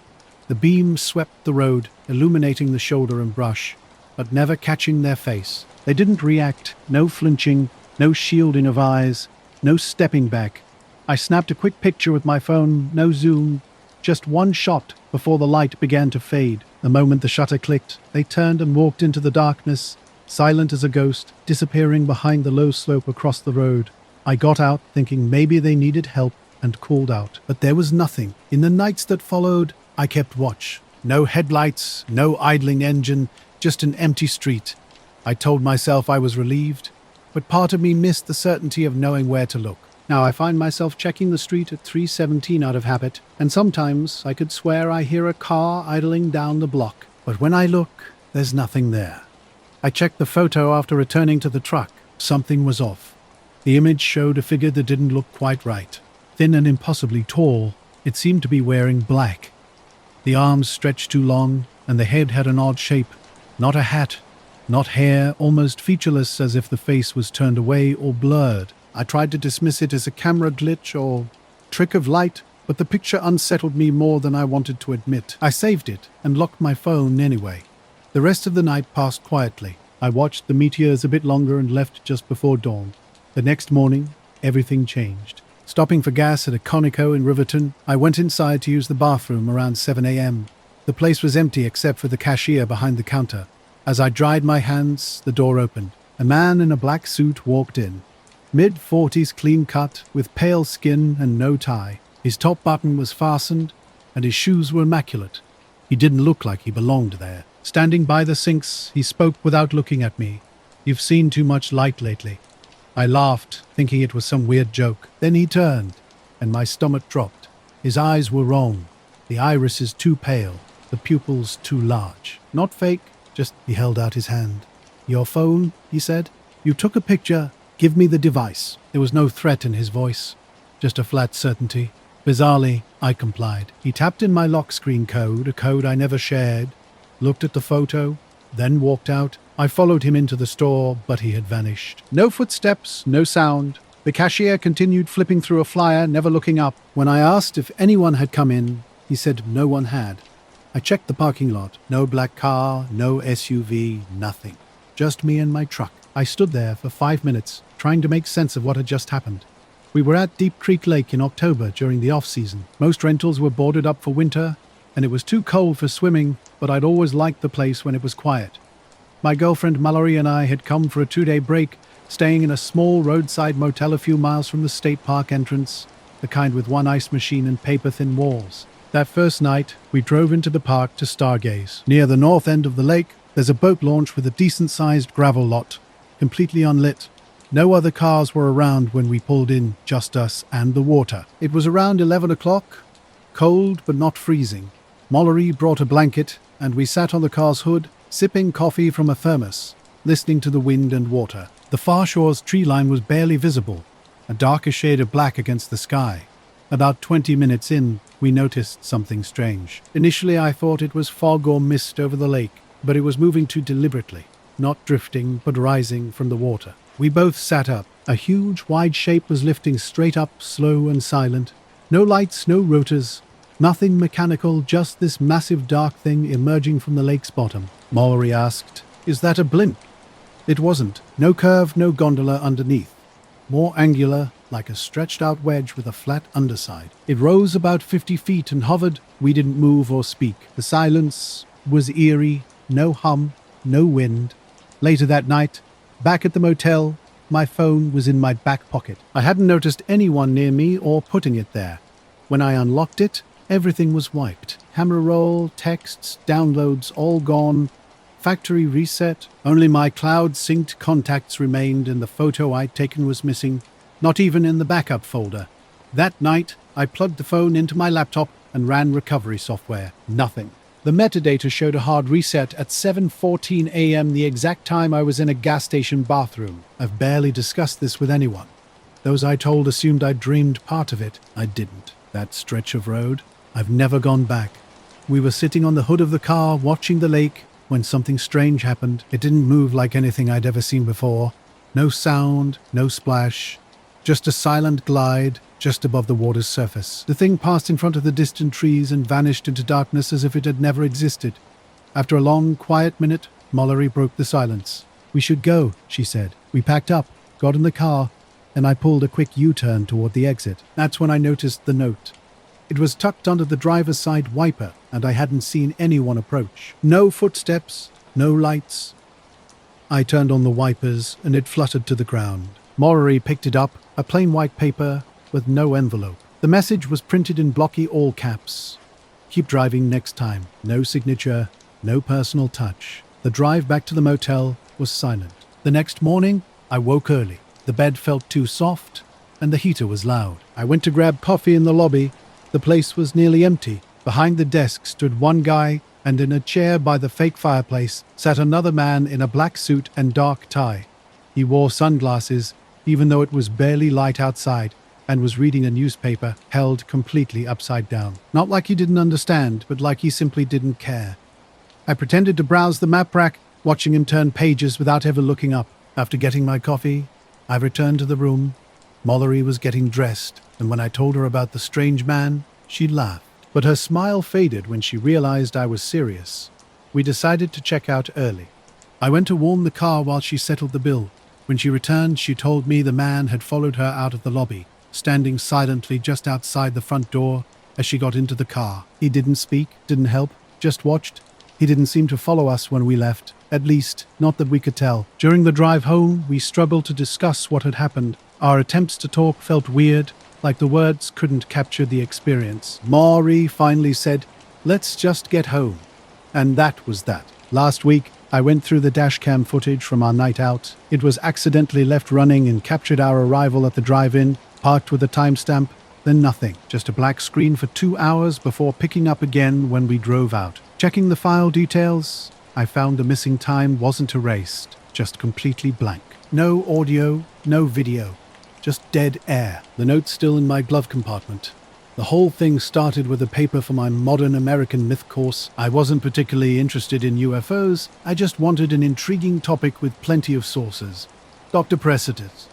The beam swept the road, illuminating the shoulder and brush, but never catching their face. They didn't react, no flinching, no shielding of eyes, no stepping back. I snapped a quick picture with my phone, no zoom, just one shot before the light began to fade. The moment the shutter clicked, they turned and walked into the darkness, silent as a ghost, disappearing behind the low slope across the road. I got out, thinking maybe they needed help, and called out. But there was nothing. In the nights that followed, I kept watch. No headlights, no idling engine, just an empty street. I told myself I was relieved, but part of me missed the certainty of knowing where to look. Now I find myself checking the street at 3:17 out of habit, and sometimes I could swear I hear a car idling down the block. But when I look, there's nothing there. I checked the photo after returning to the truck. Something was off. The image showed a figure that didn't look quite right. Thin and impossibly tall, it seemed to be wearing black. The arms stretched too long, and the head had an odd shape. Not a hat, not hair, almost featureless, as if the face was turned away or blurred. I tried to dismiss it as a camera glitch or trick of light, but the picture unsettled me more than I wanted to admit. I saved it and locked my phone anyway. The rest of the night passed quietly. I watched the meteors a bit longer and left just before dawn. The next morning, everything changed. Stopping for gas at a Conoco in Riverton, I went inside to use the bathroom around 7 a.m. The place was empty except for the cashier behind the counter. As I dried my hands, the door opened. A man in a black suit walked in. Mid-40s, clean-cut, with pale skin and no tie. His top button was fastened, and his shoes were immaculate. He didn't look like he belonged there. Standing by the sinks, he spoke without looking at me. "You've seen too much light lately." I laughed, thinking it was some weird joke. Then he turned, and my stomach dropped. His eyes were wrong. The irises too pale, the pupils too large. Not fake, just he held out his hand. "Your phone," he said. "You took a picture. Give me the device." There was no threat in his voice, just a flat certainty. Bizarrely, I complied. He tapped in my lock screen code, a code I never shared, looked at the photo, then walked out. I followed him into the store, but he had vanished. No footsteps, no sound. The cashier continued flipping through a flyer, never looking up. When I asked if anyone had come in, he said no one had. I checked the parking lot. No black car, no SUV, nothing. Just me and my truck. I stood there for 5 minutes, trying to make sense of what had just happened. We were at Deep Creek Lake in October during the off-season. Most rentals were boarded up for winter, and it was too cold for swimming, but I'd always liked the place when it was quiet. My girlfriend Mallory and I had come for a 2-day break, staying in a small roadside motel a few miles from the state park entrance, the kind with one ice machine and paper-thin walls. That first night, we drove into the park to stargaze. Near the north end of the lake, there's a boat launch with a decent-sized gravel lot, completely unlit. No other cars were around when we pulled in, just us and the water. It was around 11 o'clock, cold but not freezing. Mallory brought a blanket, and we sat on the car's hood, sipping coffee from a thermos, listening to the wind and water. The far shore's tree line was barely visible, a darker shade of black against the sky. About 20 minutes in, we noticed something strange. Initially, I thought it was fog or mist over the lake, but it was moving too deliberately, not drifting, but rising from the water. We both sat up. A huge, wide shape was lifting straight up, slow and silent. No lights, no rotors, nothing mechanical, just this massive dark thing emerging from the lake's bottom. Mallory asked, "Is that a blimp?" It wasn't. No curve, no gondola underneath. More angular, like a stretched-out wedge with a flat underside. It rose about 50 feet and hovered. We didn't move or speak. The silence was eerie, no hum, no wind. Later that night, back at the motel, my phone was in my back pocket. I hadn't noticed anyone near me or putting it there. When I unlocked it, everything was wiped. Camera roll, texts, downloads, all gone. Factory reset. Only my cloud-synced contacts remained, and the photo I'd taken was missing, not even in the backup folder. That night, I plugged the phone into my laptop and ran recovery software. Nothing. The metadata showed a hard reset at 7:14 a.m., the exact time I was in a gas station bathroom. I've barely discussed this with anyone. Those I told assumed I'd dreamed part of it. I didn't. That stretch of road, I've never gone back. We were sitting on the hood of the car, watching the lake, when something strange happened. It didn't move like anything I'd ever seen before. No sound, no splash, just a silent glide just above the water's surface. The thing passed in front of the distant trees and vanished into darkness as if it had never existed. After a long, quiet minute, Mallory broke the silence. "We should go," she said. We packed up, got in the car, and I pulled a quick U-turn toward the exit. That's when I noticed the note. It was tucked under the driver's side wiper, and I hadn't seen anyone approach. No footsteps, no lights. I turned on the wipers, and it fluttered to the ground. Mallory picked it up, a plain white paper with no envelope. The message was printed in blocky all caps. "Keep driving next time." No signature, no personal touch. The drive back to the motel was silent. The next morning, I woke early. The bed felt too soft, and the heater was loud. I went to grab coffee in the lobby. The place was nearly empty. Behind the desk stood one guy, and in a chair by the fake fireplace sat another man in a black suit and dark tie. He wore sunglasses, even though it was barely light outside, and was reading a newspaper held completely upside down. Not like he didn't understand, but like he simply didn't care. I pretended to browse the map rack, watching him turn pages without ever looking up. After getting my coffee, I returned to the room. Mallory was getting dressed, and when I told her about the strange man, she laughed. But her smile faded when she realized I was serious. We decided to check out early. I went to warm the car while she settled the bill. When she returned, she told me the man had followed her out of the lobby, standing silently just outside the front door as she got into the car. He didn't speak, didn't help, just watched. He didn't seem to follow us when we left, at least, not that we could tell. During the drive home, we struggled to discuss what had happened. Our attempts to talk felt weird, like the words couldn't capture the experience. Maury finally said, "Let's just get home." And that was that. Last week, I went through the dashcam footage from our night out. It was accidentally left running and captured our arrival at the drive-in, parked with a timestamp, then nothing. Just a black screen for 2 hours before picking up again when we drove out. Checking the file details, I found the missing time wasn't erased, just completely blank. No audio, no video, just dead air. The note's still in my glove compartment. The whole thing started with a paper for my modern American myth course. I wasn't particularly interested in UFOs, I just wanted an intriguing topic with plenty of sources. Dr. Precedent.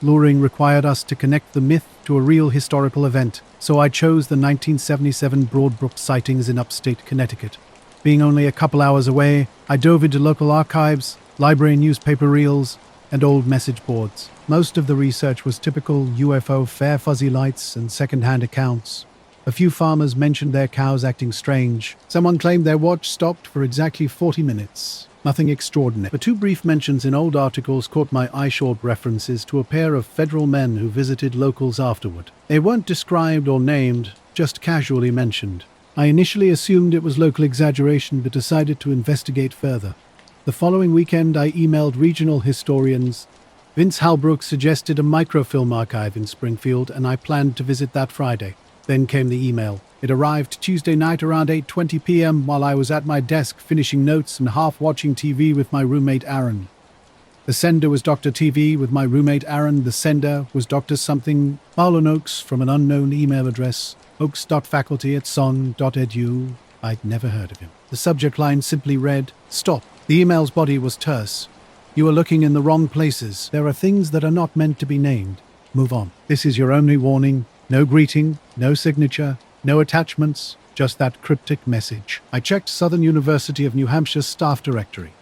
Luring required us to connect the myth to a real historical event, so I chose the 1977 Broadbrook sightings in upstate Connecticut. Being only a couple hours away, I dove into local archives, library newspaper reels, and old message boards. Most of the research was typical UFO fair fuzzy lights and second-hand accounts. A few farmers mentioned their cows acting strange. Someone claimed their watch stopped for exactly 40 minutes. Nothing extraordinary. But 2 brief mentions in old articles caught my eye, short references to a pair of federal men who visited locals afterward. They weren't described or named, just casually mentioned. I initially assumed it was local exaggeration, but decided to investigate further. The following weekend, I emailed regional historians. Vince Halbrook suggested a microfilm archive in Springfield, and I planned to visit that Friday. Then came the email. It arrived Tuesday night around 8:20 p.m. while I was at my desk finishing notes and half watching TV with my roommate Aaron. The sender was Dr. TV with my roommate Aaron. The sender was Dr. something Marlon Oakes from an unknown email address, oakes.faculty@son.edu. I'd never heard of him. The subject line simply read, "Stop." The email's body was terse. "You are looking in the wrong places. There are things that are not meant to be named. Move on. This is your only warning. No greeting, no signature, no attachments, just that cryptic message." I checked Southern University of New Hampshire's staff directory.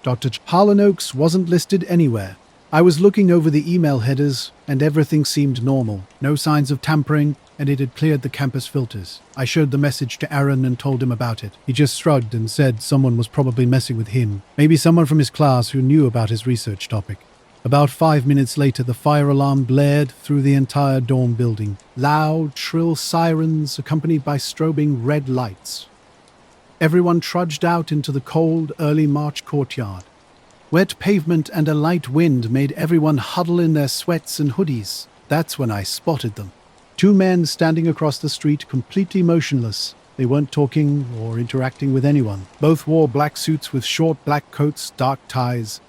Dr. Harlan Oakes wasn't listed anywhere. I was looking over the email headers, and everything seemed normal. No signs of tampering, and it had cleared the campus filters. I showed the message to Aaron and told him about it. He just shrugged and said someone was probably messing with him. Maybe someone from his class who knew about his research topic. About 5 minutes later, the fire alarm blared through the entire dorm building. Loud, shrill sirens accompanied by strobing red lights. Everyone trudged out into the cold, early March courtyard. Wet pavement and a light wind made everyone huddle in their sweats and hoodies. That's when I spotted them. 2 men standing across the street, completely motionless. They weren't talking or interacting with anyone. Both wore black suits with short black coats, dark ties.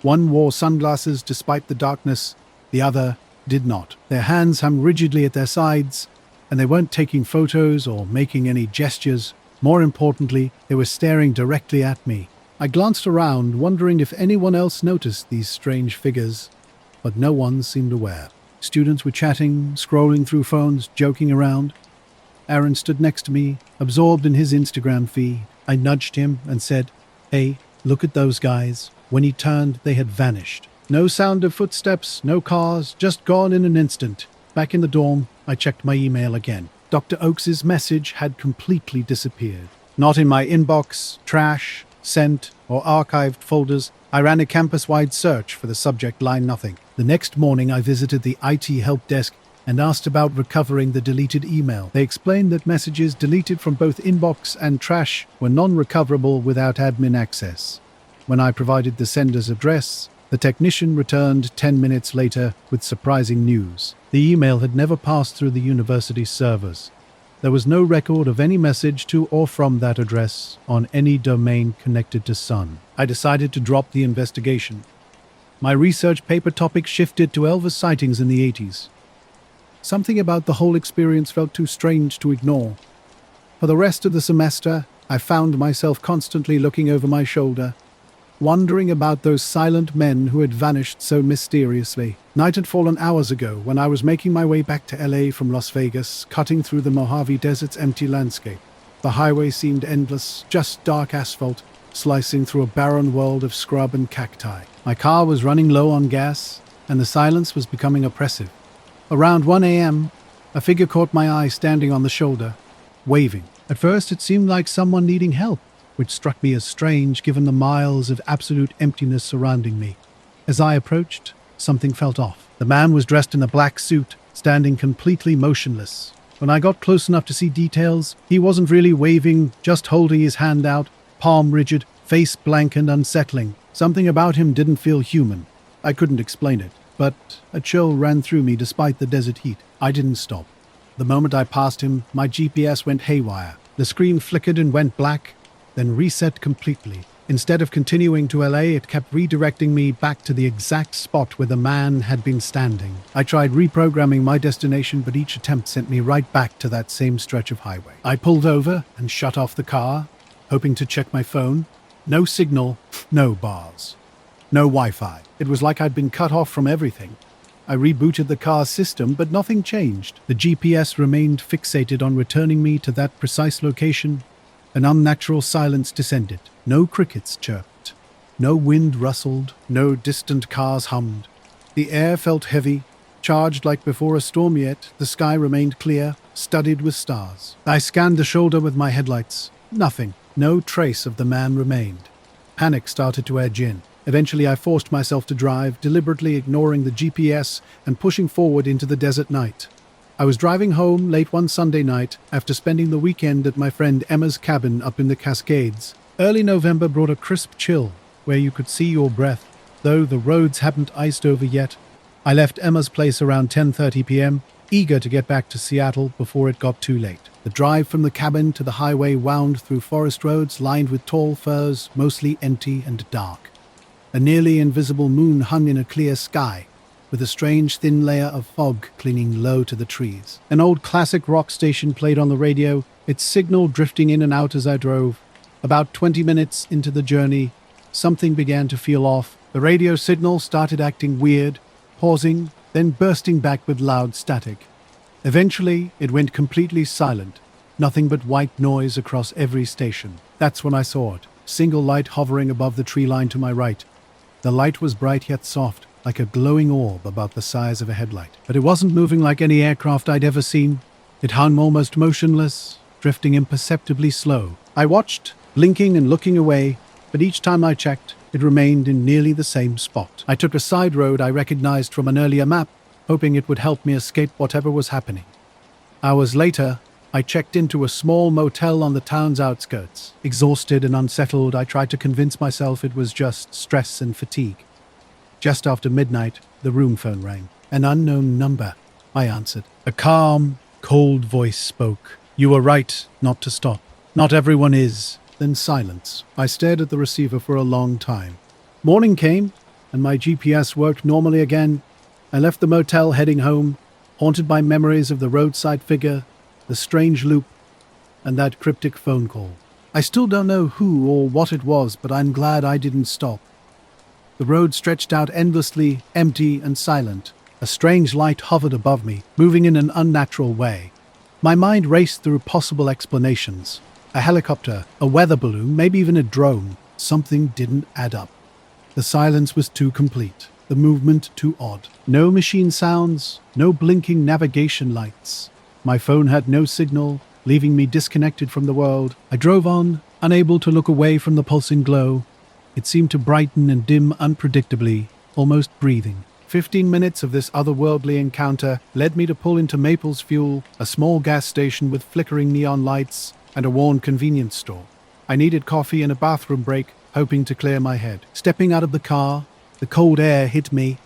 One wore sunglasses despite the darkness, the other did not. Their hands hung rigidly at their sides, and they weren't taking photos or making any gestures. More importantly, they were staring directly at me. I glanced around, wondering if anyone else noticed these strange figures, but no one seemed aware. Students were chatting, scrolling through phones, joking around. Aaron stood next to me, absorbed in his Instagram feed. I nudged him and said, "Hey, look at those guys." When he turned, they had vanished. No sound of footsteps, no cars, just gone in an instant. Back in the dorm, I checked my email again. Dr. Oakes's message had completely disappeared. Not in my inbox, trash, sent, or archived folders. I ran a campus-wide search for the subject line nothing. The next morning, I visited the IT help desk and asked about recovering the deleted email. They explained that messages deleted from both inbox and trash were non-recoverable without admin access. When I provided the sender's address, the technician returned 10 minutes later with surprising news. The email had never passed through the university's servers. There was no record of any message to or from that address on any domain connected to Sun. I decided to drop the investigation. My research paper topic shifted to Elvis sightings in the 80s. Something about the whole experience felt too strange to ignore. For the rest of the semester, I found myself constantly looking over my shoulder, wondering about those silent men who had vanished so mysteriously. Night had fallen hours ago when I was making my way back to LA from Las Vegas, cutting through the Mojave Desert's empty landscape. The highway seemed endless, just dark asphalt, slicing through a barren world of scrub and cacti. My car was running low on gas, and the silence was becoming oppressive. Around 1 a.m., a figure caught my eye standing on the shoulder, waving. At first, it seemed like someone needing help, which struck me as strange given the miles of absolute emptiness surrounding me. As I approached, something felt off. The man was dressed in a black suit, standing completely motionless. When I got close enough to see details, he wasn't really waving, just holding his hand out, palm rigid, face blank and unsettling. Something about him didn't feel human. I couldn't explain it, but a chill ran through me despite the desert heat. I didn't stop. The moment I passed him, my GPS went haywire. The screen flickered and went black, then reset completely. Instead of continuing to LA, it kept redirecting me back to the exact spot where the man had been standing. I tried reprogramming my destination, but each attempt sent me right back to that same stretch of highway. I pulled over and shut off the car, hoping to check my phone. No signal, no bars, no Wi-Fi. It was like I'd been cut off from everything. I rebooted the car's system, but nothing changed. The GPS remained fixated on returning me to that precise location. An unnatural silence descended. No crickets chirped. No wind rustled. No distant cars hummed. The air felt heavy, charged like before a storm, yet the sky remained clear, studded with stars. I scanned the shoulder with my headlights. Nothing. No trace of the man remained. Panic started to edge in. Eventually I forced myself to drive, deliberately ignoring the GPS and pushing forward into the desert night. I was driving home late one Sunday night after spending the weekend at my friend Emma's cabin up in the Cascades. Early November brought a crisp chill where you could see your breath, though the roads hadn't iced over yet. I left Emma's place around 10:30 p.m., eager to get back to Seattle before it got too late. The drive from the cabin to the highway wound through forest roads lined with tall firs, mostly empty and dark. A nearly invisible moon hung in a clear sky, with a strange thin layer of fog clinging low to the trees. An old classic rock station played on the radio, its signal drifting in and out as I drove. About 20 minutes into the journey, something began to feel off. The radio signal started acting weird, pausing, then bursting back with loud static. Eventually, it went completely silent, nothing but white noise across every station. That's when I saw it, single light hovering above the tree line to my right. The light was bright yet soft, like a glowing orb about the size of a headlight. But it wasn't moving like any aircraft I'd ever seen. It hung almost motionless, drifting imperceptibly slow. I watched, blinking and looking away, but each time I checked, it remained in nearly the same spot. I took a side road I recognized from an earlier map, hoping it would help me escape whatever was happening. Hours later, I checked into a small motel on the town's outskirts. Exhausted and unsettled, I tried to convince myself it was just stress and fatigue. Just after midnight, the room phone rang. An unknown number, I answered. A calm, cold voice spoke. You were right not to stop. Not everyone is. Then silence. I stared at the receiver for a long time. Morning came, and my GPS worked normally again. I left the motel heading home, haunted by memories of the roadside figure, the strange loop, and that cryptic phone call. I still don't know who or what it was, but I'm glad I didn't stop. The road stretched out endlessly, empty and silent. A strange light hovered above me, moving in an unnatural way. My mind raced through possible explanations. A helicopter, a weather balloon, maybe even a drone. Something didn't add up. The silence was too complete. The movement too odd. No machine sounds, no blinking navigation lights. My phone had no signal, leaving me disconnected from the world. I drove on, unable to look away from the pulsing glow. It seemed to brighten and dim unpredictably, almost breathing. 15 minutes of this otherworldly encounter led me to pull into Maples Fuel, a small gas station with flickering neon lights and a worn convenience store. I needed coffee and a bathroom break, hoping to clear my head. Stepping out of the car, the cold air hit me.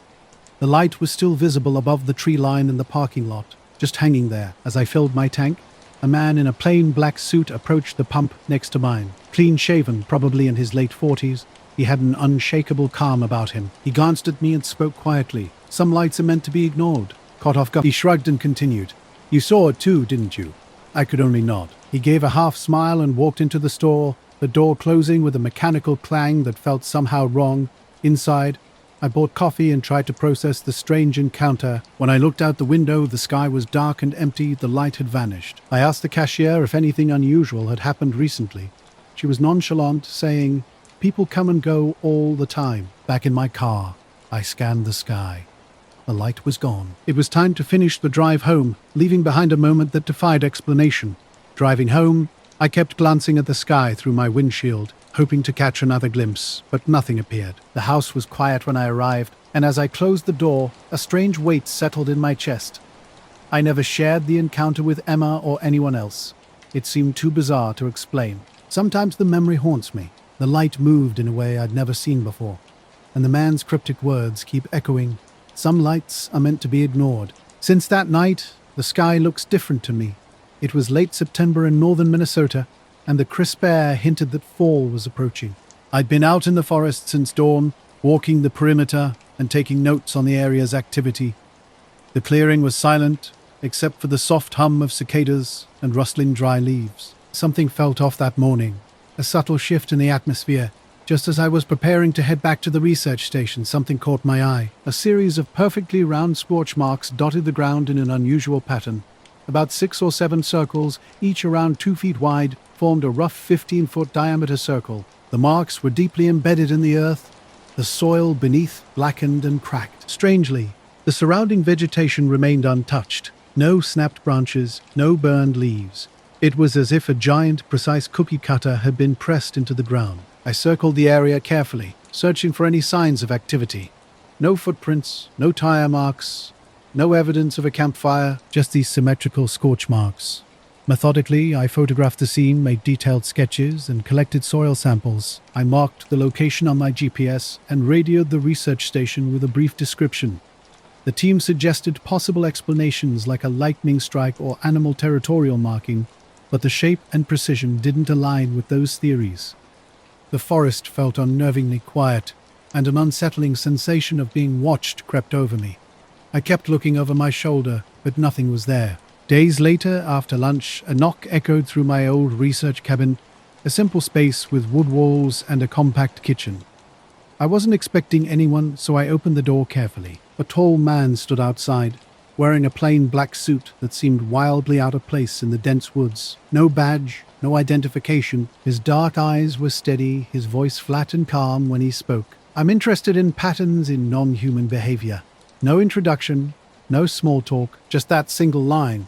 The light was still visible above the tree line in the parking lot, just hanging there. As I filled my tank, a man in a plain black suit approached the pump next to mine. Clean-shaven, probably in his late 40s, he had an unshakable calm about him. He glanced at me and spoke quietly. Some lights are meant to be ignored. Caught off guard, he shrugged and continued. You saw it too, didn't you? I could only nod. He gave a half smile and walked into the store, the door closing with a mechanical clang that felt somehow wrong. Inside, I bought coffee and tried to process the strange encounter. When I looked out the window, the sky was dark and empty, the light had vanished. I asked the cashier if anything unusual had happened recently. She was nonchalant, saying, "People come and go all the time." Back in my car, I scanned the sky. The light was gone. It was time to finish the drive home, leaving behind a moment that defied explanation. Driving home, I kept glancing at the sky through my windshield, hoping to catch another glimpse, but nothing appeared. The house was quiet when I arrived, and as I closed the door, a strange weight settled in my chest. I never shared the encounter with Emma or anyone else. It seemed too bizarre to explain. Sometimes the memory haunts me. The light moved in a way I'd never seen before, and the man's cryptic words keep echoing. Some lights are meant to be ignored. Since that night, the sky looks different to me. It was late September in northern Minnesota, and the crisp air hinted that fall was approaching. I'd been out in the forest since dawn, walking the perimeter and taking notes on the area's activity. The clearing was silent, except for the soft hum of cicadas and rustling dry leaves. Something felt off that morning, a subtle shift in the atmosphere. Just as I was preparing to head back to the research station, something caught my eye. A series of perfectly round scorch marks dotted the ground in an unusual pattern. About 6 or 7 circles, each around 2 feet wide, formed a rough 15-foot diameter circle. The marks were deeply embedded in the earth, the soil beneath blackened and cracked. Strangely, the surrounding vegetation remained untouched. No snapped branches, no burned leaves. It was as if a giant, precise cookie cutter had been pressed into the ground. I circled the area carefully, searching for any signs of activity. No footprints, no tire marks, no evidence of a campfire, just these symmetrical scorch marks. Methodically, I photographed the scene, made detailed sketches, and collected soil samples. I marked the location on my GPS and radioed the research station with a brief description. The team suggested possible explanations like a lightning strike or animal territorial marking, but the shape and precision didn't align with those theories. The forest felt unnervingly quiet, and an unsettling sensation of being watched crept over me. I kept looking over my shoulder, but nothing was there. Days later, after lunch, a knock echoed through my old research cabin, a simple space with wood walls and a compact kitchen. I wasn't expecting anyone, so I opened the door carefully. A tall man stood outside, wearing a plain black suit that seemed wildly out of place in the dense woods. No badge, no identification. His dark eyes were steady, his voice flat and calm when he spoke. "I'm interested in patterns in non-human behavior." No introduction, no small talk, just that single line.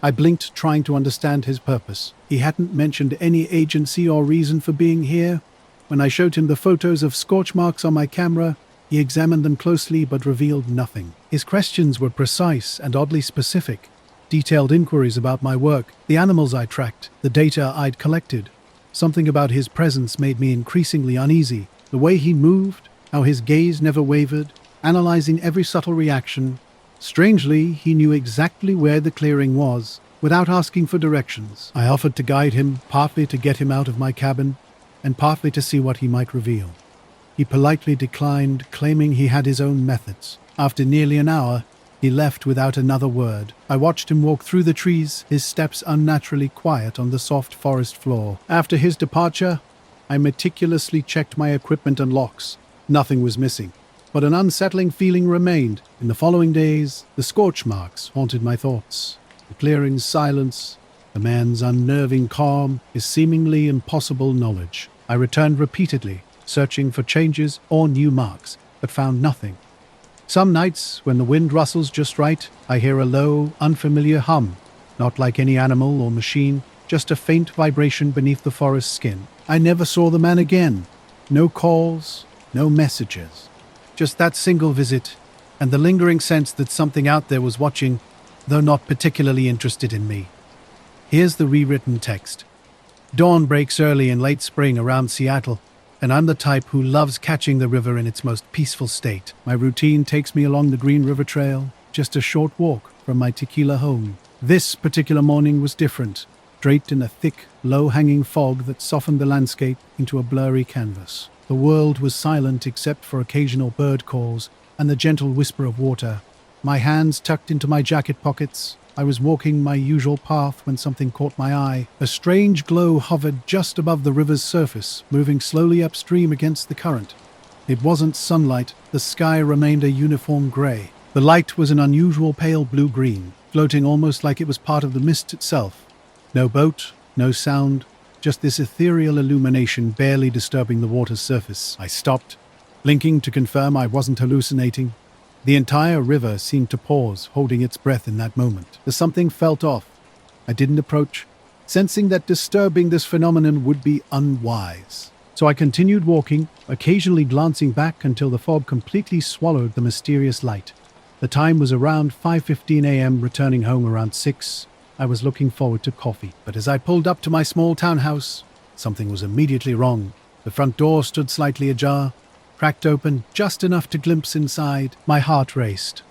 I blinked, trying to understand his purpose. He hadn't mentioned any agency or reason for being here. When I showed him the photos of scorch marks on my camera, he examined them closely but revealed nothing. His questions were precise and oddly specific. Detailed inquiries about my work, the animals I tracked, the data I'd collected. Something about his presence made me increasingly uneasy. The way he moved, how his gaze never wavered, analyzing every subtle reaction. Strangely, he knew exactly where the clearing was, without asking for directions. I offered to guide him, partly to get him out of my cabin, and partly to see what he might reveal. He politely declined, claiming he had his own methods. After nearly an hour, he left without another word. I watched him walk through the trees, his steps unnaturally quiet on the soft forest floor. After his departure, I meticulously checked my equipment and locks. Nothing was missing, but an unsettling feeling remained. In the following days, the scorch marks haunted my thoughts. The clearing's silence, the man's unnerving calm, his seemingly impossible knowledge. I returned repeatedly, searching for changes or new marks, but found nothing. Some nights, when the wind rustles just right, I hear a low, unfamiliar hum, not like any animal or machine, just a faint vibration beneath the forest skin. I never saw the man again. No calls, no messages. Just that single visit, and the lingering sense that something out there was watching, though not particularly interested in me. Here's the rewritten text. Dawn breaks early in late spring around Seattle, and I'm the type who loves catching the river in its most peaceful state. My routine takes me along the Green River Trail, just a short walk from my tequila home. This particular morning was different, draped in a thick, low-hanging fog that softened the landscape into a blurry canvas. The world was silent except for occasional bird calls and the gentle whisper of water. My hands tucked into my jacket pockets, I was walking my usual path when something caught my eye. A strange glow hovered just above the river's surface, moving slowly upstream against the current. It wasn't sunlight, the sky remained a uniform grey. The light was an unusual pale blue-green, floating almost like it was part of the mist itself. No boat, no sound, just this ethereal illumination barely disturbing the water's surface. I stopped, blinking to confirm I wasn't hallucinating. The entire river seemed to pause, holding its breath in that moment. The something felt off. I didn't approach, sensing that disturbing this phenomenon would be unwise. So I continued walking, occasionally glancing back until the fog completely swallowed the mysterious light. The time was around 5:15 a.m., returning home around 6. I was looking forward to coffee, but as I pulled up to my small townhouse, something was immediately wrong. The front door stood slightly ajar, cracked open just enough to glimpse inside. My heart raced.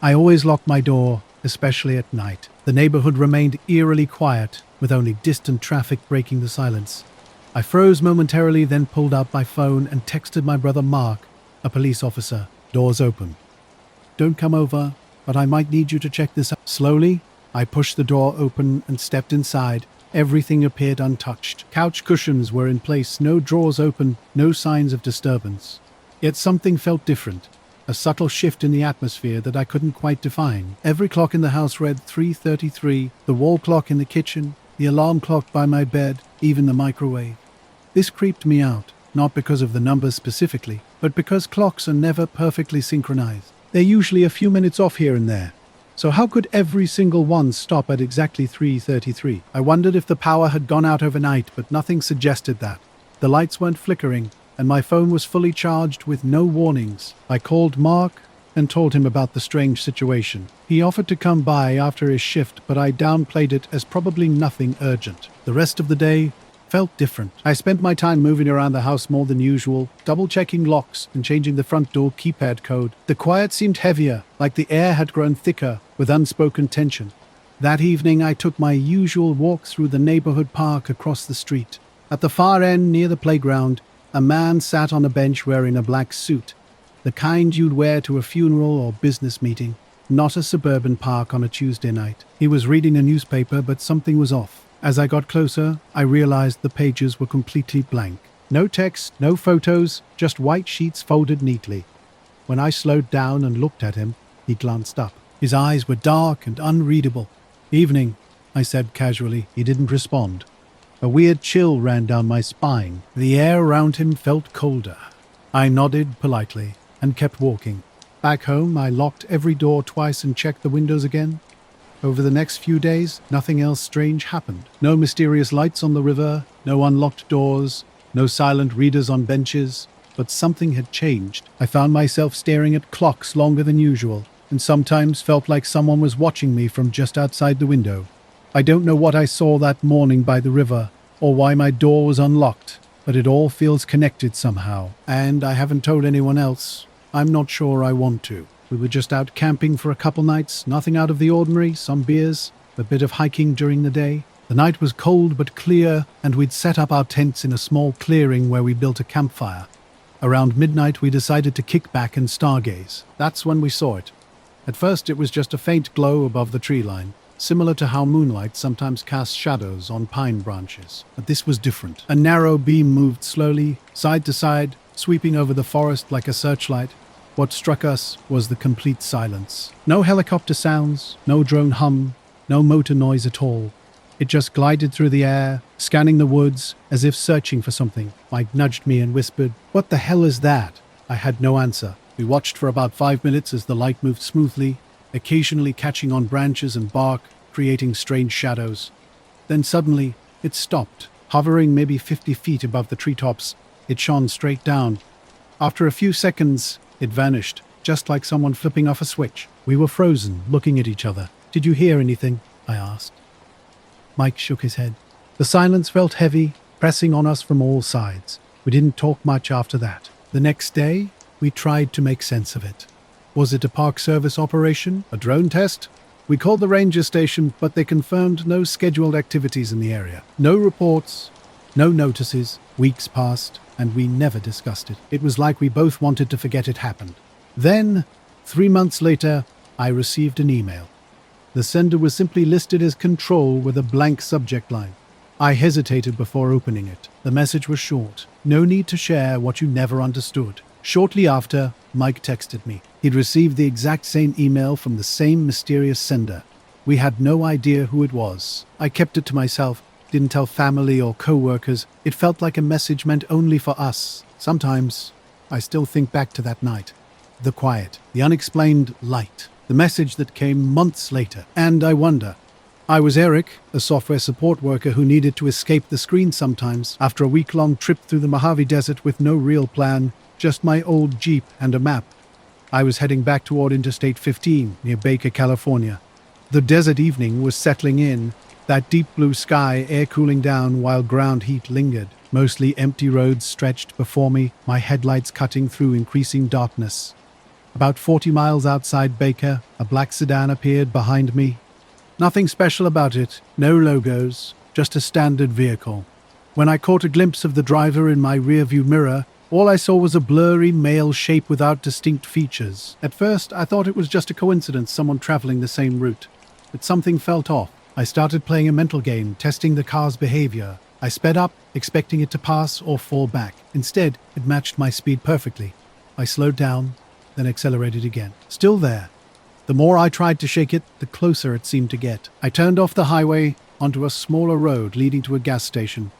I always locked my door, especially at night. The neighborhood remained eerily quiet, with only distant traffic breaking the silence. I froze momentarily, then pulled out my phone and texted my brother Mark, a police officer. Doors open. Don't come over, but I might need you to check this out. Slowly, I pushed the door open and stepped inside. Everything appeared untouched. Couch cushions were in place, no drawers open, no signs of disturbance. Yet something felt different, a subtle shift in the atmosphere that I couldn't quite define. Every clock in the house read 3:33, the wall clock in the kitchen, the alarm clock by my bed, even the microwave. This creeped me out, not because of the numbers specifically, but because clocks are never perfectly synchronized. They're usually a few minutes off here and there. So how could every single one stop at exactly 3:33? I wondered if the power had gone out overnight, but nothing suggested that. The lights weren't flickering, and my phone was fully charged with no warnings. I called Mark and told him about the strange situation. He offered to come by after his shift, but I downplayed it as probably nothing urgent. The rest of the day felt different. I spent my time moving around the house more than usual, double-checking locks and changing the front door keypad code. The quiet seemed heavier, like the air had grown thicker with unspoken tension. That evening, I took my usual walk through the neighborhood park across the street. At the far end, near the playground, a man sat on a bench wearing a black suit, the kind you'd wear to a funeral or business meeting, not a suburban park on a Tuesday night. He was reading a newspaper, but something was off. As I got closer, I realized the pages were completely blank. No text, no photos, just white sheets folded neatly. When I slowed down and looked at him, he glanced up. His eyes were dark and unreadable. "Evening," I said casually. He didn't respond. A weird chill ran down my spine. The air around him felt colder. I nodded politely and kept walking. Back home, I locked every door twice and checked the windows again. Over the next few days, nothing else strange happened. No mysterious lights on the river, no unlocked doors, no silent readers on benches. But something had changed. I found myself staring at clocks longer than usual, and sometimes felt like someone was watching me from just outside the window. I don't know what I saw that morning by the river, or why my door was unlocked, but it all feels connected somehow. And I haven't told anyone else. I'm not sure I want to. We were just out camping for a couple nights, nothing out of the ordinary, some beers, a bit of hiking during the day. The night was cold but clear, and we'd set up our tents in a small clearing where we built a campfire. Around midnight, we decided to kick back and stargaze. That's when we saw it. At first, it was just a faint glow above the tree line, similar to how moonlight sometimes casts shadows on pine branches. But this was different. A narrow beam moved slowly, side to side, sweeping over the forest like a searchlight. What struck us was the complete silence. No helicopter sounds, no drone hum, no motor noise at all. It just glided through the air, scanning the woods as if searching for something. Mike nudged me and whispered, "What the hell is that?" I had no answer. We watched for about 5 minutes as the light moved smoothly, occasionally catching on branches and bark, creating strange shadows. Then suddenly, it stopped. Hovering maybe 50 feet above the treetops, it shone straight down. After a few seconds, it vanished, just like someone flipping off a switch. We were frozen, looking at each other. "Did you hear anything?" I asked. Mike shook his head. The silence felt heavy, pressing on us from all sides. We didn't talk much after that. The next day, we tried to make sense of it. Was it a Park Service operation? A drone test? We called the ranger station, but they confirmed no scheduled activities in the area. No reports, no notices. Weeks passed, and we never discussed it. It was like we both wanted to forget it happened. Then, 3 months later, I received an email. The sender was simply listed as Control with a blank subject line. I hesitated before opening it. The message was short. No need to share what you never understood. Shortly after, Mike texted me. He'd received the exact same email from the same mysterious sender. We had no idea who it was. I kept it to myself, didn't tell family or co-workers. It felt like a message meant only for us. Sometimes, I still think back to that night. The quiet, the unexplained light, the message that came months later. And I wonder. I was Eric, a software support worker who needed to escape the screen sometimes after a week-long trip through the Mojave Desert with no real plan, just my old Jeep and a map. I was heading back toward Interstate 15 near Baker, California. The desert evening was settling in, that deep blue sky air cooling down while ground heat lingered. Mostly empty roads stretched before me, my headlights cutting through increasing darkness. About 40 miles outside Baker, a black sedan appeared behind me. Nothing special about it, no logos, just a standard vehicle. When I caught a glimpse of the driver in my rearview mirror, all I saw was a blurry male shape without distinct features. At first, I thought it was just a coincidence, someone traveling the same route. But something felt off. I started playing a mental game, testing the car's behavior. I sped up, expecting it to pass or fall back. Instead, it matched my speed perfectly. I slowed down, then accelerated again. Still there. The more I tried to shake it, the closer it seemed to get. I turned off the highway onto a smaller road leading to a gas station.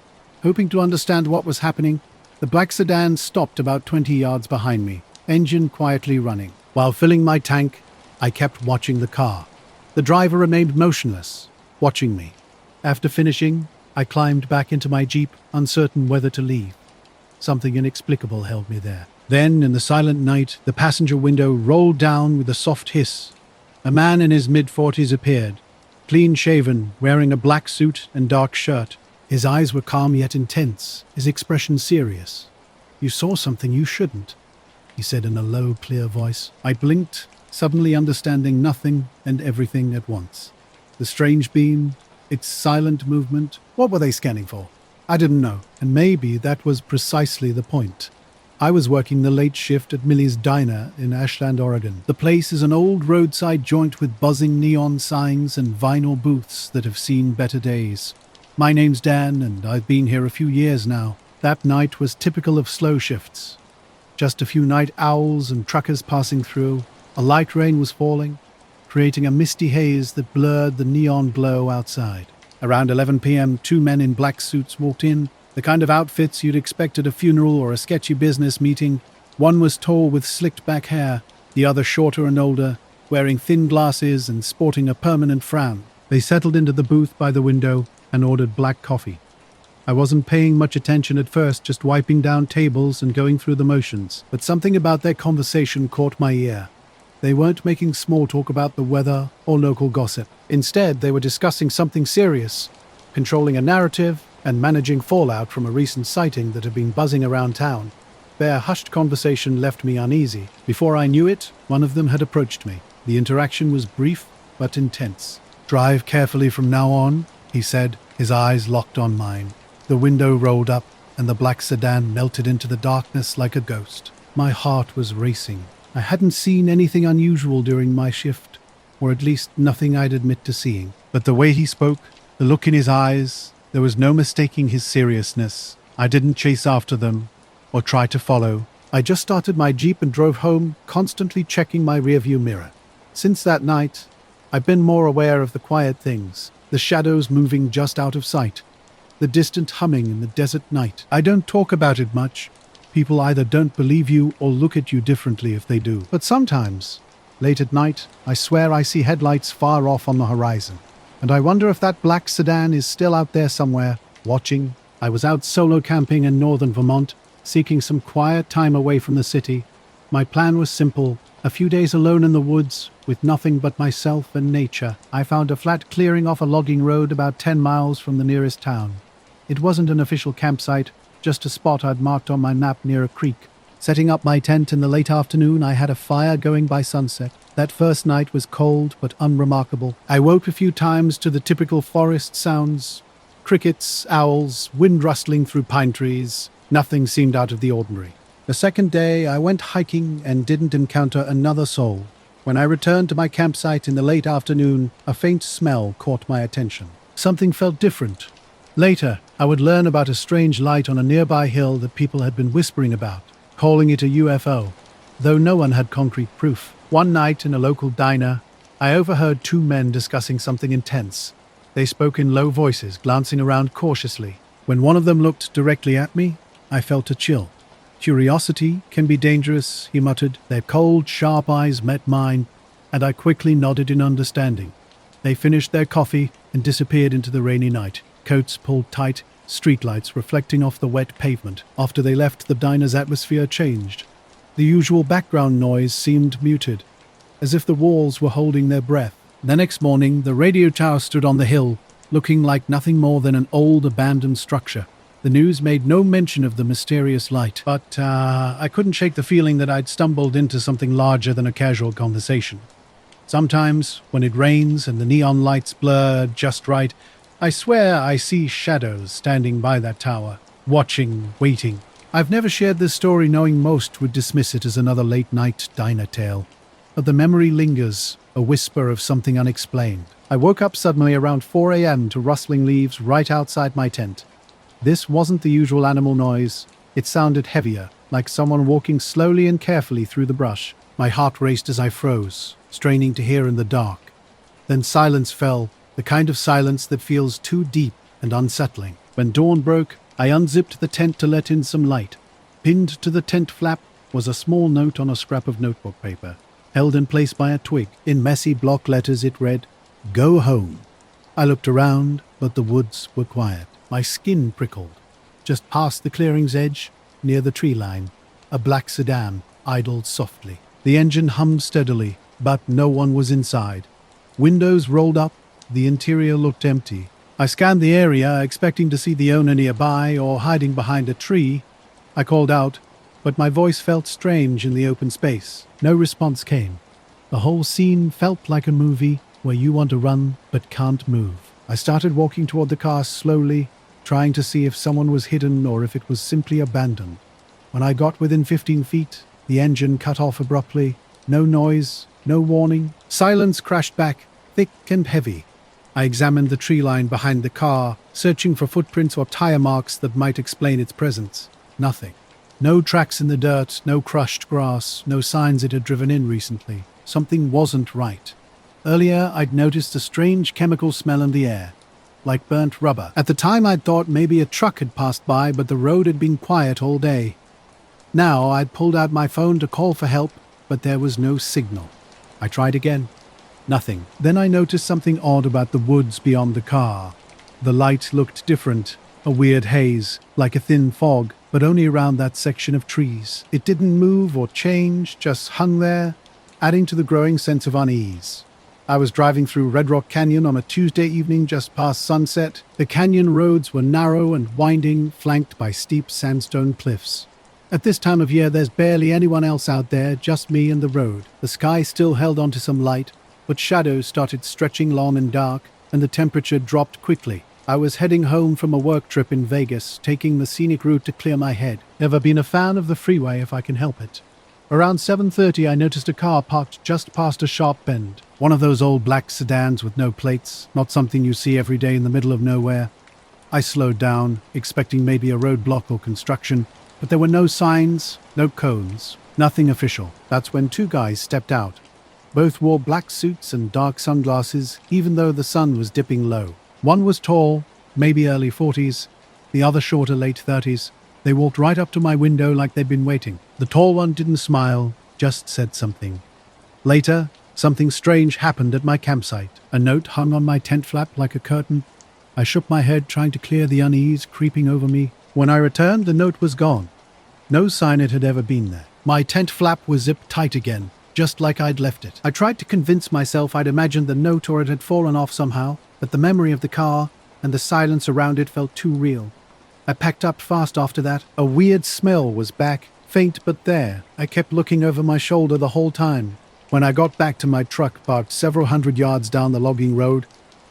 Hoping to understand what was happening, the black sedan stopped about 20 yards behind me, engine quietly running. While filling my tank, I kept watching the car. The driver remained motionless, watching me. After finishing, I climbed back into my Jeep, uncertain whether to leave. Something inexplicable held me there. Then, in the silent night, the passenger window rolled down with a soft hiss. A man in his mid-40s appeared, clean-shaven, wearing a black suit and dark shirt. His eyes were calm yet intense, his expression serious. "You saw something you shouldn't," he said in a low, clear voice. I blinked, suddenly understanding nothing and everything at once. The strange beam, its silent movement, what were they scanning for? I didn't know, and maybe that was precisely the point. I was working the late shift at Millie's Diner in Ashland, Oregon. The place is an old roadside joint with buzzing neon signs and vinyl booths that have seen better days. My name's Dan, and I've been here a few years now. That night was typical of slow shifts. Just a few night owls and truckers passing through. A light rain was falling, creating a misty haze that blurred the neon glow outside. Around 11 p.m., two men in black suits walked in, the kind of outfits you'd expect at a funeral or a sketchy business meeting. One was tall with slicked back hair, the other shorter and older, wearing thin glasses and sporting a permanent frown. They settled into the booth by the window and ordered black coffee. I wasn't paying much attention at first, just wiping down tables and going through the motions, but something about their conversation caught my ear. They weren't making small talk about the weather or local gossip. Instead, they were discussing something serious, controlling a narrative and managing fallout from a recent sighting that had been buzzing around town. Their hushed conversation left me uneasy. Before I knew it, one of them had approached me. The interaction was brief but intense. "Drive carefully from now on," he said, his eyes locked on mine. The window rolled up, and the black sedan melted into the darkness like a ghost. My heart was racing. I hadn't seen anything unusual during my shift, or at least nothing I'd admit to seeing. But the way he spoke, the look in his eyes, there was no mistaking his seriousness. I didn't chase after them, or try to follow. I just started my Jeep and drove home, constantly checking my rearview mirror. Since that night, I've been more aware of the quiet things, the shadows moving just out of sight, the distant humming in the desert night. I don't talk about it much. People either don't believe you or look at you differently if they do. But sometimes, late at night, I swear I see headlights far off on the horizon. And I wonder if that black sedan is still out there somewhere, watching. I was out solo camping in northern Vermont, seeking some quiet time away from the city. My plan was simple. A few days alone in the woods, with nothing but myself and nature. I found a flat clearing off a logging road about 10 miles from the nearest town. It wasn't an official campsite, just a spot I'd marked on my map near a creek. Setting up my tent in the late afternoon, I had a fire going by sunset. That first night was cold but unremarkable. I woke a few times to the typical forest sounds. Crickets, owls, wind rustling through pine trees. Nothing seemed out of the ordinary. The second day, I went hiking and didn't encounter another soul. When I returned to my campsite in the late afternoon, a faint smell caught my attention. Something felt different. Later, I would learn about a strange light on a nearby hill that people had been whispering about. calling it a UFO, though no one had concrete proof. One night in a local diner, I overheard two men discussing something intense. They spoke in low voices, glancing around cautiously. When one of them looked directly at me, I felt a chill. "Curiosity can be dangerous," he muttered. Their cold, sharp eyes met mine, and I quickly nodded in understanding. They finished their coffee and disappeared into the rainy night, coats pulled tight, streetlights reflecting off the wet pavement. After they left, the diner's atmosphere changed. The usual background noise seemed muted, as if the walls were holding their breath. The next morning, the radio tower stood on the hill, looking like nothing more than an old, abandoned structure. The news made no mention of the mysterious light, but I couldn't shake the feeling that I'd stumbled into something larger than a casual conversation. Sometimes, when it rains and the neon lights blur just right, I swear I see shadows standing by that tower, watching, waiting. I've never shared this story knowing most would dismiss it as another late-night diner tale. But the memory lingers, a whisper of something unexplained. I woke up suddenly around 4 a.m. to rustling leaves right outside my tent. This wasn't the usual animal noise. It sounded heavier, like someone walking slowly and carefully through the brush. My heart raced as I froze, straining to hear in the dark. Then silence fell, the kind of silence that feels too deep and unsettling. When dawn broke, I unzipped the tent to let in some light. Pinned to the tent flap was a small note on a scrap of notebook paper, held in place by a twig. In messy block letters it read, "Go home." I looked around, but the woods were quiet. My skin prickled. Just past the clearing's edge, near the tree line, a black sedan idled softly. The engine hummed steadily, but no one was inside. Windows rolled up, the interior looked empty. I scanned the area, expecting to see the owner nearby or hiding behind a tree. I called out, but my voice felt strange in the open space. No response came. The whole scene felt like a movie where you want to run but can't move. I started walking toward the car slowly, trying to see if someone was hidden or if it was simply abandoned. When I got within 15 feet, the engine cut off abruptly. No noise, no warning. Silence crashed back, thick and heavy. I examined the tree line behind the car, searching for footprints or tire marks that might explain its presence. Nothing. No tracks in the dirt, no crushed grass, no signs it had driven in recently. Something wasn't right. Earlier, I'd noticed a strange chemical smell in the air, like burnt rubber. At the time, I'd thought maybe a truck had passed by, but the road had been quiet all day. Now, I'd pulled out my phone to call for help, but there was no signal. I tried again. Nothing. Then I noticed something odd about the woods beyond the car. The light looked different, a weird haze, like a thin fog, but only around that section of trees. It didn't move or change, just hung there, adding to the growing sense of unease. I was driving through Red Rock Canyon on a Tuesday evening just past sunset. The canyon roads were narrow and winding, flanked by steep sandstone cliffs. At this time of year, there's barely anyone else out there, just me and the road. The sky still held onto some light, but shadows started stretching long and dark, and the temperature dropped quickly. I was heading home from a work trip in Vegas, taking the scenic route to clear my head. Never been a fan of the freeway if I can help it. Around 7:30, I noticed a car parked just past a sharp bend. One of those old black sedans with no plates, not something you see every day in the middle of nowhere. I slowed down, expecting maybe a roadblock or construction, but there were no signs, no cones, nothing official. That's when two guys stepped out. Both wore black suits and dark sunglasses, even though the sun was dipping low. One was tall, maybe early 40s, the other shorter, late 30s. They walked right up to my window like they'd been waiting. The tall one didn't smile, just said something. Later, something strange happened at my campsite. A note hung on my tent flap like a curtain. I shook my head, trying to clear the unease creeping over me. When I returned, the note was gone. No sign it had ever been there. My tent flap was zipped tight again, just like I'd left it. I tried to convince myself I'd imagined the note or it had fallen off somehow, but the memory of the car and the silence around it felt too real. I packed up fast after that. A weird smell was back, faint but there. I kept looking over my shoulder the whole time. When I got back to my truck parked several hundred yards down the logging road,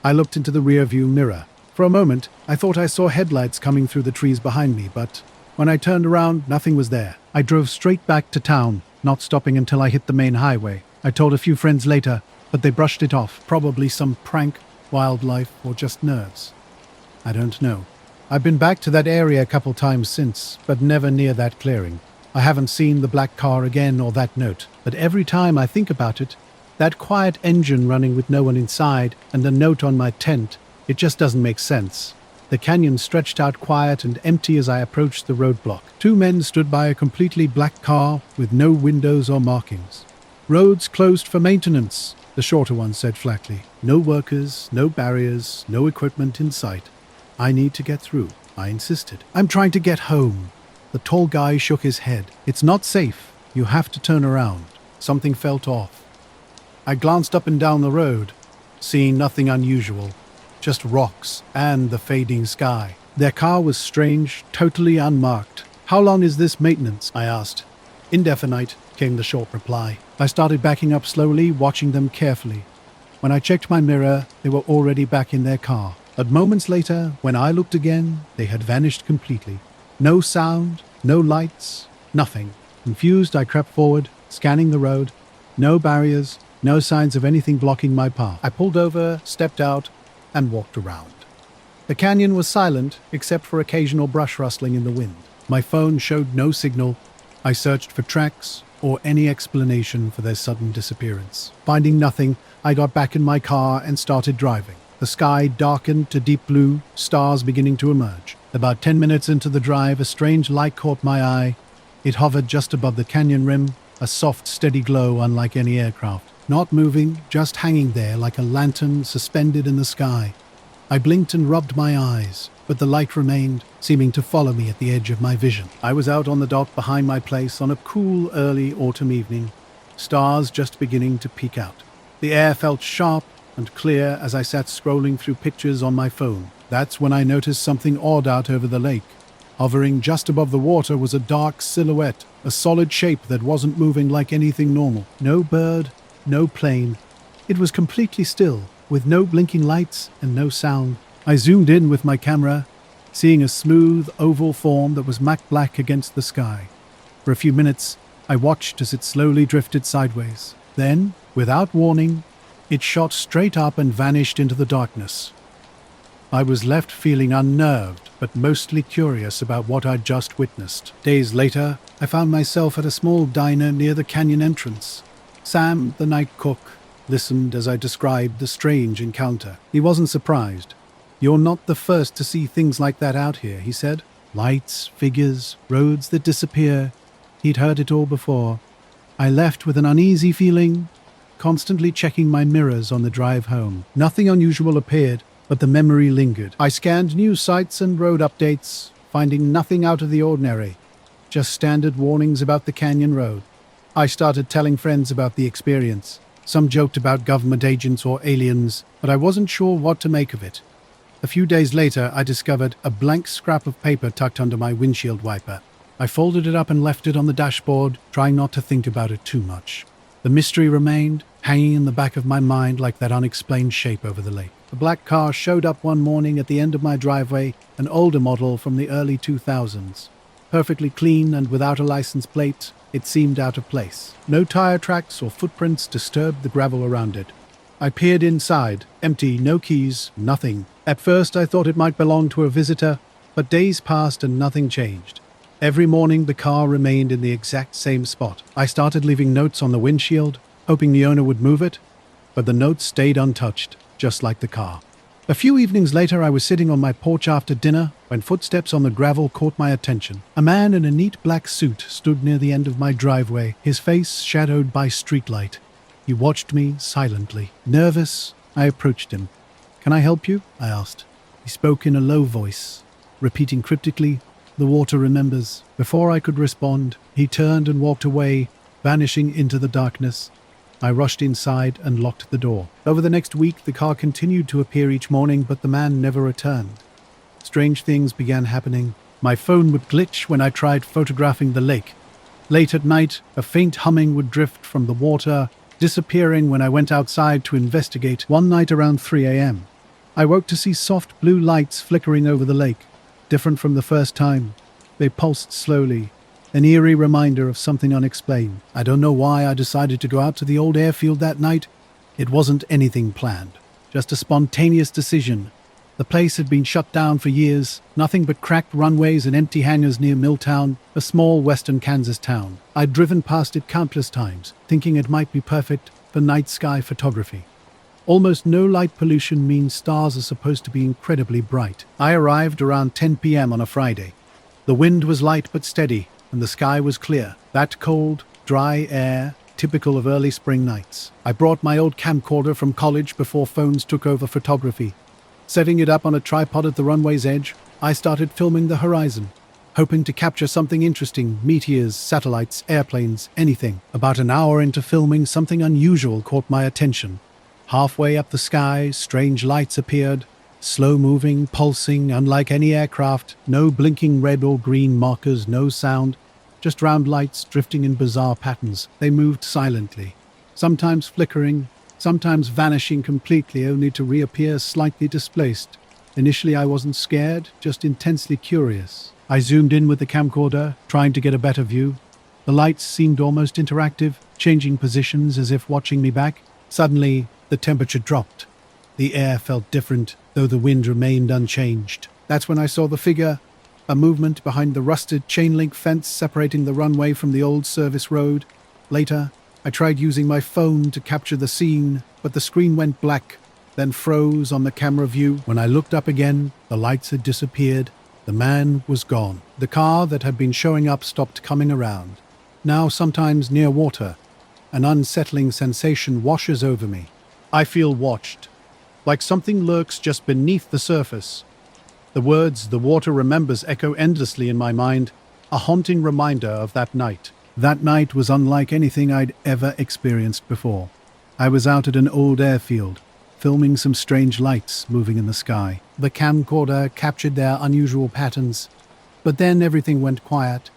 I looked into the rearview mirror. For a moment, I thought I saw headlights coming through the trees behind me, but when I turned around, nothing was there. I drove straight back to town, not stopping until I hit the main highway. I told a few friends later, but they brushed it off. Probably some prank, wildlife, or just nerves. I don't know. I've been back to that area a couple times since, but never near that clearing. I haven't seen the black car again or that note, but every time I think about it, that quiet engine running with no one inside and the note on my tent, it just doesn't make sense. The canyon stretched out quiet and empty as I approached the roadblock. Two men stood by a completely black car with no windows or markings. "Roads closed for maintenance," the shorter one said flatly. "No workers, no barriers, no equipment in sight. I need to get through," I insisted. "I'm trying to get home." The tall guy shook his head. "It's not safe. You have to turn around." Something felt off. I glanced up and down the road, seeing nothing unusual, just rocks and the fading sky. Their car was strange, totally unmarked. "How long is this maintenance?" I asked. "Indefinite," came the short reply. I started backing up slowly, watching them carefully. When I checked my mirror, they were already back in their car. But moments later, when I looked again, they had vanished completely. No sound, no lights, nothing. Confused, I crept forward, scanning the road. No barriers, no signs of anything blocking my path. I pulled over, stepped out, and walked around. The canyon was silent, except for occasional brush rustling in the wind. My phone showed no signal. I searched for tracks or any explanation for their sudden disappearance. Finding nothing, I got back in my car and started driving. The sky darkened to deep blue, stars beginning to emerge. About 10 minutes into the drive, a strange light caught my eye. It hovered just above the canyon rim, a soft, steady glow unlike any aircraft. Not moving, just hanging there like a lantern suspended in the sky. I blinked and rubbed my eyes, but the light remained, seeming to follow me at the edge of my vision. I was out on the dock behind my place on a cool, early autumn evening, stars just beginning to peek out. The air felt sharp and clear as I sat scrolling through pictures on my phone. That's when I noticed something odd out over the lake. Hovering just above the water was a dark silhouette, a solid shape that wasn't moving like anything normal. No bird, no plane. It was completely still, with no blinking lights and no sound. I zoomed in with my camera, seeing a smooth, oval form that was matte black against the sky. For a few minutes, I watched as it slowly drifted sideways. Then, without warning, it shot straight up and vanished into the darkness. I was left feeling unnerved, but mostly curious about what I'd just witnessed. Days later, I found myself at a small diner near the canyon entrance. Sam, the night cook, listened as I described the strange encounter. He wasn't surprised. "You're not the first to see things like that out here," he said. Lights, figures, roads that disappear. He'd heard it all before. I left with an uneasy feeling, constantly checking my mirrors on the drive home. Nothing unusual appeared, but the memory lingered. I scanned news sites and road updates, finding nothing out of the ordinary, just standard warnings about the canyon road. I started telling friends about the experience. Some joked about government agents or aliens, but I wasn't sure what to make of it. A few days later, I discovered a blank scrap of paper tucked under my windshield wiper. I folded it up and left it on the dashboard, trying not to think about it too much. The mystery remained, hanging in the back of my mind like that unexplained shape over the lake. The black car showed up one morning at the end of my driveway, an older model from the early 2000s. Perfectly clean and without a license plate, it seemed out of place. No tire tracks or footprints disturbed the gravel around it. I peered inside, empty, no keys, nothing. At first I thought it might belong to a visitor, but days passed and nothing changed. Every morning the car remained in the exact same spot. I started leaving notes on the windshield, hoping the owner would move it, but the notes stayed untouched, just like the car. A few evenings later, I was sitting on my porch after dinner when footsteps on the gravel caught my attention. A man in a neat black suit stood near the end of my driveway, his face shadowed by streetlight. He watched me silently. Nervous, I approached him. "Can I help you?" I asked. He spoke in a low voice, repeating cryptically, "The water remembers." Before I could respond, he turned and walked away, vanishing into the darkness. I rushed inside and locked the door. Over the next week, the car continued to appear each morning, but the man never returned. Strange things began happening. My phone would glitch when I tried photographing the lake. Late at night, a faint humming would drift from the water, disappearing when I went outside to investigate. One night around 3 a.m., I woke to see soft blue lights flickering over the lake. Different from the first time, they pulsed slowly, an eerie reminder of something unexplained. I don't know why I decided to go out to the old airfield that night. It wasn't anything planned, just a spontaneous decision. The place had been shut down for years, nothing but cracked runways and empty hangars near Milltown, a small western Kansas town. I'd driven past it countless times, thinking it might be perfect for night sky photography. Almost no light pollution means stars are supposed to be incredibly bright. I arrived around 10 p.m. on a Friday. The wind was light but steady, and the sky was clear. That cold, dry air, typical of early spring nights. I brought my old camcorder from college before phones took over photography. Setting it up on a tripod at the runway's edge, I started filming the horizon, hoping to capture something interesting: meteors, satellites, airplanes, anything. About an hour into filming, something unusual caught my attention. Halfway up the sky, strange lights appeared, slow-moving, pulsing, unlike any aircraft, no blinking red or green markers, no sound, just round lights drifting in bizarre patterns. They moved silently, sometimes flickering, sometimes vanishing completely, only to reappear slightly displaced. Initially I wasn't scared, just intensely curious. I zoomed in with the camcorder, trying to get a better view. The lights seemed almost interactive, changing positions as if watching me back. Suddenly, the temperature dropped. The air felt different, though the wind remained unchanged. That's when I saw the figure, a movement behind the rusted chain-link fence separating the runway from the old service road. Later, I tried using my phone to capture the scene, but the screen went black, then froze on the camera view. When I looked up again, the lights had disappeared. The man was gone. The car that had been showing up stopped coming around. Now, sometimes near water, an unsettling sensation washes over me. I feel watched, like something lurks just beneath the surface. The words "the water remembers" echo endlessly in my mind, a haunting reminder of that night. That night was unlike anything I'd ever experienced before. I was out at an old airfield, filming some strange lights moving in the sky. The camcorder captured their unusual patterns, but then everything went quiet.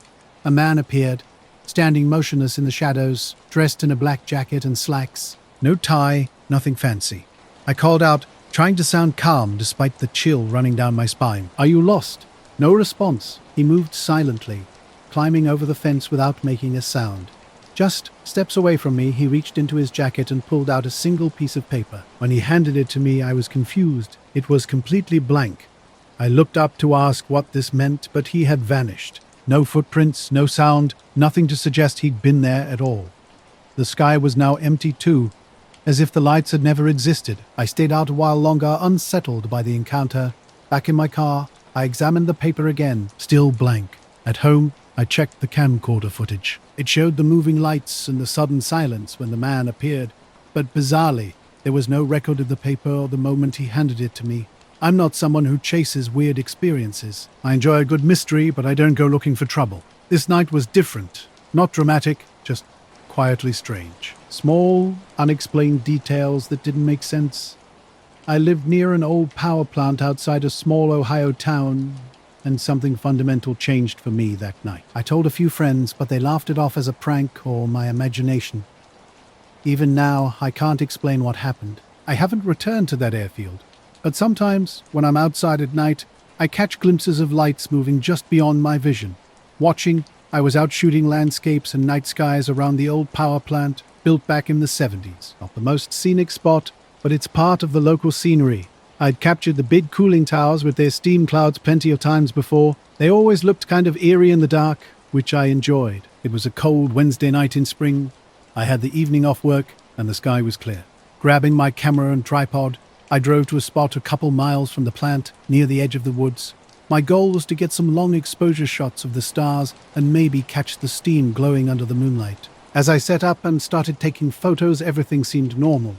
A man appeared, standing motionless in the shadows, dressed in a black jacket and slacks. No tie, nothing fancy. I called out, trying to sound calm despite the chill running down my spine. "Are you lost?" No response. He moved silently, climbing over the fence without making a sound. Just steps away from me, he reached into his jacket and pulled out a single piece of paper. When he handed it to me, I was confused. It was completely blank. I looked up to ask what this meant, but he had vanished. No footprints, no sound, nothing to suggest he'd been there at all. The sky was now empty too, as if the lights had never existed. I stayed out a while longer, unsettled by the encounter. Back in my car, I examined the paper again, still blank. At home, I checked the camcorder footage. It showed the moving lights and the sudden silence when the man appeared, but bizarrely, there was no record of the paper or the moment he handed it to me. I'm not someone who chases weird experiences. I enjoy a good mystery, but I don't go looking for trouble. This night was different. Not dramatic, just quietly strange. Small, unexplained details that didn't make sense. I lived near an old power plant outside a small Ohio town, and something fundamental changed for me that night. I told a few friends, but they laughed it off as a prank or my imagination. Even now, I can't explain what happened. I haven't returned to that airfield, but sometimes, when I'm outside at night, I catch glimpses of lights moving just beyond my vision. Watching, I was out shooting landscapes and night skies around the old power plant, built back in the 70s. Not the most scenic spot, but it's part of the local scenery. I'd captured the big cooling towers with their steam clouds plenty of times before. They always looked kind of eerie in the dark, which I enjoyed. It was a cold Wednesday night in spring. I had the evening off work, and the sky was clear. Grabbing my camera and tripod, I drove to a spot a couple miles from the plant, near the edge of the woods. My goal was to get some long exposure shots of the stars and maybe catch the steam glowing under the moonlight. As I set up and started taking photos, everything seemed normal.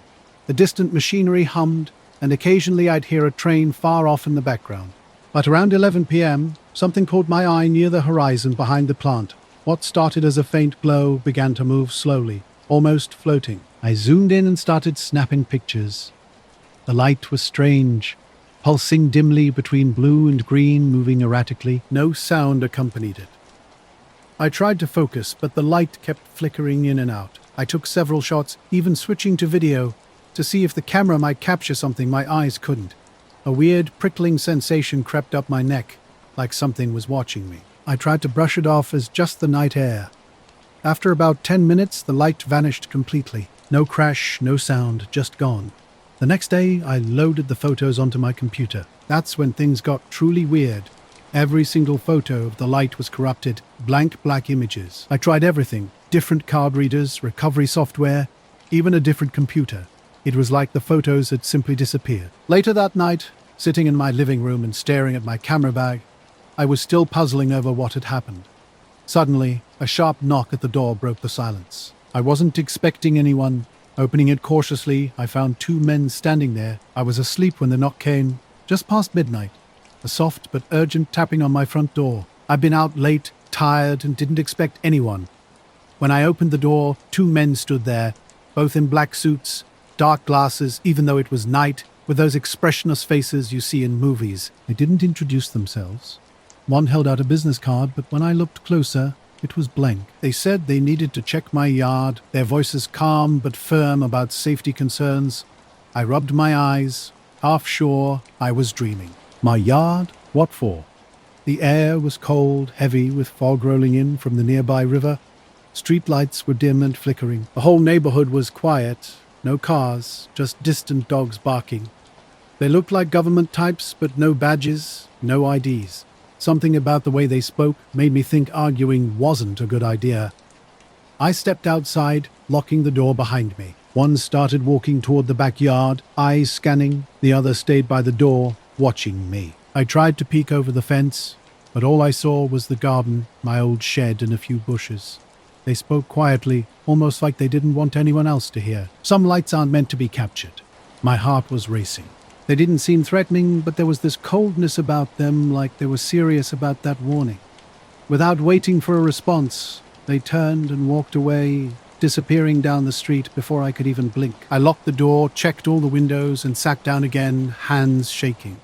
The distant machinery hummed, and occasionally I'd hear a train far off in the background. But around 11 p.m., something caught my eye near the horizon behind the plant. What started as a faint glow began to move slowly, almost floating. I zoomed in and started snapping pictures. The light was strange, pulsing dimly between blue and green, moving erratically. No sound accompanied it. I tried to focus, but the light kept flickering in and out. I took several shots, even switching to video, to see if the camera might capture something my eyes couldn't. A weird, prickling sensation crept up my neck, like something was watching me. I tried to brush it off as just the night air. After about 10 minutes, the light vanished completely. No crash, no sound, just gone. The next day, I loaded the photos onto my computer. That's when things got truly weird. Every single photo of the light was corrupted, blank black images. I tried everything, different card readers, recovery software, even a different computer. It was like the photos had simply disappeared. Later that night, sitting in my living room and staring at my camera bag, I was still puzzling over what had happened. Suddenly, a sharp knock at the door broke the silence. I wasn't expecting anyone. Opening it cautiously, I found two men standing there. I was asleep when the knock came, just past midnight. A soft but urgent tapping on my front door. I'd been out late, tired, and didn't expect anyone. When I opened the door, two men stood there, both in black suits, dark glasses, even though it was night, with those expressionless faces you see in movies. They didn't introduce themselves. One held out a business card, but when I looked closer, it was blank. They said they needed to check my yard, their voices calm but firm about safety concerns. I rubbed my eyes, half sure I was dreaming. My yard? What for? The air was cold, heavy, with fog rolling in from the nearby river. Street lights were dim and flickering. The whole neighborhood was quiet. No cars, just distant dogs barking. They looked like government types, but no badges, no IDs. Something about the way they spoke made me think arguing wasn't a good idea. I stepped outside, locking the door behind me. One started walking toward the backyard, eyes scanning. The other stayed by the door, watching me. I tried to peek over the fence, but all I saw was the garden, my old shed, and a few bushes. They spoke quietly, almost like they didn't want anyone else to hear. Some lights aren't meant to be captured. My heart was racing. They didn't seem threatening, but there was this coldness about them, like they were serious about that warning. Without waiting for a response, they turned and walked away, disappearing down the street before I could even blink. I locked the door, checked all the windows, and sat down again, hands shaking.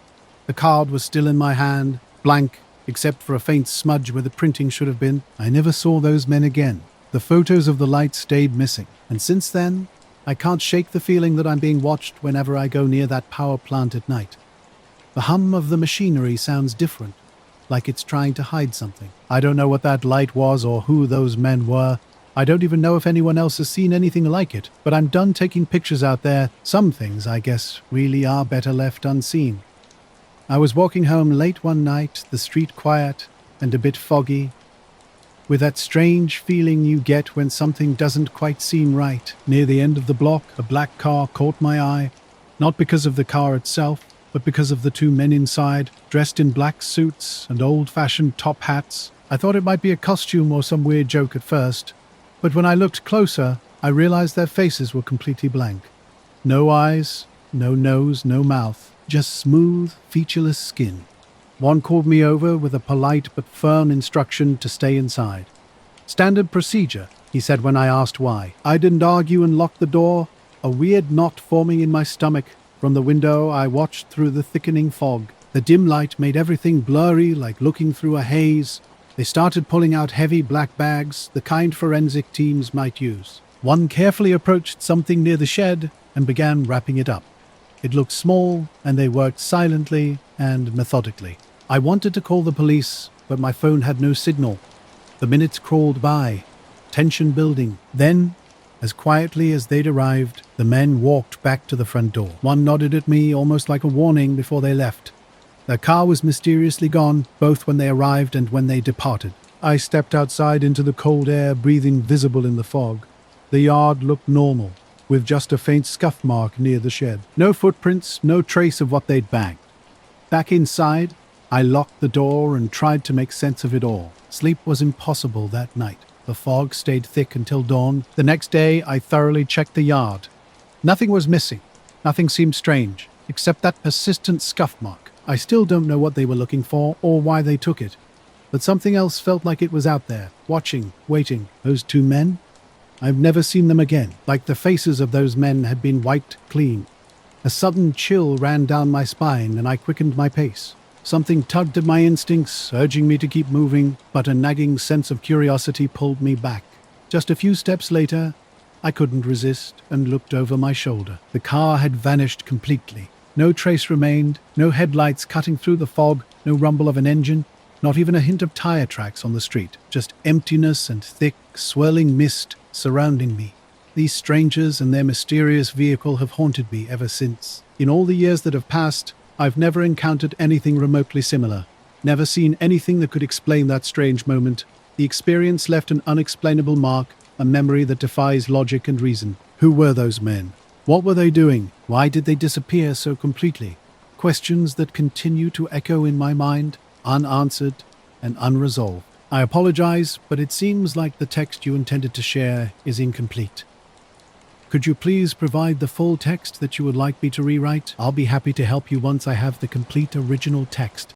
The card was still in my hand, blank, except for a faint smudge where the printing should have been. I never saw those men again. The photos of the light stayed missing, and since then, I can't shake the feeling that I'm being watched whenever I go near that power plant at night. The hum of the machinery sounds different, like it's trying to hide something. I don't know what that light was or who those men were. I don't even know if anyone else has seen anything like it, but I'm done taking pictures out there. Some things, I guess, really are better left unseen. I was walking home late one night, the street quiet and a bit foggy, with that strange feeling you get when something doesn't quite seem right. Near the end of the block, a black car caught my eye, not because of the car itself, but because of the two men inside, dressed in black suits and old-fashioned top hats. I thought it might be a costume or some weird joke at first, but when I looked closer, I realized their faces were completely blank. No eyes, no nose, no mouth, just smooth, featureless skin. One called me over with a polite but firm instruction to stay inside. Standard procedure, he said when I asked why. I didn't argue and locked the door, a weird knot forming in my stomach. From the window, I watched through the thickening fog. The dim light made everything blurry, like looking through a haze. They started pulling out heavy black bags, the kind forensic teams might use. One carefully approached something near the shed and began wrapping it up. It looked small, and they worked silently and methodically. I wanted to call the police, but my phone had no signal. The minutes crawled by, tension building. Then, as quietly as they'd arrived, the men walked back to the front door. One nodded at me, almost like a warning, before they left. Their car was mysteriously gone, both when they arrived and when they departed. I stepped outside into the cold air, breathing visible in the fog. The yard looked normal, with just a faint scuff mark near the shed. No footprints, no trace of what they'd bagged. Back inside, I locked the door and tried to make sense of it all. Sleep was impossible that night. The fog stayed thick until dawn. The next day, I thoroughly checked the yard. Nothing was missing. Nothing seemed strange, except that persistent scuff mark. I still don't know what they were looking for or why they took it. But something else felt like it was out there, watching, waiting. Those two men? I've never seen them again. Like the faces of those men had been wiped clean. A sudden chill ran down my spine and I quickened my pace. Something tugged at my instincts, urging me to keep moving, but a nagging sense of curiosity pulled me back. Just a few steps later, I couldn't resist and looked over my shoulder. The car had vanished completely. No trace remained, no headlights cutting through the fog, no rumble of an engine, not even a hint of tire tracks on the street. Just emptiness and thick, swirling mist surrounding me. These strangers and their mysterious vehicle have haunted me ever since. In all the years that have passed, I've never encountered anything remotely similar. Never seen anything that could explain that strange moment. The experience left an unexplainable mark, a memory that defies logic and reason. Who were those men? What were they doing? Why did they disappear so completely? Questions that continue to echo in my mind, unanswered and unresolved. I apologize, but it seems like the text you intended to share is incomplete. Could you please provide the full text that you would like me to rewrite? I'll be happy to help you once I have the complete original text.